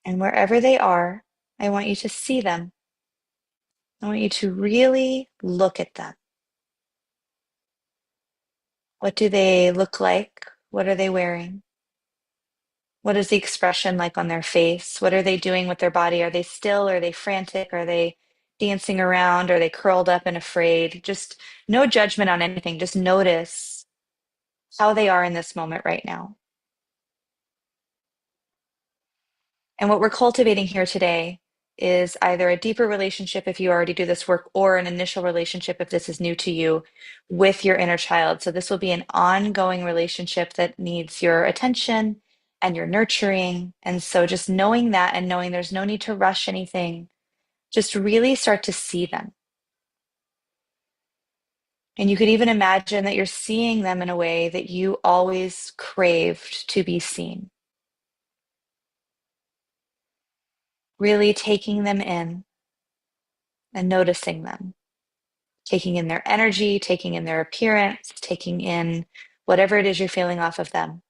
And wherever they are, I want you to see them. I want you to really look at them. What do they look like? What are they wearing? What is the expression like on their face? What are they doing with their body? Are they still? Are they frantic? Are they dancing around? Are they curled up and afraid? Just no judgment on anything. Just notice how they are in this moment right now. And what we're cultivating here today is either a deeper relationship if you already do this work, or an initial relationship if this is new to you with your inner child. So this will be an ongoing relationship that needs your attention and your nurturing. And so just knowing that and knowing there's no need to rush anything, just really start to see them. And you could even imagine that you're seeing them in a way that you always craved to be seen. Really taking them in and noticing them, taking in their energy, taking in their appearance, taking in whatever it is you're feeling off of them.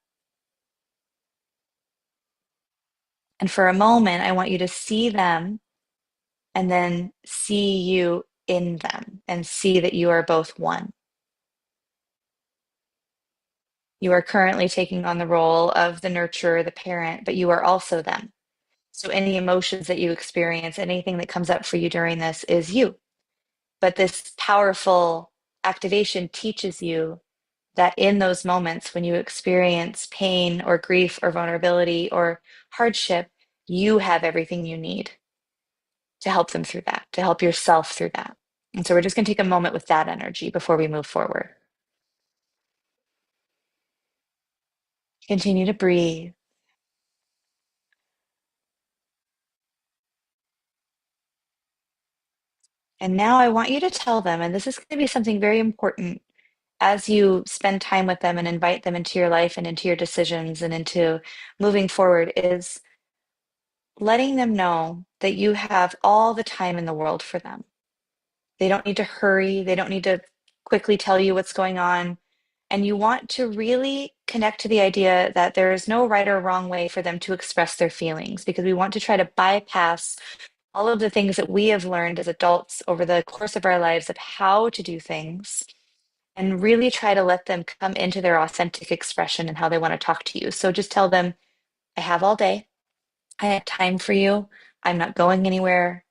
And for a moment, I want you to see them and then see you in them and see that you are both one. You are currently taking on the role of the nurturer, the parent, but you are also them. So any emotions that you experience, anything that comes up for you during this is you. But this powerful activation teaches you that in those moments when you experience pain or grief or vulnerability or hardship, you have everything you need to help them through that, to help yourself through that. And so we're just going to take a moment with that energy before we move forward. Continue to breathe. And now I want you to tell them, and this is going to be something very important as you spend time with them and invite them into your life and into your decisions and into moving forward, is letting them know that you have all the time in the world for them. They don't need to hurry. They don't need to quickly tell you what's going on. And you want to really connect to the idea that there is no right or wrong way for them to express their feelings, because we want to try to bypass all of the things that we have learned as adults over the course of our lives of how to do things, and really try to let them come into their authentic expression and how they want to talk to you. So just tell them, I have all day. I have time for you. I'm not going anywhere.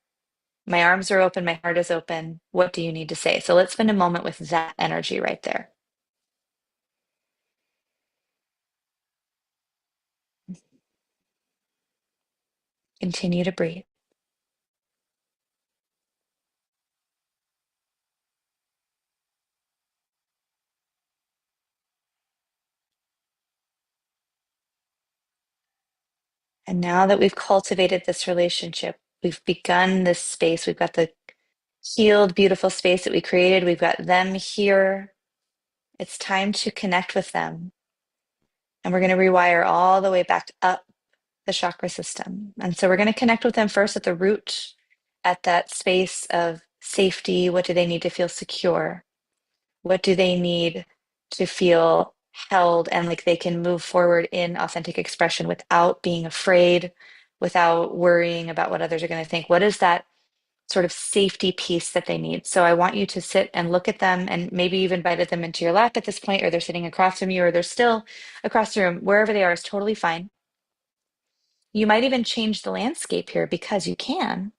My arms are open. My heart is open. What do you need to say? So let's spend a moment with that energy right there. Continue to breathe. And now that we've cultivated this relationship, we've begun this space, we've got the healed, beautiful space that we created, we've got them here. It's time to connect with them. And we're going to rewire all the way back up the chakra system. And so we're going to connect with them first at the root, at that space of safety. What do they need to feel secure? What do they need to feel held and like they can move forward in authentic expression without being afraid, without worrying about what others are going to think? What is that sort of safety piece that they need? So I want you to sit and look at them, and maybe you've invited them into your lap at this point, or they're sitting across from you, or they're still across the room. Wherever they are is totally fine. You might even change the landscape here because you can.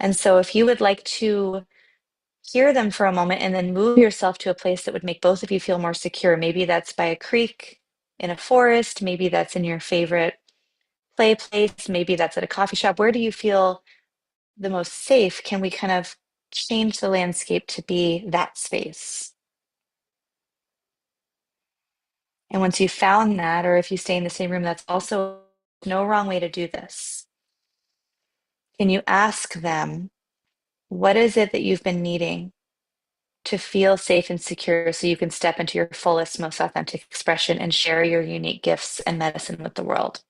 And so if you would like to hear them for a moment and then move yourself to a place that would make both of you feel more secure, maybe that's by a creek, in a forest, maybe that's in your favorite play place, maybe that's at a coffee shop. Where do you feel the most safe? Can we kind of change the landscape to be that space? And once you've found that, or if you stay in the same room, that's also no wrong way to do this. Can you ask them, what is it that you've been needing to feel safe and secure so you can step into your fullest, most authentic expression and share your unique gifts and medicine with the world?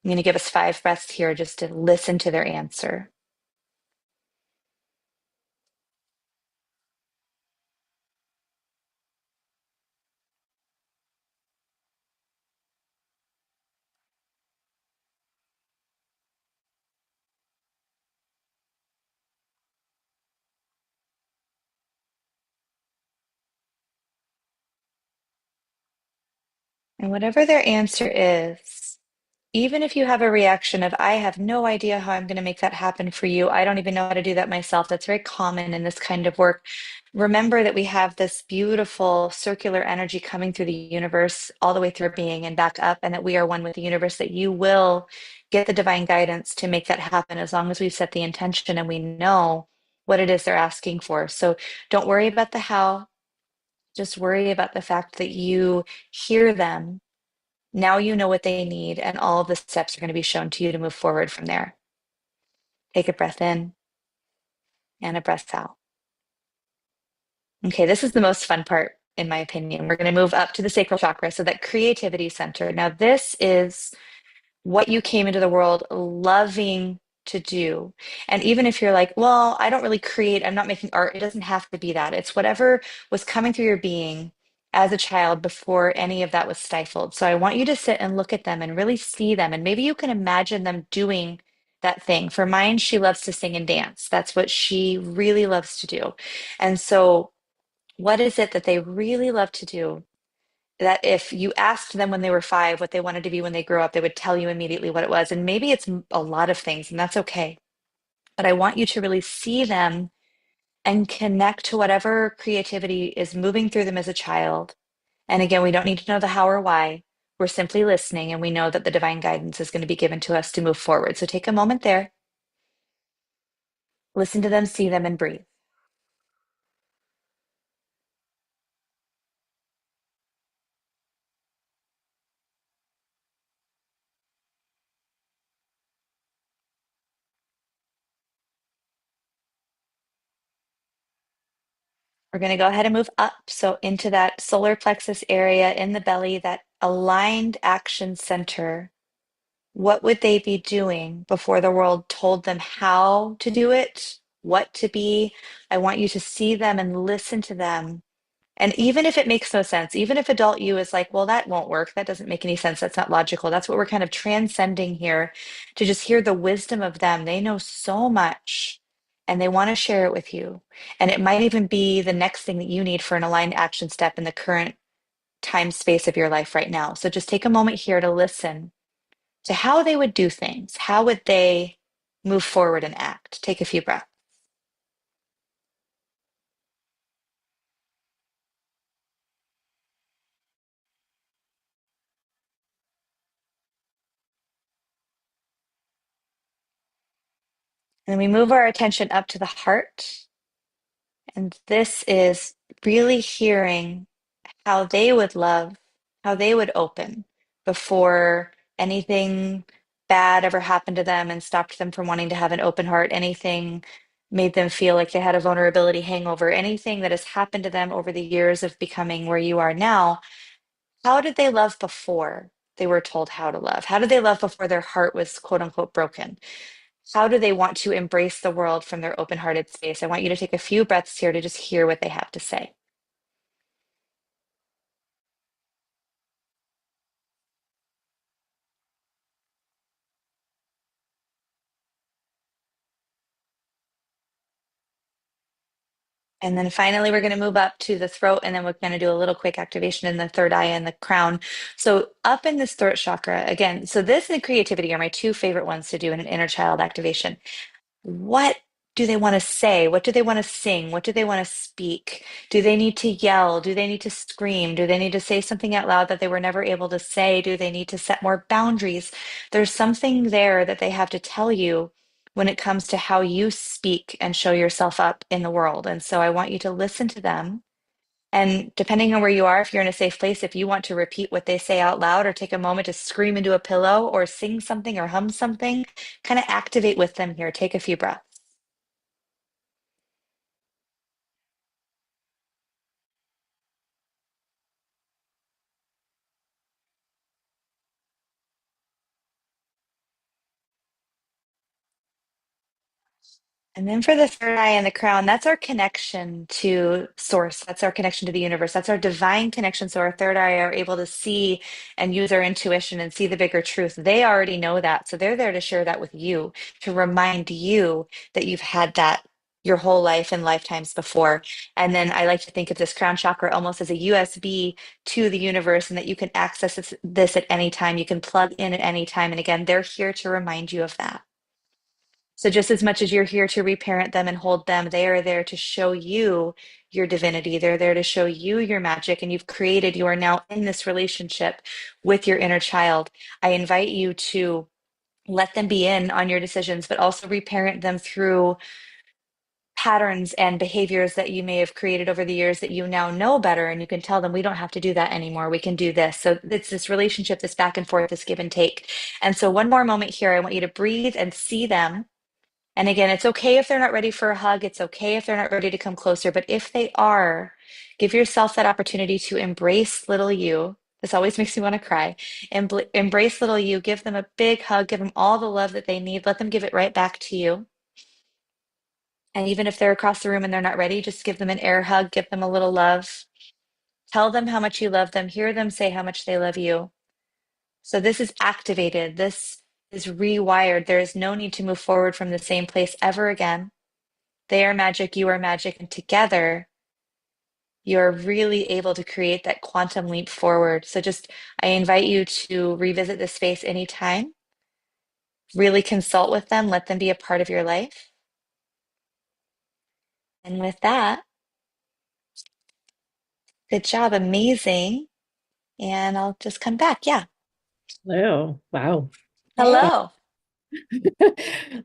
I'm going to give us 5 breaths here just to listen to their answer. And whatever their answer is, even if you have a reaction of, I have no idea how I'm going to make that happen for you, I don't even know how to do that myself, that's very common in this kind of work. Remember that we have this beautiful circular energy coming through the universe, all the way through being and back up, and that we are one with the universe, that you will get the divine guidance to make that happen as long as we've set the intention and we know what it is they're asking for. So don't worry about the how, just worry about the fact that you hear them. Now you know what they need, and all of the steps are going to be shown to you to move forward from there. Take a breath in and a breath out. Okay, this is the most fun part, in my opinion. We're going to move up to the sacral chakra, so that creativity center. Now, this is what you came into the world loving to do. And even if you're like, well, I don't really create, I'm not making art, it doesn't have to be that. It's whatever was coming through your being as a child before any of that was stifled. So I want you to sit and look at them and really see them. And maybe you can imagine them doing that thing. For mine, she loves to sing and dance. That's what she really loves to do. And so, what is it that they really love to do, that if you asked them when they were 5 what they wanted to be when they grew up, they would tell you immediately what it was? And maybe it's a lot of things, and that's okay. But I want you to really see them and connect to whatever creativity is moving through them as a child, And again, we don't need to know the how or why. We're simply listening, and we know that the divine guidance is going to be given to us to move forward. So take a moment there, listen to them, see them, and breathe. We're going to go ahead and move up. So into that solar plexus area in the belly, that aligned action center. What would they be doing before the world told them how to do it, what to be? I want you to see them and listen to them. And even if it makes no sense, even if adult you is like, well, that won't work. That doesn't make any sense. That's not logical. That's what we're kind of transcending here, to just hear the wisdom of them. They know so much and they want to share it with you. And it might even be the next thing that you need for an aligned action step in the current time space of your life right now. So just take a moment here to listen to how they would do things. How would they move forward and act? Take a few breaths. And we move our attention up to the heart. And this is really hearing how they would love, how they would open before anything bad ever happened to them and stopped them from wanting to have an open heart, anything made them feel like they had a vulnerability hangover, anything that has happened to them over the years of becoming where you are now. How did they love before they were told how to love? How did they love before their heart was quote unquote broken? How do they want to embrace the world from their open hearted space? I want you to take a few breaths here to just hear what they have to say. And then finally, we're going to move up to the throat, and then we're going to do a little quick activation in the third eye and the crown. So up in this throat chakra, again, so this and creativity are my two favorite ones to do in an inner child activation. What do they want to say? What do they want to sing? What do they want to speak? Do they need to yell? Do they need to scream? Do they need to say something out loud that they were never able to say? Do they need to set more boundaries? There's something there that they have to tell you when it comes to how you speak and show yourself up in the world. And so I want you to listen to them. And depending on where you are, if you're in a safe place, if you want to repeat what they say out loud or take a moment to scream into a pillow or sing something or hum something, kind of activate with them here. Take a few breaths. And then for the third eye and the crown, that's our connection to source. That's our connection to the universe. That's our divine connection. So our third eye are able to see and use our intuition and see the bigger truth. They already know that. So they're there to share that with you, to remind you that you've had that your whole life and lifetimes before. And then I like to think of this crown chakra almost as a USB to the universe, and that you can access this at any time. You can plug in at any time. And again, they're here to remind you of that. So just as much as you're here to reparent them and hold them, they are there to show you your divinity. They're there to show you your magic, and you are now in this relationship with your inner child. I invite you to let them be in on your decisions, but also reparent them through patterns and behaviors that you may have created over the years that you now know better. And you can tell them, we don't have to do that anymore. We can do this. So it's this relationship, this back and forth, this give and take. And so one more moment here, I want you to breathe and see them. And again, it's okay if they're not ready for a hug. It's okay if they're not ready to come closer. But if they are, give yourself that opportunity to embrace little you. This always makes me want to cry. Embrace little you. Give them a big hug. Give them all the love that they need. Let them give it right back to you. And even if they're across the room and they're not ready, just give them an air hug. Give them a little love. Tell them how much you love them. Hear them say how much they love you. So this is activated. This is rewired. There is no need to move forward from the same place ever again. They are magic, you are magic, and together you're really able to create that quantum leap forward. So just, I invite you to revisit this space anytime, really consult with them, let them be a part of your life. And with that, good job, amazing. And I'll just come back. Yeah. Oh, wow. Hello.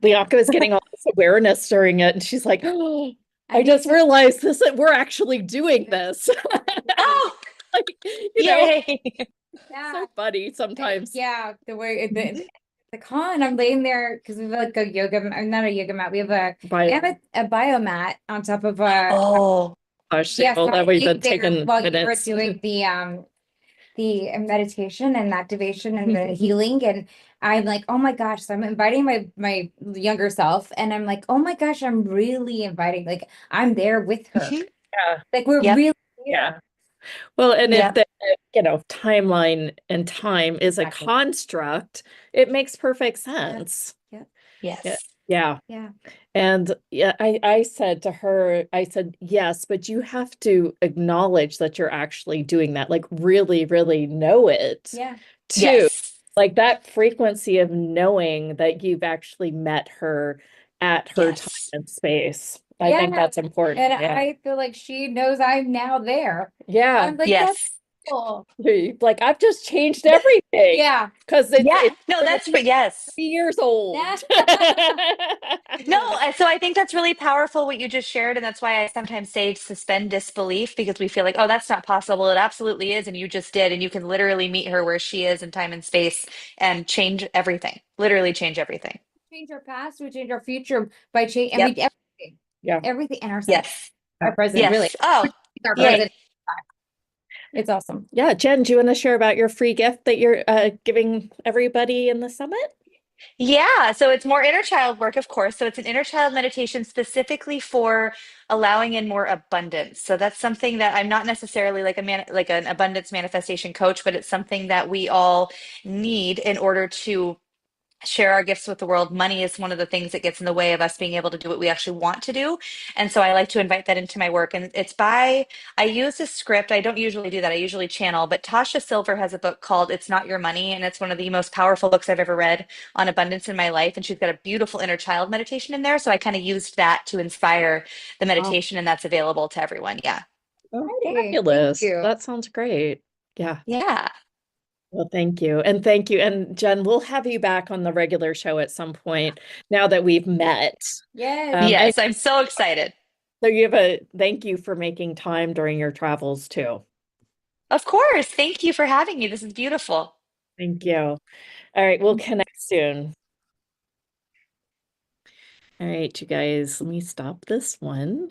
Lianka was getting all this awareness during it, and she's like, "Oh, I need just to- realized this. We're actually doing this." Oh, Like, you know, yay. Yeah. so funny sometimes. Yeah, the way the con, I'm laying there because we have like a yoga, not a yoga mat. We have a biomat on top of a Oh, Gosh, yes. well, I that we've laid been there taking while you were minutes. doing the meditation and activation and the healing, and I'm like, oh my gosh, so I'm inviting my younger self, and I'm like, oh my gosh, I'm really inviting, like I'm there with her, Yeah. like we're Yep. really Yeah. here. Well, and if Yep. the, timeline and time is a Exactly. construct, it makes perfect sense. Yeah. Yes. Yeah. Yeah. And yeah, I said to her, I said, yes, but you have to acknowledge that you're actually doing that, like really, really know it Yeah. too. Yes. Like that frequency of knowing that you've actually met her at her time Yes. and space. I think Yeah. that's important. And Yeah. I feel like she knows I'm now there. Yeah. I'm like, that's Yes. cool. Like I've just changed everything. Yeah. Because Yeah. it's No, yes. 3 years old. No, so I think that's really powerful what you just shared. And that's why I sometimes say suspend disbelief, because we feel like, oh, that's not possible. It absolutely is. And you just did. And you can literally meet her where she is in time and space and change everything, literally change everything. Change our past, we change our future by change, and Yep. we everything. Yeah. Everything in our Yes. our present, Yes. really. Oh, Our yay. present. It's awesome. Yeah, Jen, do you want to share about your free gift that you're giving everybody in the summit? Yeah, so it's more inner child work, of course. So it's an inner child meditation specifically for allowing in more abundance. So that's something that I'm not necessarily like like an abundance manifestation coach, but it's something that we all need in order to share our gifts with the world. Money is one of the things that gets in the way of us being able to do what we actually want to do. And so I like to invite that into my work. And I use a script. I don't usually do that. I usually channel, but Tasha Silver has a book called It's Not Your Money. And it's one of the most powerful books I've ever read on abundance in my life. And she's got a beautiful inner child meditation in there. So I kind of used that to inspire the meditation, and that's available to everyone. Yeah. Oh, Hey, fabulous. thank you. That sounds great. Yeah. Yeah. Well, thank you. And thank you. And Jen, we'll have you back on the regular show at some point now that we've met. Yes. Yes, I'm so excited. So you have thank you for making time during your travels too. Of course. Thank you for having me. This is beautiful. Thank you. All right, we'll connect soon. All right, you guys, let me stop this one.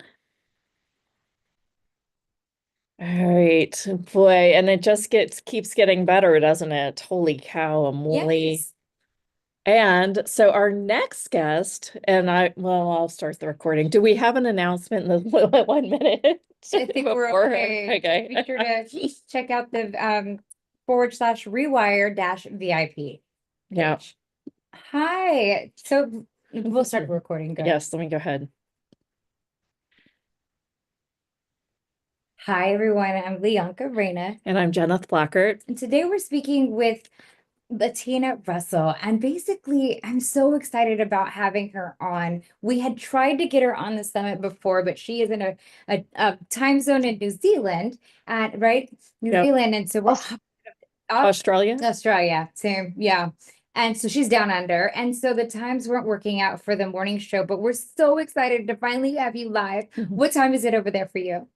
All right, boy, and it just keeps getting better, doesn't it? Holy cow, moly. Yes. And so our next guest, and I'll start the recording. Do we have an announcement in the 1 minute? I think we're before? okay. Okay. Be sure to check out the /rewire-VIP. Yeah. page. Hi. So we'll start the recording. Go ahead. Yes, let me go ahead. Hi, everyone. I'm Lianka Reyna. And I'm Jeneth Blackert. And today we're speaking with Latina Russell. And basically, I'm so excited about having her on. We had tried to get her on the summit before, but she is in a time zone in New Zealand, right? New Yep. Zealand. And so we're Australia? Australia, same, yeah. And so she's down under. And so the times weren't working out for the morning show, but we're so excited to finally have you live. What time is it over there for you?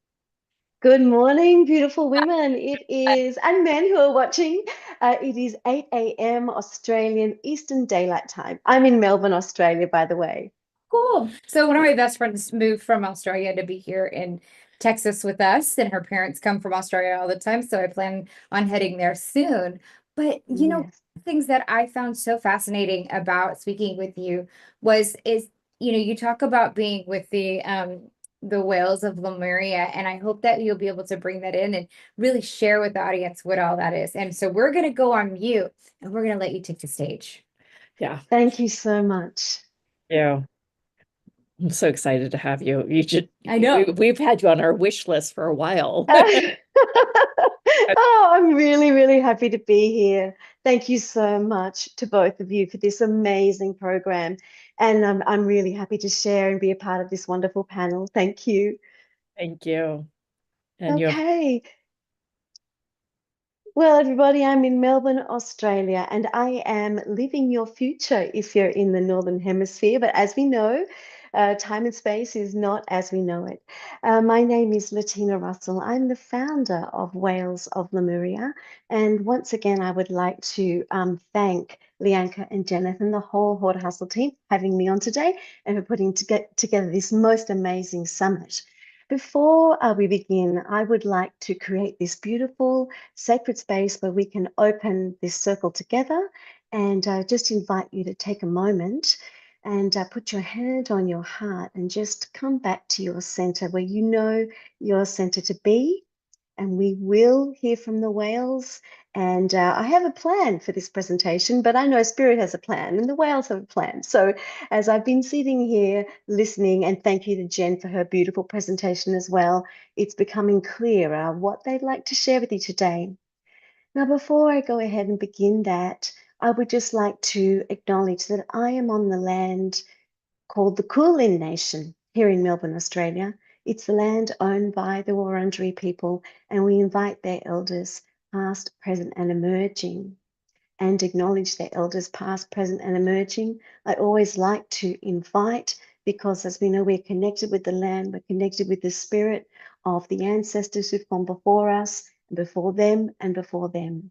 Good morning, beautiful women. It is, and men who are watching, it is 8 a.m. Australian Eastern Daylight Time. I'm in Melbourne, Australia, by the way. Cool. So one of my best friends moved from Australia to be here in Texas with us, and her parents come from Australia all the time. So I plan on heading there soon. But you know, Yes. things that I found so fascinating about speaking with you is you talk about being with the whales of Lemuria, and I hope that you'll be able to bring that in and really share with the audience what all that is. And so we're gonna go on mute and we're gonna let you take the stage. Yeah. Thank you so much. Yeah. I'm so excited to have you. I know. We've had you on our wish list for a while. Oh, I'm really, really happy to be here. Thank you so much to both of you for this amazing program. And I'm really happy to share and be a part of this wonderful panel. Thank you. Thank you. And Okay. Well, everybody, I'm in Melbourne, Australia, and I am living your future if you're in the Northern Hemisphere. But as we know, time and space is not as we know it. My name is Latina Russell. I'm the founder of Wales of Lemuria. And once again, I would like to thank Lianka and Jeneth and the whole Haute Hustle team for having me on today and for putting together this most amazing summit. Before we begin, I would like to create this beautiful sacred space where we can open this circle together and just invite you to take a moment and put your hand on your heart and just come back to your center where you know your center to be. And we will hear from the whales. And I have a plan for this presentation, but I know Spirit has a plan and the whales have a plan. So as I've been sitting here listening, and thank you to Jen for her beautiful presentation as well, it's becoming clearer what they'd like to share with you today. Now, before I go ahead and begin that, I would just like to acknowledge that I am on the land called the Kulin Nation here in Melbourne, Australia. It's the land owned by the Wurundjeri people, and we invite their elders, past, present, and emerging, and acknowledge their elders, past, present, and emerging. I always like to invite, because as we know, we're connected with the land, we're connected with the spirit of the ancestors who've gone before us, and before them, and before them.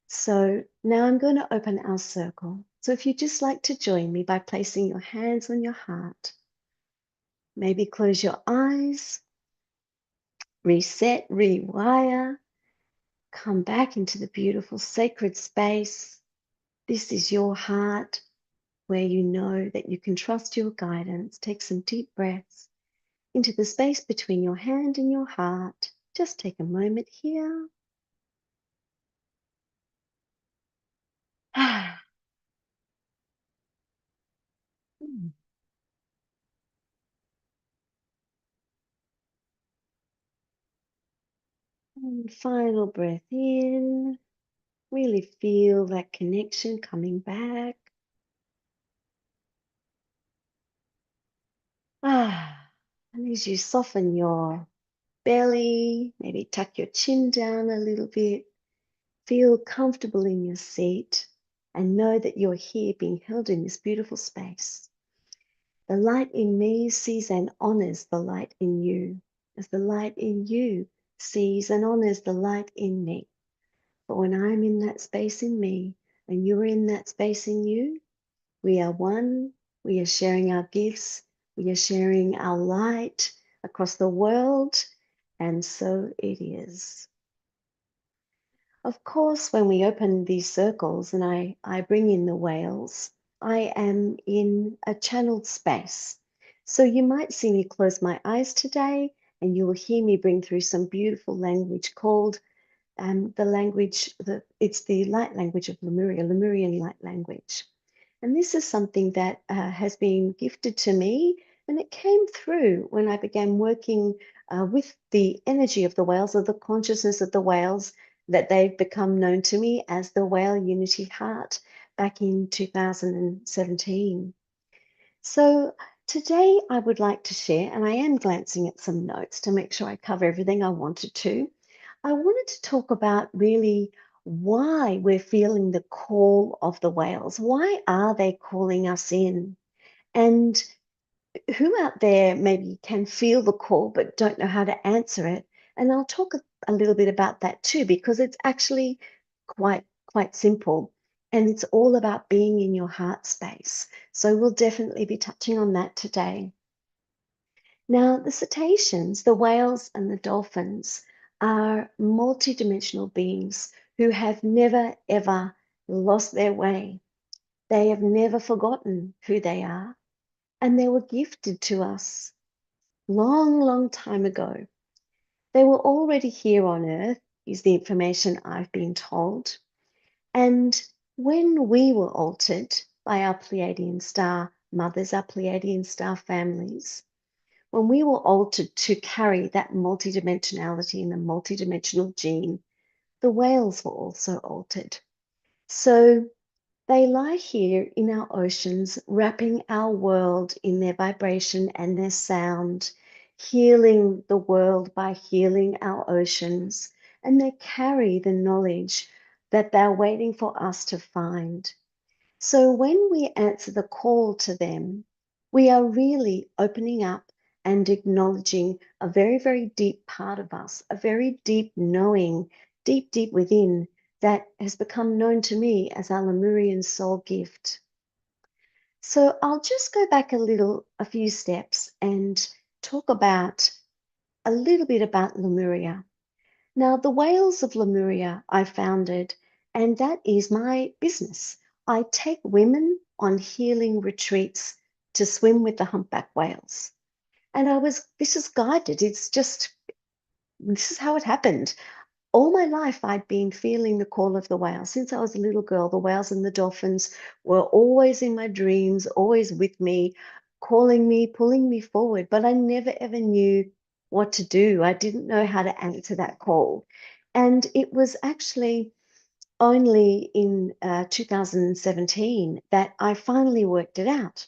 So now I'm going to open our circle. So if you'd just like to join me by placing your hands on your heart, maybe close your eyes, reset, rewire, come back into the beautiful sacred space. This is your heart where you know that you can trust your guidance. Take some deep breaths into the space between your hand and your heart. Just take a moment here. And final breath in. Really feel that connection coming back. And as you soften your belly, maybe tuck your chin down a little bit, feel comfortable in your seat and know that you're here being held in this beautiful space. The light in me sees and honors the light in you, as the light in you sees and honors the light in me. But when I'm in that space in me and you're in that space in you, we are one, we are sharing our gifts, we are sharing our light across the world, and so it is. Of course, when we open these circles and I bring in the whales, I am in a channeled space. So you might see me close my eyes today and you will hear me bring through some beautiful language called the language, it's the light language of Lemuria, Lemurian light language. And this is something that has been gifted to me, and it came through when I began working with the energy of the whales, or the consciousness of the whales, that they've become known to me as the Whale Unity Heart back in 2017. So today I would like to share, and I am glancing at some notes to make sure I cover everything I wanted to. I wanted to talk about really why we're feeling the call of the whales. Why are they calling us in? And who out there maybe can feel the call but don't know how to answer it? And I'll talk a little bit about that too, because it's actually quite simple. And it's all about being in your heart space. So we'll definitely be touching on that today. Now, the cetaceans, the whales and the dolphins, are multidimensional beings who have never, ever lost their way. They have never forgotten who they are, and they were gifted to us long, long time ago. They were already here on Earth, is the information I've been told. And when we were altered by our Pleiadian star mothers, our Pleiadian star families, when we were altered to carry that multidimensionality and the multidimensional gene, the whales were also altered. So they lie here in our oceans, wrapping our world in their vibration and their sound, healing the world by healing our oceans, and they carry the knowledge that they're waiting for us to find. So when we answer the call to them, we are really opening up and acknowledging a very, very deep part of us, a very deep knowing, deep, deep within, that has become known to me as our Lemurian soul gift. So I'll just go back a few steps and talk about a little bit about Lemuria. Now, the Whales of Lemuria I founded, and that is my business. I take women on healing retreats to swim with the humpback whales. And this is guided. This is how it happened. All my life, I'd been feeling the call of the whale. Since I was a little girl, the whales and the dolphins were always in my dreams, always with me, calling me, pulling me forward. But I never ever knew what to do. I didn't know how to answer that call. And it was actually only in 2017 that I finally worked it out.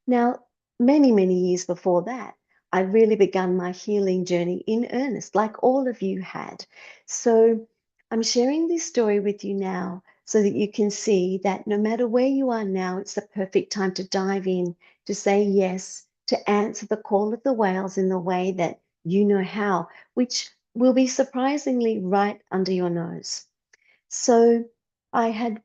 Now, many, many years before that, I really begun my healing journey in earnest, like all of you had. So I'm sharing this story with you now so that you can see that no matter where you are now, it's the perfect time to dive in, to say yes, to answer the call of the whales in the way that you know how, which will be surprisingly right under your nose. So I had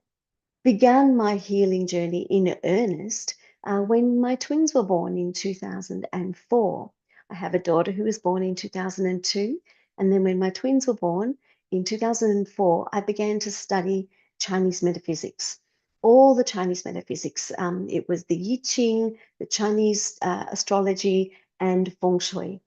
began my healing journey in earnest when my twins were born in 2004. I have a daughter who was born in 2002. And then when my twins were born in 2004, I began to study Chinese metaphysics. All the Chinese metaphysics. It was the I Ching, the Chinese astrology, and feng shui.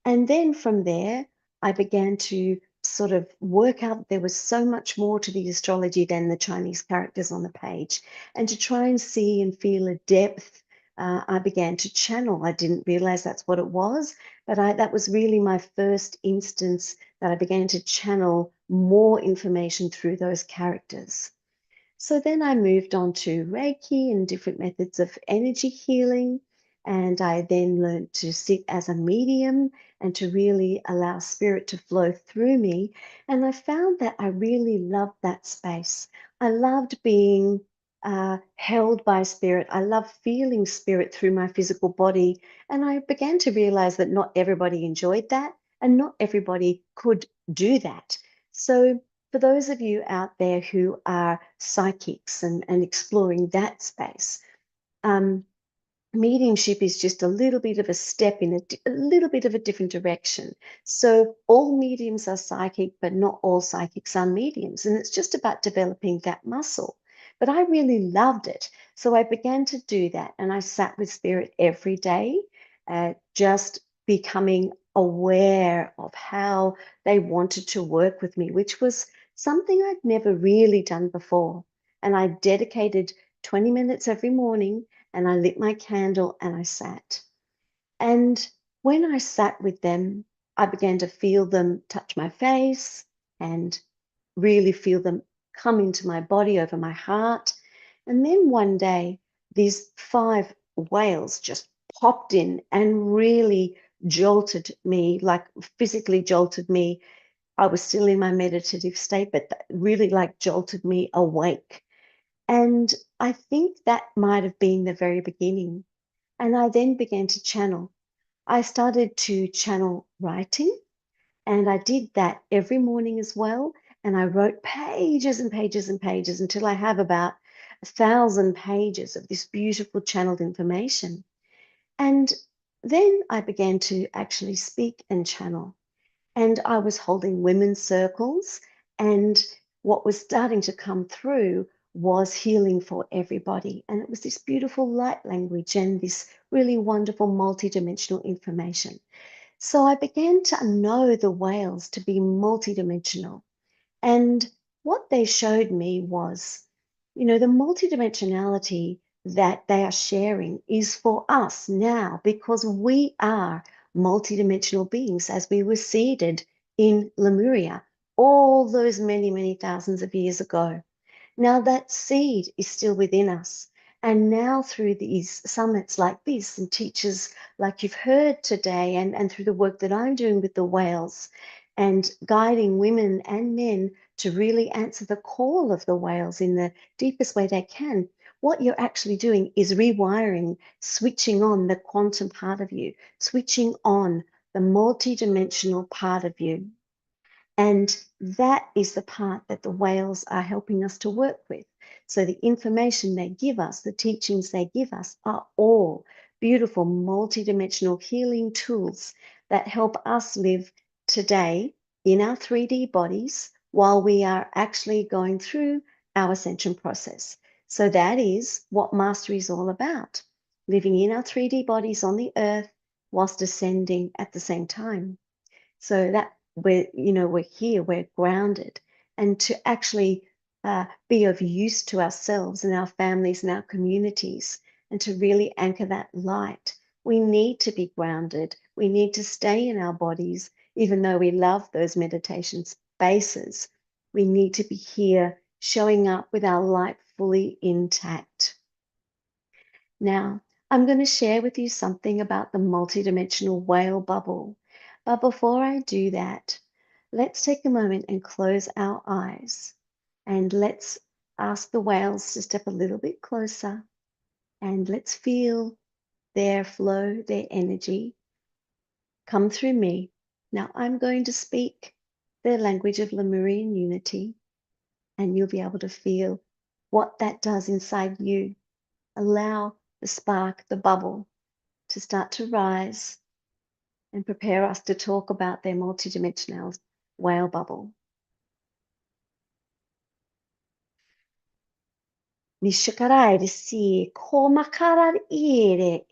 And then from there, I began to sort of work out there was so much more to the astrology than the Chinese characters on the page. And to try and see and feel a depth, I began to channel. I didn't realize that's what it was, but that was really my first instance that I began to channel more information through those characters. So then I moved on to Reiki and different methods of energy healing. And I then learned to sit as a medium and to really allow spirit to flow through me. And I found that I really loved that space. I loved being held by spirit. I loved feeling spirit through my physical body. And I began to realize that not everybody enjoyed that and not everybody could do that. So for those of you out there who are psychics and exploring that space, mediumship is just a little bit of a step in a little bit of a different direction. So all mediums are psychic, but not all psychics are mediums. And it's just about developing that muscle. But I really loved it. So I began to do that. And I sat with spirit every day, just becoming aware of how they wanted to work with me, which was something I'd never really done before. And I dedicated 20 minutes every morning and I lit my candle and I sat. And when I sat with them, I began to feel them touch my face and really feel them come into my body, over my heart. And then one day, these 5 whales just popped in and really jolted me, like physically jolted me. I was still in my meditative state, but that really like jolted me awake. And I think that might have been the very beginning. And I then began to channel. I started to channel writing, and I did that every morning as well. And I wrote pages and pages and pages until I have about 1,000 pages of this beautiful channeled information. And then I began to actually speak and channel. And I was holding women's circles, and what was starting to come through was healing for everybody. And it was this beautiful light language and this really wonderful multidimensional information. So I began to know the whales to be multidimensional. And what they showed me was, the multidimensionality that they are sharing is for us now because we are multidimensional beings as we were seeded in Lemuria all those many, many thousands of years ago. Now that seed is still within us. And now through these summits like this and teachers like you've heard today and through the work that I'm doing with the whales, and guiding women and men to really answer the call of the whales in the deepest way they can, what you're actually doing is rewiring, switching on the quantum part of you, switching on the multidimensional part of you. And that is the part that the whales are helping us to work with. So the information they give us, the teachings they give us, are all beautiful multidimensional healing tools that help us live today in our 3D bodies while we are actually going through our ascension process. So that is what mastery is all about, living in our 3D bodies on the earth whilst ascending at the same time. So that we're here, we're grounded, and to actually be of use to ourselves and our families and our communities, and to really anchor that light. We need to be grounded. We need to stay in our bodies, even though we love those meditation spaces. We need to be here, showing up with our light fully intact. Now, I'm going to share with you something about the multidimensional whale bubble. But before I do that, let's take a moment and close our eyes. And let's ask the whales to step a little bit closer. And let's feel their flow, their energy come through me. Now I'm going to speak the language of Lemurian unity. And you'll be able to feel what that does inside you. Allow the spark, the bubble, to start to rise and prepare us to talk about their multidimensional whale bubble. Nishakarai si ko makarar ire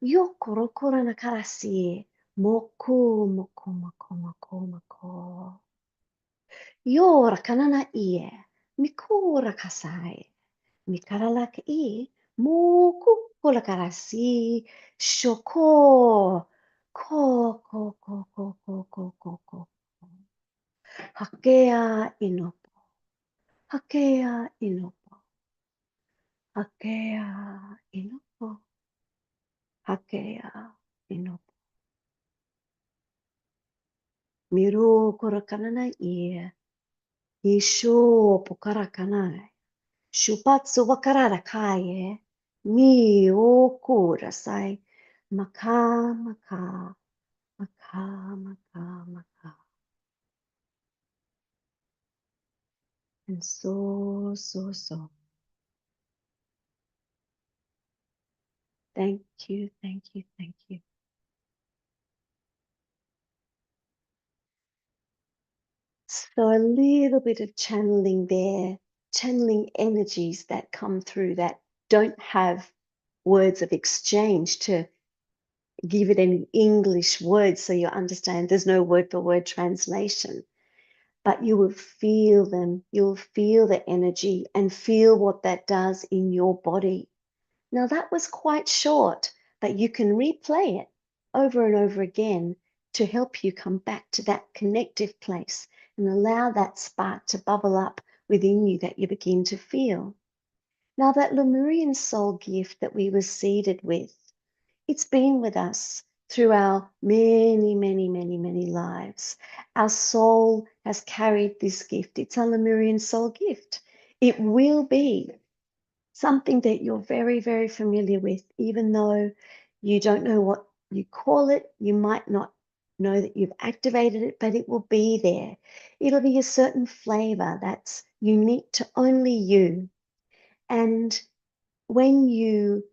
yokoro korana karasi moko moko moko moko moko yora kanana ie mikura kasai mikaralak I moko kola karasi shoko ko ko ko ko ko ko ko ko hakea inopo hakea inopo hakea inopo hakea inopo miru korakanana ie isho pokarakanai shupatsu wakarara kaye mi o kurasai maka maka maka maka maka. And so. Thank you, thank you, thank you. So a little bit of channeling there, channeling energies that come through that don't have words of exchange to give it any English words so you understand. There's no word for word translation. But you will feel them, you'll feel the energy and feel what that does in your body. Now that was quite short, but you can replay it over and over again to help you come back to that connective place and allow that spark to bubble up within you that you begin to feel. Now that Lemurian soul gift that we were seeded with, it's been with us through our many lives. Our soul has carried this gift. It's a Lemurian soul gift. It will be something that you're very familiar with, even though you don't know what you call it. You might not know that you've activated it, but it will be there. It'll be a certain flavor that's unique to only you. And when you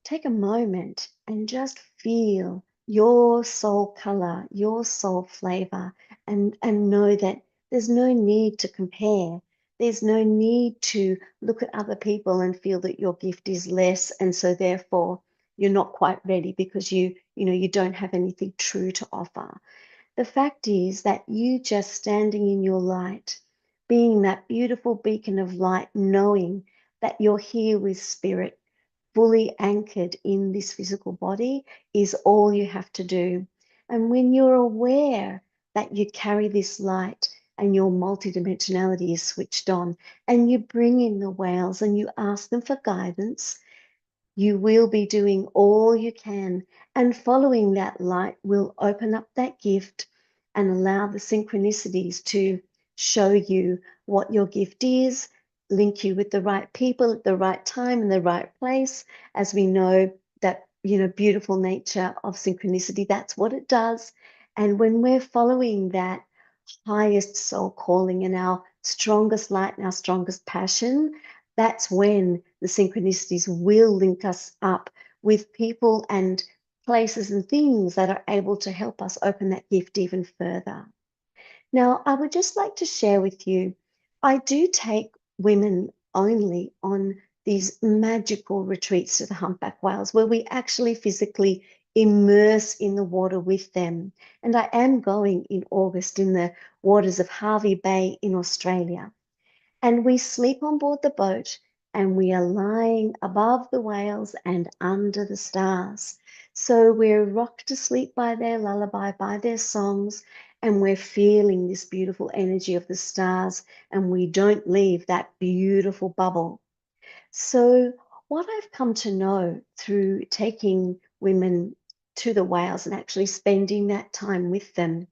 take a moment and just feel your soul color, your soul flavor, and know that there's no need to compare. There's no need to look at other people and feel that your gift is less, and so therefore you're not quite ready because you don't have anything true to offer. The fact is that you just standing in your light, being that beautiful beacon of light, knowing that you're here with spirit, fully anchored in this physical body, is all you have to do. And when you're aware that you carry this light and your multidimensionality is switched on, and you bring in the whales and you ask them for guidance, you will be doing all you can, and following that light will open up that gift and allow the synchronicities to show you what your gift is, link you with the right people at the right time in the right place. As we know that, beautiful nature of synchronicity, that's what it does. And when we're following that highest soul calling and our strongest light and our strongest passion, that's when the synchronicities will link us up with people and places and things that are able to help us open that gift even further. Now, I would just like to share with you, I do take women only on these magical retreats to the humpback whales where we actually physically immerse in the water with them. And I am going in August in the waters of Hervey Bay in Australia. And we sleep on board the boat and we are lying above the whales and under the stars. So we're rocked to sleep by their lullaby, by their songs, and we're feeling this beautiful energy of the stars, and we don't leave that beautiful bubble. So what I've come to know through taking women to the whales and actually spending that time with them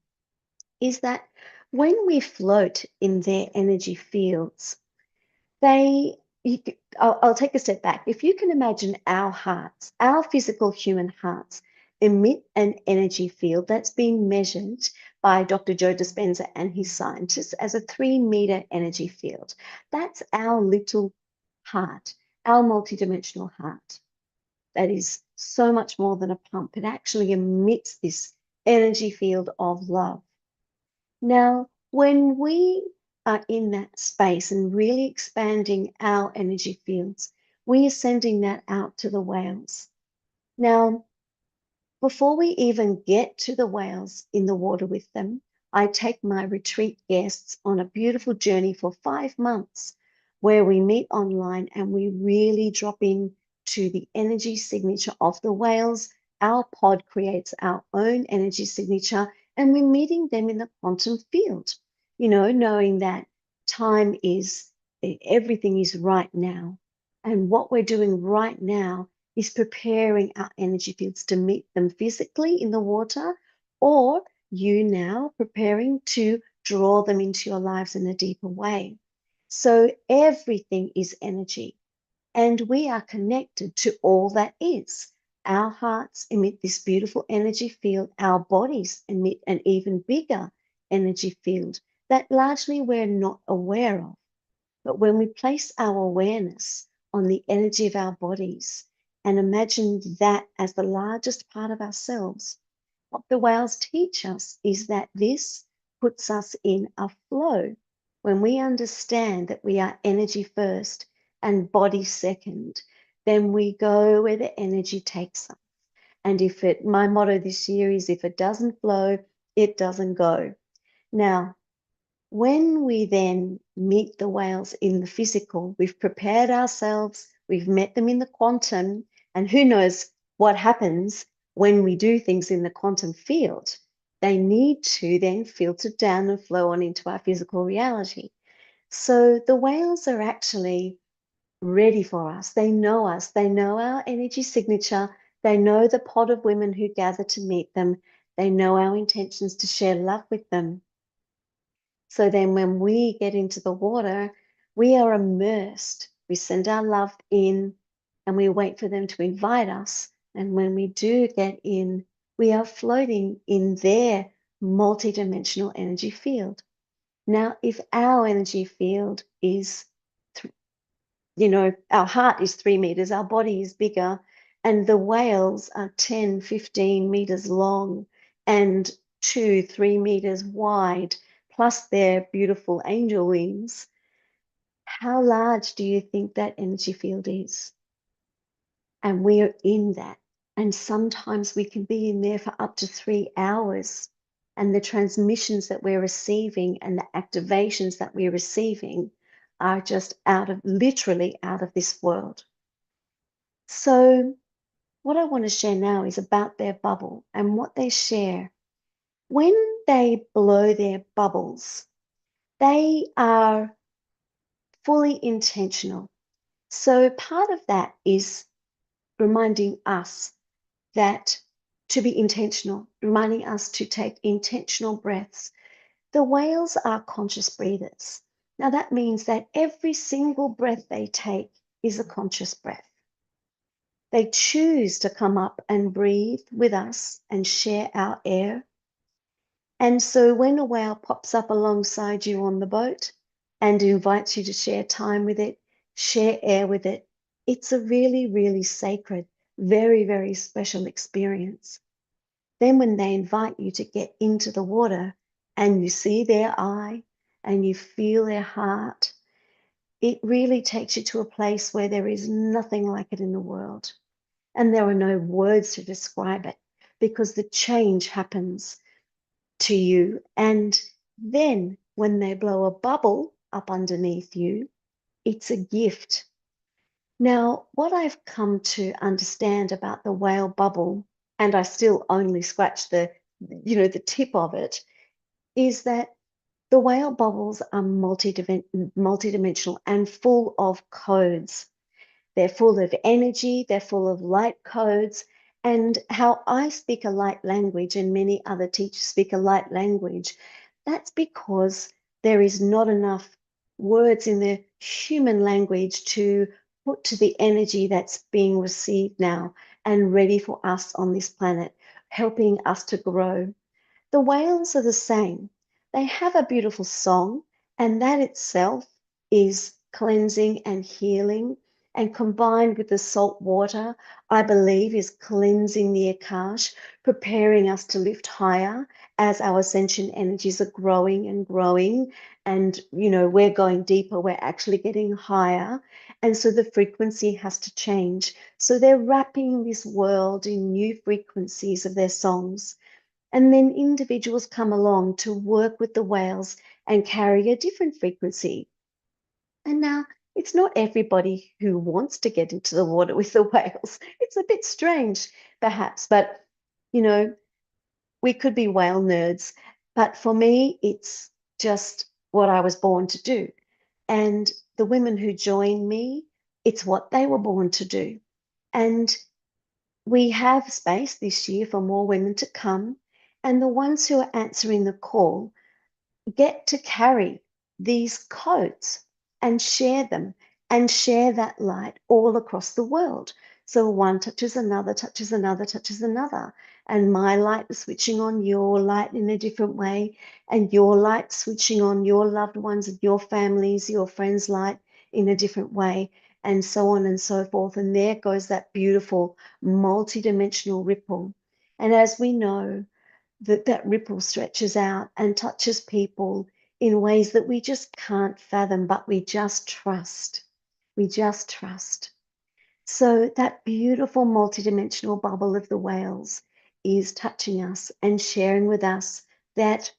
is that when we float in their energy fields, I'll take a step back. If you can imagine our hearts, our physical human hearts emit an energy field that's been measured by Dr. Joe Dispenza and his scientists as a 3-meter energy field. That's our little heart, our multidimensional heart. That is so much more than a pump. It actually emits this energy field of love. Now, when we are in that space and really expanding our energy fields, we are sending that out to the whales. Now, before we even get to the whales in the water with them, I take my retreat guests on a beautiful journey for 5 months where we meet online and we really drop in to the energy signature of the whales. Our pod creates our own energy signature and we're meeting them in the quantum field, knowing that time is, everything is right now. And what we're doing right now is preparing our energy fields to meet them physically in the water, or you now preparing to draw them into your lives in a deeper way. So everything is energy, and we are connected to all that is. Our hearts emit this beautiful energy field. Our bodies emit an even bigger energy field that largely we're not aware of. But when we place our awareness on the energy of our bodies and imagine that as the largest part of ourselves, what the whales teach us is that this puts us in a flow. When we understand that we are energy first and body second, then we go where the energy takes us. And my motto this year is, if it doesn't flow, it doesn't go. Now, when we then meet the whales in the physical, we've prepared ourselves, we've met them in the quantum, and who knows what happens when we do things in the quantum field. They need to then filter down and flow on into our physical reality. So the whales are actually ready for us. They know our energy signature. They know the pod of women who gather to meet them. They know our intentions to share love with them. So then when we get into the water, we are immersed. We send our love in and we wait for them to invite us. And when we do get in, we are floating in their multidimensional energy field. Now, if our energy field is, our heart is 3 meters, our body is bigger, and the whales are 10, 15 meters long and 2, 3 meters wide, plus their beautiful angel wings, how large do you think that energy field is? And we are in that. And sometimes we can be in there for up to 3 hours. And the transmissions that we're receiving and the activations that we're receiving are just literally out of this world. So what I want to share now is about their bubble and what they share. When they blow their bubbles, they are fully intentional. So part of that is reminding us that to be intentional, reminding us to take intentional breaths. The whales are conscious breathers. Now that means that every single breath they take is a conscious breath. They choose to come up and breathe with us and share our air. And so when a whale pops up alongside you on the boat and invites you to share time with it, share air with it, it's a really, really sacred, very, very special experience. Then when they invite you to get into the water and you see their eye and you feel their heart, it really takes you to a place where there is nothing like it in the world. And there are no words to describe it because the change happens to you. And then when they blow a bubble up underneath you, it's a gift. Now, what I've come to understand about the whale bubble, and I still only scratch the tip of it, is that the whale bubbles are multidimensional and full of codes. They're full of energy, they're full of light codes. And how I speak a light language and many other teachers speak a light language, that's because there is not enough words in the human language to put to the energy that's being received now and ready for us on this planet, helping us to grow. The whales are the same. They have a beautiful song, and that itself is cleansing and healing. And combined with the salt water, I believe is cleansing the akash, preparing us to lift higher as our ascension energies are growing and growing. And, we're going deeper, we're actually getting higher. And so the frequency has to change. So they're wrapping this world in new frequencies of their songs. And then individuals come along to work with the whales and carry a different frequency. And now it's not everybody who wants to get into the water with the whales. It's a bit strange, perhaps, but we could be whale nerds. But for me, it's just what I was born to do. And the women who join me, it's what they were born to do. And we have space this year for more women to come. And the ones who are answering the call get to carry these codes and share them and share that light all across the world. So one touches another, touches another, touches another. And my light is switching on your light in a different way. And your light switching on your loved ones and your families, your friends' light in a different way. And so on and so forth. And there goes that beautiful multidimensional ripple. And as we know, that ripple stretches out and touches people in ways that we just can't fathom, but we just trust. We just trust. So that beautiful multidimensional bubble of the whales is touching us and sharing with us that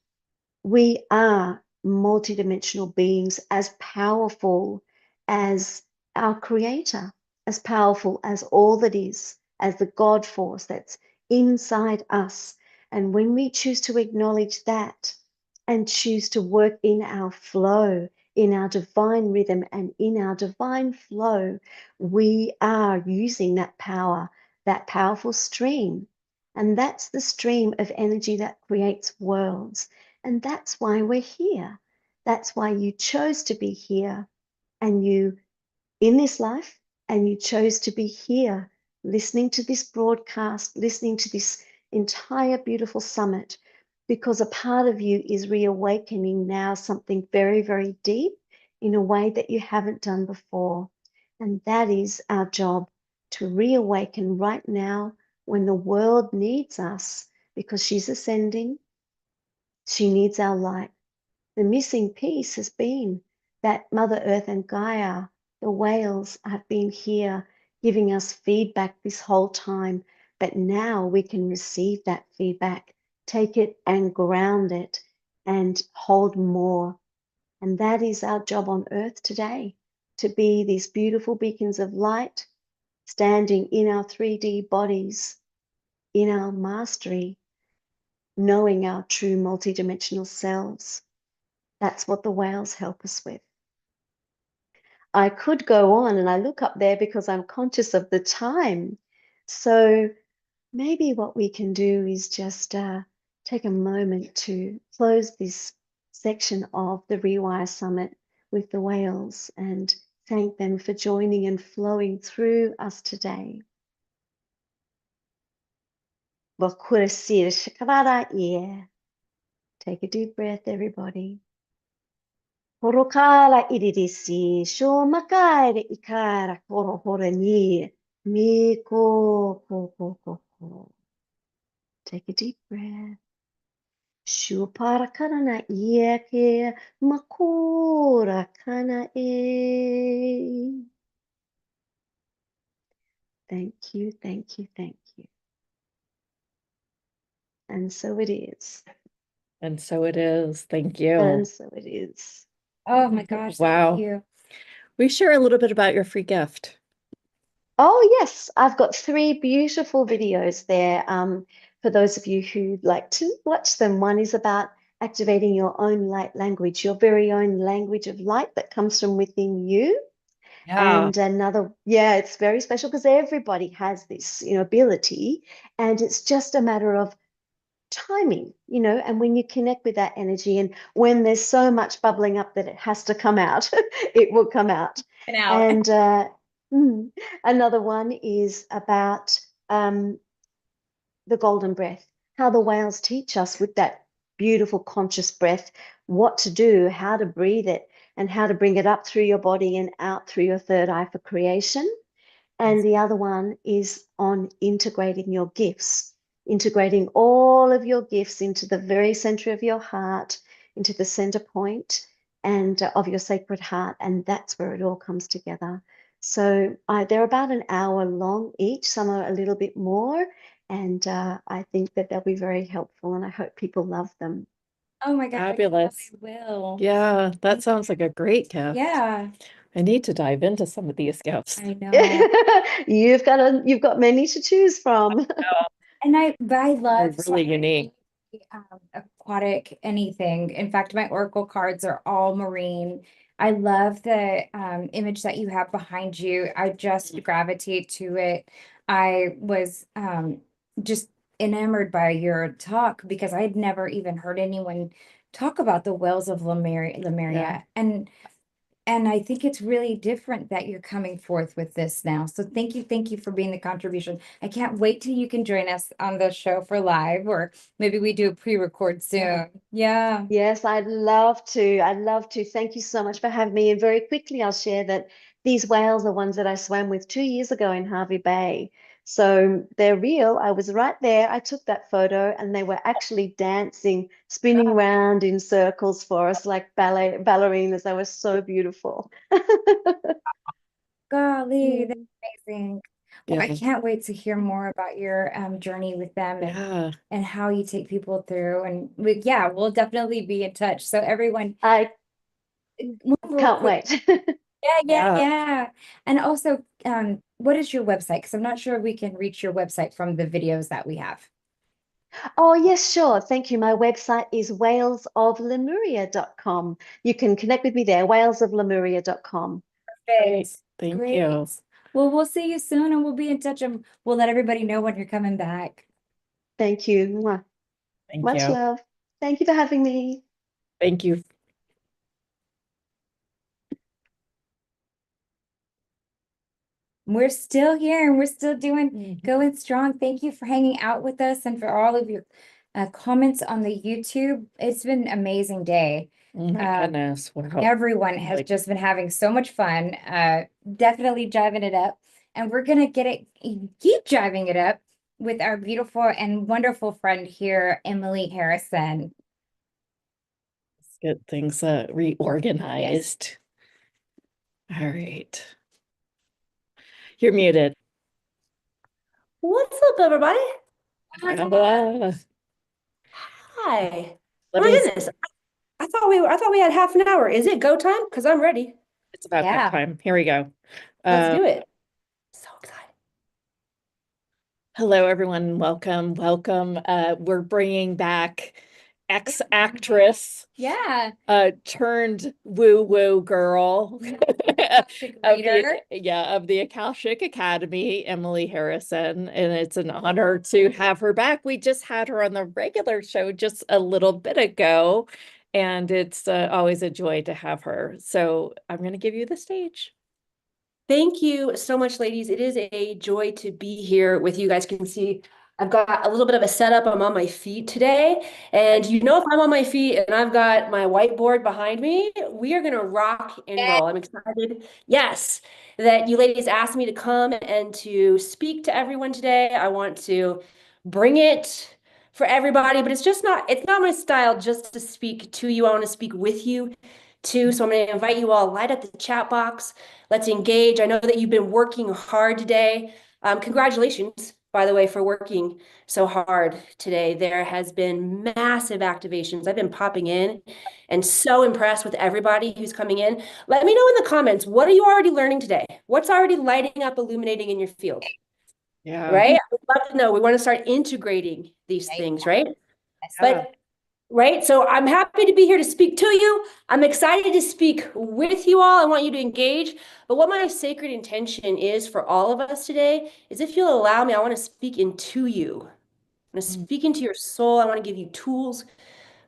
we are multidimensional beings as powerful as our creator, as powerful as all that is, as the God force that's inside us. And when we choose to acknowledge that and choose to work in our flow, in our divine rhythm and in our divine flow, we are using that power, that powerful stream. And that's the stream of energy that creates worlds. And that's why we're here. That's why you chose to be here and you in this life, and you chose to be here listening to this broadcast, listening to this entire beautiful summit, because a part of you is reawakening now something very, very deep in a way that you haven't done before. And that is our job, to reawaken right now when the world needs us, because she's ascending. She needs our light. The missing piece has been that Mother Earth and Gaia, the whales, have been here giving us feedback this whole time. But now we can receive that feedback, take it and ground it and hold more. And that is our job on Earth today, to be these beautiful beacons of light, standing in our 3D bodies, in our mastery, knowing our true multidimensional selves. That's what the whales help us with. I could go on, and I look up there because I'm conscious of the time. So maybe what we can do is just take a moment to close this section of the Rewire Summit with the whales and thank them for joining and flowing through us today. Take a deep breath, everybody. Horokala iririsi, sho makaire ikara koro horani, mi ko. Take a deep breath. Shu parakarana ieke makura kana e. Thank you, thank you, thank you. And so it is. And so it is. Thank you. And so it is. Oh my gosh, Wow. thank you. We share a little bit about your free gift. Oh, yes, I've got 3 beautiful videos there for those of you who'd like to watch them. One is about activating your own light language, your very own language of light that comes from within you. Yeah. And another, yeah, it's very special because everybody has this, ability, and it's just a matter of timing, and when you connect with that energy and when there's so much bubbling up that it has to come out, it will come out. And another one is about the golden breath, how the whales teach us with that beautiful conscious breath what to do, how to breathe it, and how to bring it up through your body and out through your third eye for creation. And the other one is on integrating your gifts, integrating all of your gifts into the very center of your heart, into the center point and of your sacred heart. And that's where it all comes together. So they're about an hour long each. Some are a little bit more. And I think that they'll be very helpful. And I hope people love them. Oh my God, Fabulous. I will. Yeah, that sounds like a great gift. Yeah, I need to dive into some of these gifts. I know. You've got many to choose from. And I They're love really unique. aquatic anything. In fact, my oracle cards are all marine. I love the image that you have behind you. I just gravitate to it. I was just enamored by your talk because I had never even heard anyone talk about the whales of Lemuria. And I think it's really different that you're coming forth with this now. So thank you for being the contribution. I can't wait till you can join us on the show for live, or maybe we do a pre-record soon. Yeah. Yes, I'd love to. I'd love to. Thank you so much for having me. And very quickly, I'll share that these whales are ones that I swam with 2 years ago in Harvey Bay. So they're real. I was right there. I took that photo and they were actually dancing, spinning round in circles for us like ballerinas. They were so beautiful. Golly, that's amazing. Well, I Yeah. can't wait to hear more about your journey with them Yeah. and how you take people through. And we'll definitely be in touch. So everyone, I one real can't quick- wait. Yeah. And also, what is your website? Because I'm not sure we can reach your website from the videos that we have. Oh, yes, sure. Thank you. My website is whalesoflemuria.com. You can connect with me there, whalesoflemuria.com. Perfect. Thank Great. you. Well, we'll see you soon and we'll be in touch and we'll let everybody know when you're coming back. Thank you. Mwah. Thank Much you. love. Thank you for having me. Thank you. We're still here and we're still going strong. Thank you for hanging out with us and for all of your comments on the YouTube. It's been an amazing day. Oh my goodness. Wow. Everyone has Like- just been having so much fun. Definitely driving it up. And we're gonna keep driving it up with our beautiful and wonderful friend here, Emily Harrison. Let's get things reorganized. All right. You're muted. What's up, everybody? Ah, Hi. let My us- goodness. I thought we had half an hour. Is it go time? Because I'm ready. It's about Yeah. that time. Here we go. Let's do it. So excited. Hello, everyone. Welcome. We're bringing back ex-actress Yeah. turned woo-woo girl Akashic of the reader. of the Akashic Academy, Emily Harrison, and it's an honor to have her back. We just had her on the regular show just a little bit ago, and it's always a joy to have her. So I'm going to give you the stage. Thank you so much, ladies. It is a joy to be here with you. Guys can see I've got a little bit of a setup. I'm on my feet today. And you know, if I'm on my feet and I've got my whiteboard behind me, we are going to rock and roll. I'm excited. Yes, that you ladies asked me to come and to speak to everyone today. I want to bring it for everybody, but it's not my style just to speak to you. I want to speak with you too. So I'm going to invite you all, light up the chat box. Let's engage. I know that you've been working hard today. Congratulations, by the way, for working so hard today. There has been massive activations. I've been popping in and so impressed with everybody who's coming in. Let me know in the comments, what are you already learning today? What's already lighting up, illuminating in your field? Yeah. Right? I would love to know. We want to start integrating these things, right? But right. So I'm happy to be here to speak to you. I'm excited to speak with you all. I want you to engage. But what my sacred intention is for all of us today is, if you'll allow me, I want to speak into you. I want to speak into your soul. I want to give you tools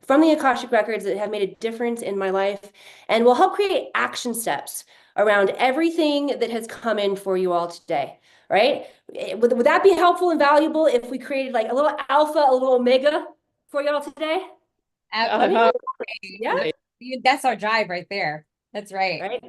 from the Akashic Records that have made a difference in my life and will help create action steps around everything that has come in for you all today. Right? Would that be helpful and valuable if we created like a little alpha, a little omega for y'all today? Yeah. That's our drive right there. That's right. Right.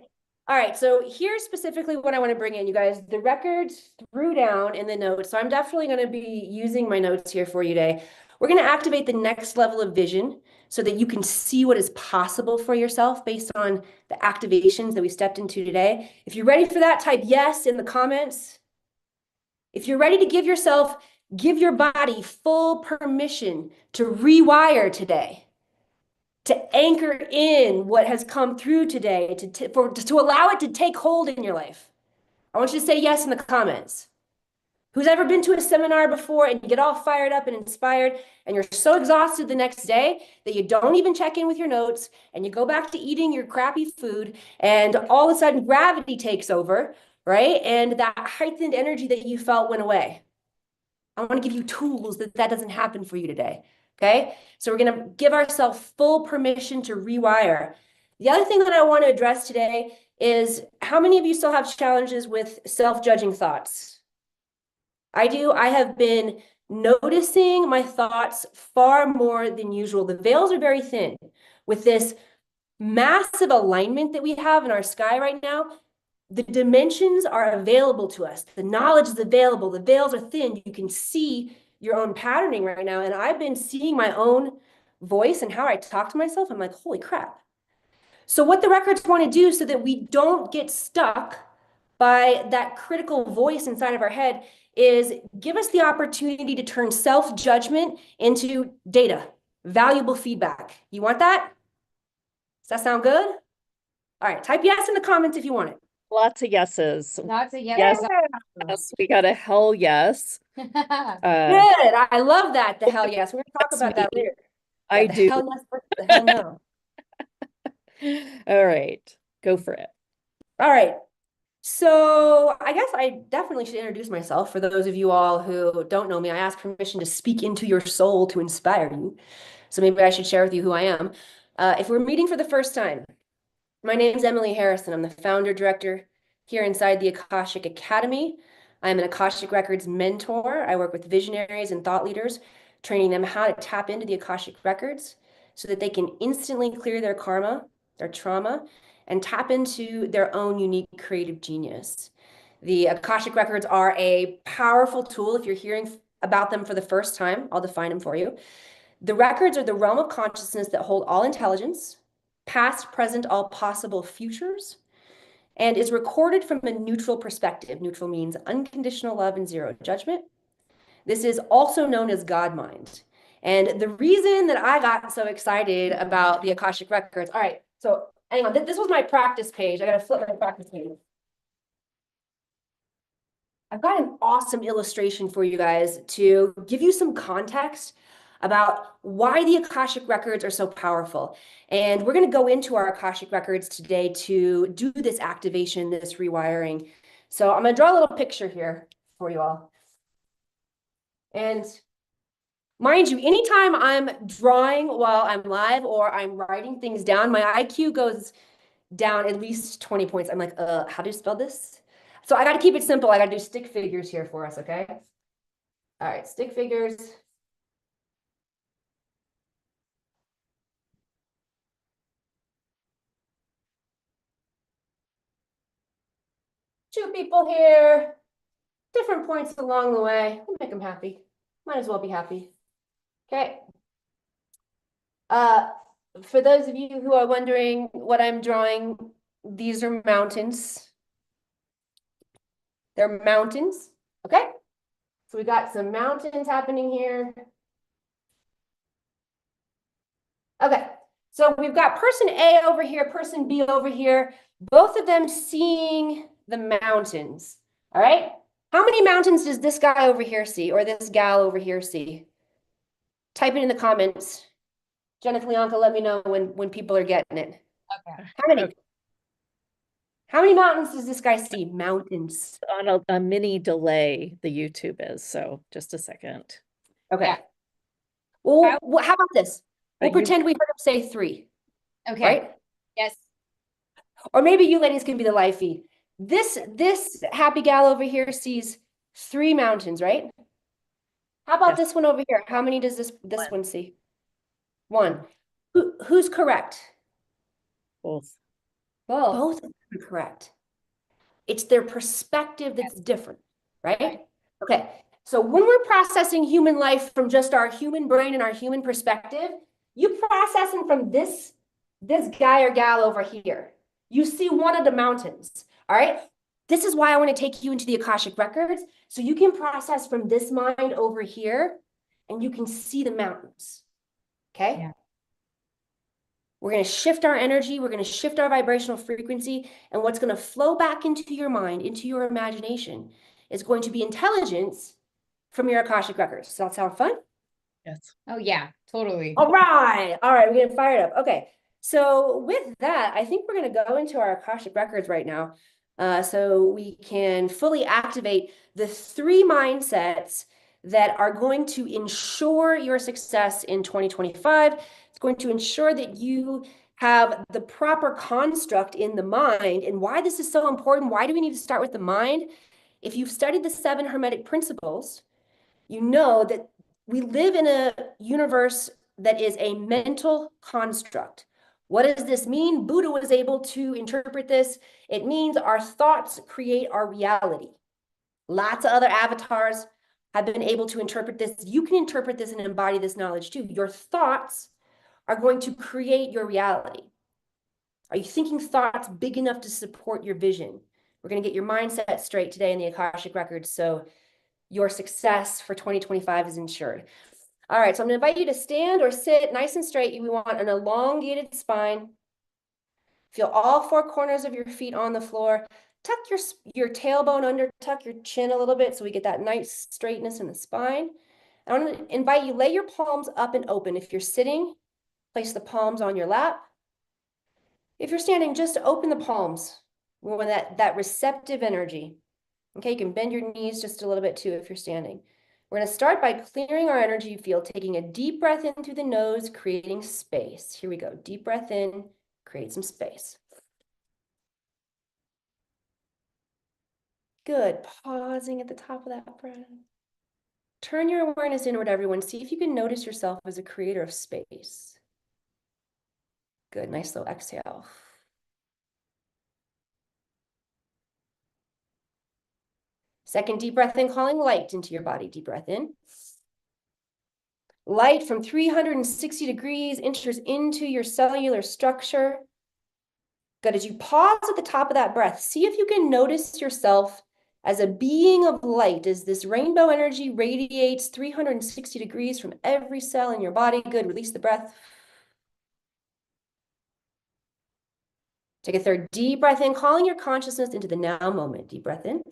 All right. So here's specifically what I want to bring in, you guys. The records threw down in the notes. So I'm definitely going to be using my notes here for you today. We're going to activate the next level of vision so that you can see what is possible for yourself based on the activations that we stepped into today. If you're ready for that, type yes in the comments. If you're ready to give your body full permission to rewire today, to anchor in what has come through today, to allow it to take hold in your life. I want you to say yes in the comments. Who's ever been to a seminar before and you get all fired up and inspired and you're so exhausted the next day that you don't even check in with your notes and you go back to eating your crappy food and all of a sudden gravity takes over, right? And that heightened energy that you felt went away. I want to give you tools that doesn't happen for you today. Okay, so we're going to give ourselves full permission to rewire. The other thing that I want to address today is, how many of you still have challenges with self-judging thoughts? I do. I have been noticing my thoughts far more than usual. The veils are very thin with this massive alignment that we have in our sky right now. The dimensions are available to us. The knowledge is available. The veils are thin. You can see your own patterning right now. And I've been seeing my own voice and how I talk to myself. I'm like, holy crap. So what the records want to do so that we don't get stuck by that critical voice inside of our head is give us the opportunity to turn self-judgment into data, valuable feedback. You want that? Does that sound good? All right, type yes in the comments if you want it. Lots of yeses. Lots of Yes, yes, we got a hell yes. Good. I love that. The hell yes. We're going to talk That's about that me. later. I Yeah, the do. hell yes, the hell no. All right, go for it. All right. So I guess I definitely should introduce myself. For those of you all who don't know me, I ask permission to speak into your soul to inspire you. So maybe I should share with you who I am. If we're meeting for the first time, my name is Emily Harrison. I'm the founder director here inside the Akashic Academy. I'm an Akashic Records mentor. I work with visionaries and thought leaders, training them how to tap into the Akashic Records so that they can instantly clear their karma, their trauma, and tap into their own unique creative genius. The Akashic Records are a powerful tool. If you're hearing about them for the first time, I'll define them for you. The records are the realm of consciousness that hold all intelligence, past, present, all possible futures, and is recorded from a neutral perspective. Neutral means unconditional love and zero judgment. This is also known as God mind. And the reason that I got so excited about the Akashic Records, all right, so hang on, this was my practice page. I got to flip my practice page. I've got an awesome illustration for you guys to give you some context about why the Akashic records are so powerful. And we're going to go into our Akashic records today to do this activation, this rewiring. So I'm going to draw a little picture here for you all. And mind you, anytime I'm drawing while I'm live or I'm writing things down, my IQ goes down at least 20 points. I'm like, how do you spell this? So I got to keep it simple. I got to do stick figures here for us, okay? All right, stick figures. Two people here, different points along the way. We'll make them happy. Might as well be happy. Okay. For those of you who are wondering what I'm drawing, these are mountains. They're mountains, okay? So we got some mountains happening here. Okay, so we've got person A over here, person B over here, both of them seeing the mountains, all right? How many mountains does this guy over here see or this gal over here see? Type it in the comments. Jennifer, Leonka, let me know when people are getting it. Okay. How many? Okay. How many mountains does this guy see? Mountains. On a mini delay, the YouTube is, so just a second. Okay. Yeah. Well, how about this? We'll You- pretend we heard him say 3. Okay. Right? Yes. Or maybe you ladies can be the live feed. This happy gal over here sees 3 mountains, right? How about Yes. this one over here? How many does this One. one see? 1. Who's correct? Both. Both of them are correct. It's their perspective that's different, right? Okay. So when we're processing human life from just our human brain and our human perspective, you processing from this guy or gal over here. You see one of the mountains, all right? This is why I want to take you into the Akashic records, so you can process from this mind over here, and you can see the mountains, okay? Yeah. We're going to shift our energy, we're going to shift our vibrational frequency, and what's going to flow back into your mind, into your imagination, is going to be intelligence from your Akashic records. Does that sound fun? Yes. Oh yeah, totally. All right, we're getting fired up. Okay, so with that, I think we're going to go into our Akashic records right now, so we can fully activate the 3 mindsets that are going to ensure your success in 2025. It's going to ensure that you have the proper construct in the mind. And why this is so important, why do we need to start with the mind? If you've studied the 7 Hermetic principles, you know that we live in a universe that is a mental construct. What does this mean? Buddha was able to interpret this. It means our thoughts create our reality. Lots of other avatars have been able to interpret this. You can interpret this and embody this knowledge too. Your thoughts are going to create your reality. Are you thinking thoughts big enough to support your vision? We're going to get your mindset straight today in the Akashic records, so your success for 2025 is ensured. All right, so I'm going to invite you to stand or sit nice and straight. We want an elongated spine. Feel all 4 corners of your feet on the floor. Tuck your tailbone under, tuck your chin a little bit so we get that nice straightness in the spine. I want to invite you, lay your palms up and open. If you're sitting, place the palms on your lap. If you're standing, just open the palms. We want that receptive energy. Okay, you can bend your knees just a little bit too if you're standing. We're going to start by clearing our energy field, taking a deep breath in through the nose, creating space. Here we go. Deep breath in, create some space. Good. Pausing at the top of that breath. Turn your awareness inward, everyone. See if you can notice yourself as a creator of space. Good. Nice slow exhale. Second deep breath in, calling light into your body. Deep breath in. Light from 360 degrees enters into your cellular structure. Good. As you pause at the top of that breath, see if you can notice yourself as a being of light, as this rainbow energy radiates 360 degrees from every cell in your body. Good. Release the breath. Take a third deep breath in, calling your consciousness into the now moment. Deep breath in.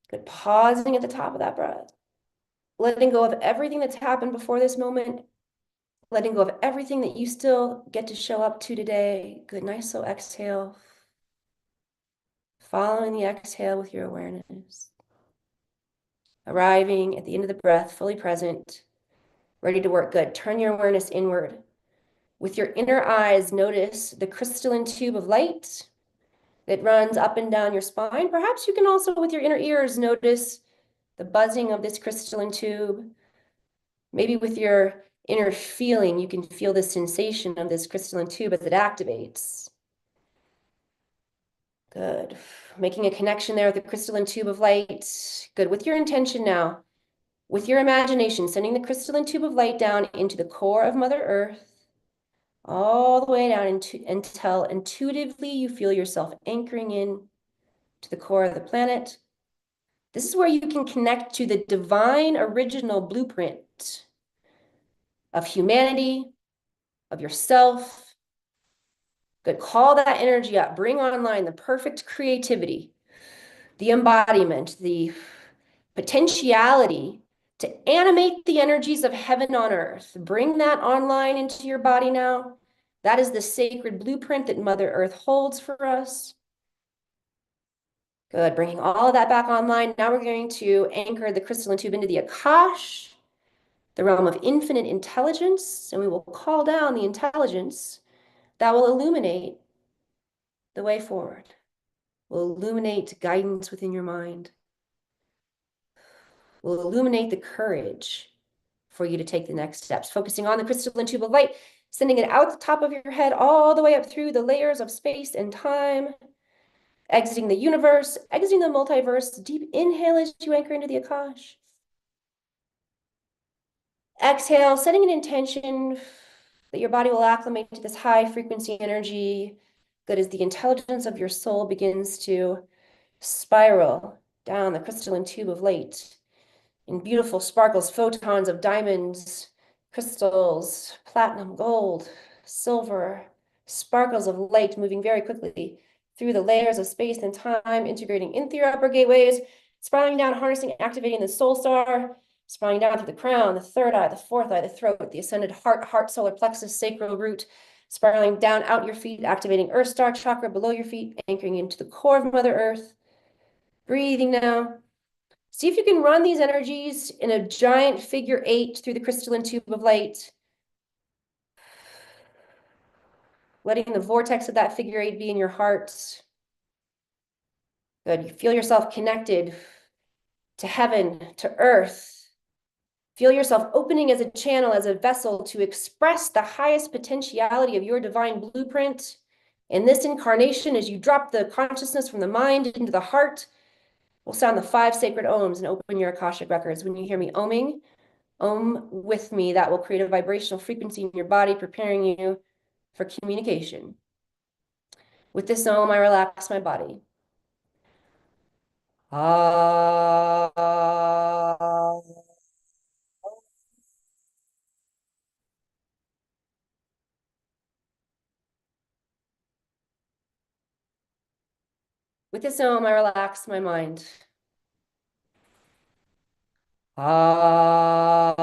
Good. Pausing at the top of that breath. letting go of everything that's happened before this moment, letting go of everything that you still get to show up to today. Good, nice slow exhale. Following the exhale with your awareness. Arriving at the end of the breath, fully present, ready to work. Good. Turn your awareness inward. With your inner eyes, notice the crystalline tube of light that runs up and down your spine. Perhaps you can also, with your inner ears, notice the buzzing of this crystalline tube. Maybe with your inner feeling, you can feel the sensation of this crystalline tube as it activates. Good. Making a connection there with the crystalline tube of light. Good. With your intention now, with your imagination, sending the crystalline tube of light down into the core of Mother Earth, all the way down until intuitively you feel yourself anchoring in to the core of the planet. This is where you can connect to the divine original blueprint of humanity, of yourself. Good. Call that energy up. Bring online the perfect creativity, the embodiment, the potentiality to animate the energies of heaven on earth. Bring that online into your body now. That is the sacred blueprint that Mother Earth holds for us. Good, bringing all of that back online. Now we're going to anchor the crystalline tube into the Akash, the realm of infinite intelligence, and we will call down the intelligence that will illuminate the way forward, will illuminate guidance within your mind, will illuminate the courage for you to take the next steps, focusing on the crystalline tube of light, sending it out the top of your head, all the way up through the layers of space and time, exiting the universe, exiting the multiverse. Deep inhale as you anchor into the Akash. Exhale, setting an intention that your body will acclimate to this high frequency energy. Good, as the intelligence of your soul begins to spiral down the crystalline tube of light in beautiful sparkles, photons of diamonds, crystals, platinum, gold, silver, sparkles of light moving very quickly through the layers of space and time, integrating in through your upper gateways, spiraling down, harnessing, activating the soul star, spiraling down through the crown, the third eye, the fourth eye, the throat, the ascended heart, solar plexus, sacral root, spiraling down out your feet, activating earth star chakra below your feet, anchoring into the core of Mother Earth. Breathing now. See if you can run these energies in a giant figure 8 through the crystalline tube of light. Letting the vortex of that figure 8 be in your heart. Good. You feel yourself connected to heaven, to earth. Feel yourself opening as a channel, as a vessel to express the highest potentiality of your divine blueprint. In this incarnation, as you drop the consciousness from the mind into the heart, we'll sound the 5 sacred ohms and open your akashic records. When you hear me oming, om with me. That will create a vibrational frequency in your body, preparing you for communication. With this om, I relax my body. Ah. With this om, I relax my mind. Ah.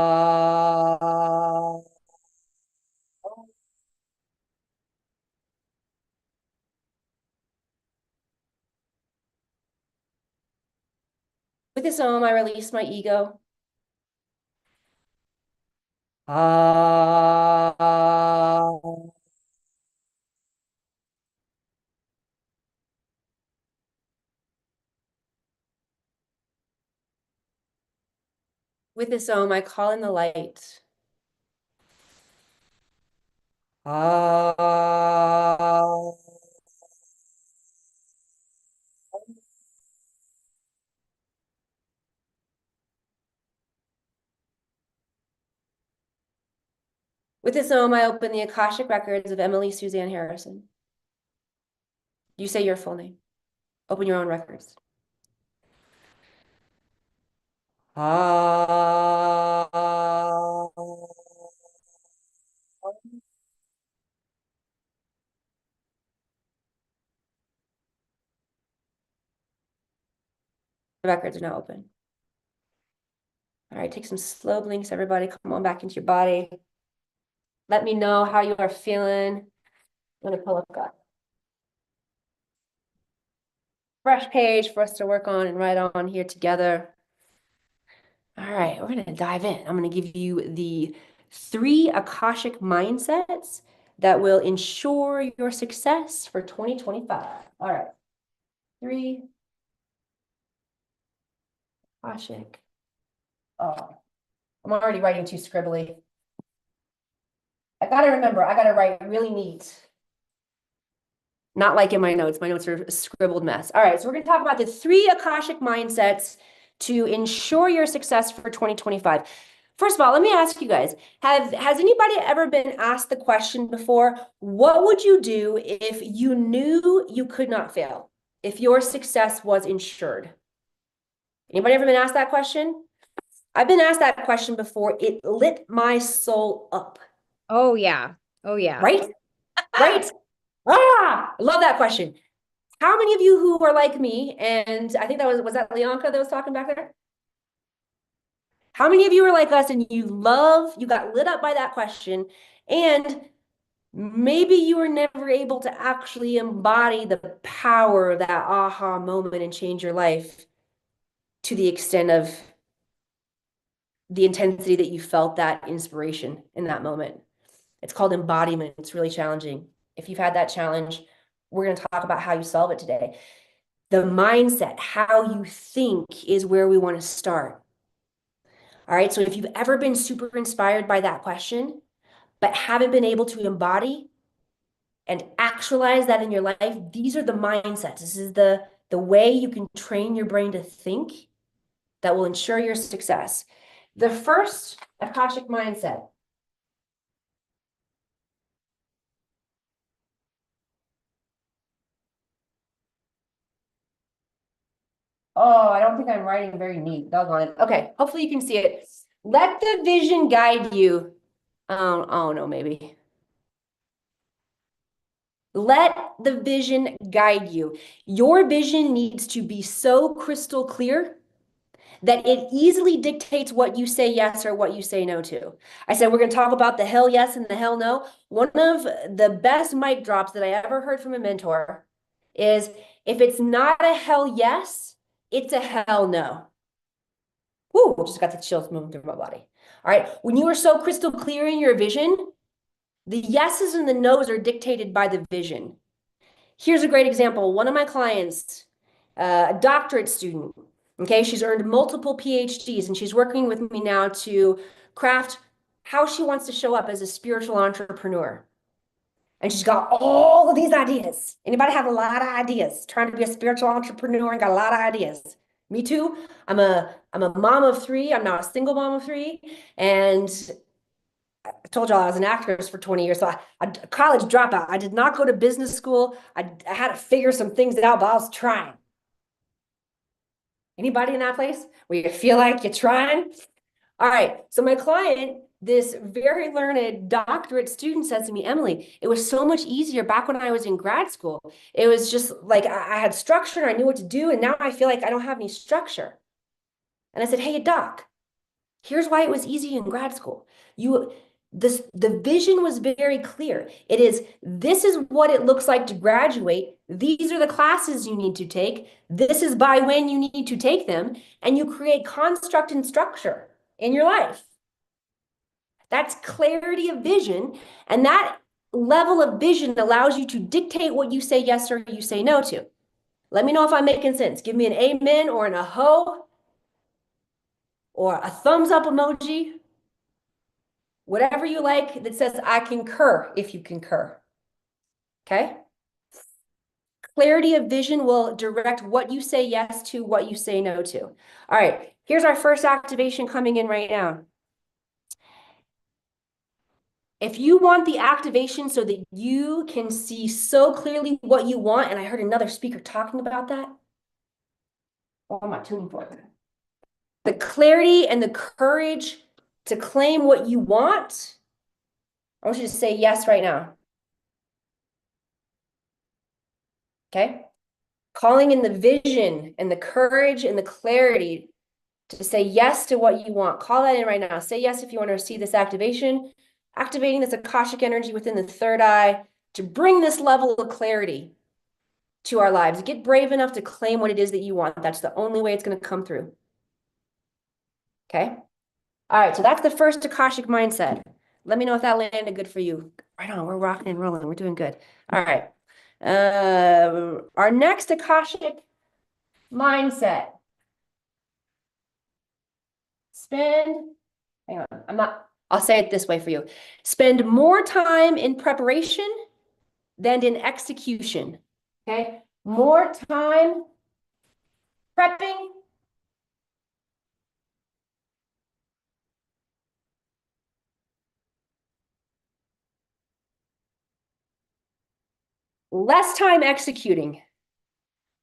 With this om, I release my ego. Ah. With this om, I call in the light. Ah. With this om, I open the Akashic records of Emily Suzanne Harrison. You say your full name. Open your own records. Ah. The records are now open. All right, take some slow blinks, everybody. Come on back into your body. Let me know how you are feeling. I'm gonna pull up a fresh page for us to work on and write on here together. All right, we're gonna dive in. I'm gonna give you the 3 Akashic mindsets that will ensure your success for 2025. All right, 3 Akashic. Oh, I'm already writing too scribbly. I gotta remember, I gotta write really neat. Not like in my notes. My notes are a scribbled mess. All right, so we're gonna talk about the 3 Akashic mindsets to ensure your success for 2025. First of all, let me ask you guys, has anybody ever been asked the question before, what would you do if you knew you could not fail? If your success was ensured? Anybody ever been asked that question? I've been asked that question before. It lit my soul up. Oh yeah. Oh yeah. Right? Right? I love that question. How many of you who are like me, and I think that was that Leonka that was talking back there? How many of you are like us and you got lit up by that question, and maybe you were never able to actually embody the power of that aha moment and change your life to the extent of the intensity that you felt that inspiration in that moment. It's called embodiment. It's really challenging. If you've had that challenge, we're going to talk about how you solve it today. The mindset, how you think, is where we want to start. All right, so if you've ever been super inspired by that question, but haven't been able to embody and actualize that in your life, these are the mindsets. This is the way you can train your brain to think that will ensure your success. The first Akashic mindset. Oh, I don't think I'm writing very neat. Doggone it. Okay, hopefully you can see it. Let the vision guide you. Oh no, maybe. Let the vision guide you. Your vision needs to be so crystal clear that it easily dictates what you say yes or what you say no to. I said we're going to talk about the hell yes and the hell no. One of the best mic drops that I ever heard from a mentor is, if it's not a hell yes, it's a hell no. Woo, just got the chills moving through my body. All right, when you are so crystal clear in your vision, the yeses and the nos are dictated by the vision. Here's a great example. One of my clients, a doctorate student, okay, she's earned multiple PhDs, and she's working with me now to craft how she wants to show up as a spiritual entrepreneur. And she's got all of these ideas. Anybody have a lot of ideas? Trying to be a spiritual entrepreneur and got a lot of ideas. Me too. I'm a mom of 3. I'm now a single mom of 3. And I told y'all I was an actress for 20 years. So I college dropout. I did not go to business school. I had to figure some things out, but I was trying. Anybody in that place where you feel like you're trying? All right. So my client, this very learned doctorate student, says to me, Emily, it was so much easier back when I was in grad school. It was just like I had structure and I knew what to do. And now I feel like I don't have any structure. And I said, hey, doc, here's why it was easy in grad school. The vision was very clear. It is, this is what it looks like to graduate. These are the classes you need to take. This is by when you need to take them. And you create construct and structure in your life. That's clarity of vision. And that level of vision allows you to dictate what you say yes or you say no to. Let me know if I'm making sense. Give me an amen or an aho or a thumbs up emoji. Whatever you like that says I concur, if you concur. Okay? Clarity of vision will direct what you say yes to, what you say no to. All right, here's our first activation coming in right now. If you want the activation so that you can see so clearly what you want, and I heard another speaker talking about that. What am I tuning for? The clarity and the courage to claim what you want. I want you to say yes right now. Okay? Calling in the vision and the courage and the clarity to say yes to what you want. Call that in right now. Say yes if you want to receive this activation, activating this akashic energy within the third eye to bring this level of clarity to our lives. Get brave enough to claim what it is that you want. That's the only way it's going to come through. Okay? All right, so that's the first akashic mindset. Let me know if that landed good for you. Right on, we're rocking and rolling. We're doing good. All right. Our next akashic mindset. Hang on, I'll say it this way for you. Spend more time in preparation than in execution. Okay? More time prepping less time executing.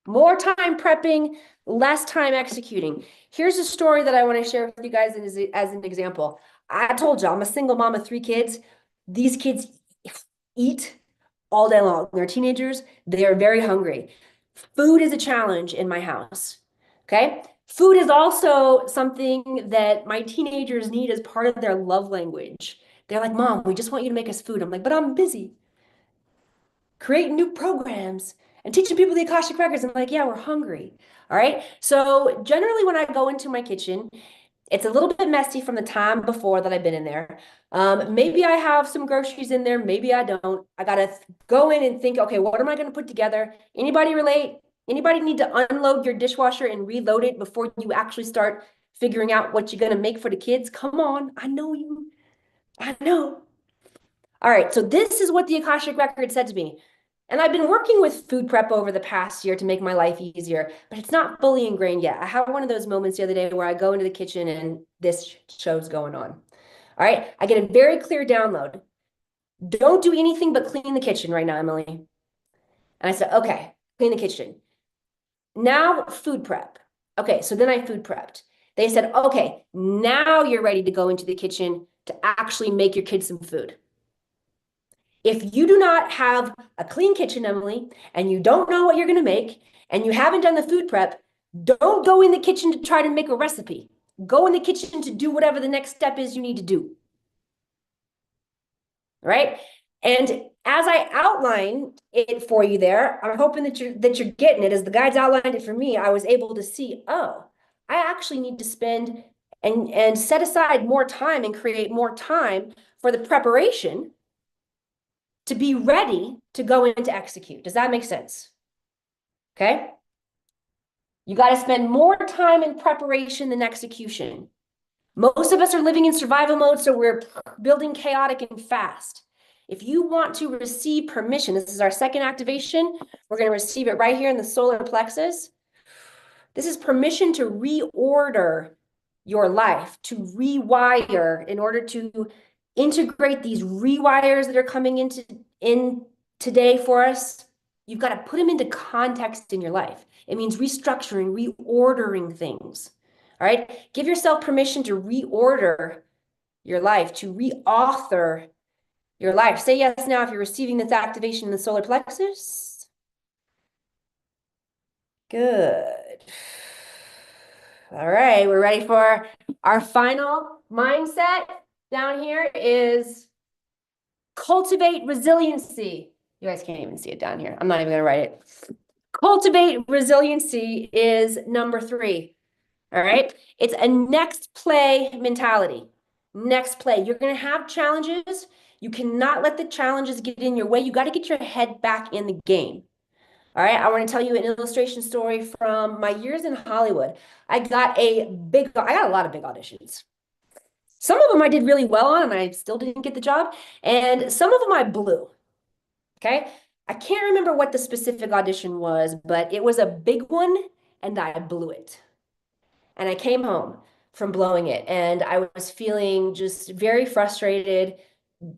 More time prepping, less time executing. Here's a story that I want to share with you guys as an example. I told you, I'm a single mom of 3 kids. These kids eat all day long. They're teenagers. They are very hungry. Food is a challenge in my house. Okay? Food is also something that my teenagers need as part of their love language. They're like, Mom, we just want you to make us food. I'm like, but I'm busy creating new programs and teaching people the Akashic Records. I'm like, yeah, we're hungry. All right. So generally when I go into my kitchen, it's a little bit messy from the time before that I've been in there. Maybe I have some groceries in there. Maybe I don't. I got to go in and think, okay, what am I going to put together? Anybody relate? Anybody need to unload your dishwasher and reload it before you actually start figuring out what you're going to make for the kids? Come on. I know you. I know. All right. So this is what the Akashic Record said to me. And I've been working with food prep over the past year to make my life easier, but it's not fully ingrained yet. I had one of those moments the other day where I go into the kitchen and this show's going on. All right, I get a very clear download. Don't do anything but clean the kitchen right now, Emily. And I said, okay, clean the kitchen. Now food prep. Okay, so then I food prepped. They said, okay, now you're ready to go into the kitchen to actually make your kids some food. If you do not have a clean kitchen, Emily, and you don't know what you're going to make, and you haven't done the food prep, don't go in the kitchen to try to make a recipe. Go in the kitchen to do whatever the next step is you need to do. All right? And as I outline it for you there, I'm hoping that you're getting it. As the guides outlined it for me, I was able to see, oh, I actually need to spend and set aside more time and create more time for the preparation to be ready to go in to execute. Does that make sense? Okay. You got to spend more time in preparation than execution. Most of us are living in survival mode, so we're building chaotic and fast. If you want to receive permission, this is our second activation. We're going to receive it right here in the solar plexus. This is permission to reorder your life, to rewire in order to integrate these rewires that are coming in today for us. You've got to put them into context in your life. It means restructuring, reordering things. All right. Give yourself permission to reorder your life, to reauthor your life. Say yes now if you're receiving this activation in the solar plexus. Good. All right, we're ready for our final mindset. Down here is cultivate resiliency. You guys can't even see it down here. I'm not even going to write it. Cultivate resiliency is number 3. All right. It's a next play mentality. Next play. You're going to have challenges. You cannot let the challenges get in your way. You got to get your head back in the game. All right. I want to tell you an illustration story from my years in Hollywood. I got a lot of big auditions. Some of them I did really well on and I still didn't get the job. And some of them I blew. Okay. I can't remember what the specific audition was, but it was a big one and I blew it. And I came home from blowing it and I was feeling just very frustrated,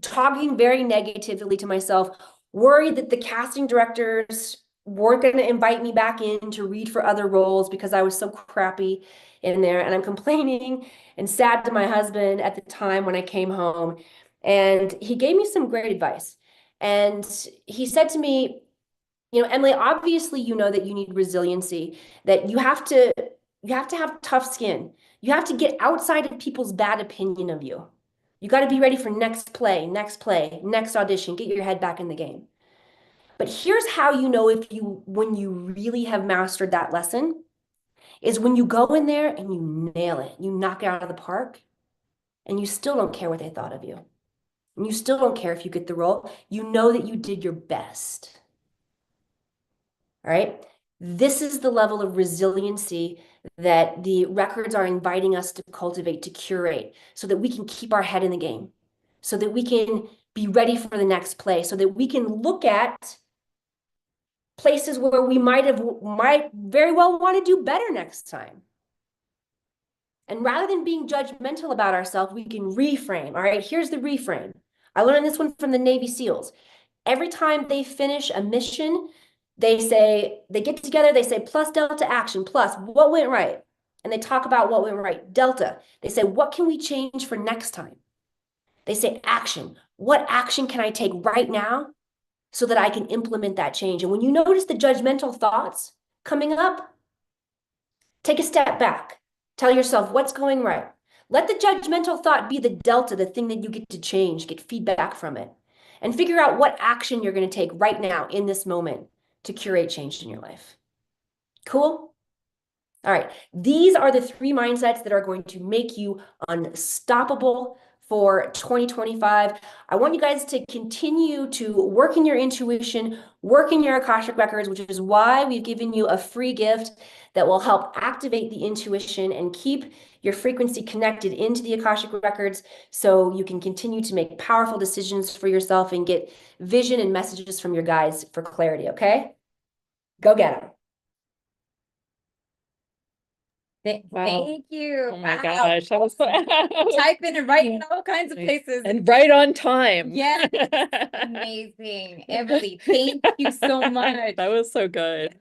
talking very negatively to myself, worried that the casting directors weren't going to invite me back in to read for other roles because I was so crappy in there. And I'm complaining and sad to my husband at the time when I came home. And he gave me some great advice. And he said to me, you know, Emily, obviously, you know that you need resiliency, that you have to You have to have tough skin. You have to get outside of people's bad opinion of you. You got to be ready for next play, next audition, get your head back in the game. But here's how you know when you really have mastered that lesson is when you go in there and you nail it, you knock it out of the park, and you still don't care what they thought of you. And you still don't care if you get the role. You know that you did your best. All right? This is the level of resiliency that the records are inviting us to cultivate, to curate, so that we can keep our head in the game, so that we can be ready for the next play, so that we can look at places where we might very well want to do better next time. And rather than being judgmental about ourselves, we can reframe. All right, here's the reframe. I learned this one from the Navy SEALs. Every time they finish a mission, they get together, they say plus delta action, plus what went right? And they talk about what went right. Delta, they say, what can we change for next time? They say action. What action can I take right now so that I can implement that change? And when you notice the judgmental thoughts coming up, take a step back. Tell yourself what's going right. Let the judgmental thought be the delta, the thing that you get to change, get feedback from it, and figure out what action you're going to take right now in this moment to curate change in your life. Cool? All right. These are the 3 mindsets that are going to make you unstoppable for 2025. I want you guys to continue to work in your intuition, work in your Akashic records, which is why we've given you a free gift that will help activate the intuition and keep your frequency connected into the Akashic records so you can continue to make powerful decisions for yourself and get vision and messages from your guides for clarity, okay? Go get them. Wow. Thank you. Oh my Wow. gosh. That was Typing and writing all kinds of places. and right on time. Yes. Amazing. Emily, thank you so much. That was so good.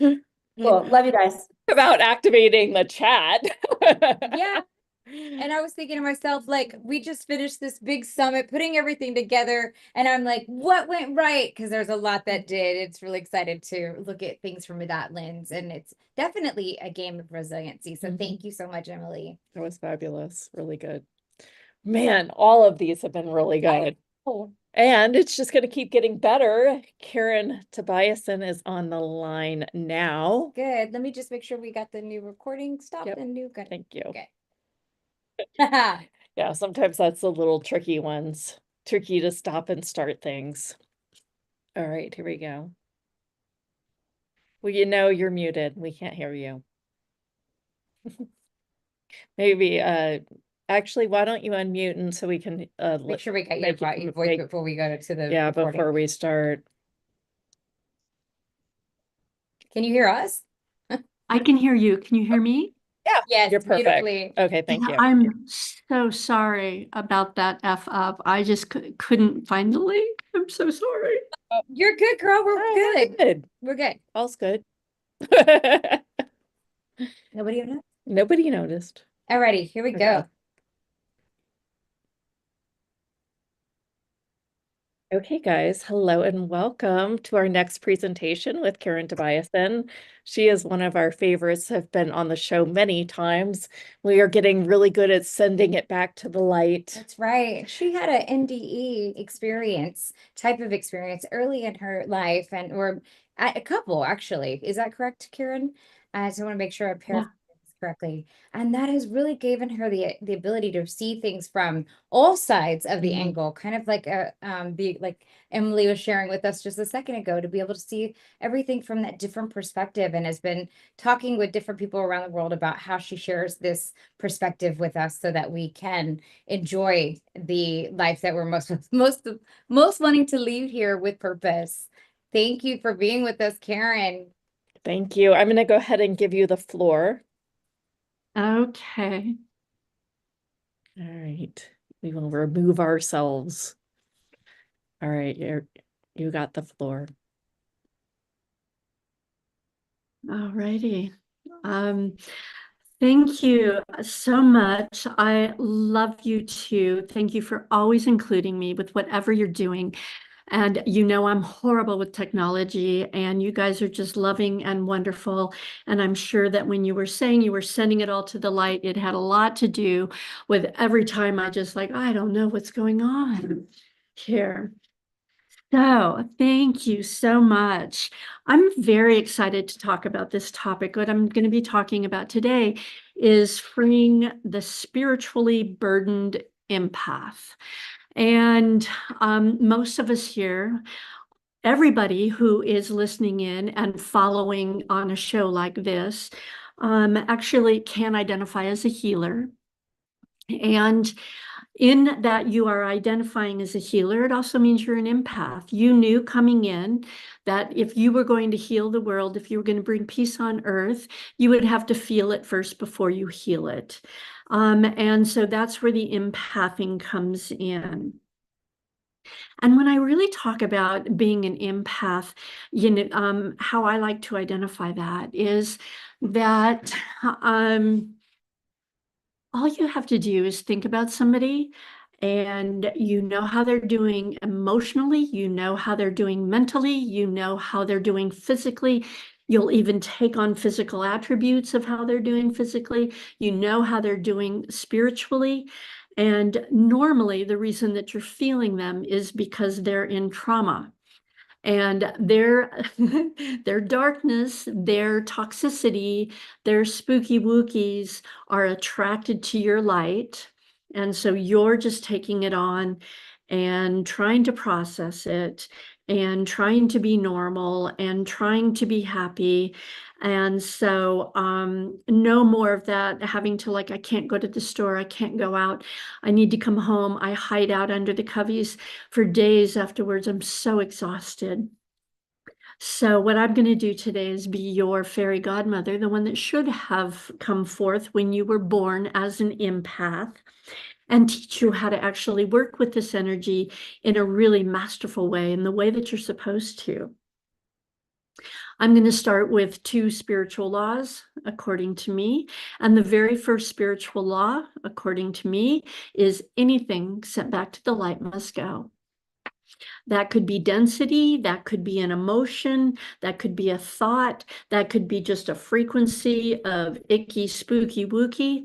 Cool. Love you guys. About activating the chat. Yeah. And I was thinking to myself, like, we just finished this big summit, putting everything together. And I'm like, what went right? Because there's a lot that did. It's really excited to look at things from that lens. And it's definitely a game of resiliency. So thank you so much, Emily. That was fabulous. Really good. Man, all of these have been really good. Oh. And it's just going to keep getting better. Karen Tobiasen is on the line now. Good. Let me just make sure we got the new recording stopped Yep. and new. Good. Thank you. Okay. Yeah, sometimes that's the little tricky ones. Tricky to stop and start things. All right, here we go. Well, you know you're muted. We can't hear you. Maybe, actually, why don't you unmute and so we can Make sure we got make your voice before we go to the yeah, recording. before we start. Can you hear us? I can hear you. Can you hear me? Yeah, Yes, you're perfect. beautifully. Okay, thank you. I'm so sorry about that F up. I just couldn't find the link. I'm so sorry. You're good, girl. We're good. Good. We're good. All's good. Nobody noticed? Nobody noticed. Alrighty, here we Okay. go. Okay, guys, hello and welcome to our next presentation with Karen Tobiasen. She is one of our favorites, have been on the show many times. We are getting really good at sending it back to the light. That's right. She had an NDE type of experience early in her life, or a couple actually. Is that correct, Karen? So I want to make sure I paraphrase correctly. And that has really given her the ability to see things from all sides of the angle, kind of like like Emily was sharing with us just a second ago, to be able to see everything from that different perspective, and has been talking with different people around the world about how she shares this perspective with us so that we can enjoy the life that we're most wanting to lead here with purpose. Thank you for being with us, Karen. Thank you. I'm going to go ahead and give you the floor. Okay. All right. We will remove ourselves. All right. You got the floor. All righty. Thank you so much. I love you too. Thank you for always including me with whatever you're doing. And you know, I'm horrible with technology, and you guys are just loving and wonderful. And I'm sure that when you were saying you were sending it all to the light, it had a lot to do with every time I just like, I don't know what's going on here. So thank you so much. I'm very excited to talk about this topic. What I'm going to be talking about today is freeing the spiritually burdened empath. And most of us here, everybody who is listening in and following on a show like this, actually can identify as a healer. And in that you are identifying as a healer, it also means you're an empath. You knew coming in that if you were going to heal the world, if you were going to bring peace on earth, you would have to feel it first before you heal it. And so that's where the empathing comes in. And when I really talk about being an empath, you know, how I like to identify that is that all you have to do is think about somebody, and you know how they're doing emotionally, you know how they're doing mentally, you know how they're doing physically. You'll even take on physical attributes of how they're doing physically. You know how they're doing spiritually. And normally the reason that you're feeling them is because they're in trauma. And their darkness, their toxicity, their spooky wookies are attracted to your light. And so you're just taking it on and trying to process it and trying to be normal and trying to be happy. And so no more of that having to, like, I can't go to the store, I can't go out, I need to come home, I hide out under the covers for days afterwards. I'm so exhausted. So what I'm going to do today is be your fairy godmother, the one that should have come forth when you were born as an empath, and teach you how to actually work with this energy in a really masterful way, in the way that you're supposed to. I'm going to start with 2 spiritual laws, according to me. And the very first spiritual law, according to me, is anything sent back to the light must go. That could be density, that could be an emotion, that could be a thought, that could be just a frequency of icky, spooky, wookie.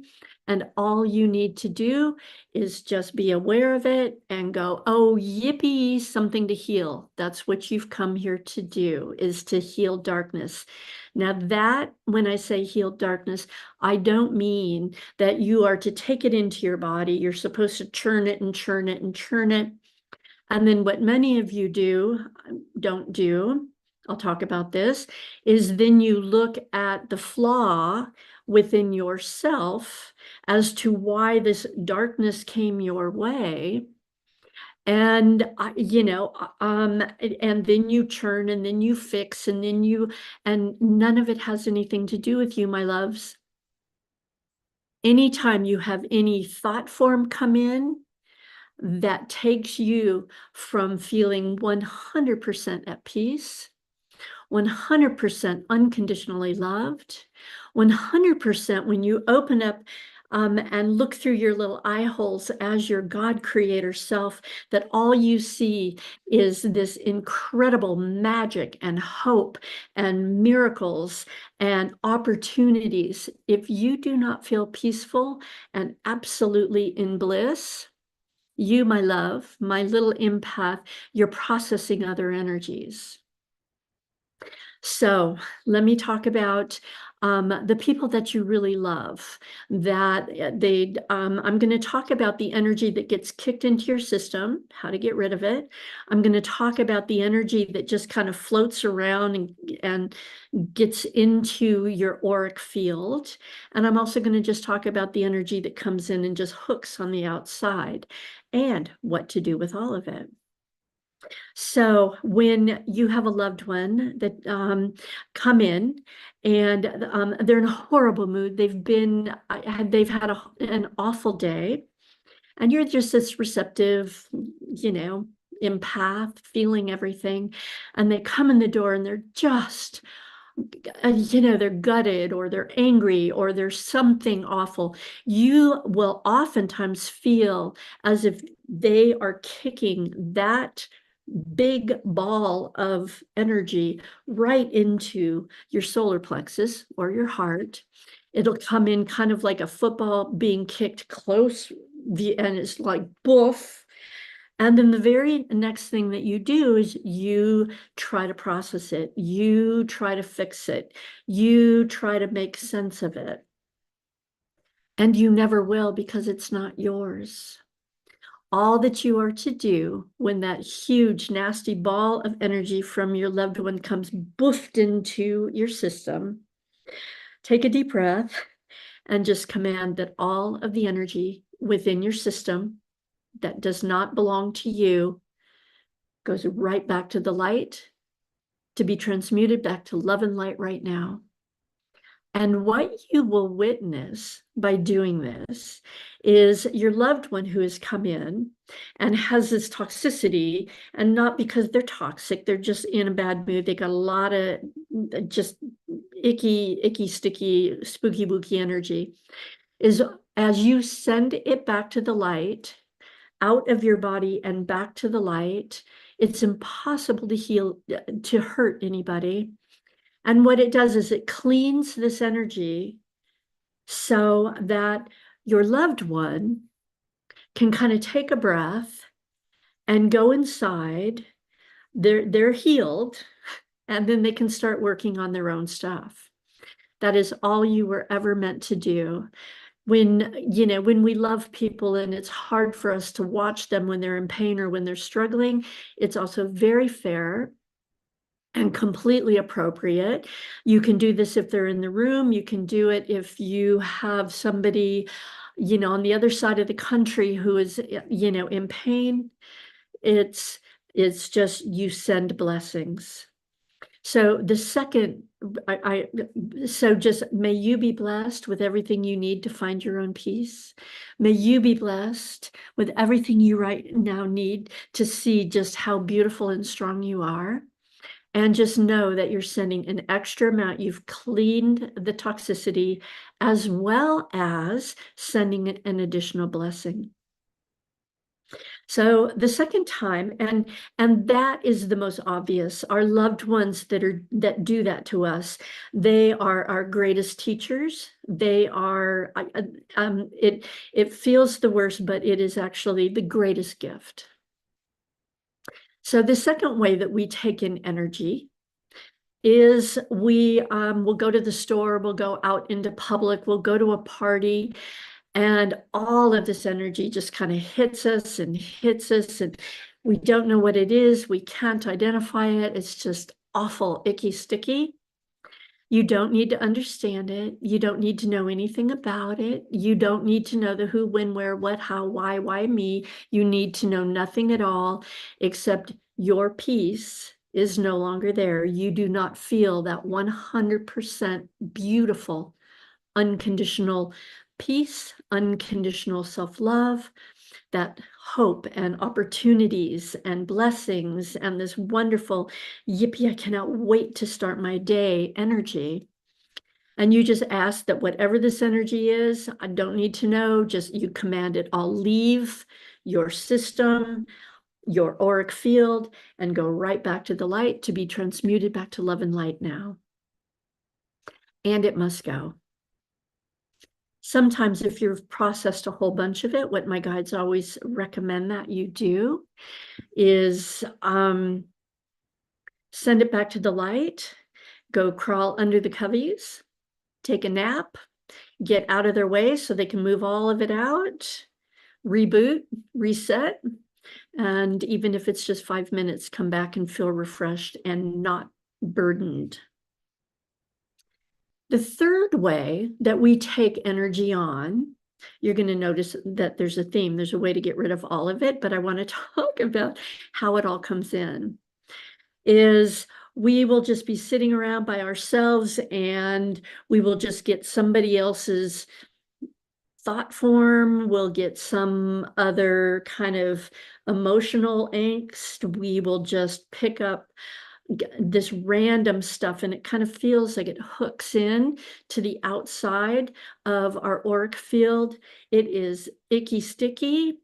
And all you need to do is just be aware of it and go, oh, yippee, something to heal. That's what you've come here to do, is to heal darkness. Now that, when I say heal darkness, I don't mean that you are to take it into your body. You're supposed to churn it and churn it and churn it. And then what many of you don't do, I'll talk about this, is then you look at the flaw within yourself as to why this darkness came your way. And, you know, and then you churn and then you fix and then and none of it has anything to do with you, my loves. Anytime you have any thought form come in, that takes you from feeling 100% at peace, 100% unconditionally loved, 100% when you open up and look through your little eye holes as your God creator self, that all you see is this incredible magic and hope and miracles and opportunities. If you do not feel peaceful and absolutely in bliss, you, my love, my little empath, you're processing other energies. So let me talk about the people that you really love, that I'm going to talk about the energy that gets kicked into your system, how to get rid of it. I'm going to talk about the energy that just kind of floats around and gets into your auric field. And I'm also going to just talk about the energy that comes in and just hooks on the outside, and what to do with all of it. So when you have a loved one that come in and they're in a horrible mood, they've had an awful day, and you're just this receptive, you know, empath, feeling everything, and they come in the door and they're just, you know, they're gutted or they're angry or there's something awful. You will oftentimes feel as if they are kicking that big ball of energy right into your solar plexus or your heart. It'll come in kind of like a football being kicked close, and it's like boof. And then the very next thing that you do is you try to process it. You try to fix it. You try to make sense of it. And you never will, because it's not yours. All that you are to do when that huge, nasty ball of energy from your loved one comes boofed into your system, take a deep breath and just command that all of the energy within your system that does not belong to you goes right back to the light, to be transmuted back to love and light right now. And what you will witness by doing this is your loved one who has come in and has this toxicity, and not because they're toxic, they're just in a bad mood. They got a lot of just icky, sticky, spooky, wooky energy. Is as you send it back to the light, out of your body and back to the light, it's impossible to heal, to hurt anybody. And what it does is it cleans this energy so that your loved one can kind of take a breath and go inside. They're healed, and then they can start working on their own stuff. That is all you were ever meant to do. When we love people and it's hard for us to watch them when they're in pain or when they're struggling, it's also very fair and completely appropriate. You can do this if they're in the room. You can do it if you have somebody, on the other side of the country who is, in pain. It's just, you send blessings. So the second, so just may you be blessed with everything you need to find your own peace. May you be blessed with everything you right now need to see just how beautiful and strong you are. And just know that you're sending an extra amount. You've cleaned the toxicity, as well as sending an additional blessing. So the second time, and that is the most obvious. Our loved ones that do that to us, they are our greatest teachers. They are, it feels the worst, but it is actually the greatest gift. So the second way that we take in energy is we will go to the store, we'll go out into public, we'll go to a party, and all of this energy just kind of hits us, and we don't know what it is. We can't identify it. It's just awful, icky, sticky. You don't need to understand it. You don't need to know anything about it. You don't need to know the who, when, where, what, how, why me. You need to know nothing at all, except your peace is no longer there. You do not feel that 100% beautiful, unconditional peace, unconditional self-love, that hope and opportunities and blessings and this wonderful, yippee, I cannot wait to start my day energy. And you just ask that whatever this energy is, I don't need to know, just you command it all leave your system, your auric field, and go right back to the light to be transmuted back to love and light now. And it must go. Sometimes if you've processed a whole bunch of it, what my guides always recommend that you do is send it back to the light, go crawl under the covers, take a nap, get out of their way so they can move all of it out, reboot, reset, and even if it's just 5 minutes, come back and feel refreshed and not burdened. The third way that we take energy on, you're going to notice that there's a theme. There's a way to get rid of all of it, but I want to talk about how it all comes in. Is we will just be sitting around by ourselves and we will just get somebody else's thought form. We'll get some other kind of emotional angst. We will just pick up this random stuff, and it kind of feels like it hooks in to the outside of our auric field. It is icky sticky,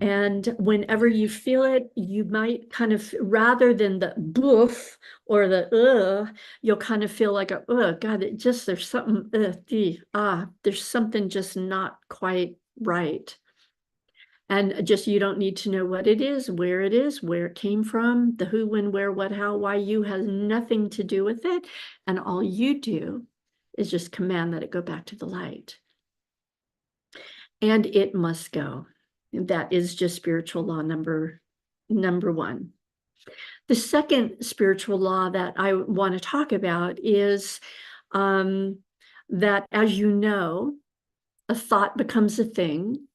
And whenever you feel it, you might kind of, rather than the boof or the you'll kind of feel like God, it just, there's something, there's something just not quite right. And just, you don't need to know what it is, where it came from, the who, when, where, what, how, why, you has nothing to do with it. And all you do is just command that it go back to the light. And it must go. That is just spiritual law number one. The second spiritual law that I want to talk about is that, as you know, a thought becomes a thing,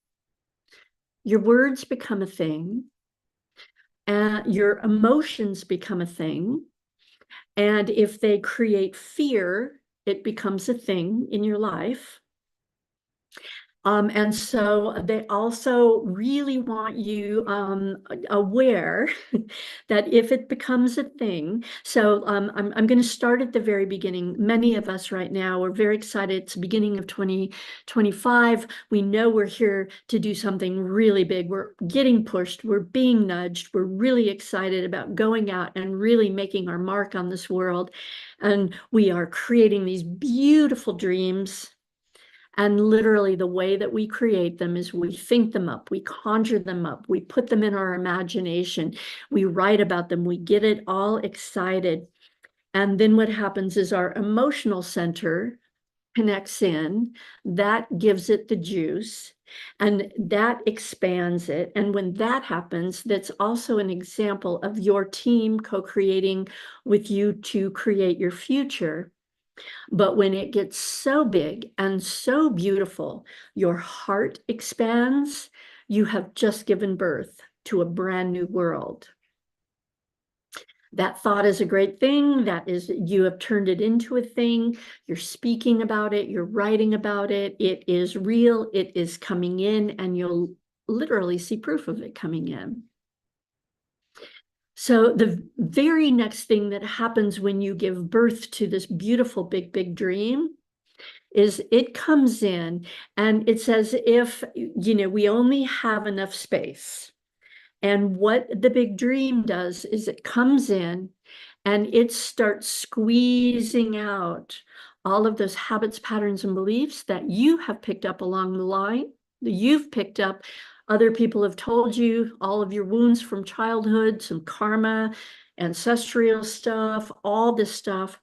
your words become a thing, and your emotions become a thing. And if they create fear, it becomes a thing in your life. And so they also really want you aware that if it becomes a thing, so I'm going to start at the very beginning. Many of us right now are very excited. It's the beginning of 2025. We know we're here to do something really big. We're getting pushed. We're being nudged. We're really excited about going out and really making our mark on this world. And we are creating these beautiful dreams. And literally the way that we create them is we think them up, we conjure them up, we put them in our imagination, we write about them, we get it all excited. And then what happens is our emotional center connects in, that gives it the juice, and that expands it. And when that happens, that's also an example of your team co-creating with you to create your future. But when it gets so big and so beautiful, your heart expands, you have just given birth to a brand new world. That thought is a great thing. That is, you have turned it into a thing. You're speaking about it. You're writing about it. It is real. It is coming in, and you'll literally see proof of it coming in. So the very next thing that happens when you give birth to this beautiful, big, big dream is it comes in, and it's as if, we only have enough space. And what the big dream does is it comes in and it starts squeezing out all of those habits, patterns, and beliefs that you have picked up along the line, that you've picked up. Other people have told you all of your wounds from childhood, some karma, ancestral stuff, all this stuff.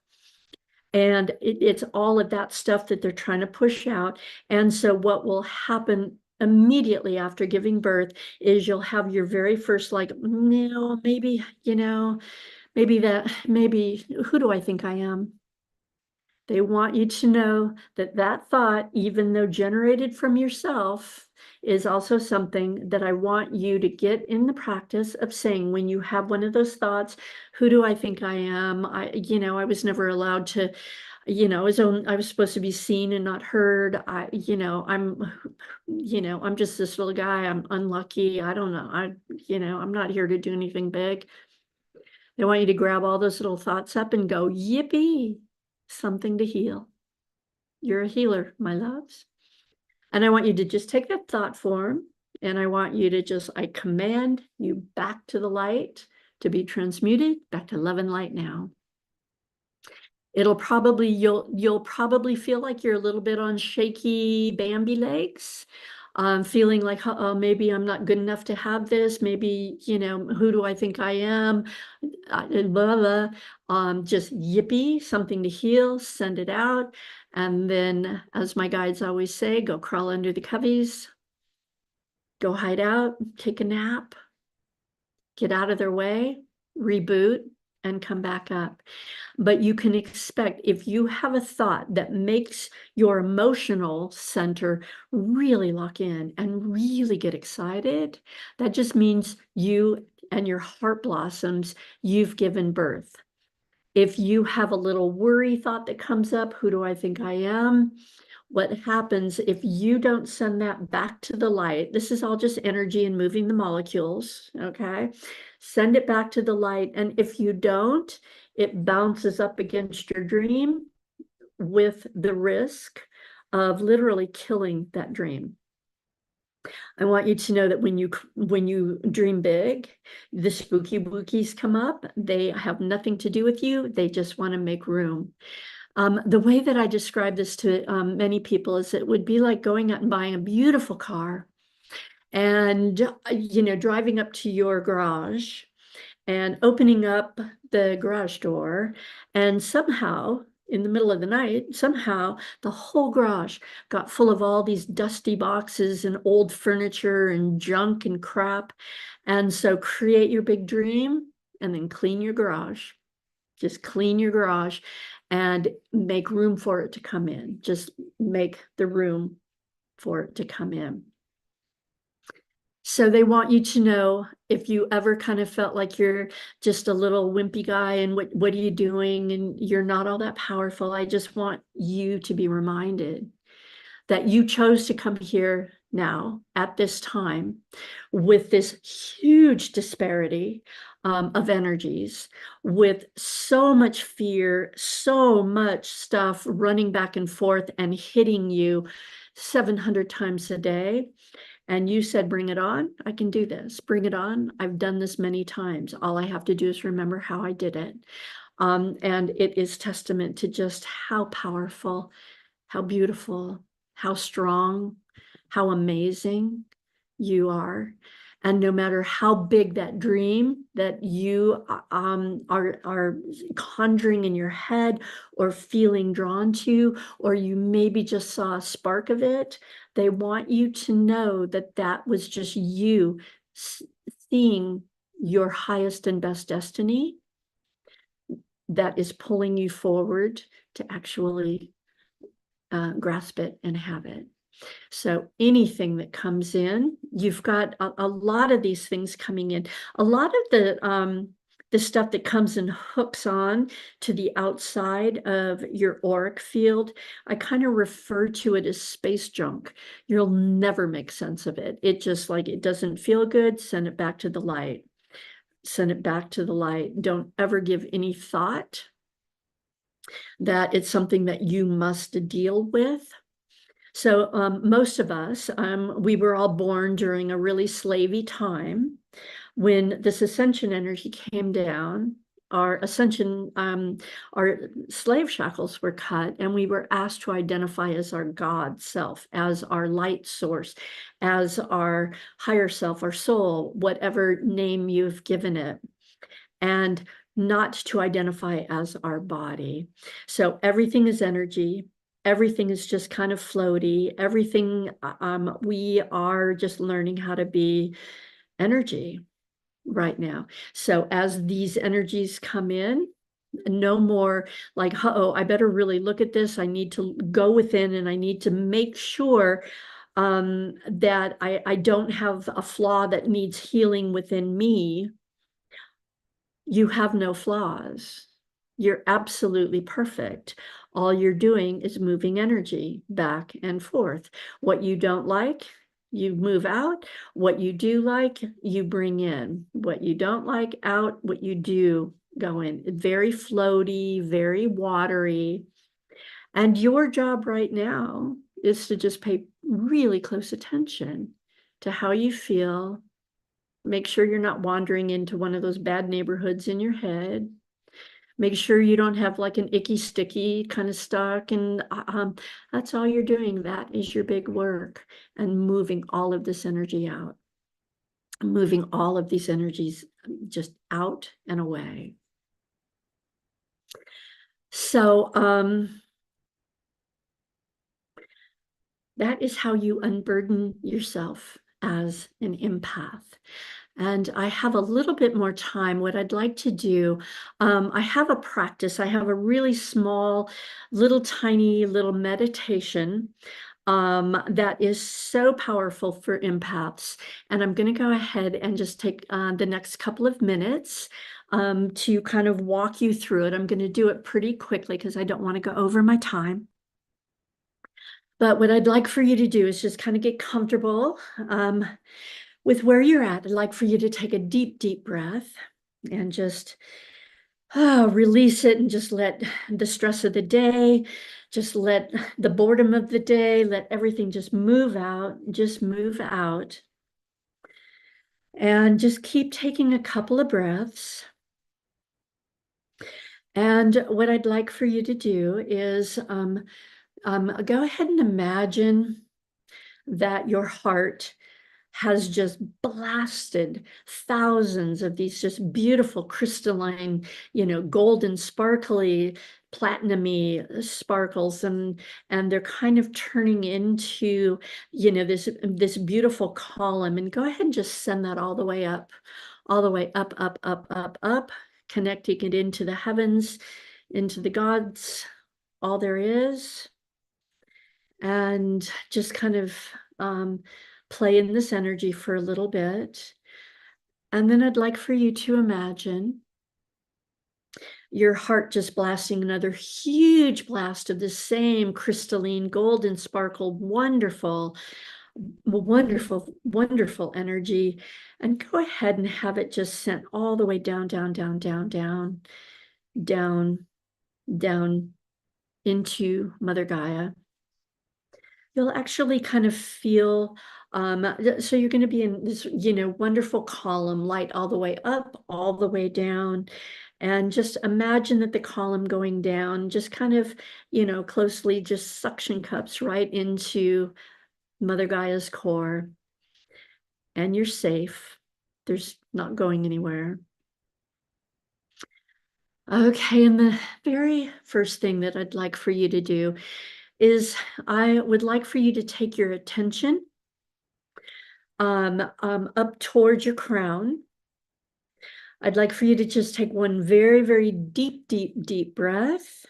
And it's all of that stuff that they're trying to push out. And so what will happen immediately after giving birth is you'll have your very first, maybe, maybe, who do I think I am? They want you to know that that thought, even though generated from yourself, is also something that I want you to get in the practice of saying when you have one of those thoughts, who do I think I am? I was never allowed to, I was supposed to be seen and not heard. I'm just this little guy. I'm unlucky. I don't know. I'm not here to do anything big. They want you to grab all those little thoughts up and go, yippee, something to heal. You're a healer, my loves. And I want you to just take that thought form, and I want you to I command you back to the light to be transmuted back to love and light now. It'll probably, you'll probably feel like you're a little bit on shaky Bambi legs, feeling like, oh, maybe I'm not good enough to have this. Maybe, who do I think I am? Blah, blah. Just yippee, something to heal, send it out. And then, as my guides always say, go crawl under the coveys, go hide out, take a nap, get out of their way, reboot, and come back up. But you can expect, if you have a thought that makes your emotional center really lock in and really get excited, that just means you and your heart blossoms, you've given birth. If you have a little worry thought that comes up, who do I think I am? What happens if you don't send that back to the light? This is all just energy and moving the molecules, okay? Send it back to the light. And if you don't, it bounces up against your dream with the risk of literally killing that dream. I want you to know that when you dream big, the spooky wookies come up. They have nothing to do with you. They just want to make room. The way that I describe this to many people is it would be like going out and buying a beautiful car and, driving up to your garage and opening up the garage door, and somehow in the middle of the night, somehow the whole garage got full of all these dusty boxes and old furniture and junk and crap. And so create your big dream and then clean your garage. Just clean your garage and make room for it to come in. Just make the room for it to come in. So they want you to know, if you ever kind of felt like you're just a little wimpy guy and what are you doing and you're not all that powerful, I just want you to be reminded that you chose to come here now at this time with this huge disparity of energies, with so much fear, so much stuff running back and forth and hitting you 700 times a day. And you said, bring it on. I can do this. Bring it on. I've done this many times. All I have to do is remember how I did it. And it is testament to just how powerful, how beautiful, how strong, how amazing you are. And no matter how big that dream that you are conjuring in your head or feeling drawn to, or you maybe just saw a spark of it, they want you to know that that was just you seeing your highest and best destiny that is pulling you forward to actually grasp it and have it. So anything that comes in, you've got a lot of these things coming in. A lot of the stuff that comes and hooks on to the outside of your auric field, I kind of refer to it as space junk. You'll never make sense of it. It just like, it doesn't feel good, send it back to the light. Send it back to the light. Don't ever give any thought that it's something that you must deal with. So most of us, we were all born during a really slavey time when this ascension energy came down. Our ascension, our slave shackles were cut, and we were asked to identify as our God self, as our light source, as our higher self, our soul, whatever name you've given it, and not to identify as our body. So everything is energy. Everything is just kind of floaty. Everything, we are just learning how to be energy right now. So as these energies come in, no more like, oh, I better really look at this. I need to go within and I need to make sure that I don't have a flaw that needs healing within me. You have no flaws. You're absolutely perfect. All you're doing is moving energy back and forth. What you don't like, you move out. What you do like, you bring in. What you don't like, out. What you do, go in. Very floaty, very watery. And your job right now is to just pay really close attention to how you feel. Make sure you're not wandering into one of those bad neighborhoods in your head. Make sure you don't have like an icky sticky kind of stuck, and that's all you're doing. That is your big work, and moving all of this energy out, moving all of these energies just out and away. So that is how you unburden yourself as an empath. And I have a little bit more time. What I'd like to do, I have a practice. I have a really small, tiny little meditation that is so powerful for empaths. And I'm going to go ahead and just take the next couple of minutes to kind of walk you through it. I'm going to do it pretty quickly because I don't want to go over my time. But what I'd like for you to do is just kind of get comfortable with where you're at. I'd like for you to take a deep, deep breath and just release it and just let the stress of the day, just let the boredom of the day, let everything just move out, And just keep taking a couple of breaths. And what I'd like for you to do is go ahead and imagine that your heart has just blasted thousands of these just beautiful crystalline, golden sparkly, platinumy sparkles, and they're kind of turning into, this beautiful column. And go ahead and just send that all the way up, up, connecting it into the heavens, into the gods, all there is, and just kind of play in this energy for a little bit. And then I'd like for you to imagine your heart just blasting another huge blast of the same crystalline, golden sparkle, wonderful, wonderful, wonderful energy. And go ahead and have it just sent all the way down, down, down, down, down, down, down into Mother Gaia. You'll actually kind of feel, so you're going to be in this, wonderful column, light all the way up, all the way down. And just imagine that the column going down just kind of, closely just suction cups right into Mother Gaia's core. And you're safe. There's not going anywhere. Okay, and the very first thing that I'd like for you to do is I would like for you to take your attention up towards your crown. I'd like for you to just take one very, very deep, deep, deep breath.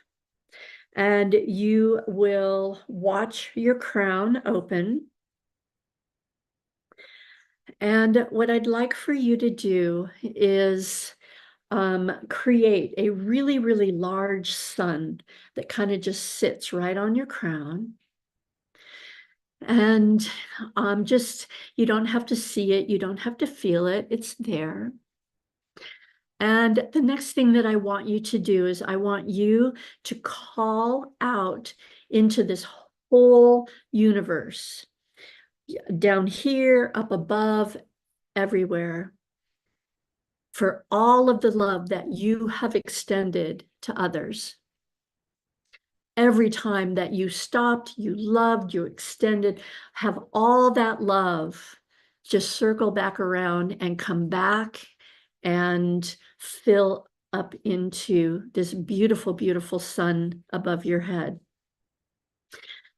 And you will watch your crown open. And what I'd like for you to do is create a really, really large sun that kind of just sits right on your crown. And you don't have to see it, you don't have to feel it, it's there. And the next thing that I want you to do is I want you to call out into this whole universe, down here, up above, everywhere, for all of the love that you have extended to others. Every time that you stopped, you loved, you extended, have all that love just circle back around and come back and fill up into this beautiful, beautiful sun above your head.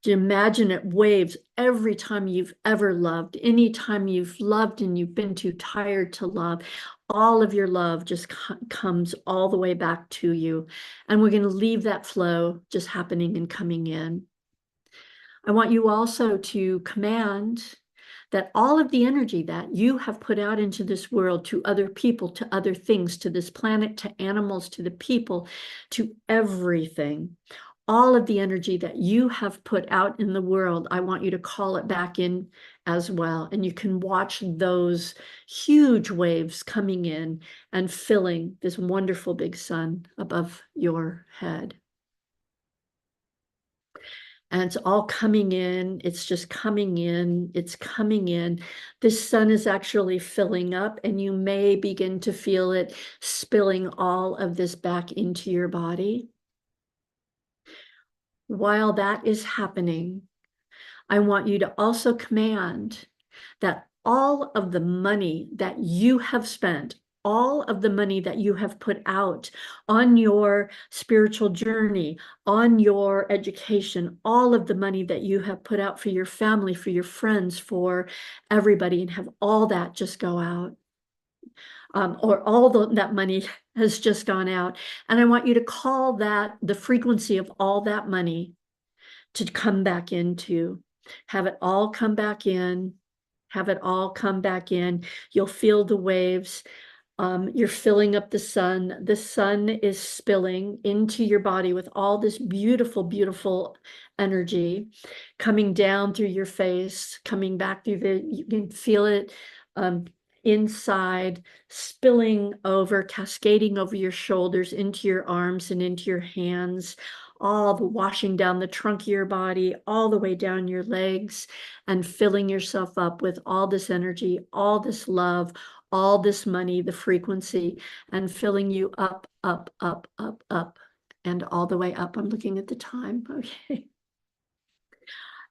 Imagine it waves every time you've ever loved, anytime you've loved and you've been too tired to love, all of your love just comes all the way back to you. And we're going to leave that flow just happening and coming in. I want you also to command that all of the energy that you have put out into this world, to other people, to other things, to this planet, to animals, to the people, to everything, all of the energy that you have put out in the world, I want you to call it back in as well. And you can watch those huge waves coming in and filling this wonderful big sun above your head. And it's all coming in. It's just coming in. It's coming in. This sun is actually filling up, and you may begin to feel it spilling all of this back into your body. While that is happening, I want you to also command that all of the money that you have spent, all of the money that you have put out on your spiritual journey, on your education, all of the money that you have put out for your family, for your friends, for everybody, and have all that just go out. Or all that money has just gone out. And I want you to call that the frequency of all that money to come back into. Have it all come back in. Have it all come back in. You'll feel the waves. You're filling up the sun. The sun is spilling into your body with all this beautiful, beautiful energy coming down through your face, coming back through you can feel it inside, spilling over, cascading over your shoulders, into your arms and into your hands, all the washing down the trunk of your body, all the way down your legs, and filling yourself up with all this energy, all this love, all this money, the frequency, and filling you up, up, up, up, up, and all the way up. I'm looking at the time. Okay.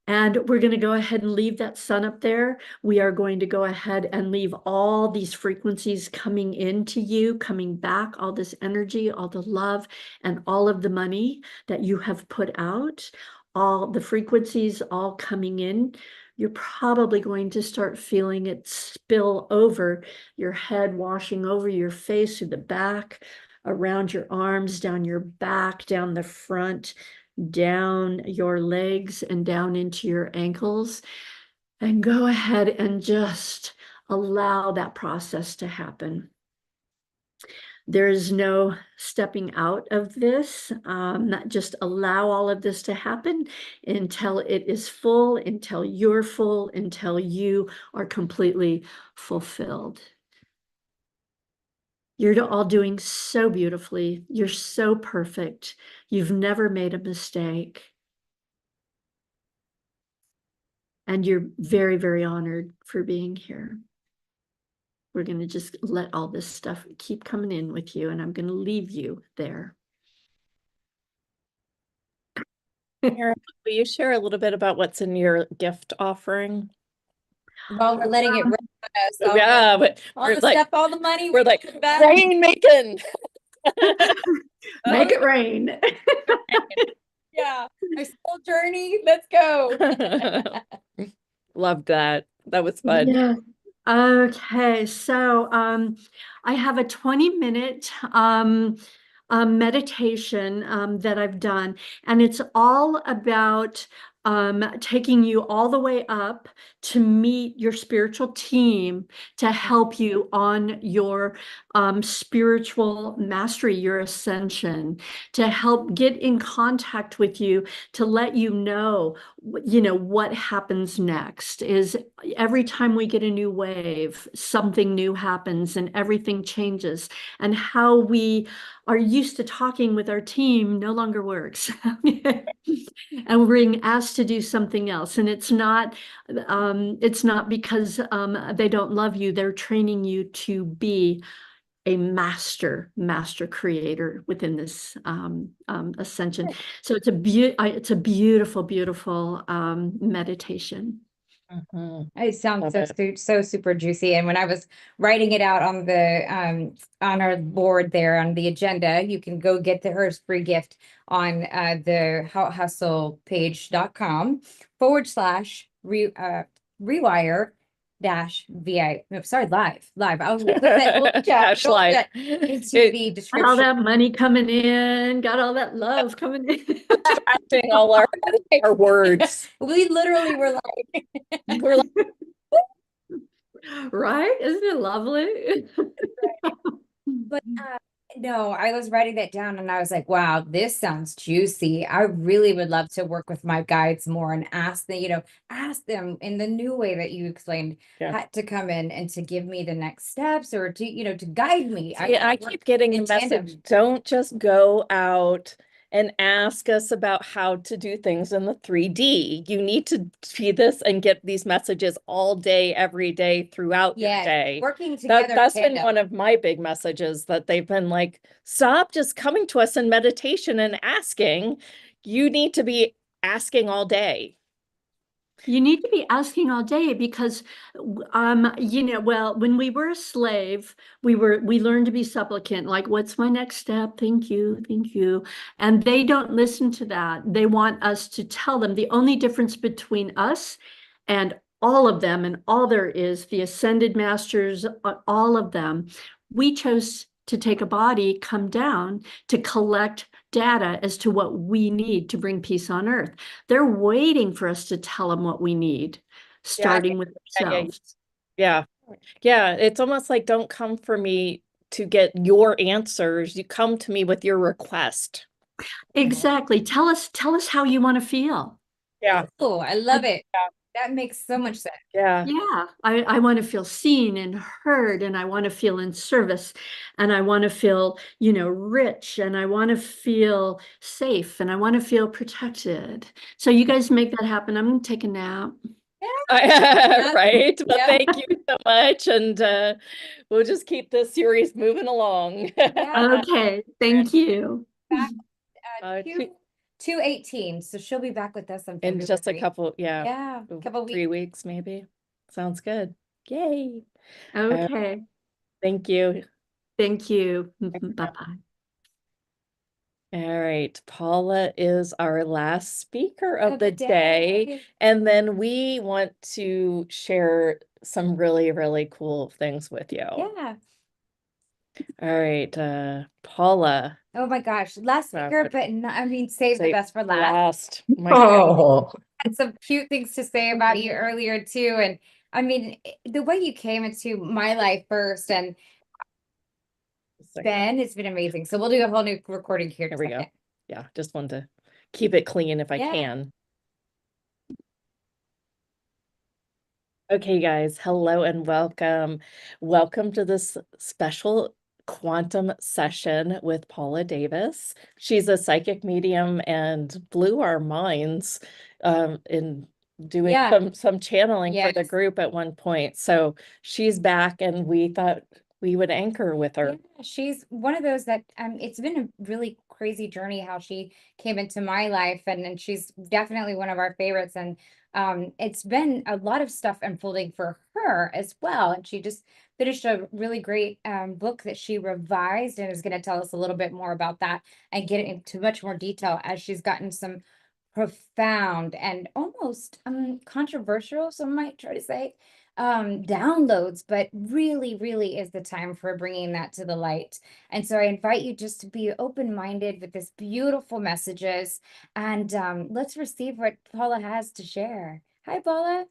And we're going to go ahead and leave that sun up there. We are going to go ahead and leave all these frequencies coming into you, coming back, all this energy, all the love, and all of the money that you have put out, all the frequencies all coming in. You're probably going to start feeling it spill over your head, washing over your face, through the back, around your arms, down your back, down the front, down your legs, and down into your ankles. And go ahead and just allow that process to happen. There is no stepping out of this. Just allow all of this to happen until it is full, until you're full, until you are completely fulfilled. You're all doing so beautifully. You're so perfect. You've never made a mistake. And you're very, very honored for being here. We're going to just let all this stuff keep coming in with you, and I'm going to leave you there. Will you share a little bit about what's in your gift offering? Well, we're letting it run on us. Yeah, but all we're the like, stuff, all the money. we're like, back. rain making. Make it rain. Yeah, my soul journey. Let's go. Loved that. That was fun. Yeah. Okay, so I have a 20-minute meditation that I've done, and it's all about taking you all the way up to meet your spiritual team to help you on your spiritual mastery, your ascension, to help get in contact with you, to let you know what happens next. Is every time we get a new wave, something new happens and everything changes, and how we are used to talking with our team no longer works. And we're being asked to do something else. And it's not because they don't love you. They're training you to be a master creator within this ascension. So it's a beautiful, beautiful meditation. It sounds Love so super juicy. And when I was writing it out on the on our board there on the agenda, you can go get her free gift on the hautehustle.com/rewire VI. No, sorry, live. I was put that Dash live. into the Got all description. that money coming in, got all that love coming in. Acting all our words. We literally were like, We're like, Right? Isn't it lovely? but no, I was writing that down and I was like, wow, this sounds juicy. I really would love to work with my guides more and ask them in the new way that you explained, had to come in and to give me the next steps or to guide me. I keep getting the message, don't just go out and ask us about how to do things in the 3D. You need to see this and get these messages all day, every day, throughout your day. Working together. That's been one of my big messages, that they've been like, stop just coming to us in meditation and asking. You need to be asking all day. You need to be asking all day because, when we were a slave, we learned to be supplicant, like, what's my next step? Thank you, thank you. And they don't listen to that. They want us to tell them. The only difference between us and all of them, and all there is, the ascended masters, all of them, we chose to take a body, come down to collect data as to what we need to bring peace on earth. They're waiting for us to tell them what we need, starting with ourselves. Yeah. It's almost like, don't come for me to get your answers. You come to me with your request. Exactly. Tell us how you want to feel. Yeah. Oh, I love it. That makes so much sense. Yeah. Yeah, I want to feel seen and heard, and I want to feel in service, and I want to feel, rich, and I want to feel safe, and I want to feel protected. So you guys make that happen. I'm going to take a nap. Right. Well, Yeah. thank you so much. And we'll just keep this series moving along. Yeah. Okay, thank you. Back, Uh, two- 2/18. So she'll be back with us on in just a February. couple, Yeah, couple weeks. 3 weeks maybe. Sounds good. Yay. Okay, Thank you. thank you. Bye-bye. All right. Paula is our last speaker of Of the the day. day. And then we want to share some really, really cool things with you. Yeah. All right. Paula. Oh my gosh. Last speaker, but save the Say best for last. My God. Had some cute things to say about you earlier too. And the way you came into my life first, and Ben, it's been amazing. So we'll do a whole new recording here. Here we go. Yeah, just want to keep it clean if I Yeah. can. Okay, guys, hello and welcome. Welcome to this special quantum session with Paula Davis. She's a psychic medium and blew our minds in doing some channeling for the Yes. group at one point. So she's back, and we thought we would anchor with her. Yeah, she's one of those that it's been a really crazy journey how she came into my life, and she's definitely one of our favorites. And it's been a lot of stuff unfolding for her as well. And she just finished a really great book that she revised, and is going to tell us a little bit more about that and get into much more detail as she's gotten some profound and almost controversial, some might try to say, downloads, but really is the time for bringing that to the light. And so I invite you just to be open-minded with this beautiful messages, and let's receive what Paula has to share. Hi, Paula.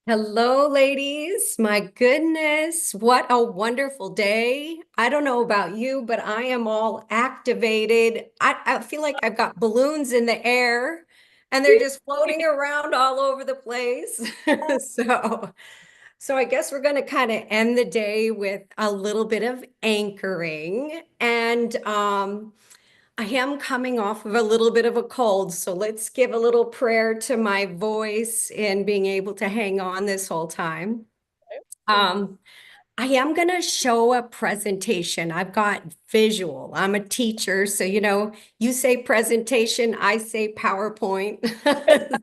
Hello, ladies. My goodness, what a wonderful day. I don't know about you, but I am all activated. I feel like I've got balloons in the air and they're just floating around all over the place. So I guess we're going to kind of end the day with a little bit of anchoring. And I am coming off of a little bit of a cold, so let's give a little prayer to my voice and being able to hang on this whole time. I am going to show a presentation. I've got visual. I'm a teacher, so you say presentation, I say PowerPoint.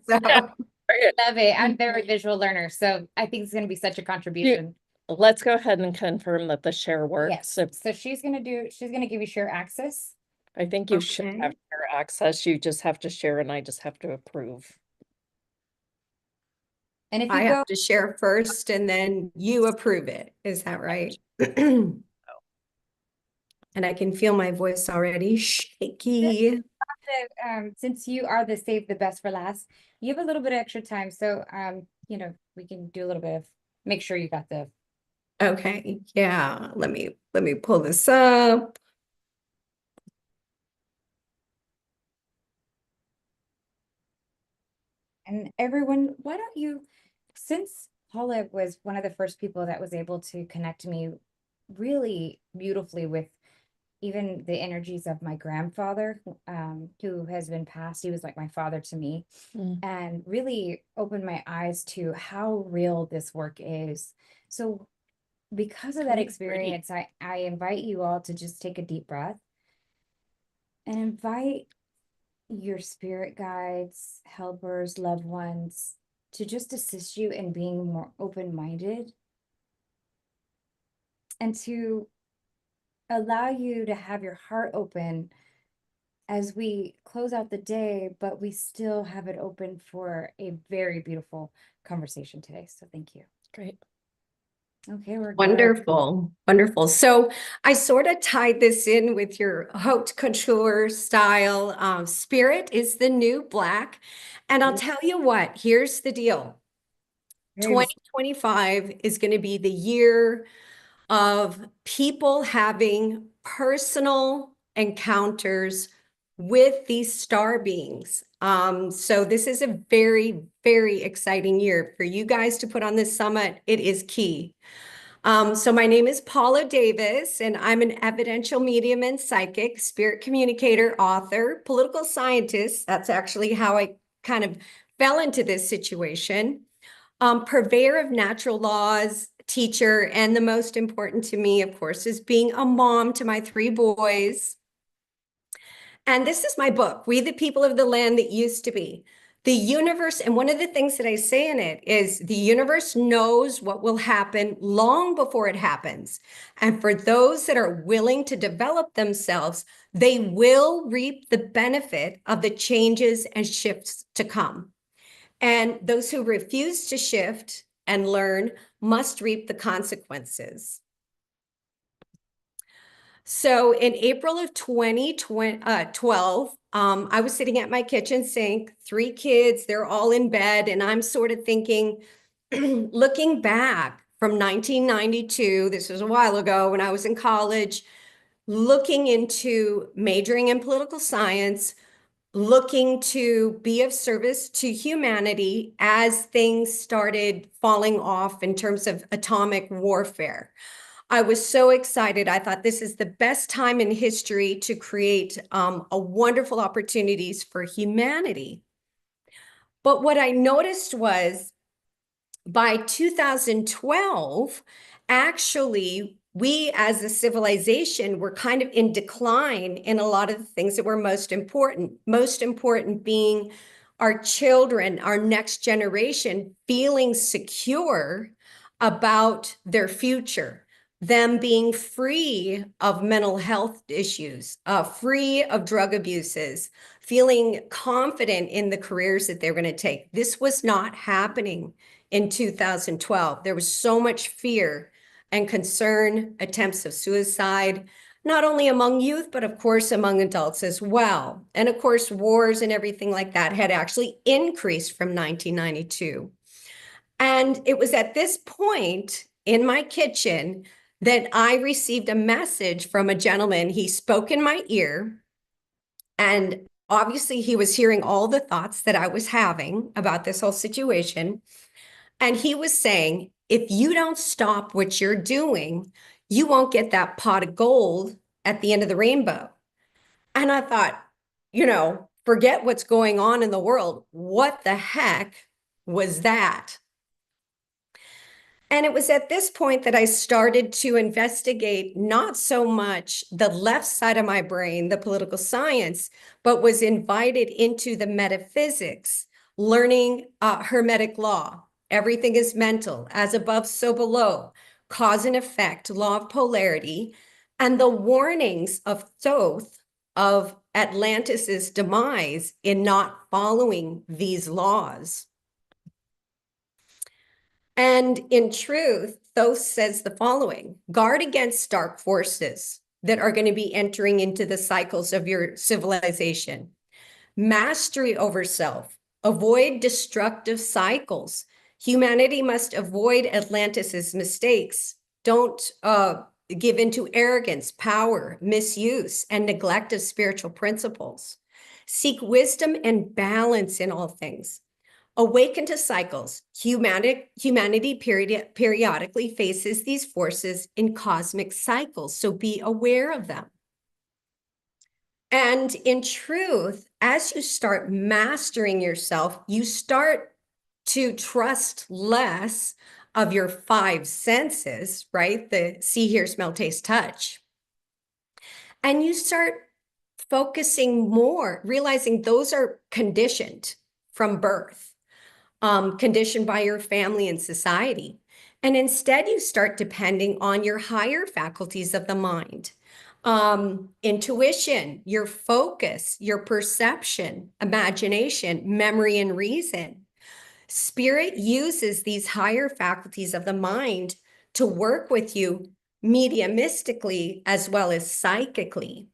Love it. I'm very visual learner, so I think it's going to be such a contribution. Let's go ahead and confirm that the share works. Yes. So she's going to give you share access. I think you should have share access. You just have to share, and I just have to approve. And if I have to share first and then you approve it, is that right? And I can feel my voice already shaky. Since you are the save the best for last, you have a little bit of extra time. So, we can do a little bit of, make sure you got the. Okay. Yeah. Let me pull this up. And everyone, why don't you, since Paula was one of the first people that was able to connect me really beautifully with even the energies of my grandfather, who has been passed. He was like my father to me, and really opened my eyes to how real this work is. So because of that experience, I invite you all to just take a deep breath and invite your spirit guides, helpers, loved ones to just assist you in being more open-minded and to allow you to have your heart open as we close out the day, but we still have it open for a very beautiful conversation today. So thank you. Great. Okay, we're Wonderful. Wonderful. So I sort of tied this in with your haute couture style. Spirit is the new black. And I'll tell you what, here's the deal. 2025 is going to be the year of people having personal encounters with these star beings. So this is a very, very exciting year for you guys to put on this summit. It is key. So my name is Paula Davis, and I'm an evidential medium and psychic, spirit communicator, author, political scientist. That's actually how I kind of fell into this situation. Purveyor of natural laws, teacher, and the most important to me, of course, is being a mom to my 3 boys. And this is my book, We the People of the Land That Used to Be. The universe, and one of the things that I say in it is the universe knows what will happen long before it happens. And for those that are willing to develop themselves, they will reap the benefit of the changes and shifts to come. And those who refuse to shift and learn must reap the consequences. So in April of 2012, I was sitting at my kitchen sink, 3 kids, they're all in bed, and I'm sort of thinking, looking back from 1992, this was a while ago when I was in college, looking into majoring in political science, looking to be of service to humanity as things started falling off in terms of atomic warfare. I was so excited. I thought this is the best time in history to create a wonderful opportunities for humanity. But what I noticed was by 2012, actually, we as a civilization were kind of in decline in a lot of the things that were most important being our children, our next generation, feeling secure about their future, them being free of mental health issues, free of drug abuses, feeling confident in the careers that they're going to take. This was not happening in 2012. There was so much fear and concern, attempts of suicide, not only among youth, but of course among adults as well. And of course, wars and everything like that had actually increased from 1992. And it was at this point in my kitchen that I received a message from a gentleman. He spoke in my ear, and obviously he was hearing all the thoughts that I was having about this whole situation. And he was saying, if you don't stop what you're doing, you won't get that pot of gold at the end of the rainbow. And I thought, forget what's going on in the world. What the heck was that? And it was at this point that I started to investigate not so much the left side of my brain, the political science, but was invited into the metaphysics, learning Hermetic law. Everything is mental, as above, so below, cause and effect, law of polarity, and the warnings of Thoth of Atlantis's demise in not following these laws. And in truth, Thoth says the following: guard against dark forces that are going to be entering into the cycles of your civilization. Mastery over self. Avoid destructive cycles. Humanity must avoid Atlantis's mistakes. Don't give into arrogance, power, misuse, and neglect of spiritual principles. Seek wisdom and balance in all things. Awaken to cycles. Humanity periodically faces these forces in cosmic cycles, so be aware of them. And in truth, as you start mastering yourself, you start to trust less of your 5 senses, right? The see, hear, smell, taste, touch. And you start focusing more, realizing those are conditioned from birth. Conditioned by your family and society. And instead, you start depending on your higher faculties of the mind, intuition, your focus, your perception, imagination, memory, and reason. Spirit uses these higher faculties of the mind to work with you mediumistically as well as psychically.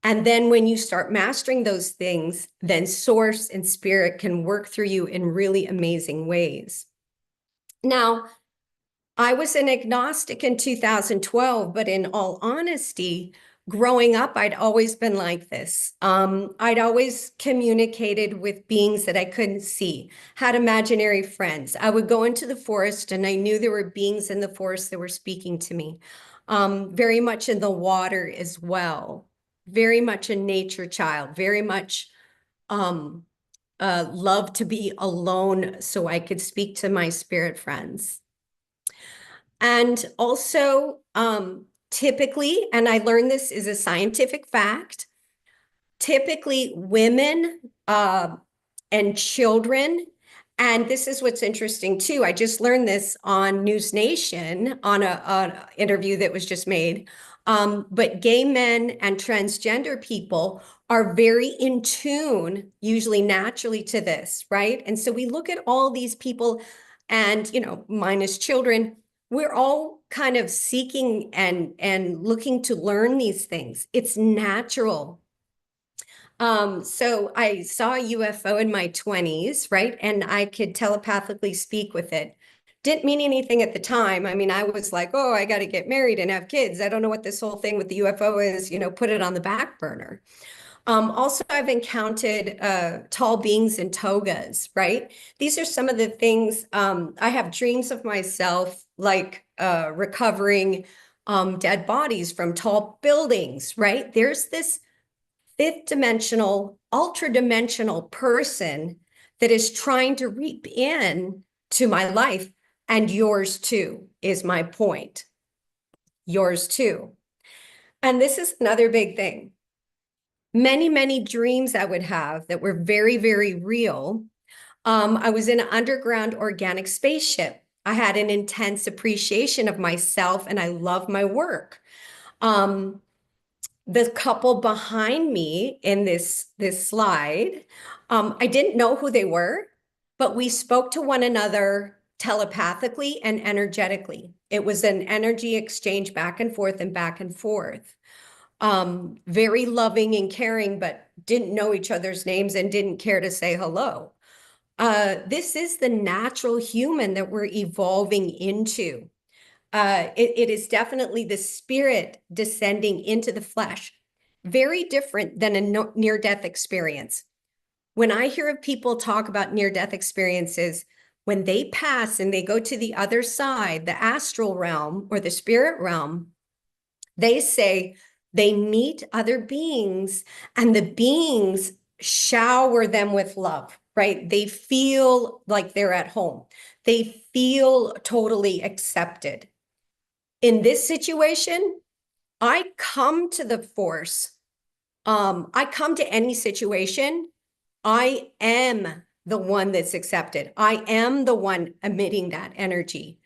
And then when you start mastering those things, then source and spirit can work through you in really amazing ways. Now, I was an agnostic in 2012, but in all honesty, growing up, I'd always been like this. I'd always communicated with beings that I couldn't see, had imaginary friends. I would go into the forest and I knew there were beings in the forest that were speaking to me. Very much in the water as well. Very much a nature child, very much love to be alone so I could speak to my spirit friends. And also, typically, and I learned this is a scientific fact, typically women and children, and this is what's interesting too. I just learned this on News Nation on an interview that was just made. But gay men and transgender people are very in tune, usually naturally, to this, right? And so we look at all these people and, you know, minus children, we're all kind of seeking and looking to learn these things. It's natural. So I saw a UFO in my 20s, right? And I could telepathically speak with it. Didn't mean anything at the time. I mean, I was like, oh, I got to get married and have kids. I don't know what this whole thing with the UFO is, you know, put it on the back burner. Also, I've encountered tall beings in togas, right? These are some of the things. I have dreams of myself, like recovering dead bodies from tall buildings, right? There's this fifth dimensional, ultra dimensional person that is trying to reap in to my life, and yours too, is my point. Yours too. And this is another big thing. Many, many dreams I would have that were very, very real. I was in an underground organic spaceship. I had an intense appreciation of myself and I love my work. The couple behind me in this slide, I didn't know who they were, but we spoke to one another telepathically and energetically. It was an energy exchange back and forth and back and forth. Very loving and caring, but didn't know each other's names and didn't care to say hello. This is the natural human that we're evolving into. It is definitely the spirit descending into the flesh. Very different than a near-death experience. When I hear of people talk about near-death experiences, when they pass and they go to the other side, the astral realm or the spirit realm, they say they meet other beings and the beings shower them with love, right? They feel like they're at home. They feel totally accepted. In this situation, I come to the force. I come to any situation. I am the one that's accepted. I am the one emitting that energy.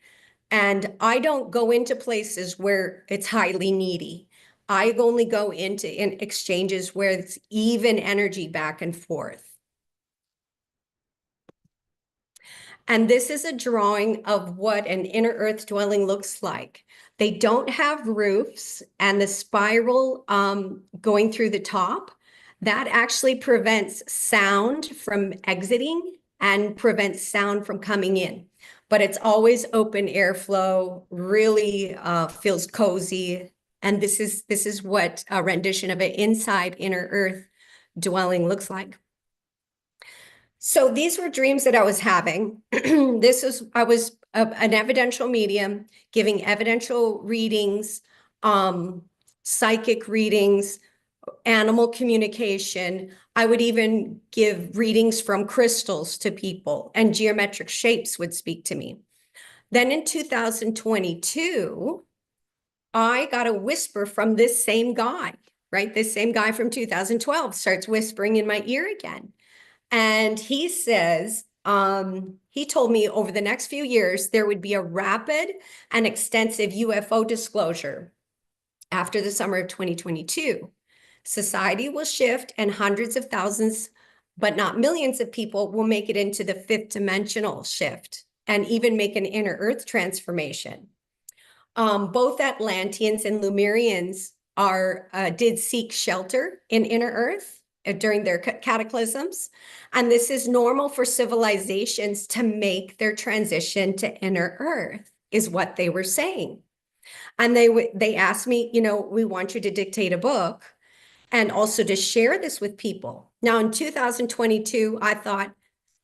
And I don't go into places where it's highly needy. I only go into exchanges where it's even energy back and forth. And this is a drawing of what an inner earth dwelling looks like. They don't have roofs, and the spiral going through the top, that actually prevents sound from exiting and prevents sound from coming in. But it's always open airflow, really feels cozy. And this is what a rendition of an inside inner earth dwelling looks like. So these were dreams that I was having. I was an evidential medium, giving evidential readings, psychic readings, animal communication. I would even give readings from crystals to people, and geometric shapes would speak to me. Then in 2022, I got a whisper from this same guy, right? This same guy from 2012 starts whispering in my ear again. And he says, he told me over the next few years, there would be a rapid and extensive UFO disclosure after the summer of 2022. Society will shift and hundreds of thousands, but not millions of people will make it into the fifth dimensional shift and even make an inner earth transformation. Both Atlanteans and Lemurians did seek shelter in inner earth during their cataclysms. And this is normal for civilizations to make their transition to inner earth, is what they were saying. And they asked me, you know, we want you to dictate a book and also to share this with people. Now in 2022, I thought,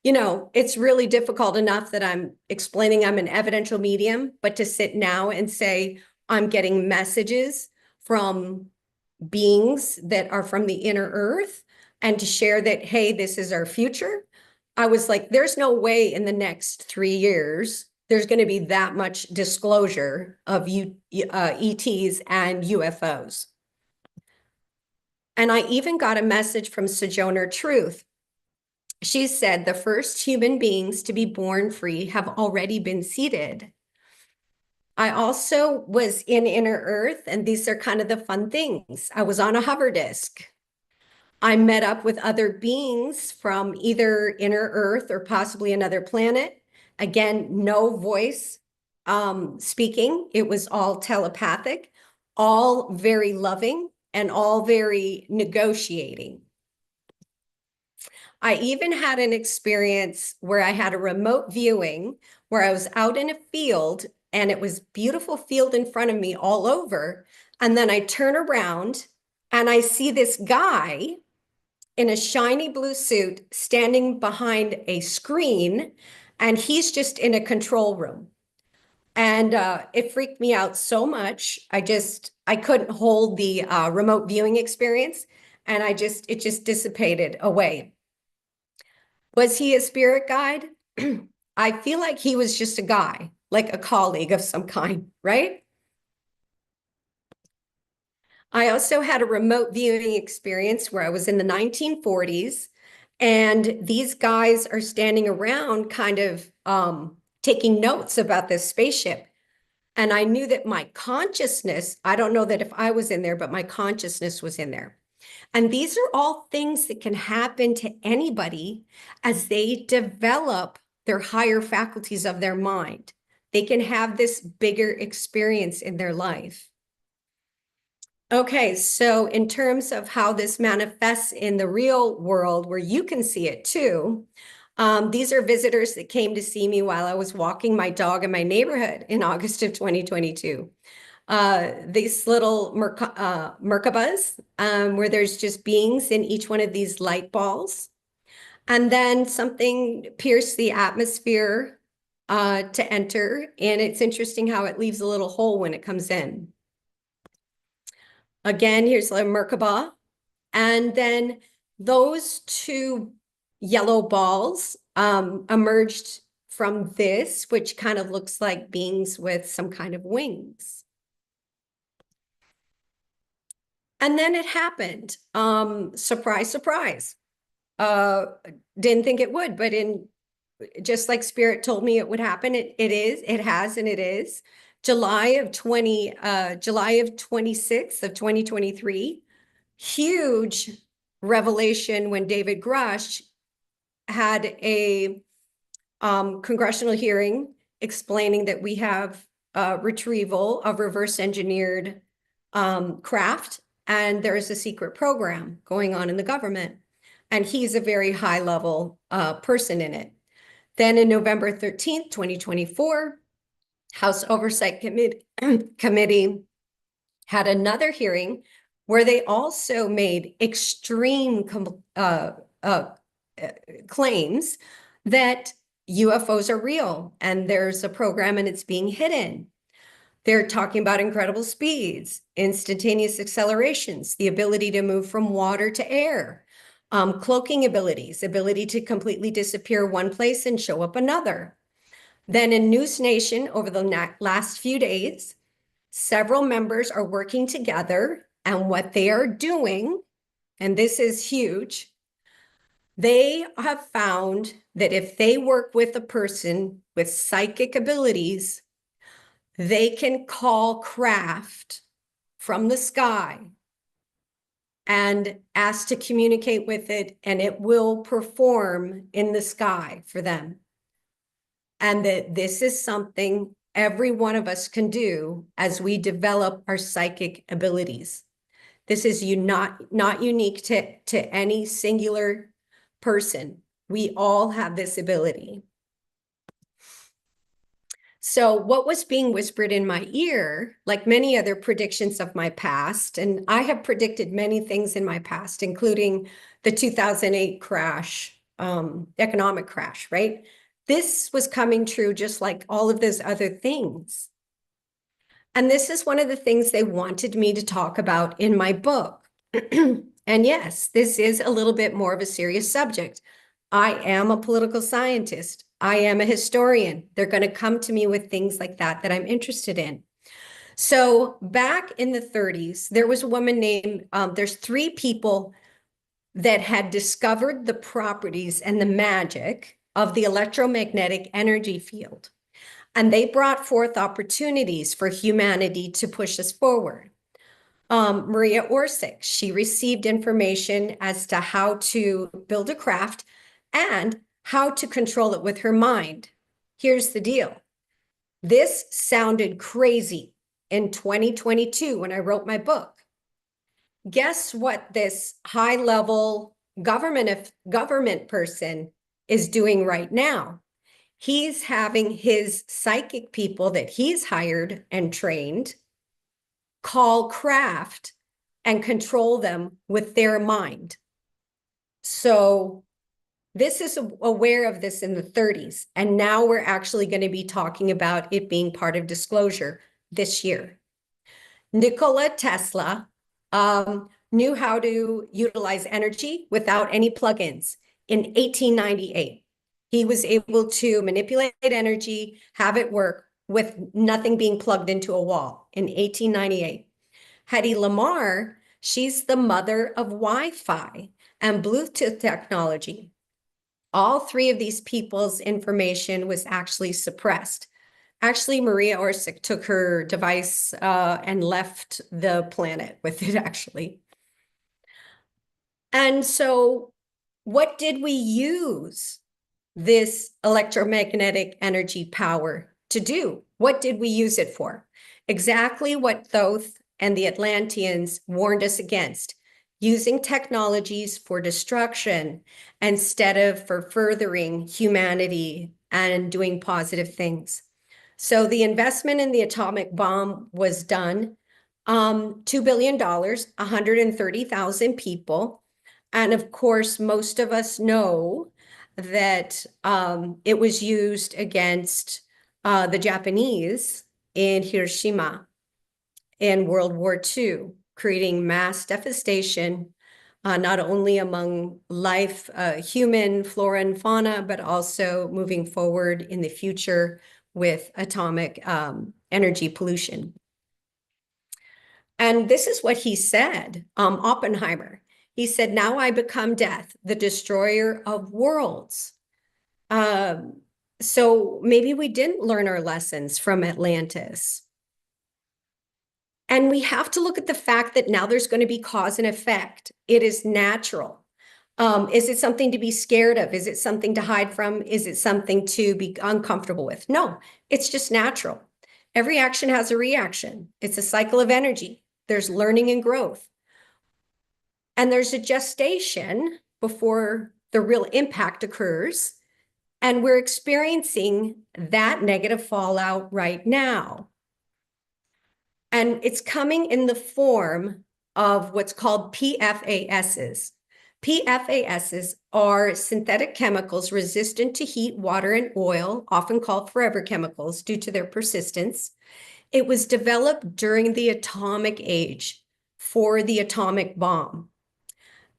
you know, it's really difficult enough that I'm explaining I'm an evidential medium, but to sit now and say I'm getting messages from beings that are from the inner earth and to share that, hey, this is our future. I was like, there's no way in the next 3 years there's going to be that much disclosure of ETs and UFOs. And I even got a message from Sojourner Truth. She said the first human beings to be born free have already been seated. I also was in Inner Earth, and these are kind of the fun things. I was on a hover disk. I met up with other beings from either Inner Earth or possibly another planet. Again, no voice speaking. It was all telepathic, all very loving, and all very negotiating. I even had an experience where I had a remote viewing where I was out in a field and it was beautiful field in front of me all over. And then I turn around and I see this guy in a shiny blue suit standing behind a screen, and he's just in a control room. And it freaked me out so much. I couldn't hold the remote viewing experience, and it just dissipated away. Was he a spirit guide? I feel like he was just a guy, like a colleague of some kind, right? I also had a remote viewing experience where I was in the 1940s, and these guys are standing around kind of taking notes about this spaceship. And I knew that my consciousness, I don't know that if I was in there, but my consciousness was in there. And these are all things that can happen to anybody as they develop their higher faculties of their mind. They can have this bigger experience in their life. Okay, so in terms of how this manifests in the real world where you can see it too, these are visitors that came to see me while I was walking my dog in my neighborhood in August of 2022. These little Merkabas, where there's just beings in each one of these light balls. And then something pierced the atmosphere to enter. And it's interesting how it leaves a little hole when it comes in. Again, here's a Merkaba. And then those two yellow balls emerged from this, which kind of looks like beings with some kind of wings. And then it happened. Surprise, surprise. Didn't think it would, but just like Spirit told me it would happen, it has, and it is. July of 26th of 2023, huge revelation when David Grush had a congressional hearing explaining that we have retrieval of reverse engineered craft, and there is a secret program going on in the government, and he's a very high level person in it. Then in November 13th, 2024, House Oversight Committee had another hearing where they also made extreme claims that UFOs are real and there's a program and it's being hidden. They're talking about incredible speeds, instantaneous accelerations, the ability to move from water to air, cloaking abilities, ability to completely disappear one place and show up another. Then in News Nation, over the last few days, several members are working together, and what they are doing, and this is huge, they have found that if they work with a person with psychic abilities, they can call craft from the sky and ask to communicate with it, and it will perform in the sky for them. And that this is something every one of us can do as we develop our psychic abilities. This is not unique to any singular person. We all have this ability. So what was being whispered in my ear, like many other predictions of my past, and I have predicted many things in my past, including the 2008 crash, economic crash, right? This was coming true just like all of those other things. And this is one of the things they wanted me to talk about in my book. And yes, this is a little bit more of a serious subject. I am a political scientist. I am a historian. They're going to come to me with things like that that I'm interested in. So back in the 30s, there was a woman named, there's 3 people that had discovered the properties and the magic of the electromagnetic energy field. And they brought forth opportunities for humanity to push us forward. Maria Orsic, she received information as to how to build a craft and how to control it with her mind. Here's the deal. This sounded crazy in 2022 when I wrote my book. Guess what this high-level government person is doing right now? He's having his psychic people that he's hired and trained call craft and control them with their mind. So this is aware of this in the 30s. And now we're actually going to be talking about it being part of disclosure this year. Nikola Tesla knew how to utilize energy without any plugins in 1898. He was able to manipulate energy, have it work with nothing being plugged into a wall in 1898. Hedy Lamarr, she's the mother of Wi-Fi and Bluetooth technology. All 3 of these people's information was actually suppressed. Actually, Maria Orsic took her device and left the planet with it, actually. And so what did we use this electromagnetic energy power to do? What did we use it for? Exactly what Thoth and the Atlanteans warned us against, using technologies for destruction instead of for furthering humanity and doing positive things. So the investment in the atomic bomb was done, $2 billion, 130,000 people. And of course, most of us know that it was used against the Japanese in Hiroshima in World War II, creating mass devastation, not only among life, human flora and fauna, but also moving forward in the future with atomic energy pollution. And this is what he said, Oppenheimer. He said, "Now I become death, the destroyer of worlds." So maybe we didn't learn our lessons from Atlantis. And we have to look at the fact that now there's going to be cause and effect. It is natural. Is it something to be scared of? Is it something to hide from? Is it something to be uncomfortable with? No, it's just natural. Every action has a reaction. It's a cycle of energy. There's learning and growth. And there's a gestation before the real impact occurs. And we're experiencing that negative fallout right now. And it's coming in the form of what's called PFASs. PFASs are synthetic chemicals resistant to heat, water, and oil, often called forever chemicals due to their persistence. It was developed during the atomic age for the atomic bomb.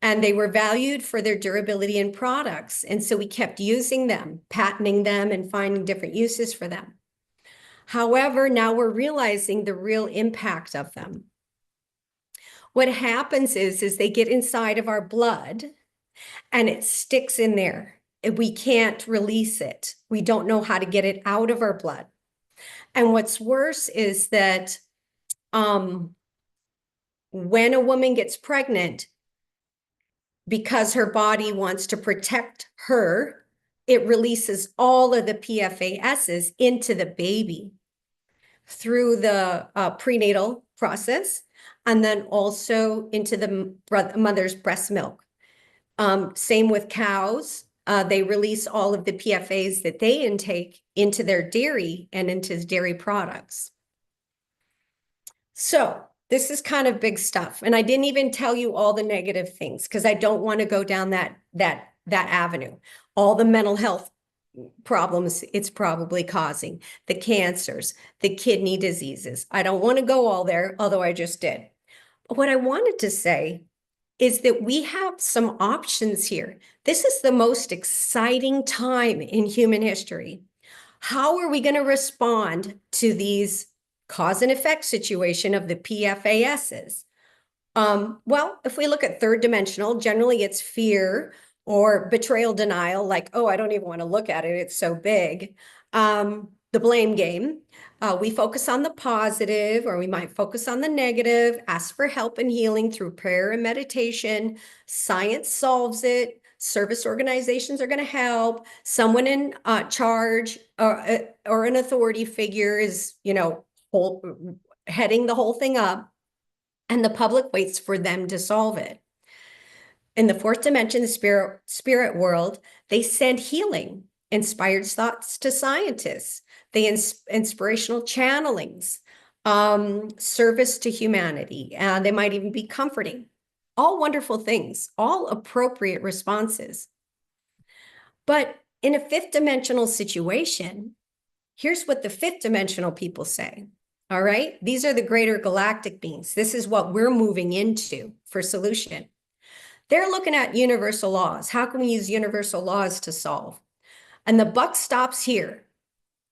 And they were valued for their durability in products. And so we kept using them, patenting them, and finding different uses for them. However, now we're realizing the real impact of them. What happens is they get inside of our blood and it sticks in there. We can't release it. We don't know how to get it out of our blood. And what's worse is that when a woman gets pregnant, because her body wants to protect her, it releases all of the PFASs into the baby through the prenatal process, and then also into the mother's breast milk. Same with cows, They release all of the PFAs that they intake into their dairy and into dairy products. So this is kind of big stuff. And I didn't even tell you all the negative things because I don't want to go down that avenue. All the mental health problems it's probably causing, the cancers, the kidney diseases. I don't want to go all there, although I just did. But what I wanted to say is that we have some options here. This is the most exciting time in human history. How are we going to respond to these cause and effect situation of the PFASs? Well, if we look at third dimensional, generally it's fear or betrayal denial, like, oh, I don't even want to look at it, it's so big. The blame game. We focus on the positive, or we might focus on the negative, ask for help and healing through prayer and meditation. Science solves it. Service organizations are going to help. Someone in charge or an authority figure is, heading the whole thing up, and the public waits for them to solve it. In the fourth dimension, the spirit world, they send healing, inspired thoughts to scientists. They inspirational channelings, service to humanity. They might even be comforting. All wonderful things, all appropriate responses. But in a fifth dimensional situation, here's what the fifth dimensional people say. All right, these are the greater galactic beings. This is what we're moving into for solution. They're looking at universal laws. How can we use universal laws to solve? And the buck stops here.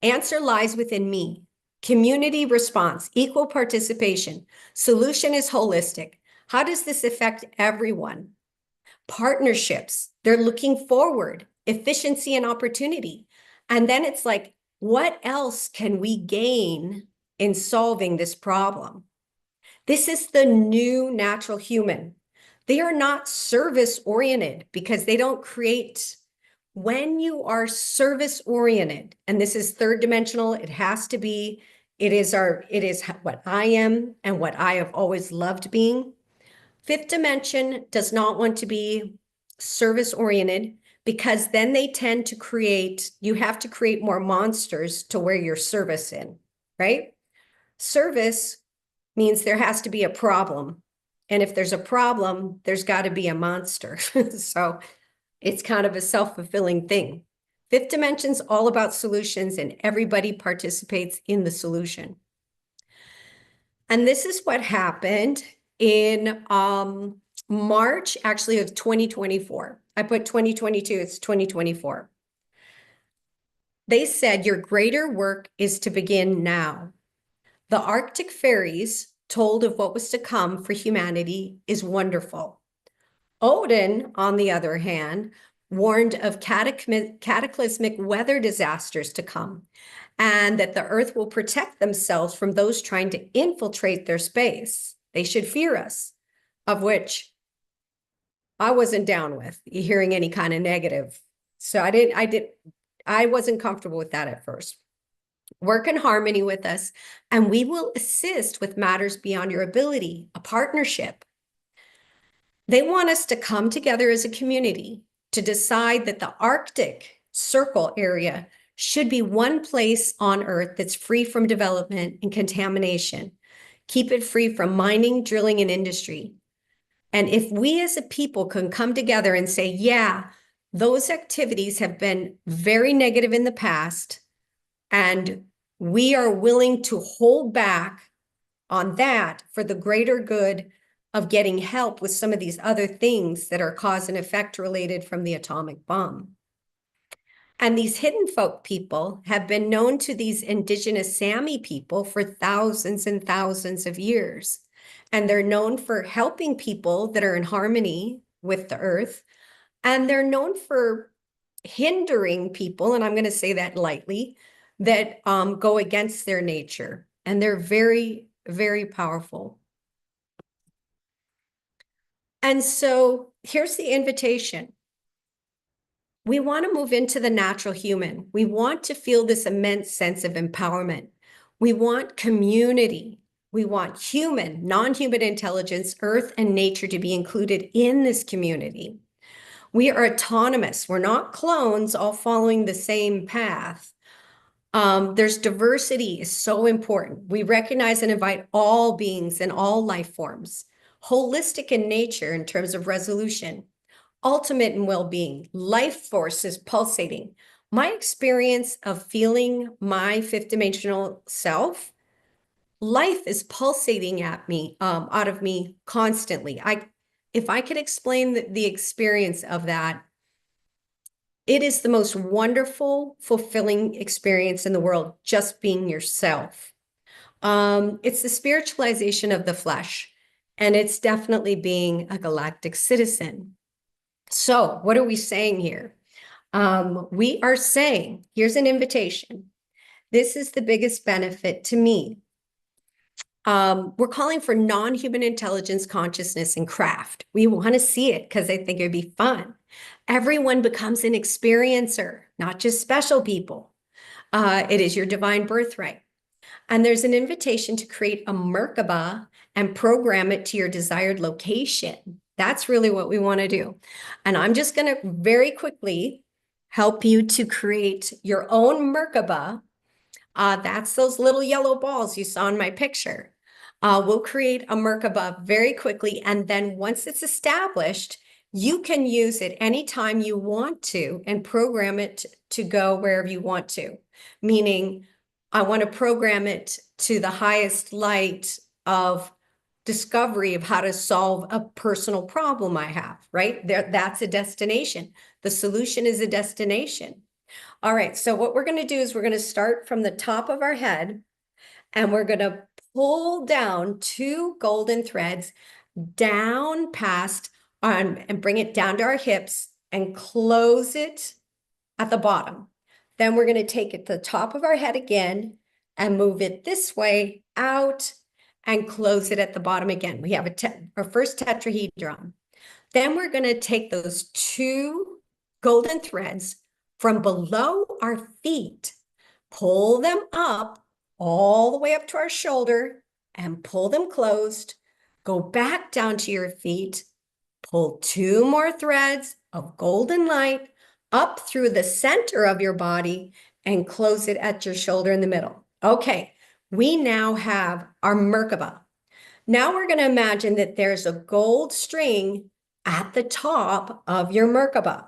Answer lies within me. Community response, equal participation. Solution is holistic. How does this affect everyone? Partnerships, they're looking forward, efficiency and opportunity. And then it's like, what else can we gain in solving this problem? This is the new natural human. They are not service oriented because they don't create. When you are service oriented, and this is third dimensional, it has to be, it is what I am and what I have always loved being. Fifth dimension does not want to be service oriented because then they tend to create, you have to create more monsters to wear your service in, right? Service means there has to be a problem. And if there's a problem, there's got to be a monster. So it's kind of a self-fulfilling thing. Fifth dimension's all about solutions, and everybody participates in the solution. And this is what happened in March, actually, of 2024. I put 2022, it's 2024. They said your greater work is to begin now. The Arctic fairies told of what was to come for humanity is wonderful. Odin, on the other hand, warned of cataclysmic weather disasters to come, and that the earth will protect themselves from those trying to infiltrate their space. They should fear us, of which I wasn't down with hearing any kind of negative. So I wasn't comfortable with that at first. Work in harmony with us, and we will assist with matters beyond your ability, a partnership. They want us to come together as a community to decide that the Arctic Circle area should be one place on Earth that's free from development and contamination. Keep it free from mining, drilling, and industry. And if we as a people can come together and say, yeah, those activities have been very negative in the past, and we are willing to hold back on that for the greater good of getting help with some of these other things that are cause and effect related from the atomic bomb. And these hidden folk people have been known to these indigenous Sami people for thousands and thousands of years. And they're known for helping people that are in harmony with the earth. And they're known for hindering people, and I'm going to say that lightly, that go against their nature. And they're very, very powerful. And so here's the invitation. We want to move into the natural human. We want to feel this immense sense of empowerment. We want community. We want human, non-human intelligence, earth and nature to be included in this community. We are autonomous. We're not clones all following the same path. There's diversity is so important. We recognize and invite all beings and all life forms, holistic in nature in terms of resolution, ultimate in well-being, life force is pulsating. My experience of feeling my fifth dimensional self, life is pulsating at me, out of me constantly. If I could explain the experience of that, it is the most wonderful, fulfilling experience in the world, just being yourself. It's the spiritualization of the flesh, and it's definitely being a galactic citizen. So what are we saying here? We are saying, here's an invitation. This is the biggest benefit to me. We're calling for non-human intelligence, consciousness, and craft. We want to see it because I think it'd be fun. Everyone becomes an experiencer, not just special people. It is your divine birthright. And there's an invitation to create a Merkaba and program it to your desired location. That's really what we want to do. And I'm just going to very quickly help you to create your own Merkaba. That's those little yellow balls you saw in my picture. We'll create a Merkaba very quickly. And then once it's established, you can use it anytime you want to and program it to go wherever you want to. Meaning, I want to program it to the highest light of discovery of how to solve a personal problem I have, right? That's a destination. The solution is a destination. All right, so what we're going to do is we're going to start from the top of our head, and we're going to pull down 2 golden threads down past and bring it down to our hips and close it at the bottom. Then we're going to take it to the top of our head again and move it this way out and close it at the bottom again. We have our first tetrahedron. Then we're going to take those 2 golden threads from below our feet, pull them up all the way up to our shoulder and pull them closed, go back down to your feet, pull 2 more threads of golden light up through the center of your body and close it at your shoulder in the middle. Okay, we now have our Merkaba. Now we're going to imagine that there's a gold string at the top of your Merkaba.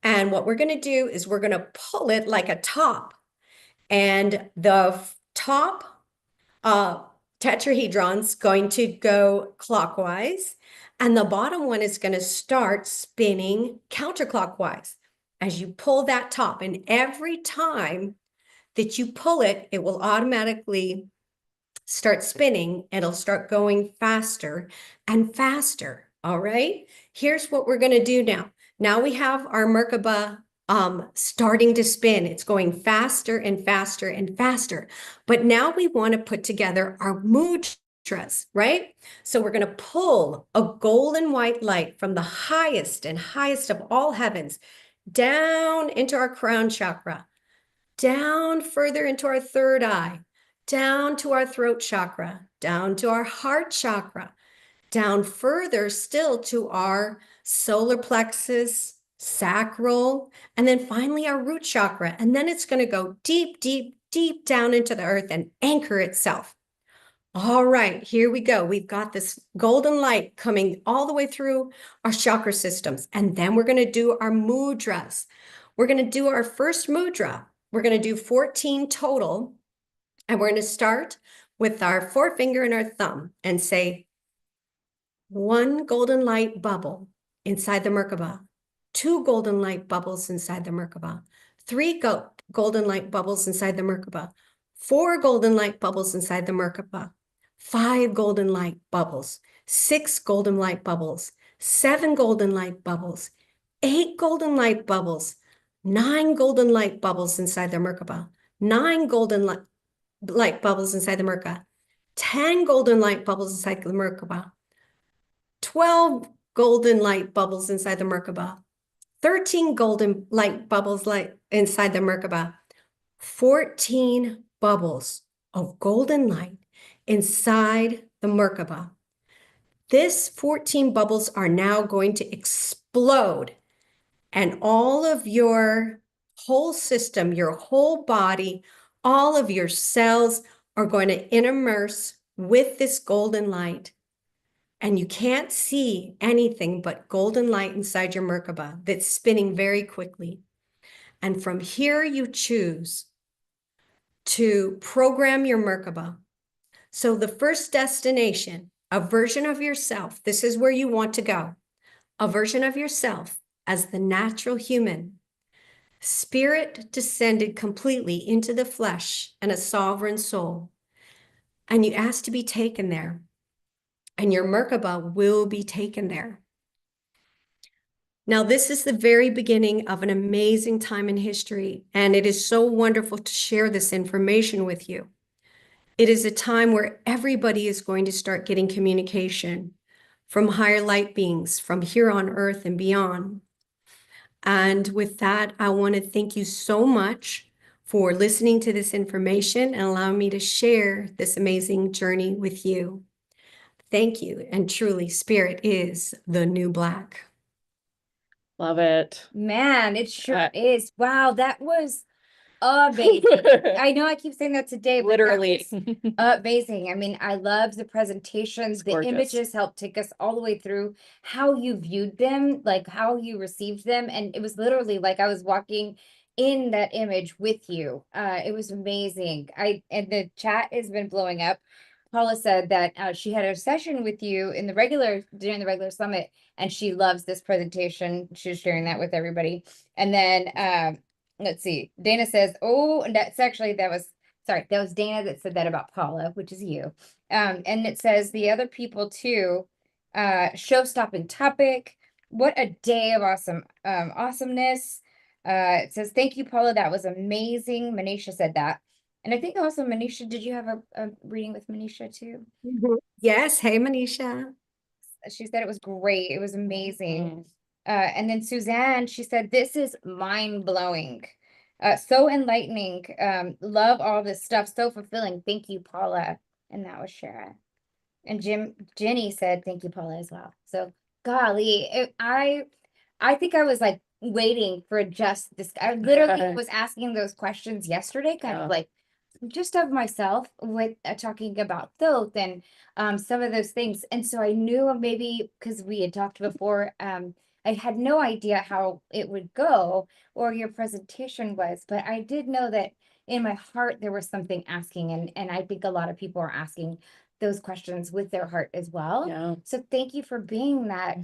And what we're going to do is we're going to pull it like a top. And the top tetrahedron's going to go clockwise. And the bottom one is going to start spinning counterclockwise as you pull that top. And every time that you pull it, it will automatically start spinning. It'll start going faster and faster. All right. Here's what we're going to do now. Now we have our Merkaba starting to spin. It's going faster and faster and faster. But now we want to put together our mudras, right? So we're going to pull a golden white light from the highest and highest of all heavens down into our crown chakra, down further into our third eye, down to our throat chakra, down to our heart chakra, down further still to our solar plexus, sacral, and then finally our root chakra. And then it's going to go deep, deep, deep down into the earth and anchor itself. All right, here we go. We've got this golden light coming all the way through our chakra systems. And then we're going to do our mudras. We're going to do our first mudra. We're going to do 14 total. And we're going to start with our forefinger and our thumb and say, 1 golden light bubble inside the Merkaba, 2 golden light bubbles inside the Merkaba, 3 golden light bubbles inside the Merkaba, 4 golden light bubbles inside the Merkaba, 5 golden light bubbles, 6 golden light bubbles, 7 golden light bubbles, 8 golden light bubbles, 9 golden light bubbles inside the Merkaba, 9 golden light bubbles inside the Merkaba, 10 golden light bubbles inside the Merkaba, 12 golden light bubbles inside the Merkaba, 13 golden light bubbles inside the Merkaba, 14 bubbles of golden light inside the Merkaba. This 14 bubbles are now going to explode and all of your whole system, your whole body, all of your cells are going to immerse with this golden light. And you can't see anything but golden light inside your Merkaba that's spinning very quickly. And from here, you choose to program your Merkaba. So the first destination, a version of yourself, this is where you want to go, a version of yourself as the natural human. Spirit descended completely into the flesh and a sovereign soul. And you ask to be taken there. And your Merkaba will be taken there. Now, this is the very beginning of an amazing time in history, and it is so wonderful to share this information with you. It is a time where everybody is going to start getting communication from higher light beings, from here on earth and beyond. And with that, I want to thank you so much for listening to this information and allowing me to share this amazing journey with you. Thank you. And truly, Spirit is the new black. Love it. Man, it sure is. Wow, that was amazing. I know I keep saying that today, but that Literally. was amazing. I mean, I loved the presentations. The gorgeous. images helped take us all the way through how you viewed them, like how you received them. And it was literally like I was walking in that image with you. It was amazing. And the chat has been blowing up. Paula said that she had a session with you during the regular summit, and she loves this presentation. She's sharing that with everybody. And then let's see, Dana says, oh, and that was Dana that said that about Paula, which is you. And it says the other people too, show-stopping topic. What a day of awesomeness. It says, thank you, Paula. That was amazing. Manisha said that. And I think also, Manisha, did you have a reading with Manisha too? Yes. Hey, Manisha. She said it was great. It was amazing. And then Suzanne, she said, this is mind-blowing. So enlightening. Love all this stuff. So fulfilling. Thank you, Paula. And that was Shara. And Jenny said, thank you, Paula, as well. So golly, I think I was like waiting for just this. I literally was asking those questions yesterday, kind of like just of myself with talking about Thoth and some of those things. And so I knew maybe because we had talked before, I had no idea how it would go or your presentation was, but I did know that in my heart there was something asking, and I think a lot of people are asking those questions with their heart as well. Yeah. So thank you for being that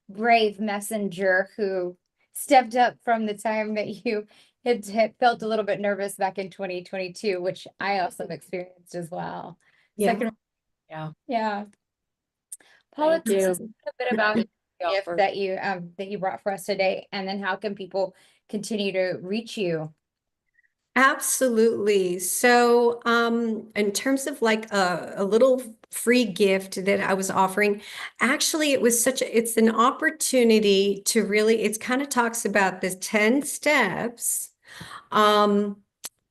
brave messenger who stepped up from the time that you had felt a little bit nervous back in 2022, which I also experienced as well. Yeah. Yeah. Paula, Thank tell you. us a little bit about the gift that you brought for us today, and then how can people continue to reach you? Absolutely. So, in terms of like a little free gift that I was offering, actually, it's an opportunity to really, it kind of talks about the 10 steps.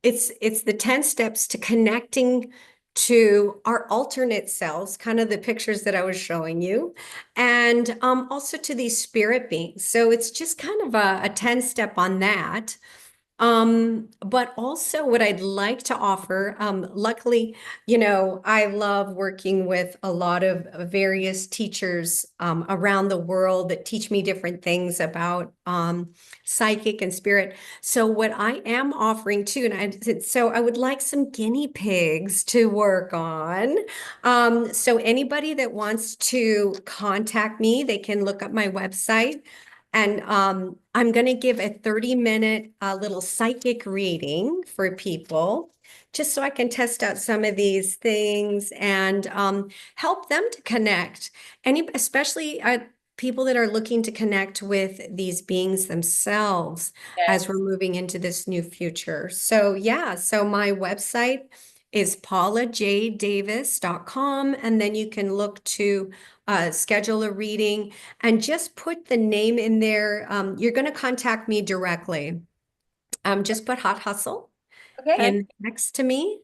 It's the 10 steps to connecting to our alternate selves, kind of the pictures that I was showing you, and also to these spirit beings. So it's just kind of a 10-step on that. But also what I'd like to offer, luckily, I love working with a lot of various teachers around the world that teach me different things about psychic and spirit. So what I am offering too, so I would like some guinea pigs to work on. So anybody that wants to contact me, they can look up my website. And I'm going to give a 30-minute little psychic reading for people, just so I can test out some of these things and help them to connect. Especially people that are looking to connect with these beings themselves as we're moving into this new future. So yeah, so my website is paulajdavis.com, and then you can look to schedule a reading and just put the name in there. You're going to contact me directly. Just put Hot Hustle and next to me,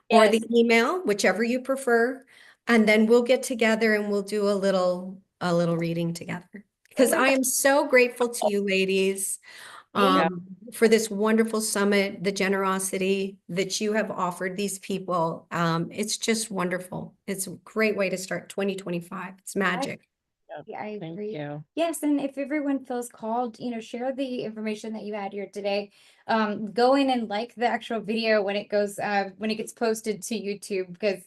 or the email, whichever you prefer, and then we'll get together and we'll do a little reading together. because I am so grateful to you ladies for this wonderful summit, the generosity that you have offered these people. It's just wonderful. It's a great way to start 2025. It's magic. Yeah, I Thank agree. you. Yes, and if everyone feels called, share the information that you had here today. Go in and like the actual video when it goes when it gets posted to YouTube, because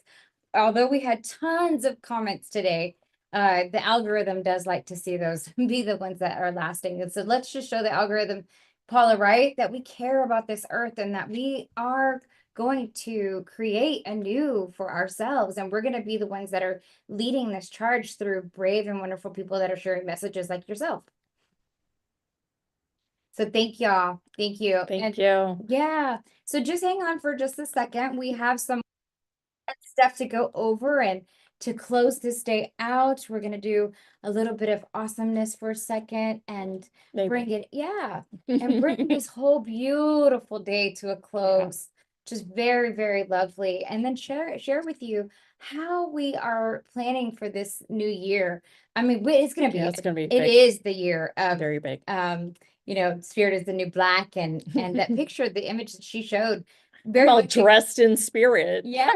although we had tons of comments today, the algorithm does like to see those be the ones that are lasting. And so let's just show the algorithm, Paula, right, that we care about this earth and that we are going to create anew for ourselves, and we're going to be the ones that are leading this charge through brave and wonderful people that are sharing messages like yourself. So thank y'all. Thank you. Thank you. Yeah. So just hang on for just a second. We have some stuff to go over, and to close this day out, we're going to do a little bit of awesomeness for a second and bring it, and bring this whole beautiful day to a close. Just very, very lovely. And then share with you how we are planning for this new year. I mean, it's going to be, it's going to be it big. is the year of Very big. Spirit is the new black, and that picture, the image that she showed, I'm all dressed in spirit. Yeah.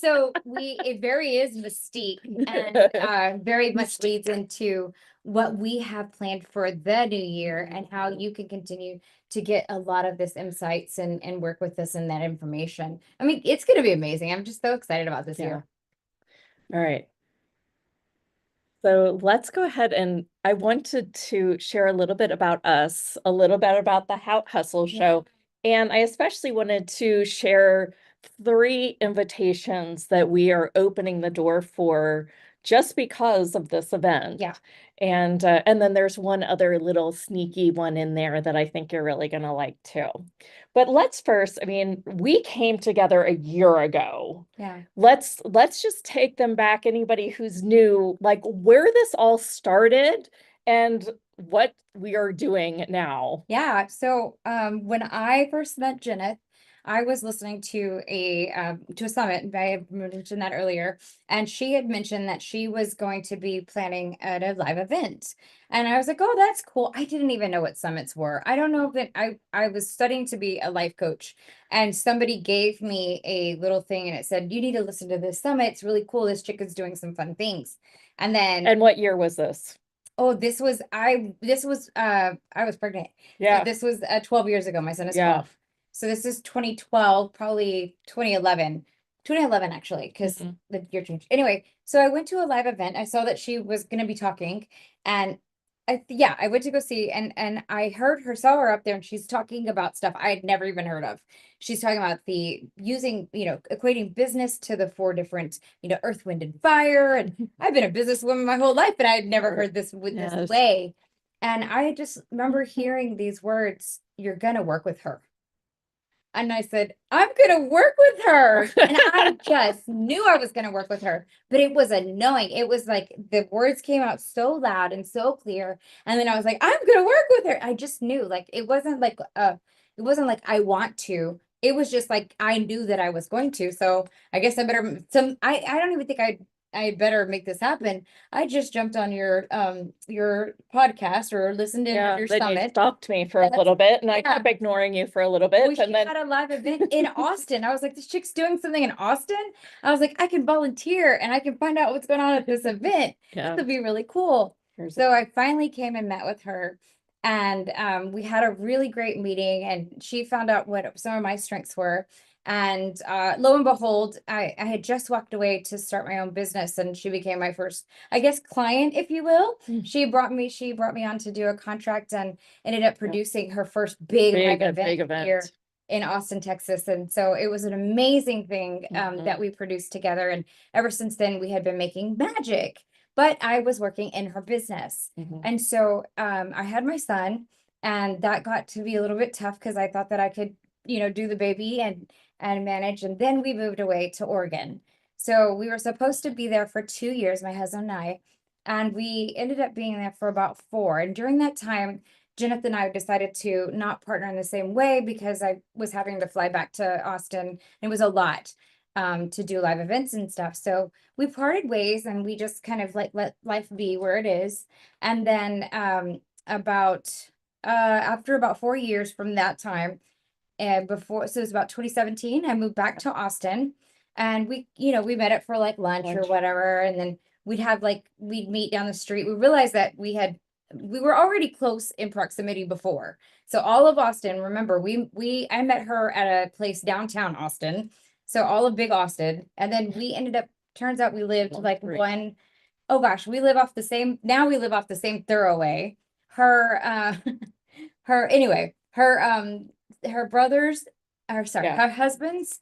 So it very is mystique, and very much leads into what we have planned for the new year and how you can continue to get a lot of this insights and work with us in that information. I mean, it's going to be amazing. I'm just so excited about this year. All right. So let's go ahead, and I wanted to share a little bit about us, a little bit about the Haute Hustle show. And I especially wanted to share 3 invitations that we are opening the door for just because of this event. Yeah. And then there's one other little sneaky one in there that I think you're really going to like too. But let's first, I mean, we came together a year ago. Yeah. Let's just take them back, anybody who's new, like where this all started and what we are doing now. Yeah. So when I first met Jeneth, I was listening to a summit, and I mentioned that earlier, and she had mentioned that she was going to be planning at a live event. And I was like, oh, that's cool. I didn't even know what summits were. I don't know that I was studying to be a life coach, and somebody gave me a little thing and it said, you need to listen to this summit. It's really cool. This chick is doing some fun things. And then what year was this? Oh, I was pregnant. Yeah. So this was 12 years ago. My son is 12. So this is 2012, probably 2011. 2011 actually, because the year changed. Anyway, so I went to a live event. I saw that she was going to be talking, and I went to go see, and I saw her up there, and she's talking about stuff I had never even heard of. She's talking about equating business to the 4 different, earth, wind, and fire. And I've been a businesswoman my whole life, but I had never heard this this way. And I just remember hearing these words, "You're gonna work with her." And I said, I'm going to work with her. And I just knew I was going to work with her, but it was a knowing. It was like the words came out so loud and so clear. And then I was like, I'm going to work with her. I just knew, like, it wasn't like I want to. It was just like, I knew that I was going to. So I guess I better, I don't even think I better make this happen. I just jumped on your podcast or listened in on your then summit. You stalked me for a little bit, and I kept ignoring you for a little bit. We had a live event in Austin. I was like, this chick's doing something in Austin. I was like, I can volunteer and I can find out what's going on at this event. This would be really cool. So I finally came and met with her, and we had a really great meeting, and she found out what some of my strengths were. And lo and behold, I had just walked away to start my own business, and she became my first, I guess, client, if you will. She brought me on to do a contract and ended up producing her first big event here in Austin, Texas. And so it was an amazing thing that we produced together. And ever since then, we had been making magic, but I was working in her business. And so I had my son, and that got to be a little bit tough because I thought that I could, do the baby and manage. And then we moved away to Oregon. So we were supposed to be there for 2 years, my husband and I, and we ended up being there for about 4. And during that time, Jeneth and I decided to not partner in the same way because I was having to fly back to Austin. It was a lot. to do live events and stuff. So we parted ways and we just kind of like let life be where it is. And then after about 4 years from that time, and before, so it was about 2017, I moved back to Austin, and we met up for like lunch or whatever, and then we'd meet down the street. We realized that we were already close in proximity before. So all of Austin, remember, I met her at a place downtown Austin. So all of big Austin. And then we ended up, turns out we lived like oh gosh, we live off the same thoroughway. Her her husband's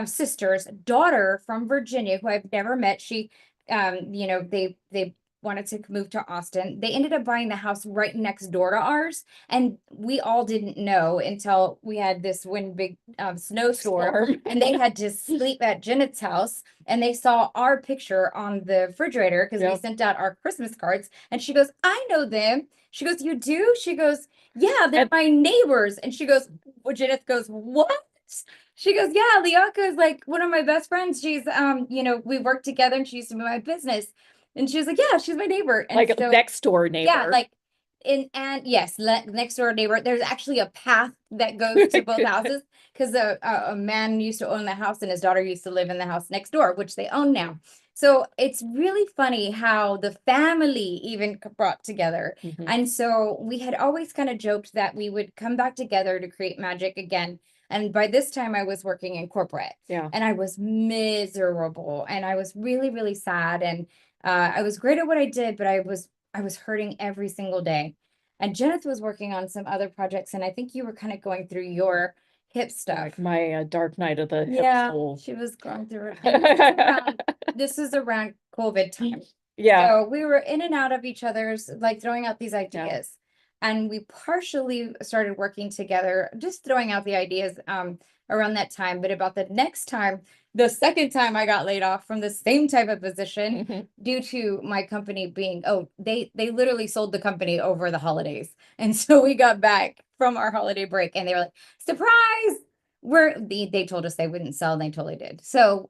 sister's daughter from Virginia, who I've never met. She they wanted to move to Austin. They ended up buying the house right next door to ours, and we all didn't know until we had this one big snowstorm, and they had to sleep at Janet's house, and they saw our picture on the refrigerator because we sent out our Christmas cards, and she goes, "I know them." She goes, "You do?" She goes, "Yeah, they're my neighbors." And she goes, Janet goes, "What?" She goes, "Yeah, Lianka is like one of my best friends. She's we worked together and she used to be my business." And she was like, "Yeah, she's my neighbor." And like a next door neighbor. Yeah, like next door neighbor. There's actually a path that goes to both houses because a man used to own the house and his daughter used to live in the house next door, which they own now. So it's really funny how the family even brought together. And so we had always kind of joked that we would come back together to create magic again. And by this time I was working in corporate, and I was miserable and I was really, really sad. And I was great at what I did, but I was hurting every single day. And Jenith was working on some other projects, and I think you were kind of going through your hip stuff. Like my dark night of the hip hole. She was going through it. And this is around COVID time. So we were in and out of each other's, like throwing out these ideas. And we partially started working together, just throwing out the ideas around that time. But about the next time, the second time I got laid off from the same type of position due to my company being, they literally sold the company over the holidays. And so we got back from our holiday break and they were like, "Surprise!" They told us they wouldn't sell, and they totally did. So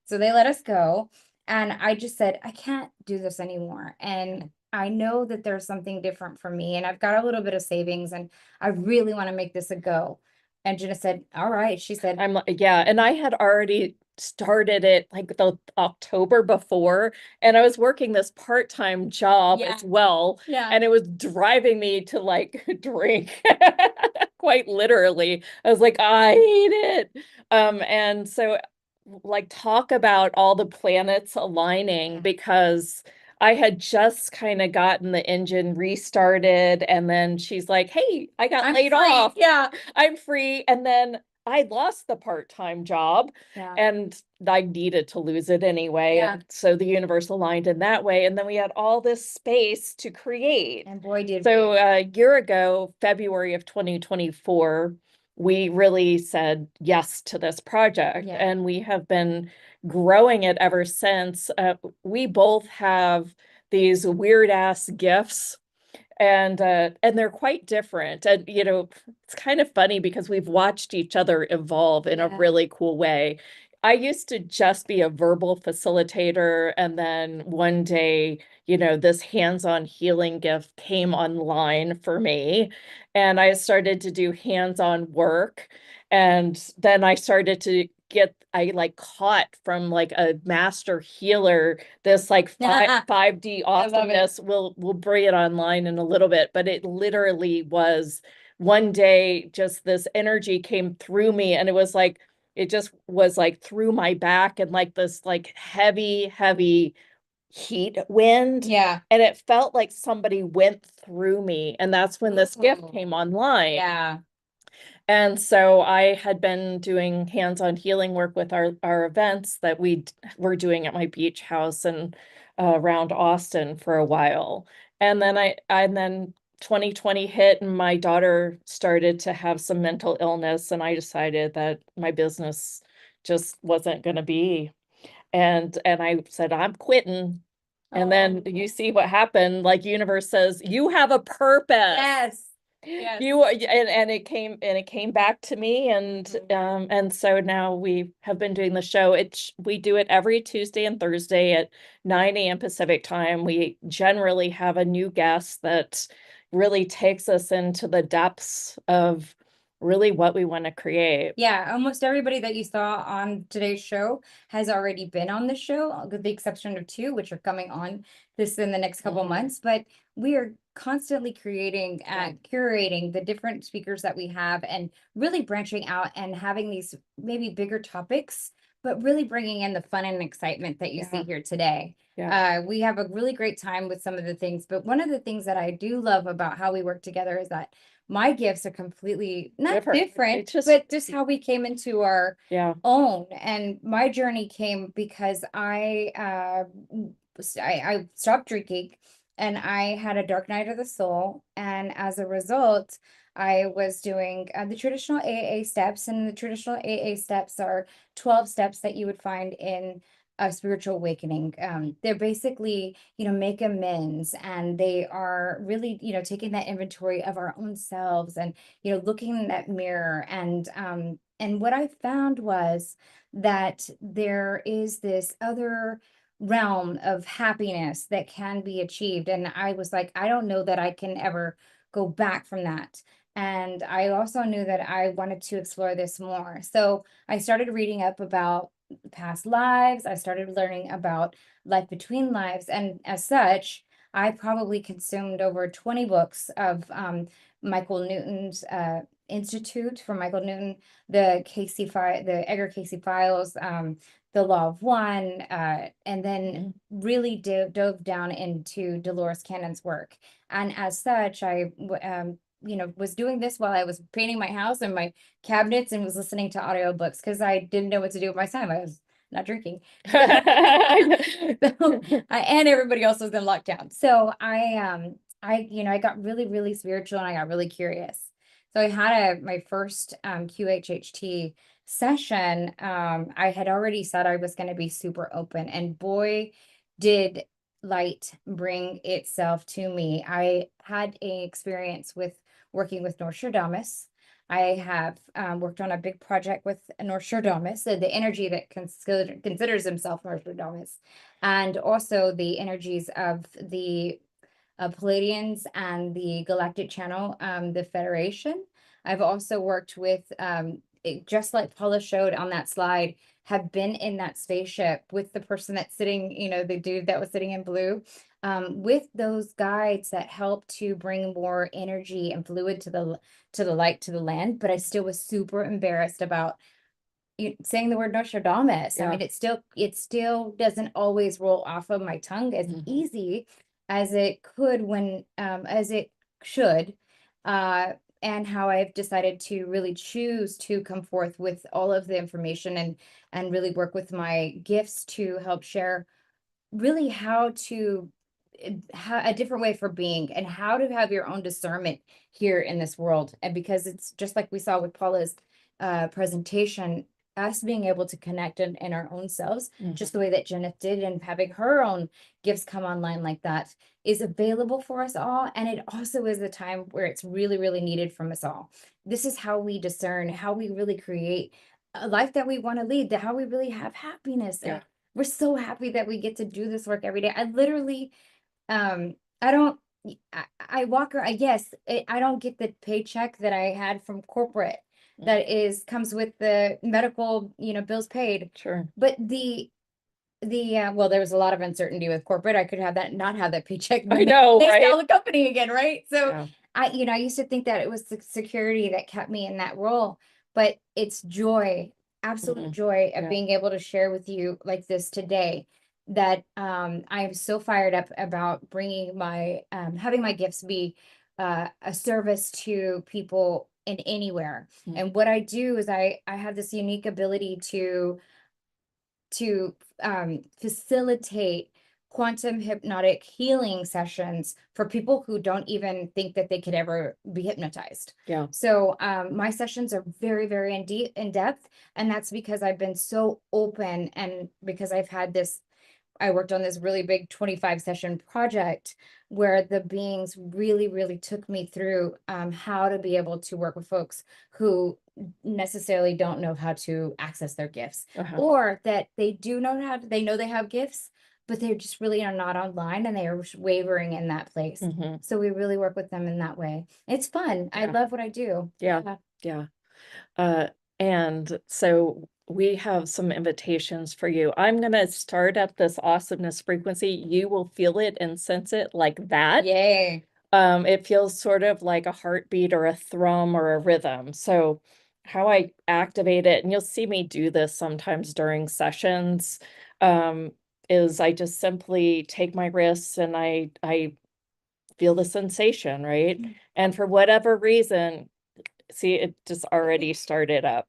so they let us go. And I just said, "I can't do this anymore. And I know that there's something different for me, and I've got a little bit of savings, and I really want to make this a go." And Jenna said, "All right." She said, "I'm like, yeah." And I had already started it like the October before, and I was working this part-time job as well. And it was driving me to like drink quite literally. I was like, I hate it. And so like talk about all the planets aligning, because I had just kind of gotten the engine restarted, and then she's like, "Hey, I got laid off. Yeah, I'm free." And then I lost the part-time job, and I needed to lose it anyway. And so the universe aligned in that way. And then we had all this space to create. And boy, did so a year ago, February of 2024, we really said yes to this project, and we have been growing it ever since. We both have these weird ass gifts, and they're quite different. And it's kind of funny because we've watched each other evolve in a really cool way. I used to just be a verbal facilitator, and then one day, this hands-on healing gift came online for me, and I started to do hands-on work. And then I started to I like caught from like a master healer, this like 5D awesomeness. We'll bring it online in a little bit, but it literally was one day, just this energy came through me, and it just was like through my back, and like this like heavy heat wind. Yeah. And it felt like somebody went through me, and that's when this gift came online. Yeah. And so I had been doing hands-on healing work with our events that we were doing at my beach house and around Austin for a while. And then 2020 hit, and my daughter started to have some mental illness, and I decided that my business just wasn't going to be. And I said, "I'm quitting." And then you see what happened. Like, universe says, "You have a purpose." Yes. Yes. And it came back to me, and so now we have been doing the show. We do it every Tuesday and Thursday at 9 a.m. Pacific time. We generally have a new guest that really takes us into the depths of really what we want to create. Yeah, almost everybody that you saw on today's show has already been on the show, with the exception of 2, which are coming on this in the next couple months. But we are constantly creating and curating the different speakers that we have, and really branching out and having these maybe bigger topics, but really bringing in the fun and excitement that you see here today. We have a really great time with some of the things, but one of the things that I do love about how we work together is that my gifts are completely not different, but just how we came into our own. And my journey came because I stopped drinking, and I had a dark night of the soul. And as a result, I was doing the traditional AA steps, and the traditional AA steps are 12 steps that you would find in a spiritual awakening. They're basically, make amends, and they are really, taking that inventory of our own selves, and, looking in that mirror. And what I found was that there is this other realm of happiness that can be achieved. And I was like, I don't know that I can ever go back from that. And I also knew that I wanted to explore this more. So I started reading up about past lives. I started learning about life between lives. And as such, I probably consumed over 20 books of Michael Newton's Institute for Michael Newton, the Edgar Casey files, the Law of One, and then really dove down into Dolores Cannon's work. And as such, I was doing this while I was painting my house and my cabinets, and was listening to audiobooks because I didn't know what to do with my time. I was not drinking. And everybody else was in lockdown. So I got really, really spiritual, and I got really curious. So I had my first QHHT session. I had already said I was going to be super open, and boy, did light bring itself to me. I had an experience with working with Nostradamus. I have worked on a big project with Nostradamus, so the energy that considers himself Nostradamus, and also the energies of the Palladians and the Galactic Channel, the Federation. I've also worked with, just like Paula showed on that slide, have been in that spaceship with the person that's sitting, the dude that was sitting in blue, with those guides that help to bring more energy and fluid to the light, to the land. But I still was super embarrassed about saying the word Nostradamus. I mean, it still doesn't always roll off of my tongue as easy as it could as it should. And how I've decided to really choose to come forth with all of the information, and really work with my gifts to help share really how a different way for being, and how to have your own discernment here in this world. And because it's just like we saw with Paula's presentation, us being able to connect in our own selves, just the way that Jenith did, and having her own gifts come online like that, is available for us all. And it also is a time where it's really, really needed from us all. This is how we discern, how we really create a life that we want to lead, how we really have happiness. And we're so happy that we get to do this work every day. I literally, I walk around, I don't get the paycheck that I had from corporate that comes with the medical, bills paid. Sure. But well, there was a lot of uncertainty with corporate. I could have that, not have that paycheck. I know, they right? sell the company again, right? So I used to think that it was the security that kept me in that role, but it's joy, absolute joy of being able to share with you like this today, that I am so fired up about bringing having my gifts be a service to people in anywhere. And what I do is I have this unique ability to facilitate quantum hypnotic healing sessions for people who don't even think that they could ever be hypnotized. So my sessions are very, very in depth, and that's because I've been so open, and because I've had this, I worked on this really big 25 session project where the beings really, really took me through how to be able to work with folks who necessarily don't know how to access their gifts, or that they do know how to, they know they have gifts, but they're just really are not online and they are wavering in that place. So we really work with them in that way. It's fun. I love what I do. Yeah. And so we have some invitations for you. I'm going to start at this awesomeness frequency. You will feel it and sense it like that. Yay. It feels sort of like a heartbeat or a thrum or a rhythm. So how I activate it, and you'll see me do this sometimes during sessions, is I just simply take my wrists and I feel the sensation, right? And for whatever reason, see, it just already started up.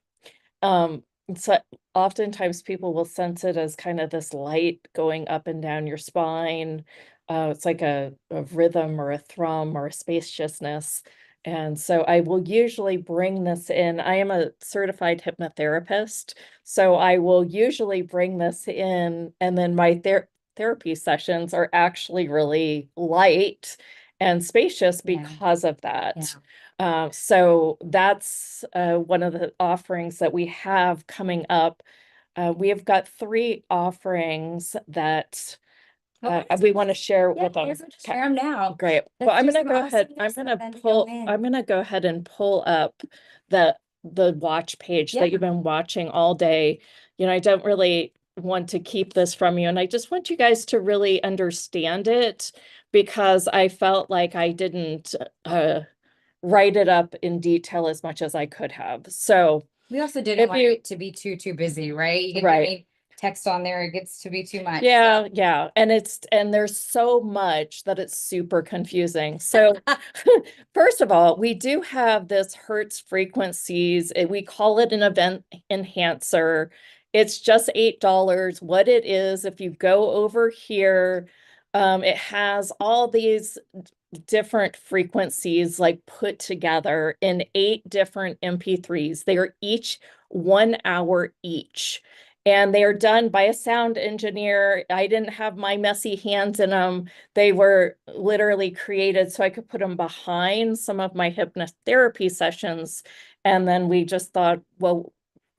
So oftentimes people will sense it as kind of this light going up and down your spine. It's like a rhythm or a thrum or a spaciousness. And so I will usually bring this in. I am a certified hypnotherapist, so I will usually bring this in, and then my therapy sessions are actually really light and spacious because of that. So that's one of the offerings that we have coming up. We have got 3 offerings that we want to share with them. Share them now. Great. Well, I'm going to go ahead. I'm going to go ahead and pull up the watch page that you've been watching all day. You know, I don't really want to keep this from you, and I just want you guys to really understand it, because I felt like I didn't write it up in detail as much as I could have. So we also didn't want it to be too busy, right? You get any text on there, it gets to be too much. Yeah. And there's so much that it's super confusing. So first of all, we do have this Hertz frequencies. We call it an event enhancer. It's just $8. What it is, if you go over here, it has all these different frequencies like put together in 8 different MP3s. They are each 1 hour each, and they are done by a sound engineer. I didn't have my messy hands in them. They were literally created so I could put them behind some of my hypnotherapy sessions. And then we just thought, well,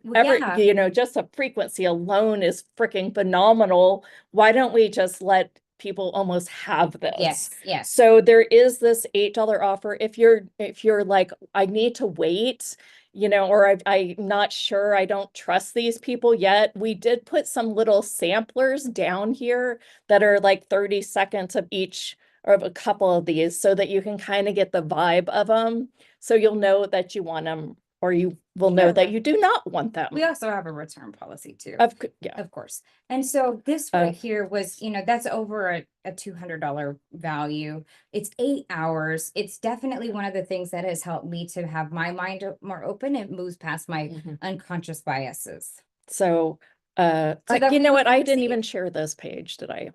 you know, just a frequency alone is freaking phenomenal. Why don't we just let people almost have this? Yes. So there is this $8 offer. If you're like, I need to wait, you know, or I'm not sure, I don't trust these people yet, we did put some little samplers down here that are like 30 seconds of each, or of a couple of these, so that you can kind of get the vibe of them. So you'll know that you want them, or you will know that you do not want them. We also have a return policy too. Of course. And so this right here was, you know, that's over a $200 value. It's 8 hours. It's definitely one of the things that has helped me to have my mind more open. It moves past my unconscious biases. So, you know what? I didn't even share this page, did I?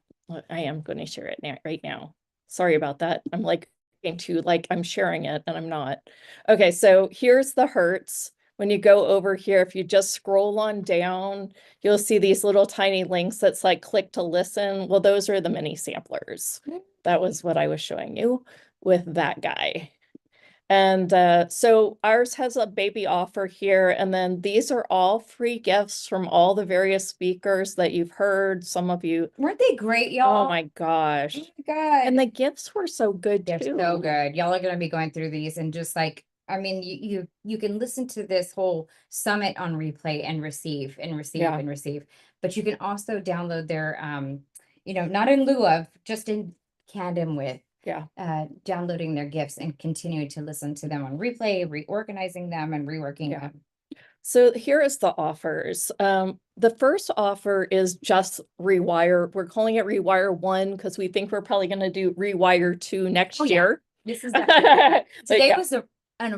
I am going to share it right now. Sorry about that. I'm like I'm sharing it and I'm not. Okay, so here's the Hertz. When you go over here, if you just scroll on down, you'll see these little tiny links that's like click to listen. Well, those are the mini samplers. That was what I was showing you with that guy. And so ours has a baby offer here. And then these are all free gifts from all the various speakers that you've heard. Some of you. Weren't they great, y'all? Oh my gosh. Oh my God. And the gifts were so good too. They're so good. Y'all are going to be going through these and just like, I mean, you can listen to this whole summit on replay and receive and receive and receive, but you can also download their, you know, not in lieu of, just in tandem with downloading their gifts and continuing to listen to them on replay, reorganizing them and reworking them. So here is the offers. The first offer is just Rewire. We're calling it Rewire 1 because we think we're probably going to do Rewire 2 next year. This is today was a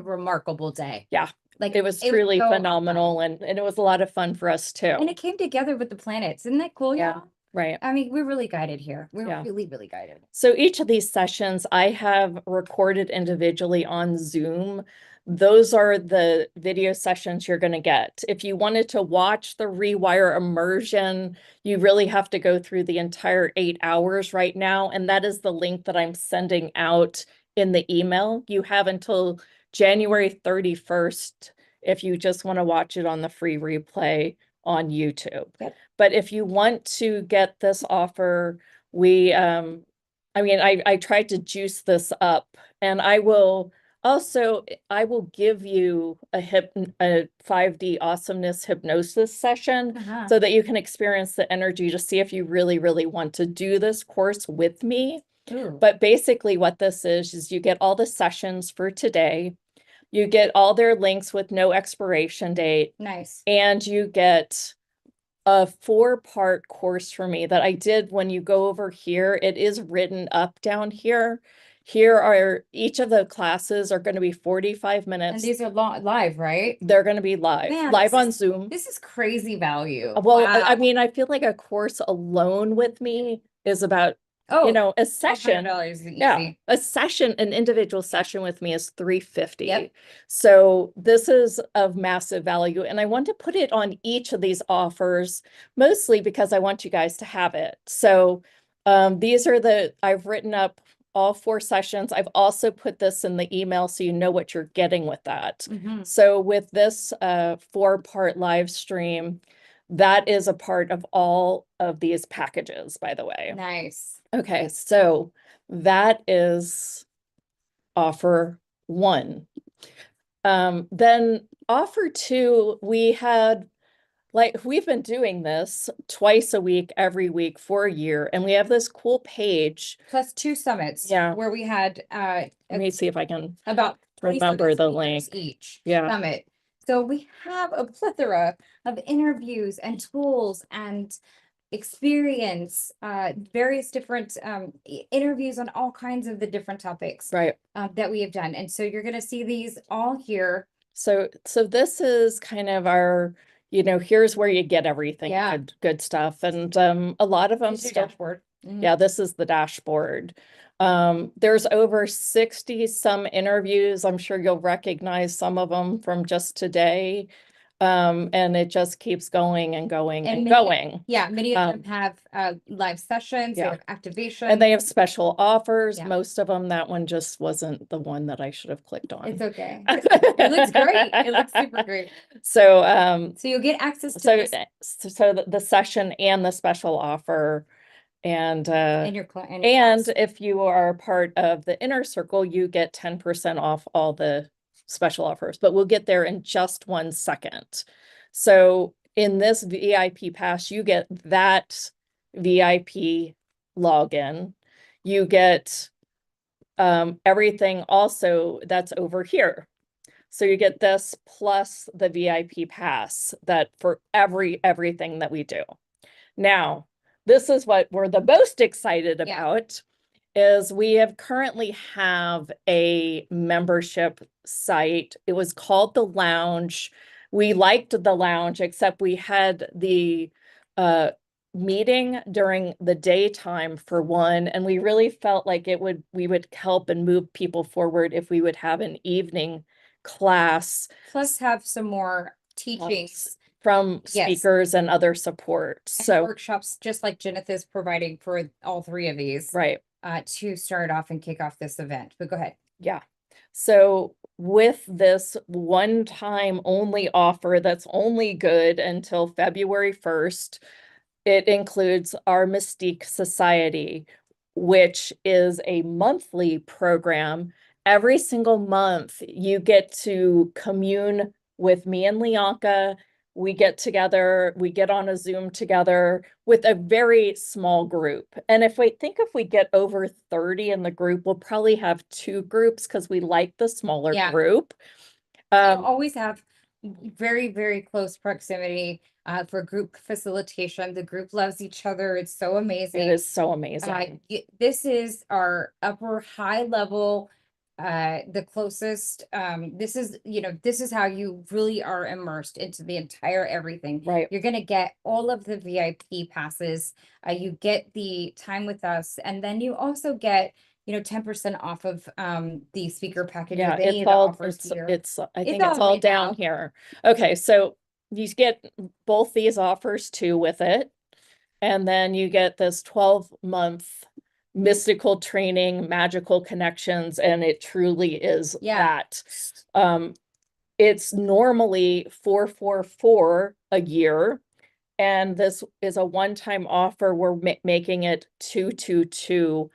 remarkable day. Yeah. Like it was truly phenomenal and it was a lot of fun for us too. And it came together with the planets. Isn't that cool? Yeah. Right. I mean, we're really guided here. We're Yeah. really, really guided. So each of these sessions I have recorded individually on Zoom. Those are the video sessions you're going to get. If you wanted to watch the Rewire Immersion, you really have to go through the entire 8 hours right now. And that is the link that I'm sending out in the email. You have until January 31st if you just want to watch it on the free replay on YouTube. Yep. But if you want to get this offer, we, I tried to juice this up, and I will give you a 5D awesomeness hypnosis session Uh-huh. so that you can experience the energy to see if you really, really want to do this course with me. Ooh. But basically what this is you get all the sessions for today, you get all their links with no expiration date, Nice. and you get a 4-part course for me that I did. When you go over here, it is written up down here. Here are each of the classes are going to be 45 And minutes. these are live, right? They're going to be live, Man, live this on is- Zoom. This is crazy value. Well, Wow. I mean, I feel like a course alone with me is about, Oh, a session. $100 easy. Yeah, a session, an individual session with me is $350. Yep. So this is of massive value, and I want to put it on each of these offers, mostly because I want you guys to have it. So these are I've written up all 4 sessions. I've also put this in the email so you know what you're getting with that. Mhm. So with this 4-part live stream, that is a part of all of these packages, by the way. Nice. Okay, so that is offer 1. Then offer 2, we've been doing this twice a week, every week for a year, and we have this cool page. Plus 2 summits. Yeah. Where we had Let me see if I can about 20 remember summit the speakers link. each Yeah. summit. So we have a plethora of interviews and tools and experience, various different interviews on all kinds of the different topics Right. that we have done. And so you're going to see these all here. So this is kind of our, here's where you get everything. Yeah. Good stuff. And a lot of them Here's your still. dashboard. Mhm. Yeah, this is the dashboard. There's over 60 some interviews. I'm sure you'll recognize some of them from just today. And it just keeps going and going and going. Yeah, many of them have live sessions, they yeah. have activation. And they have special offers. Yeah. Most of them, that one just wasn't the one that I should have clicked on. It's okay. It looks great. It looks super great. So, So you'll get access to so this the session and the special offer. And in your class. and if you are part of the inner circle, you get 10% off all the special offers, but we'll get there in just 1 second. So in this VIP pass, you get that VIP login. You get everything also that's over here. So you get this plus the VIP pass that for everything that we do. Now, this is what we're the most excited about, is we currently have a membership site. It was called The Lounge. We liked The Lounge, except we had the meeting during the daytime for one, and we really felt like we would help and move people forward if we would have an evening class. Plus have some more teachings from speakers and other support. and So workshops, just like Jenith is providing for all 3 of these. right. To start off and kick off this event. But go ahead. Yeah. So with this one-time only offer that's only good until February 1st, it includes our Mystique Society, which is a monthly program. Every single month, you get to commune with me and Lianka. We get together, we get on a Zoom together with a very small group. And if we get over 30 in the group, we'll probably have 2 groups because we like the smaller group. You'll always have very, very close proximity for group facilitation. The group loves each other. It's so amazing. It is so amazing. This is our upper high level the closest, this is, this is how you really are immersed into the entire everything. Right. You're going to get all of the VIP passes. You get the time with us, and then you also get 10% off of the speaker package Yeah, with any it's of the all offers here. I think it's all laid down out. here. Okay, so you get both these offers too with it. And then you get this 12-month mystical training, magical connections, and it truly is that. It's normally $444 a year, and this is a one-time offer. We're making it $222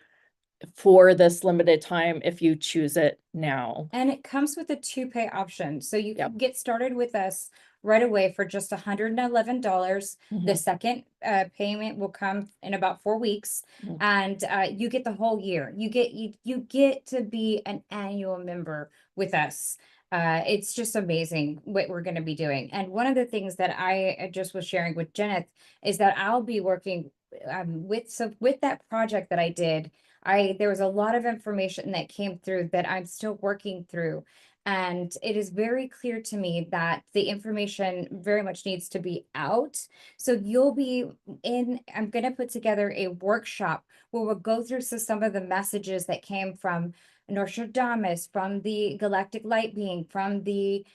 for this limited time if you choose it now. And it comes with a 2-pay option. So you Yep. can get started with us right away for just $111. The second payment will come in about 4 weeks, and you get the whole year. You get to be an annual member with us. It's just amazing what we're going to be doing. And one of the things that I just was sharing with Jeneth is that I'll be working with that project that I did. There was a lot of information that came through that I'm still working through. And it is very clear to me that the information very much needs to be out. So you'll be I'm going to put together a workshop where we'll go through some of the messages that came from Nostradamus, from the galactic light being, from the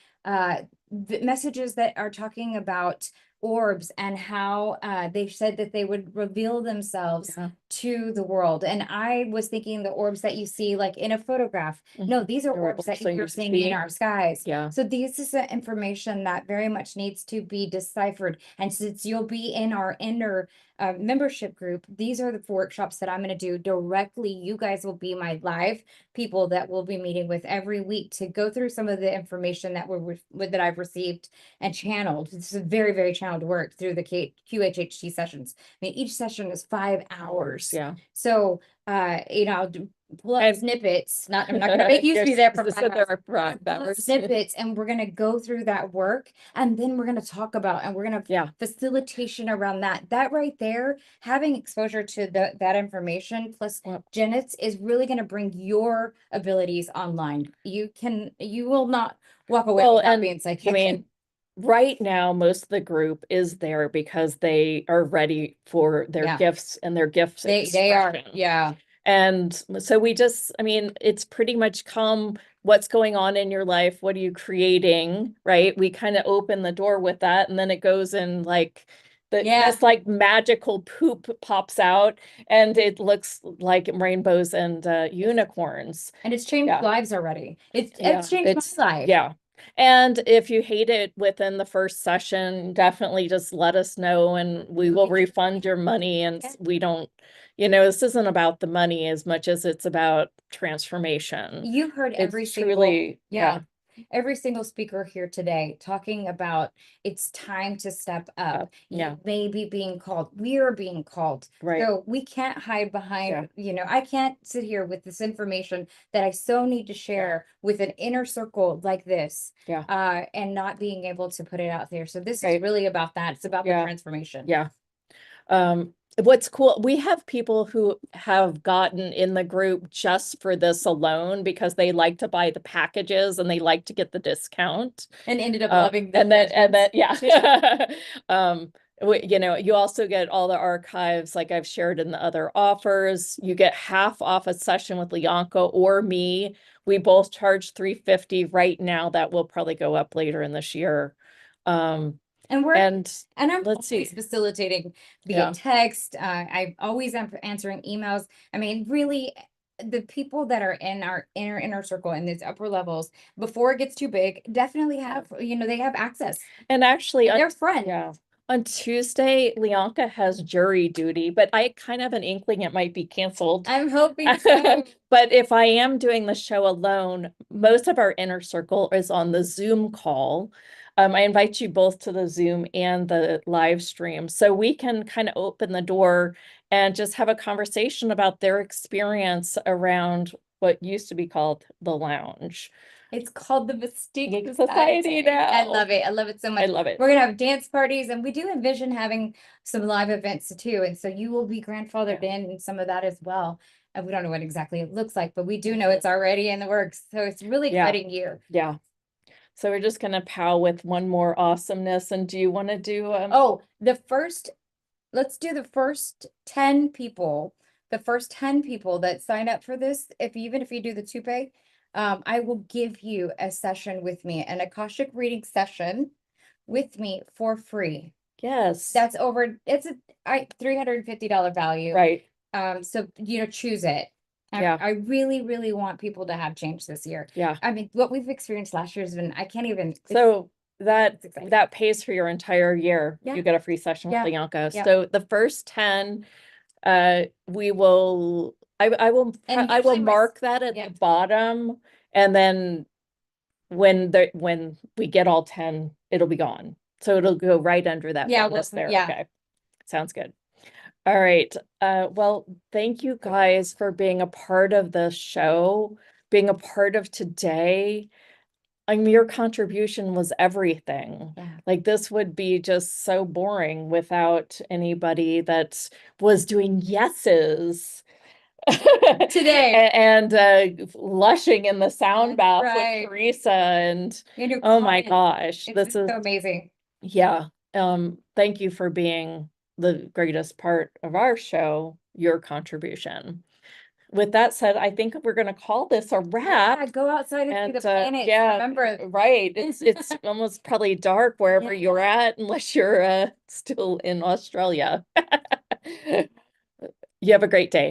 messages that are talking about orbs and how they said that they would reveal themselves to the world. And I was thinking the orbs that you see like in a photograph. No, these are orbs that you're seeing in our skies. So this is the information that very much needs to be deciphered. And since you'll be in our inner membership group, these are the workshops that I'm going to do directly. You guys will be my live people that we'll be meeting with every week to go through some of the information that that I've received and channeled. This is very, very channeled work through the QHHT sessions. I mean, each session is 5 hours. Yeah. So, I'll pull up snippets. I'm not going to make you be there for 5 hours. Snippets, and we're going to go through that work, and then we're going to talk about, and we're going to facilitation around that. That right there, having exposure to that information plus Jeneth's is really going to bring your abilities online. You will not walk away without being psychic. I mean, right now, most of the group is there because they are ready for their gifts and their gifts. They are, yeah. And so it's pretty much what's going on in your life? What are you creating? Right? We kind of open the door with that, and then it goes in like this like magical poop pops out, and it looks like rainbows and unicorns. And it's changed lives already. It's changed my life. Yeah. And if you hate it within the first session, definitely just let us know, and we will refund your money. And we don't, this isn't about the money as much as it's about transformation. You heard every single speaker here today talking about it's time to step up. You may be being called. We are being called. Right. So we can't hide behind, I can't sit here with this information that I so need to share with an inner circle like this and not being able to put it out there. So this is really about that. It's about the transformation. Yeah. What's cool, we have people who have gotten in the group just for this alone because they like to buy the packages and they like to get the discount and ended up loving the you also get all the archives like I've shared in the other offers. You get half off a session with Lianka or me. We both charge $350 right now. That will probably go up later in this year. And I'm always facilitating via text. I'm always answering emails. I mean, really, the people that are in our inner circle in these upper levels, before it gets too big, definitely have, they have access. And actually, they're friends. Yeah. On Tuesday, Lianka has jury duty, but I kind of have an inkling it might be canceled. I'm hoping so. But if I am doing the show alone, most of our inner circle is on the Zoom call. I invite you both to the Zoom and the live stream so we can kind of open the door and just have a conversation about their experience around what used to be called the lounge. It's called the Mystique Society now. I love it. I love it so much. I love it. We're going to have dance parties, and we do envision having some live events too. And so you will be grandfathered in some of that as well. We don't know what exactly it looks like, but we do know it's already in the works. So it's really Yeah. exciting year. Yeah. So we're just gonna pow with one more awesomeness. And do you want to do Let's do the first 10 people. The first 10 people that sign up for this, even if you do the two-pay, I will give you a session with me, an Akashic reading session with me for free. Yes. That's it's a $350 value. Right. So choose it. Yeah. I really, really want people to have change this year. Yeah. I mean, what we've experienced last year has been, I can't even. So it's exciting. that pays for your entire year. Yeah. You get a free session with Yeah. Bianca. Yeah. So the first 10, we will, I will usually mark that at the bottom, and then when we get all 10, it'll be gone. So it'll go right under that bonus there. Yeah. Okay. Sounds good. All right. Well, thank you guys for being a part of the show, being a part of today. I mean, your contribution was everything. Yeah. Like, this would be just so boring without anybody that was doing yeses Today. and lushing in the sound bath right. with Teresa and your oh my comments. gosh, It's this is so amazing. yeah. Thank you for being the greatest part of our show, your contribution. With that said, I think we're going to call this a wrap. Yeah, go outside and see the planets. Yeah, Remember, right. It's almost probably dark wherever you're at, unless you're still in Australia. You have a great day.